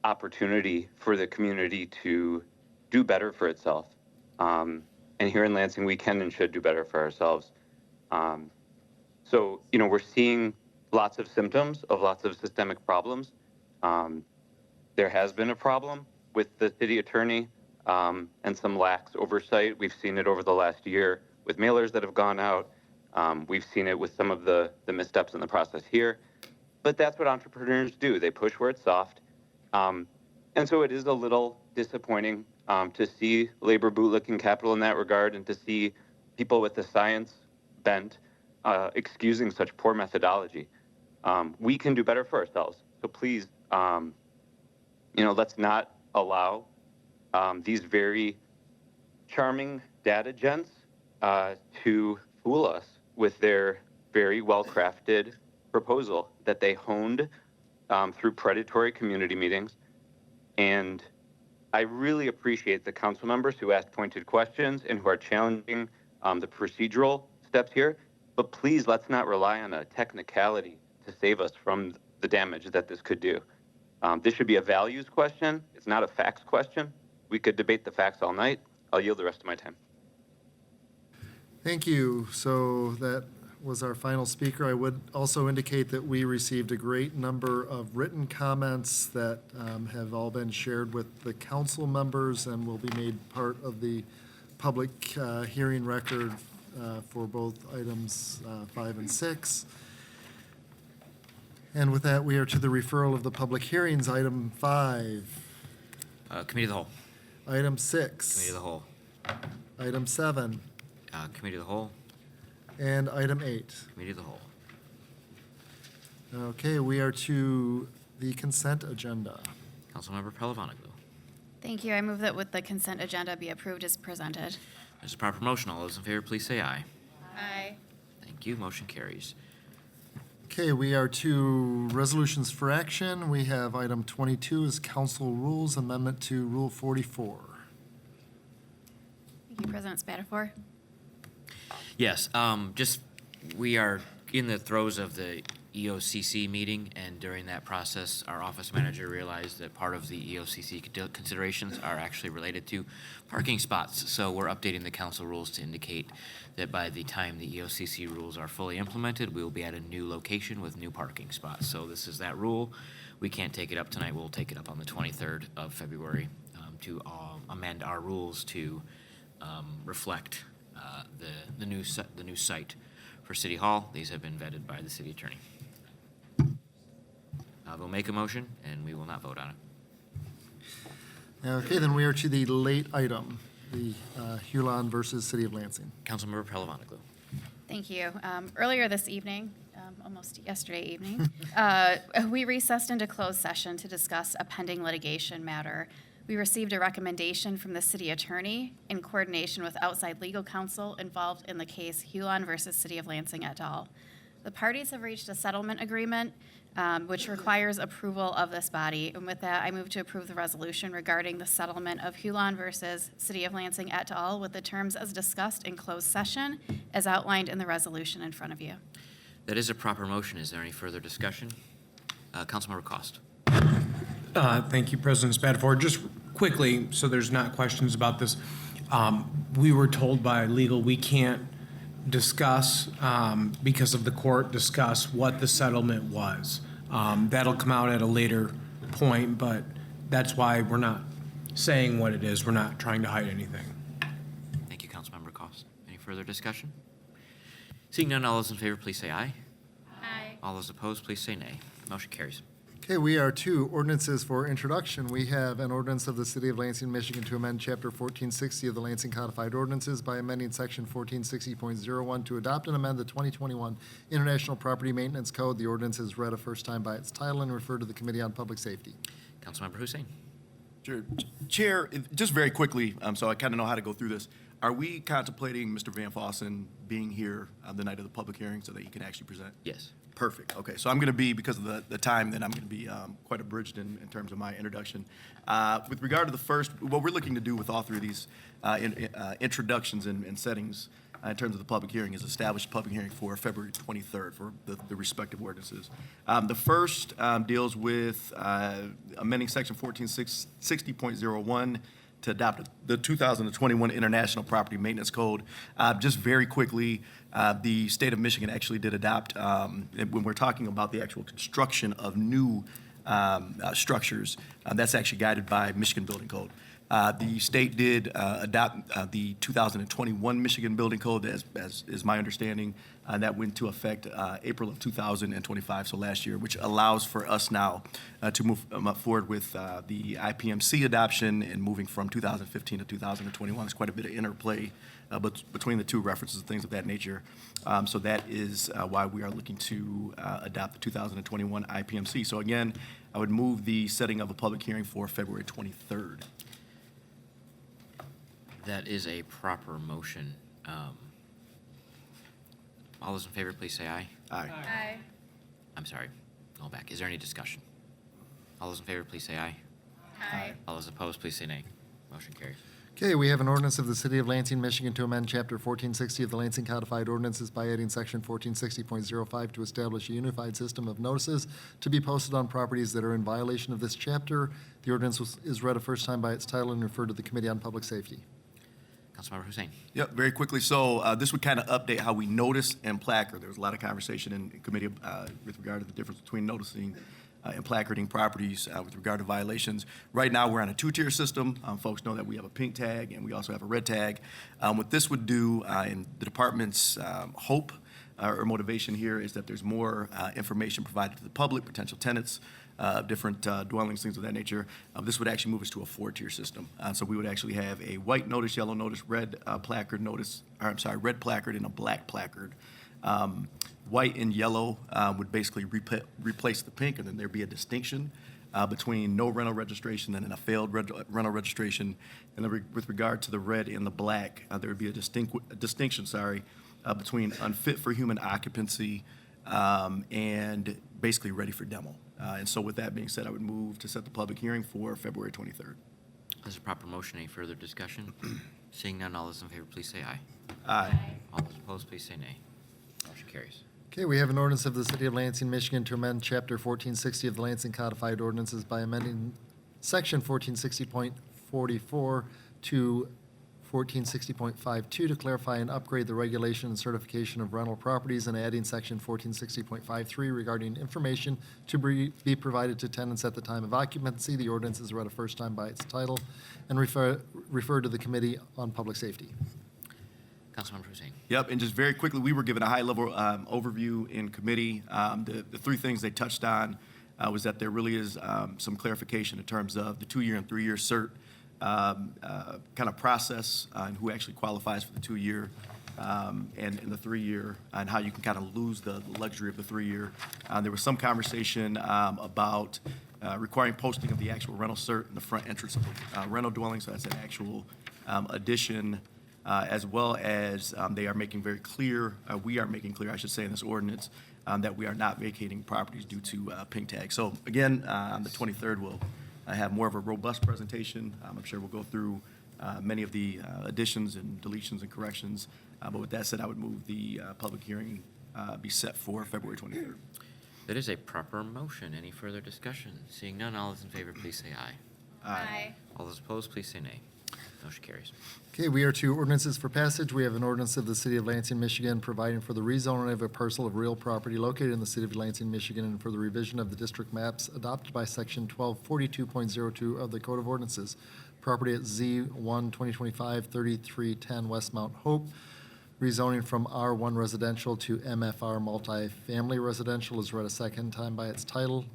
opportunity for the community to do better for itself. And here in Lansing, we can and should do better for ourselves. So, we're seeing lots of symptoms of lots of systemic problems. There has been a problem with the city attorney and some lax oversight. We've seen it over the last year with mailers that have gone out. We've seen it with some of the missteps in the process here. But that's what entrepreneurs do. They push where it's soft. And so it is a little disappointing to see labor bootlicking capital in that regard and to see people with the science bent excusing such poor methodology. We can do better for ourselves. So please, let's not allow these very charming data gents to fool us with their very well-crafted proposal that they honed through predatory community meetings. And I really appreciate the council members who asked pointed questions and who are challenging the procedural steps here. But please, let's not rely on a technicality to save us from the damage that this could do. This should be a values question. It's not a facts question. We could debate the facts all night. I'll yield the rest of my time. Thank you. So that was our final speaker. I would also indicate that we received a great number of written comments that have all been shared with the council members and will be made part of the public hearing record for both items 5 and 6. And with that, we are to the referral of the public hearings. Item 5. Committee of the Whole. Item 6. Committee of the Whole. Item 7. Committee of the Whole. And item 8. Committee of the Whole. Okay, we are to the consent agenda. Councilmember Pallavanaglou. Thank you. I move that with the consent agenda be approved as presented. There's a proper motion. All those in favor, please say aye. Aye. Thank you. Motion carries. Okay, we are to resolutions for action. We have item 22 is council rules amendment to Rule 44. Thank you, President Spatafor. Yes, we are in the throes of the EOCC meeting, and during that process, our office manager realized that part of the EOCC considerations are actually related to parking spots. So we're updating the council rules to indicate that by the time the EOCC rules are fully implemented, we will be at a new location with new parking spots. So this is that rule. We can't take it up tonight. We'll take it up on the 23rd of February to amend our rules to reflect the new site for City Hall. These have been vetted by the city attorney. We'll make a motion, and we will not vote on it. Okay, then we are to the late item, the Huron versus City of Lansing. Councilmember Pallavanaglou. Thank you. Earlier this evening, almost yesterday evening, we recessed into closed session to discuss a pending litigation matter. We received a recommendation from the city attorney in coordination with outside legal counsel involved in the case Huron versus City of Lansing et al. The parties have reached a settlement agreement which requires approval of this body. And with that, I move to approve the resolution regarding the settlement of Huron versus City of Lansing et al. With the terms as discussed in closed session as outlined in the resolution in front of you. That is a proper motion. Is there any further discussion? Councilmember Cost. Thank you, President Spatafor. Just quickly, so there's not questions about this, we were told by legal we can't discuss, because of the court, discuss what the settlement was. That'll come out at a later point, but that's why we're not saying what it is. We're not trying to hide anything. Thank you, Councilmember Cost. Any further discussion? Seeing none, all those in favor, please say aye. Aye. All those opposed, please say nay. Motion carries. Okay, we are to ordinances for introduction. We have an ordinance of the City of Lansing, Michigan to amend Chapter 1460 of the Lansing Codified Ordinances by amending Section 1460.01 to adopt and amend the 2021 International Property Maintenance Code. The ordinance is read a first time by its title and referred to the Committee on Public Safety. Councilmember Hussein. Sure. Chair, just very quickly, so I kind of know how to go through this. Are we contemplating Mr. Van Fossen being here the night of the public hearing so that he can actually present? Yes. Perfect. Okay, so I'm going to be, because of the time, then I'm going to be quite abridged in terms of my introduction. With regard to the first, what we're looking to do with all three of these introductions and settings in terms of the public hearing is establish a public hearing for February 23rd for the respective ordinances. The first deals with amending Section 1460.01 to adopt the 2021 International Property Maintenance Code. Just very quickly, the state of Michigan actually did adopt, when we're talking about the actual construction of new structures, that's actually guided by Michigan Building Code. The state did adopt the 2021 Michigan Building Code, as is my understanding, and that went into effect April of 2025, so last year, which allows for us now to move forward with the IPMC adoption and moving from 2015 to 2021. There's quite a bit of interplay between the two references and things of that nature. So that is why we are looking to adopt the 2021 IPMC. So again, I would move the setting of a public hearing for February 23rd. That is a proper motion. All those in favor, please say aye. Aye. Aye. I'm sorry, going back. Is there any discussion? All those in favor, please say aye. Aye. All those opposed, please say nay. Motion carries. Okay, we have an ordinance of the City of Lansing, Michigan to amend Chapter 1460 of the Lansing Codified Ordinances by adding Section 1460.05 to establish a unified system of notices to be posted on properties that are in violation of this chapter. The ordinance is read a first time by its title and referred to the Committee on Public Safety. Councilmember Hussein. Yep, very quickly. So this would kind of update how we notice and placard. There was a lot of conversation in committee with regard to the difference between noticing and placarding properties with regard to violations. Right now, we're on a two-tier system. Folks know that we have a pink tag and we also have a red tag. What this would do, in the department's hope or motivation here, is that there's more information provided to the public, potential tenants, different dwellings, things of that nature. This would actually move us to a four-tier system. So we would actually have a white notice, yellow notice, red placard notice, or I'm sorry, red placard and a black placard. White and yellow would basically replace the pink, and then there'd be a distinction between no rental registration and a failed rental registration. And then with regard to the red and the black, there would be a distinction, between unfit for human occupancy and basically ready for demo. And so with that being said, I would move to set the public hearing for February 23rd. There's a proper motion. Any further discussion? Seeing none, all those in favor, please say aye. Aye. All those opposed, please say nay. Motion carries. Okay, we have an ordinance of the City of Lansing, Michigan to amend Chapter 1460 of the Lansing Codified Ordinances by amending Section 1460.44 to 1460.52 to clarify and upgrade the regulation and certification of rental properties and adding Section 1460.53 regarding information to be provided to tenants at the time of occupancy. The ordinance is read a first time by its title and referred to the Committee on Public Safety. Councilmember Hussein. Yep, and just very quickly, we were given a high-level overview in committee. The three things they touched on was that there really is some clarification in terms of the 2-year and 3-year cert kind of process and who actually qualifies for the 2-year and the 3-year, and how you can kind of lose the luxury of the 3-year. There was some conversation about requiring posting of the actual rental cert in the front entrance of the rental dwelling, so that's an actual addition. As well as they are making very clear, we are making clear, I should say, in this ordinance, that we are not vacating properties due to pink tag. So again, on the 23rd, we'll have more of a robust presentation. I'm sure we'll go through many of the additions and deletions and corrections. But with that said, I would move the public hearing be set for February 23rd. That is a proper motion. Any further discussion? Seeing none, all those in favor, please say aye. Aye. All those opposed, please say nay. Motion carries. Okay, we are to ordinances for passage. We have an ordinance of the City of Lansing, Michigan, providing for the rezoning of a parcel of real property located in the City of Lansing, Michigan, and for the revision of the district maps adopted by Section 1242.02 of the Code of Ordinances. Property at Z1 2025 3310 West Mount Hope. Rezoning from R1 residential to MFR multifamily residential is read a second time by its title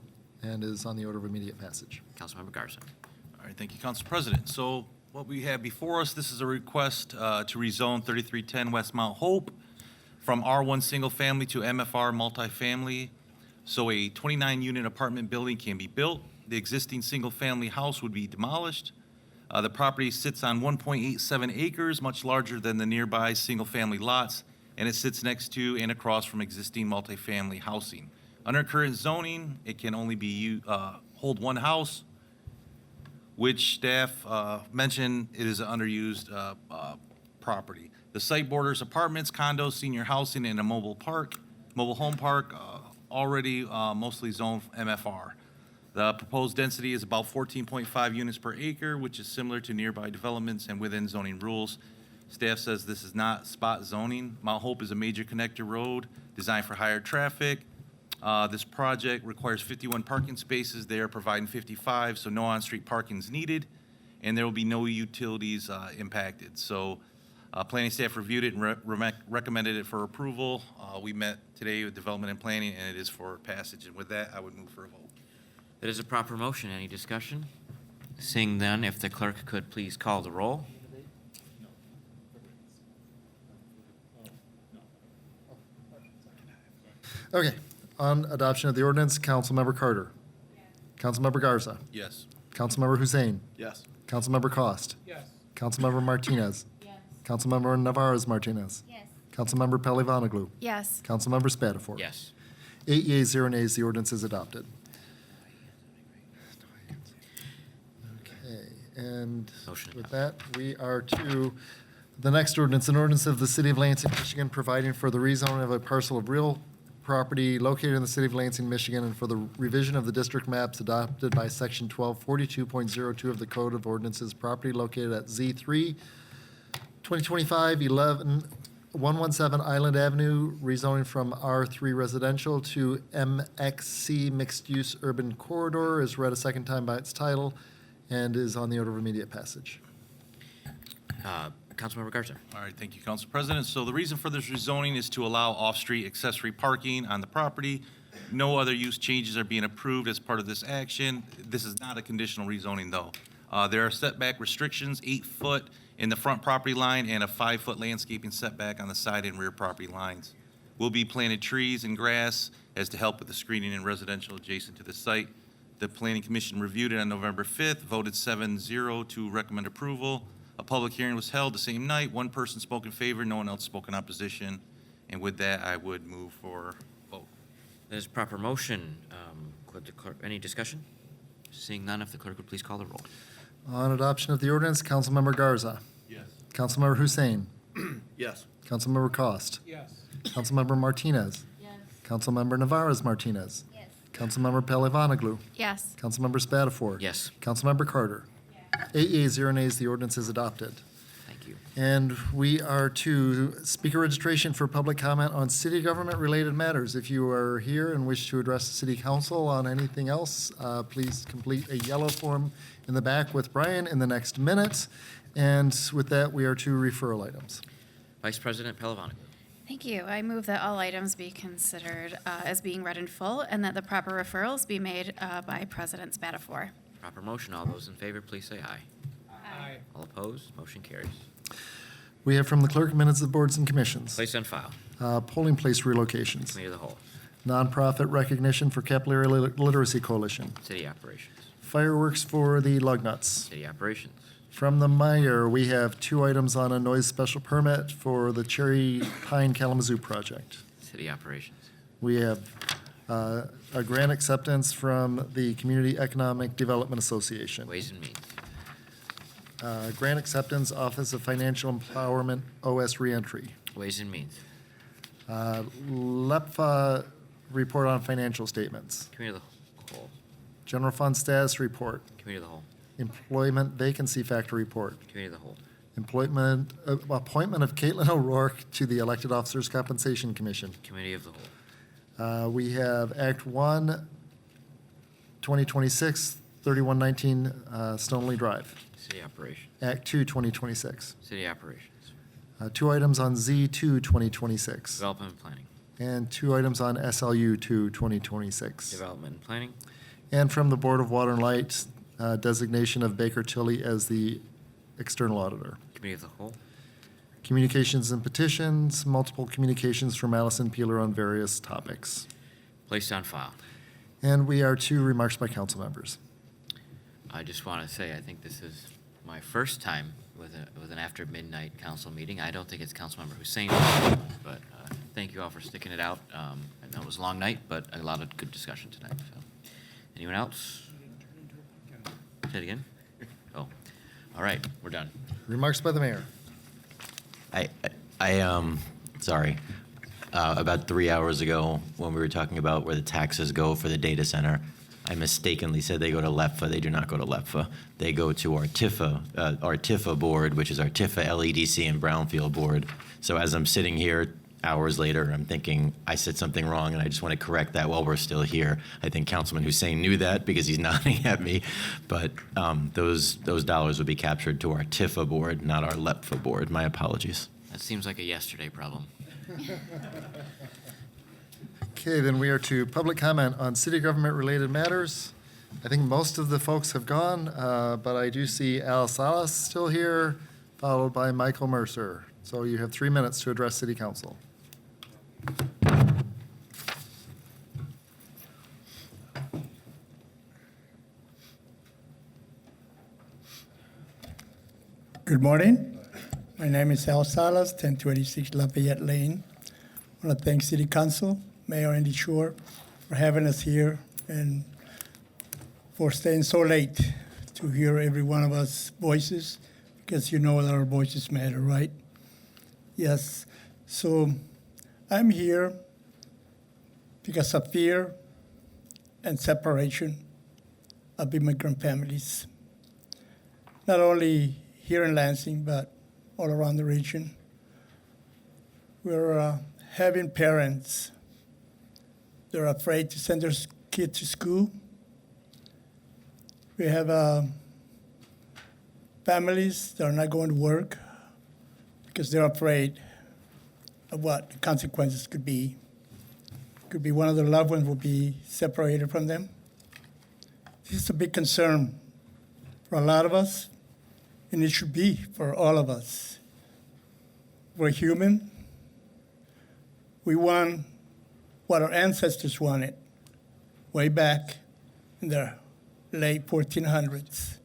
and is on the order of immediate passage. Councilmember Garza. All right, thank you, Council President. So what we have before us, this is a request to rezone 3310 West Mount Hope from R1 Single Family to MFR Multifamily. So a 29-unit apartment building can be built. The existing single-family house would be demolished. The property sits on 1.87 acres, much larger than the nearby single-family lots, and it sits next to and across from existing multifamily housing. Under current zoning, it can only be hold one house, which staff mentioned it is an underused property. The site borders apartments, condos, senior housing, and a mobile home park, already mostly zoned MFR. The proposed density is about 14.5 units per acre, which is similar to nearby developments and within zoning rules. Staff says this is not spot zoning. Mount Hope is a major connector road designed for higher traffic. This project requires 51 parking spaces. They are providing 55, so no on-street parking is needed, and there will be no utilities impacted. So planning staff reviewed it and recommended it for approval. We met today with Development and Planning, and it is for passage. And with that, I would move for a vote. That is a proper motion. Any discussion? Seeing none, if the clerk could please call the roll. Okay, on adoption of the ordinance, Councilmember Carter. Councilmember Garza. Yes. Councilmember Hussein. Yes. Councilmember Cost. Yes. Councilmember Martinez. Yes. Councilmember Navarez Martinez. Yes. Councilmember Pelivanoglu. Yes. Councilmember Spatafor. Yes. 8 yeas, 0 nays, the ordinance is adopted. Okay, and Motion with that, we are to the next ordinance, an ordinance of the City of Lansing, Michigan, providing for the rezoning of a parcel of real property located in the City of Lansing, Michigan, and for the revision of the district maps adopted by Section 1242.02 of the Code of Ordinances, property located at Z3, 2025 117 Island Avenue, rezoning from R3 residential to MXC mixed-use urban corridor, is read a second time by its title and is on the order of immediate passage. Councilmember Garza. All right, thank you, Council President. So the reason for this rezoning is to allow off-street accessory parking on the property. No other use changes are being approved as part of this action. This is not a conditional rezoning, though. There are setback restrictions, 8 foot in the front property line and a 5-foot landscaping setback on the side and rear property lines. Will be planted trees and grass as to help with the screening and residential adjacent to the site. The Planning Commission reviewed it on November 5th, voted 7-0 to recommend approval. A public hearing was held the same night. One person spoke in favor, no one else spoke in opposition. And with that, I would move for vote. That is proper motion. Could the clerk, any discussion? Seeing none, if the clerk would please call the roll. On adoption of the ordinance, Councilmember Garza. Yes. Councilmember Hussein. Yes. Councilmember Cost. Yes. Councilmember Martinez. Yes. Councilmember Navarez Martinez. Yes. Councilmember Pelivanoglu. Yes. Councilmember Spatafor. Yes. Councilmember Carter. 8 yeas, 0 nays, the ordinance is adopted. Thank you. And we are to speaker registration for public comment on city government-related matters. If you are here and wish to address the city council on anything else, please complete a yellow form in the back with Brian in the next minute. And with that, we are to referral items. Vice President Pelivanoglu. Thank you. I move that all items be considered as being read in full and that the proper referrals be made by President Spatafor. Proper motion. All those in favor, please say aye. Aye. All opposed, motion carries. We have from the clerk minutes of boards and commissions. Place on file. Polling place relocations. Committee of the Whole. Nonprofit recognition for Capillary Literacy Coalition. City Operations. Fireworks for the Lugnuts. City Operations. From the mayor, we have 2 items on a noise special permit for the Cherry Pine Kalamazoo project. City Operations. We have a grant acceptance from the Community Economic Development Association. Ways and Means. Grant acceptance, Office of Financial Empowerment, OS Reentry. Ways and Means. LEPFA report on financial statements. Committee of the Whole. General Fund status report. Committee of the Whole. Employment vacancy factor report. Committee of the Whole. Appointment of Caitlin O'Rourke to the Elected Officers Compensation Commission. Committee of the Whole. We have Act 1, 2026, 3119 Stoneley Drive. City Operations. Act 2, 2026. City Operations. 2 items on Z2, 2026. Development and Planning. And 2 items on SLU 2, 2026. Development and Planning. And from the Board of Water and Light, designation of Baker Tilly as the external auditor. Committee of the Whole. Communications and petitions, multiple communications from Allison Peeler on various topics. Placed on file. And we are to remarks by council members. I just want to say, I think this is my first time with an after midnight council meeting. I don't think it's Councilmember Hussein, but thank you all for sticking it out. I know it was a long night, but a lot of good discussion tonight. So, anyone else? Say it again? Oh, all right, we're done. Remarks by the mayor. Sorry. About 3 hours ago, when we were talking about where the taxes go for the data center, I mistakenly said they go to LEPFA. They do not go to LEPFA. They go to our TIFA board, which is our TIFA LEDC and Brownfield board. So as I'm sitting here hours later, I'm thinking I said something wrong, and I just want to correct that while we're still here. I think Councilman Hussein knew that because he's nodding at me, but those dollars would be captured to our TIFA board, not our LEPFA board. My apologies. That seems like a yesterday problem. Okay, then we are to public comment on city government-related matters. I think most of the folks have gone, but I do see Al Salas still here, followed by Michael Mercer. So you have 3 minutes to address city council. Good morning. My name is Al Salas, 1026 Lafayette Lane. I want to thank City Council, Mayor Andy Shore, for having us here and for staying so late to hear every one of us voices, because you know that our voices matter, right? Yes. So I'm here because of fear and separation of immigrant families, not only here in Lansing, but all around the region. We're having parents, they're afraid to send their kids to school. We have families that are not going to work because they're afraid of what the consequences could be. Could be one of their loved ones will be separated from them. This is a big concern for a lot of us, and it should be for all of us. We're human. We want what our ancestors wanted way back in the late 1400s.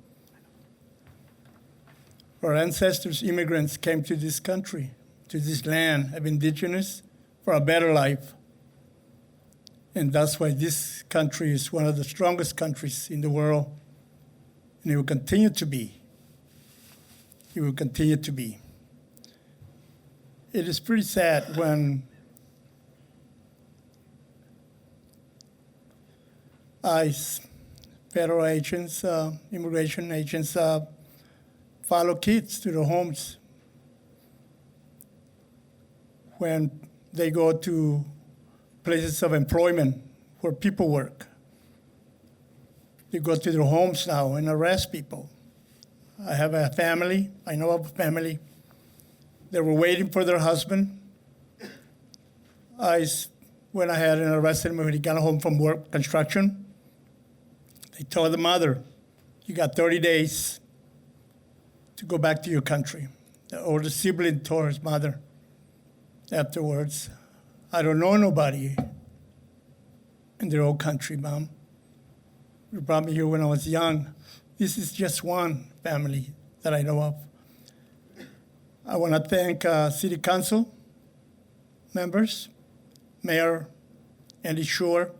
Our ancestors, immigrants, came to this country, to this land of indigenous for a better life. And that's why this country is one of the strongest countries in the world. And it will continue to be. It will continue to be. It is pretty sad when ICE, federal agents, immigration agents, follow kids to their homes when they go to places of employment where people work. They go to their homes now and arrest people. I have a family, I know of a family, they were waiting for their husband. I went ahead and arrested him when he got home from work, construction. They told the mother, you got 30 days to go back to your country. The older sibling told his mother afterwards, I don't know nobody in their old country, Mom. You brought me here when I was young. This is just one family that I know of. I want to thank City Council members, Mayor Andy Shore,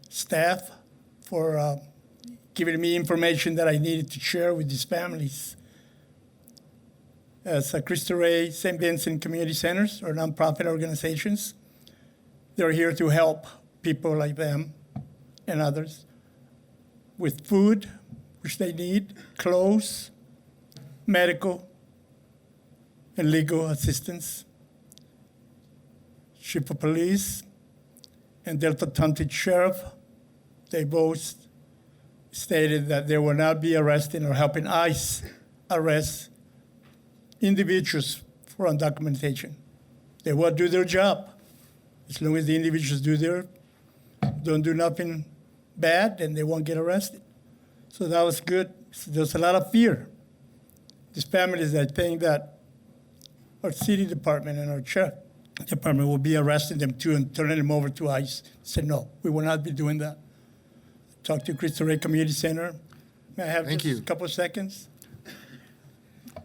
staff, for giving me information that I needed to share with these families. As Cristo Rey, St. Vincent Community Centers, or nonprofit organizations, they're here to help people like them and others with food, which they need, clothes, medical, and legal assistance. Chief of Police and Delta County Sheriff, they both stated that they will not be arresting or helping ICE arrest individuals for undocumentation. They will do their job as long as the individuals don't do nothing bad, then they won't get arrested. So that was good. So there's a lot of fear. These families that think that our city department and our sheriff department will be arresting them too and turning them over to ICE. Said, no, we will not be doing that. Talked to Cristo Rey Community Center. May I have Thank just you. a couple of seconds?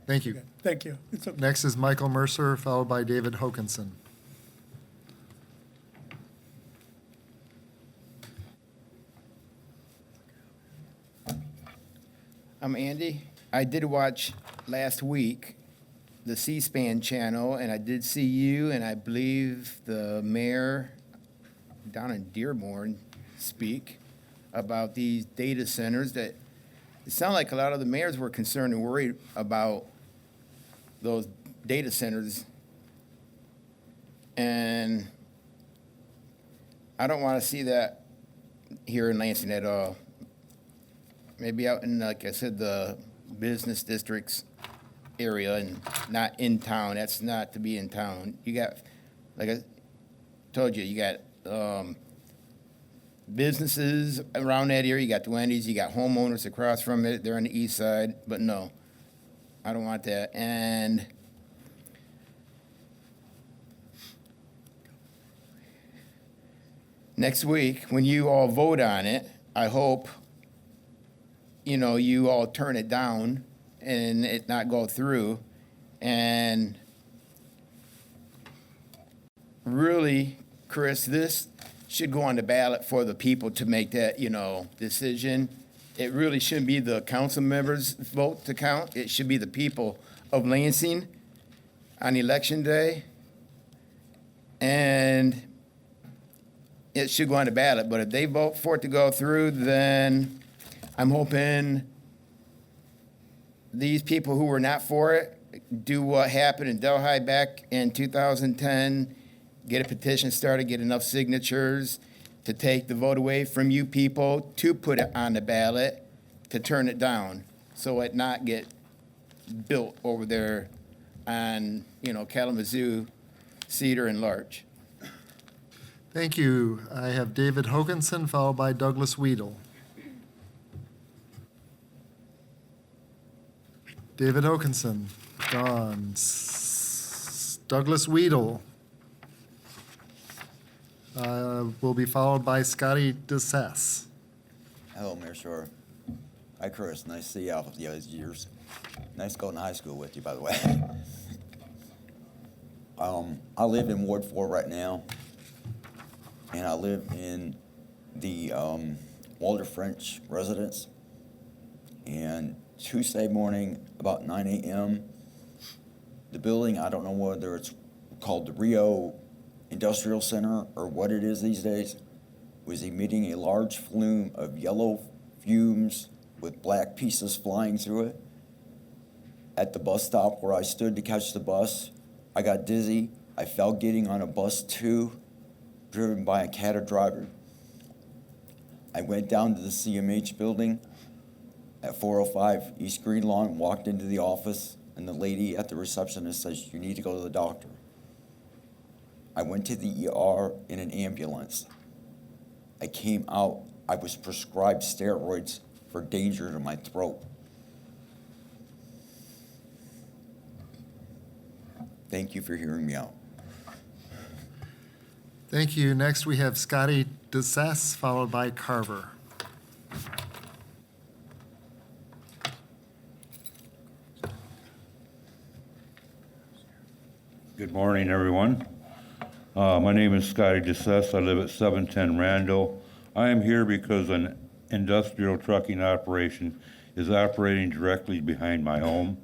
Thank you. Thank you. It's okay. Next is Michael Mercer, followed by David Hokanson. I'm Andy. I did watch last week the C-SPAN channel, and I did see you, and I believe the mayor down in Dearborn speak about these data centers that it sounded like a lot of the mayors were concerned and worried about those data centers. And I don't want to see that here in Lansing at all. Maybe out in, like I said, the business districts area and not in town. That's not to be in town. You got, like I told you, you got businesses around that area. You got the Wendy's, you got homeowners across from it. They're on the east side, but no, I don't want that. And next week, when you all vote on it, I hope, you know, you all turn it down and it not go through. And really, Chris, this should go on the ballot for the people to make that, you know, decision. It really shouldn't be the council members' vote to count. It should be the people of Lansing on election day. And it should go on the ballot. But if they vote for it to go through, then I'm hoping these people who were not for it do what happened in Delhi back in 2010, get a petition started, get enough signatures to take the vote away from you people to put it on the ballot, to turn it down, so it not get built over there on, you know, Kalamazoo, Cedar, and Larch. Thank you. I have David Hoganson, followed by Douglas Weedle. David Hoganson, gone. Douglas Weedle will be followed by Scotty DeSess. Hello, Mayor Shore. Hi, Chris. Nice to see you all these years. Nice going to high school with you, by the way. I live in Ward 4 right now, and I live in the Walter French residence. And Tuesday morning, about 9 a.m., the building, I don't know whether it's called the Rio Industrial Center or what it is these days, was emitting a large flume of yellow fumes with black pieces flying through it. At the bus stop where I stood to catch the bus, I got dizzy. I fell getting on a bus 2, driven by a CATA driver. I went down to the CMH building at 405 East Green Lawn, walked into the office, and the lady at the receptionist says, "You need to go to the doctor." I went to the ER in an ambulance. I came out, I was prescribed steroids for danger to my throat. Thank you for hearing me out. Thank you. Next, we have Scotty DeSess, followed by Carver. Good morning, everyone. My name is Scotty DeSess. I live at 710 Randall. I am here because an industrial trucking operation is operating directly behind my home,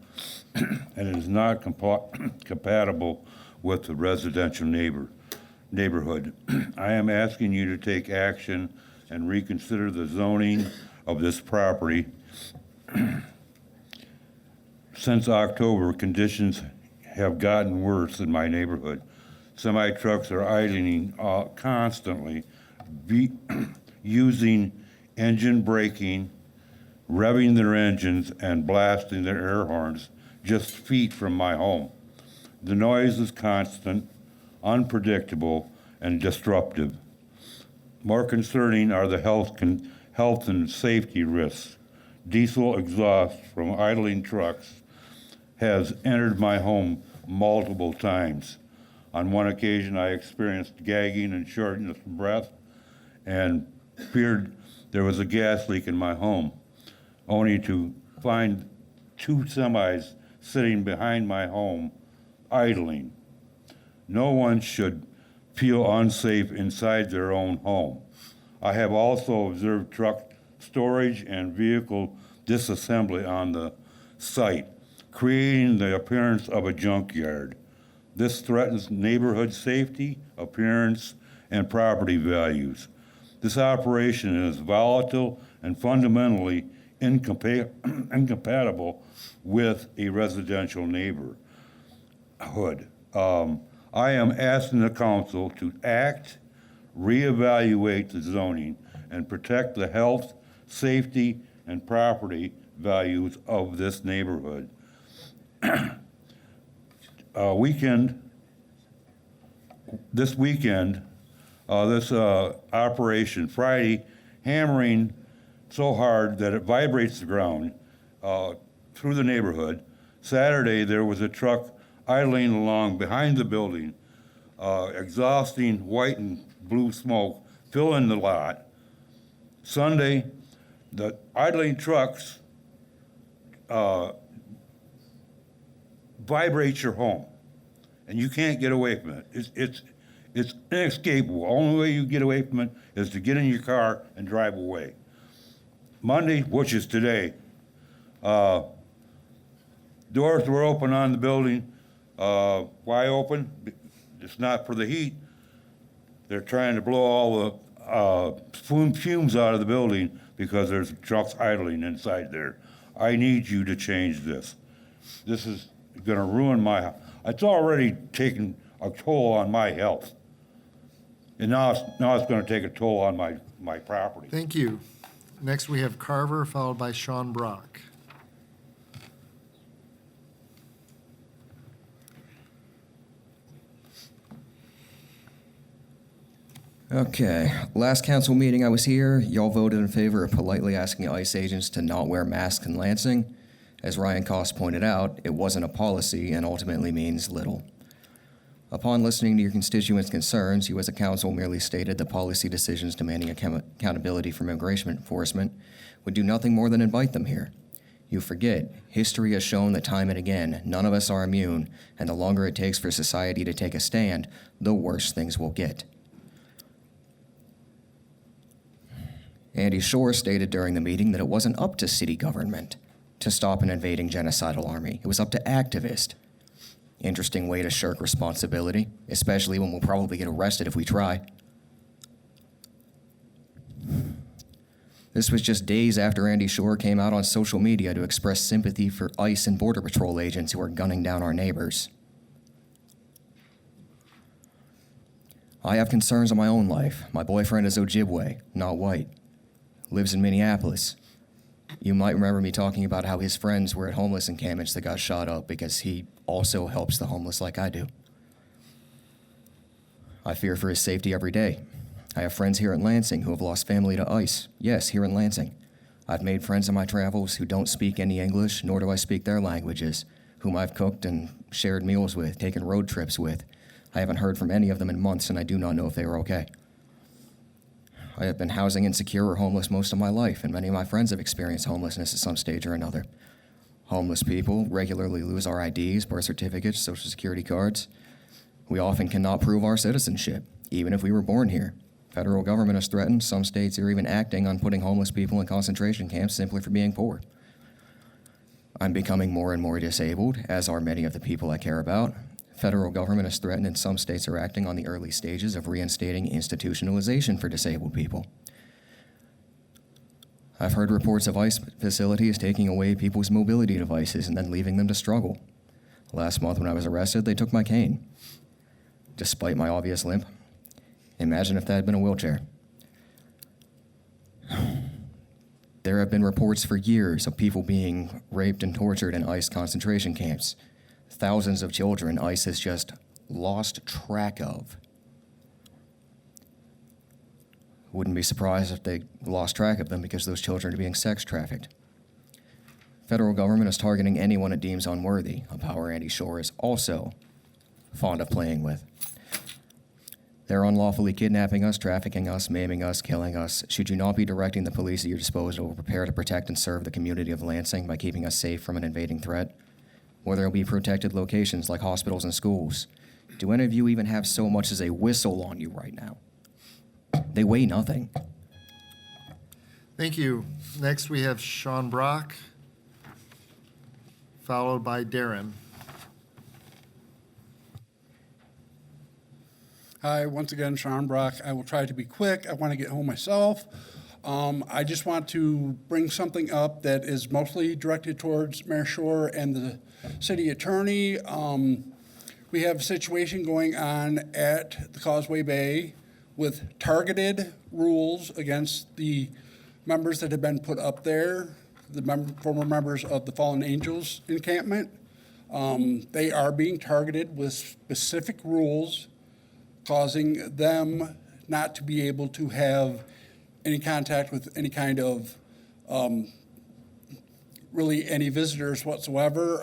and it is not compatible with the residential neighborhood. I am asking you to take action and reconsider the zoning of this property. Since October, conditions have gotten worse in my neighborhood. Semi-trucks are idling constantly, using engine braking, revving their engines, and blasting their air horns just feet from my home. The noise is constant, unpredictable, and disruptive. More concerning are the health and safety risks. Diesel exhaust from idling trucks has entered my home multiple times. On one occasion, I experienced gagging and shortness of breath and feared there was a gas leak in my home, only to find 2 semis sitting behind my home idling. No one should feel unsafe inside their own home. I have also observed truck storage and vehicle disassembly on the site, creating the appearance of a junkyard. This threatens neighborhood safety, appearance, and property values. This operation is volatile and fundamentally incompatible with a residential neighborhood. I am asking the council to act, reevaluate the zoning, and protect the health, safety, and property values of this neighborhood. This weekend, this operation, Friday, hammering so hard that it vibrates the ground through the neighborhood. Saturday, there was a truck idling along behind the building, exhausting white and blue smoke, filling the lot. Sunday, the idling trucks vibrate your home, and you can't get away from it. It's inescapable. Only way you get away from it is to get in your car and drive away. Monday, which is today, doors were open on the building. Why open? It's not for the heat. They're trying to blow all the fumes out of the building because there's trucks idling inside there. I need you to change this. This is gonna ruin it's already taken a toll on my health. And now it's gonna take a toll on my property. Thank you. Next, we have Carver, followed by Sean Brock. Okay, last council meeting I was here, y'all voted in favor of politely asking ICE agents to not wear masks in Lansing. As Ryan Koss pointed out, it wasn't a policy and ultimately means little. Upon listening to your constituents' concerns, you as a council merely stated that policy decisions demanding accountability from immigration enforcement would do nothing more than invite them here. You forget, history has shown that time and again, none of us are immune, and the longer it takes for society to take a stand, the worse things will get. Andy Shore stated during the meeting that it wasn't up to city government to stop an invading genocidal army. It was up to activists. Interesting way to shirk responsibility, especially when we'll probably get arrested if we try. This was just days after Andy Shore came out on social media to express sympathy for ICE and Border Patrol agents who are gunning down our neighbors. I have concerns in my own life. My boyfriend is Ojibwe, not white. Lives in Minneapolis. You might remember me talking about how his friends were at homeless encampments that got shot up because he also helps the homeless like I do. I fear for his safety every day. I have friends here in Lansing who have lost family to ICE. Yes, here in Lansing. I've made friends in my travels who don't speak any English, nor do I speak their languages, whom I've cooked and shared meals with, taken road trips with. I haven't heard from any of them in months, and I do not know if they are okay. I have been housing insecure or homeless most of my life, and many of my friends have experienced homelessness at some stage or another. Homeless people regularly lose our IDs, birth certificates, social security cards. We often cannot prove our citizenship, even if we were born here. Federal government has threatened, some states are even acting on putting homeless people in concentration camps simply for being poor. I'm becoming more and more disabled, as are many of the people I care about. Federal government has threatened and some states are acting on the early stages of reinstating institutionalization for disabled people. I've heard reports of ICE facilities taking away people's mobility devices and then leaving them to struggle. Last month when I was arrested, they took my cane, despite my obvious limp. Imagine if that had been a wheelchair. There have been reports for years of people being raped and tortured in ICE concentration camps. Thousands of children ICE has just lost track of. Wouldn't be surprised if they lost track of them because those children are being sex trafficked. Federal government is targeting anyone it deems unworthy, a power Andy Shore is also fond of playing with. They're unlawfully kidnapping us, trafficking us, maiming us, killing us. Should you not be directing the police at your disposal, prepare to protect and serve the community of Lansing by keeping us safe from an invading threat? Or there will be protected locations like hospitals and schools. Do any of you even have so much as a whistle on you right now? They weigh nothing. Thank you. Next, we have Sean Brock, followed by Darren. Hi, once again, Sean Brock. I will try to be quick. I want to get home myself. I just want to bring something up that is mostly directed towards Mayor Shore and the city attorney. We have a situation going on at the Causeway Bay with targeted rules against the members that have been put up there, the former members of the Fallen Angels encampment. They are being targeted with specific rules, causing them not to be able to have any contact with any kind of, really any visitors whatsoever.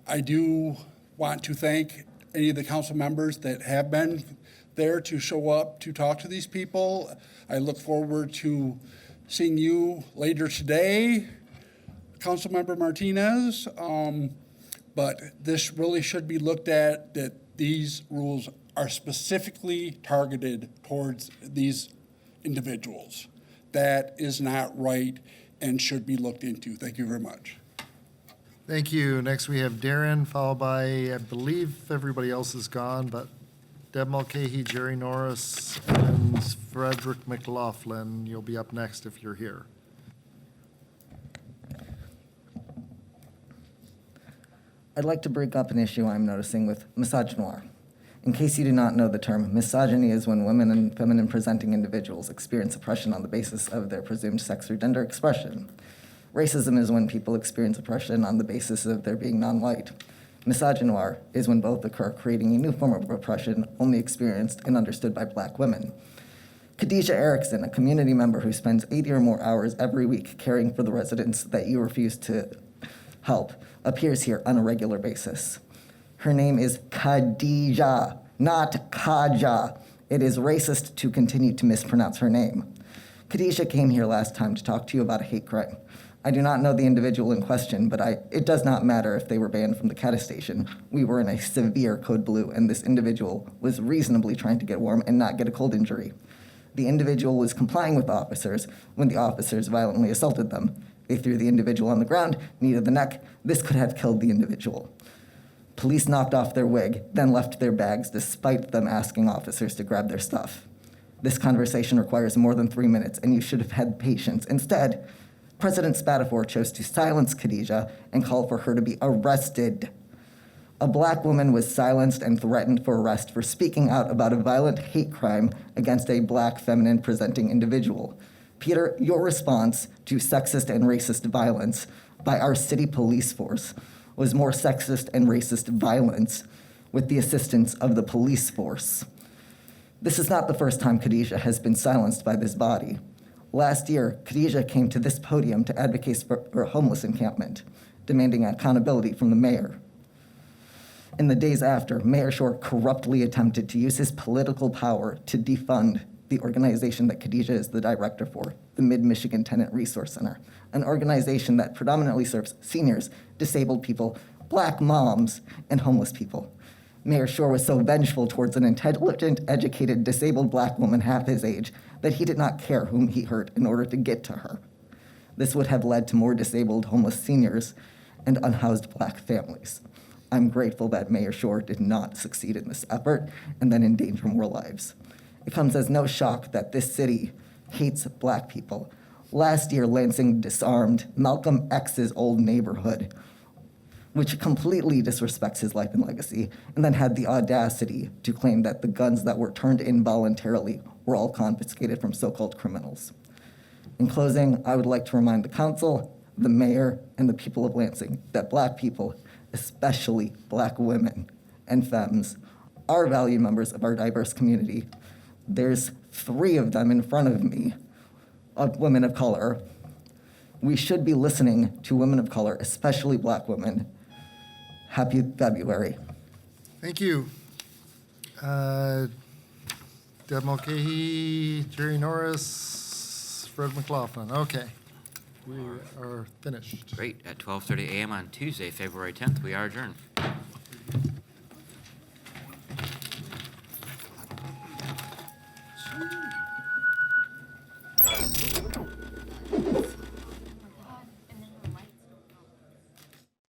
I do want to thank any of the council members that have been there to show up to talk to these people. I look forward to seeing you later today, Councilmember Martinez. But this really should be looked at, that these rules are specifically targeted towards these individuals. That is not right and should be looked into. Thank you very much. Thank you. Next, we have Darren, followed by, I believe everybody else is gone, but Deb Mulcahy, Jerry Norris, and Frederick McLaughlin. You'll be up next if you're here. I'd like to bring up an issue I'm noticing with misogynoir. In case you do not know the term, misogyny is when women and feminine presenting individuals experience oppression on the basis of their presumed sex or gender expression. Racism is when people experience oppression on the basis of their being non-white. Misogynoir is when both occur, creating a new form of oppression only experienced and understood by Black women. Khadijah Erickson, a community member who spends 80 or more hours every week caring for the residents that you refuse to help, appears here on a regular basis. Her name is Khadijah, not Kaja. It is racist to continue to mispronounce her name. Khadijah came here last time to talk to you about a hate crime. I do not know the individual in question, but it does not matter if they were banned from the Cata station. We were in a severe code blue, and this individual was reasonably trying to get warm and not get a cold injury. The individual was complying with officers when the officers violently assaulted them. They threw the individual on the ground, knee to the neck. This could have killed the individual. Police knocked off their wig, then left their bags despite them asking officers to grab their stuff. This conversation requires more than 3 minutes, and you should have had patience. Instead, President Spatafor chose to silence Khadijah and call for her to be arrested. A Black woman was silenced and threatened for arrest for speaking out about a violent hate crime against a Black feminine presenting individual. Peter, your response to sexist and racist violence by our city police force was more sexist and racist violence with the assistance of the police force. This is not the first time Khadijah has been silenced by this body. Last year, Khadijah came to this podium to advocate for a homeless encampment, demanding accountability from the mayor. In the days after, Mayor Shore corruptly attempted to use his political power to defund the organization that Khadijah is the director for, the Mid-Michigan Tenant Resource Center, an organization that predominantly serves seniors, disabled people, Black moms, and homeless people. Mayor Shore was so vengeful towards an intelligent, educated, disabled Black woman half his age that he did not care whom he hurt in order to get to her. This would have led to more disabled homeless seniors and unhoused Black families. I'm grateful that Mayor Shore did not succeed in this effort and then endanger more lives. It comes as no shock that this city hates Black people. Last year, Lansing disarmed Malcolm X's old neighborhood, which completely disrespects his life and legacy, and then had the audacity to claim that the guns that were turned in voluntarily were all confiscated from so-called criminals. In closing, I would like to remind the council, the mayor, and the people of Lansing that Black people, especially Black women and femmes, are valued members of our diverse community. There's 3 of them in front of me, of women of color. We should be listening to women of color, especially black women. Happy February. Thank you. Deb Mulcahy, Jerry Norris, Fred McLaughlin. Okay, we are finished. Great. At 12:30 a.m. on Tuesday, February 10th, we are adjourned.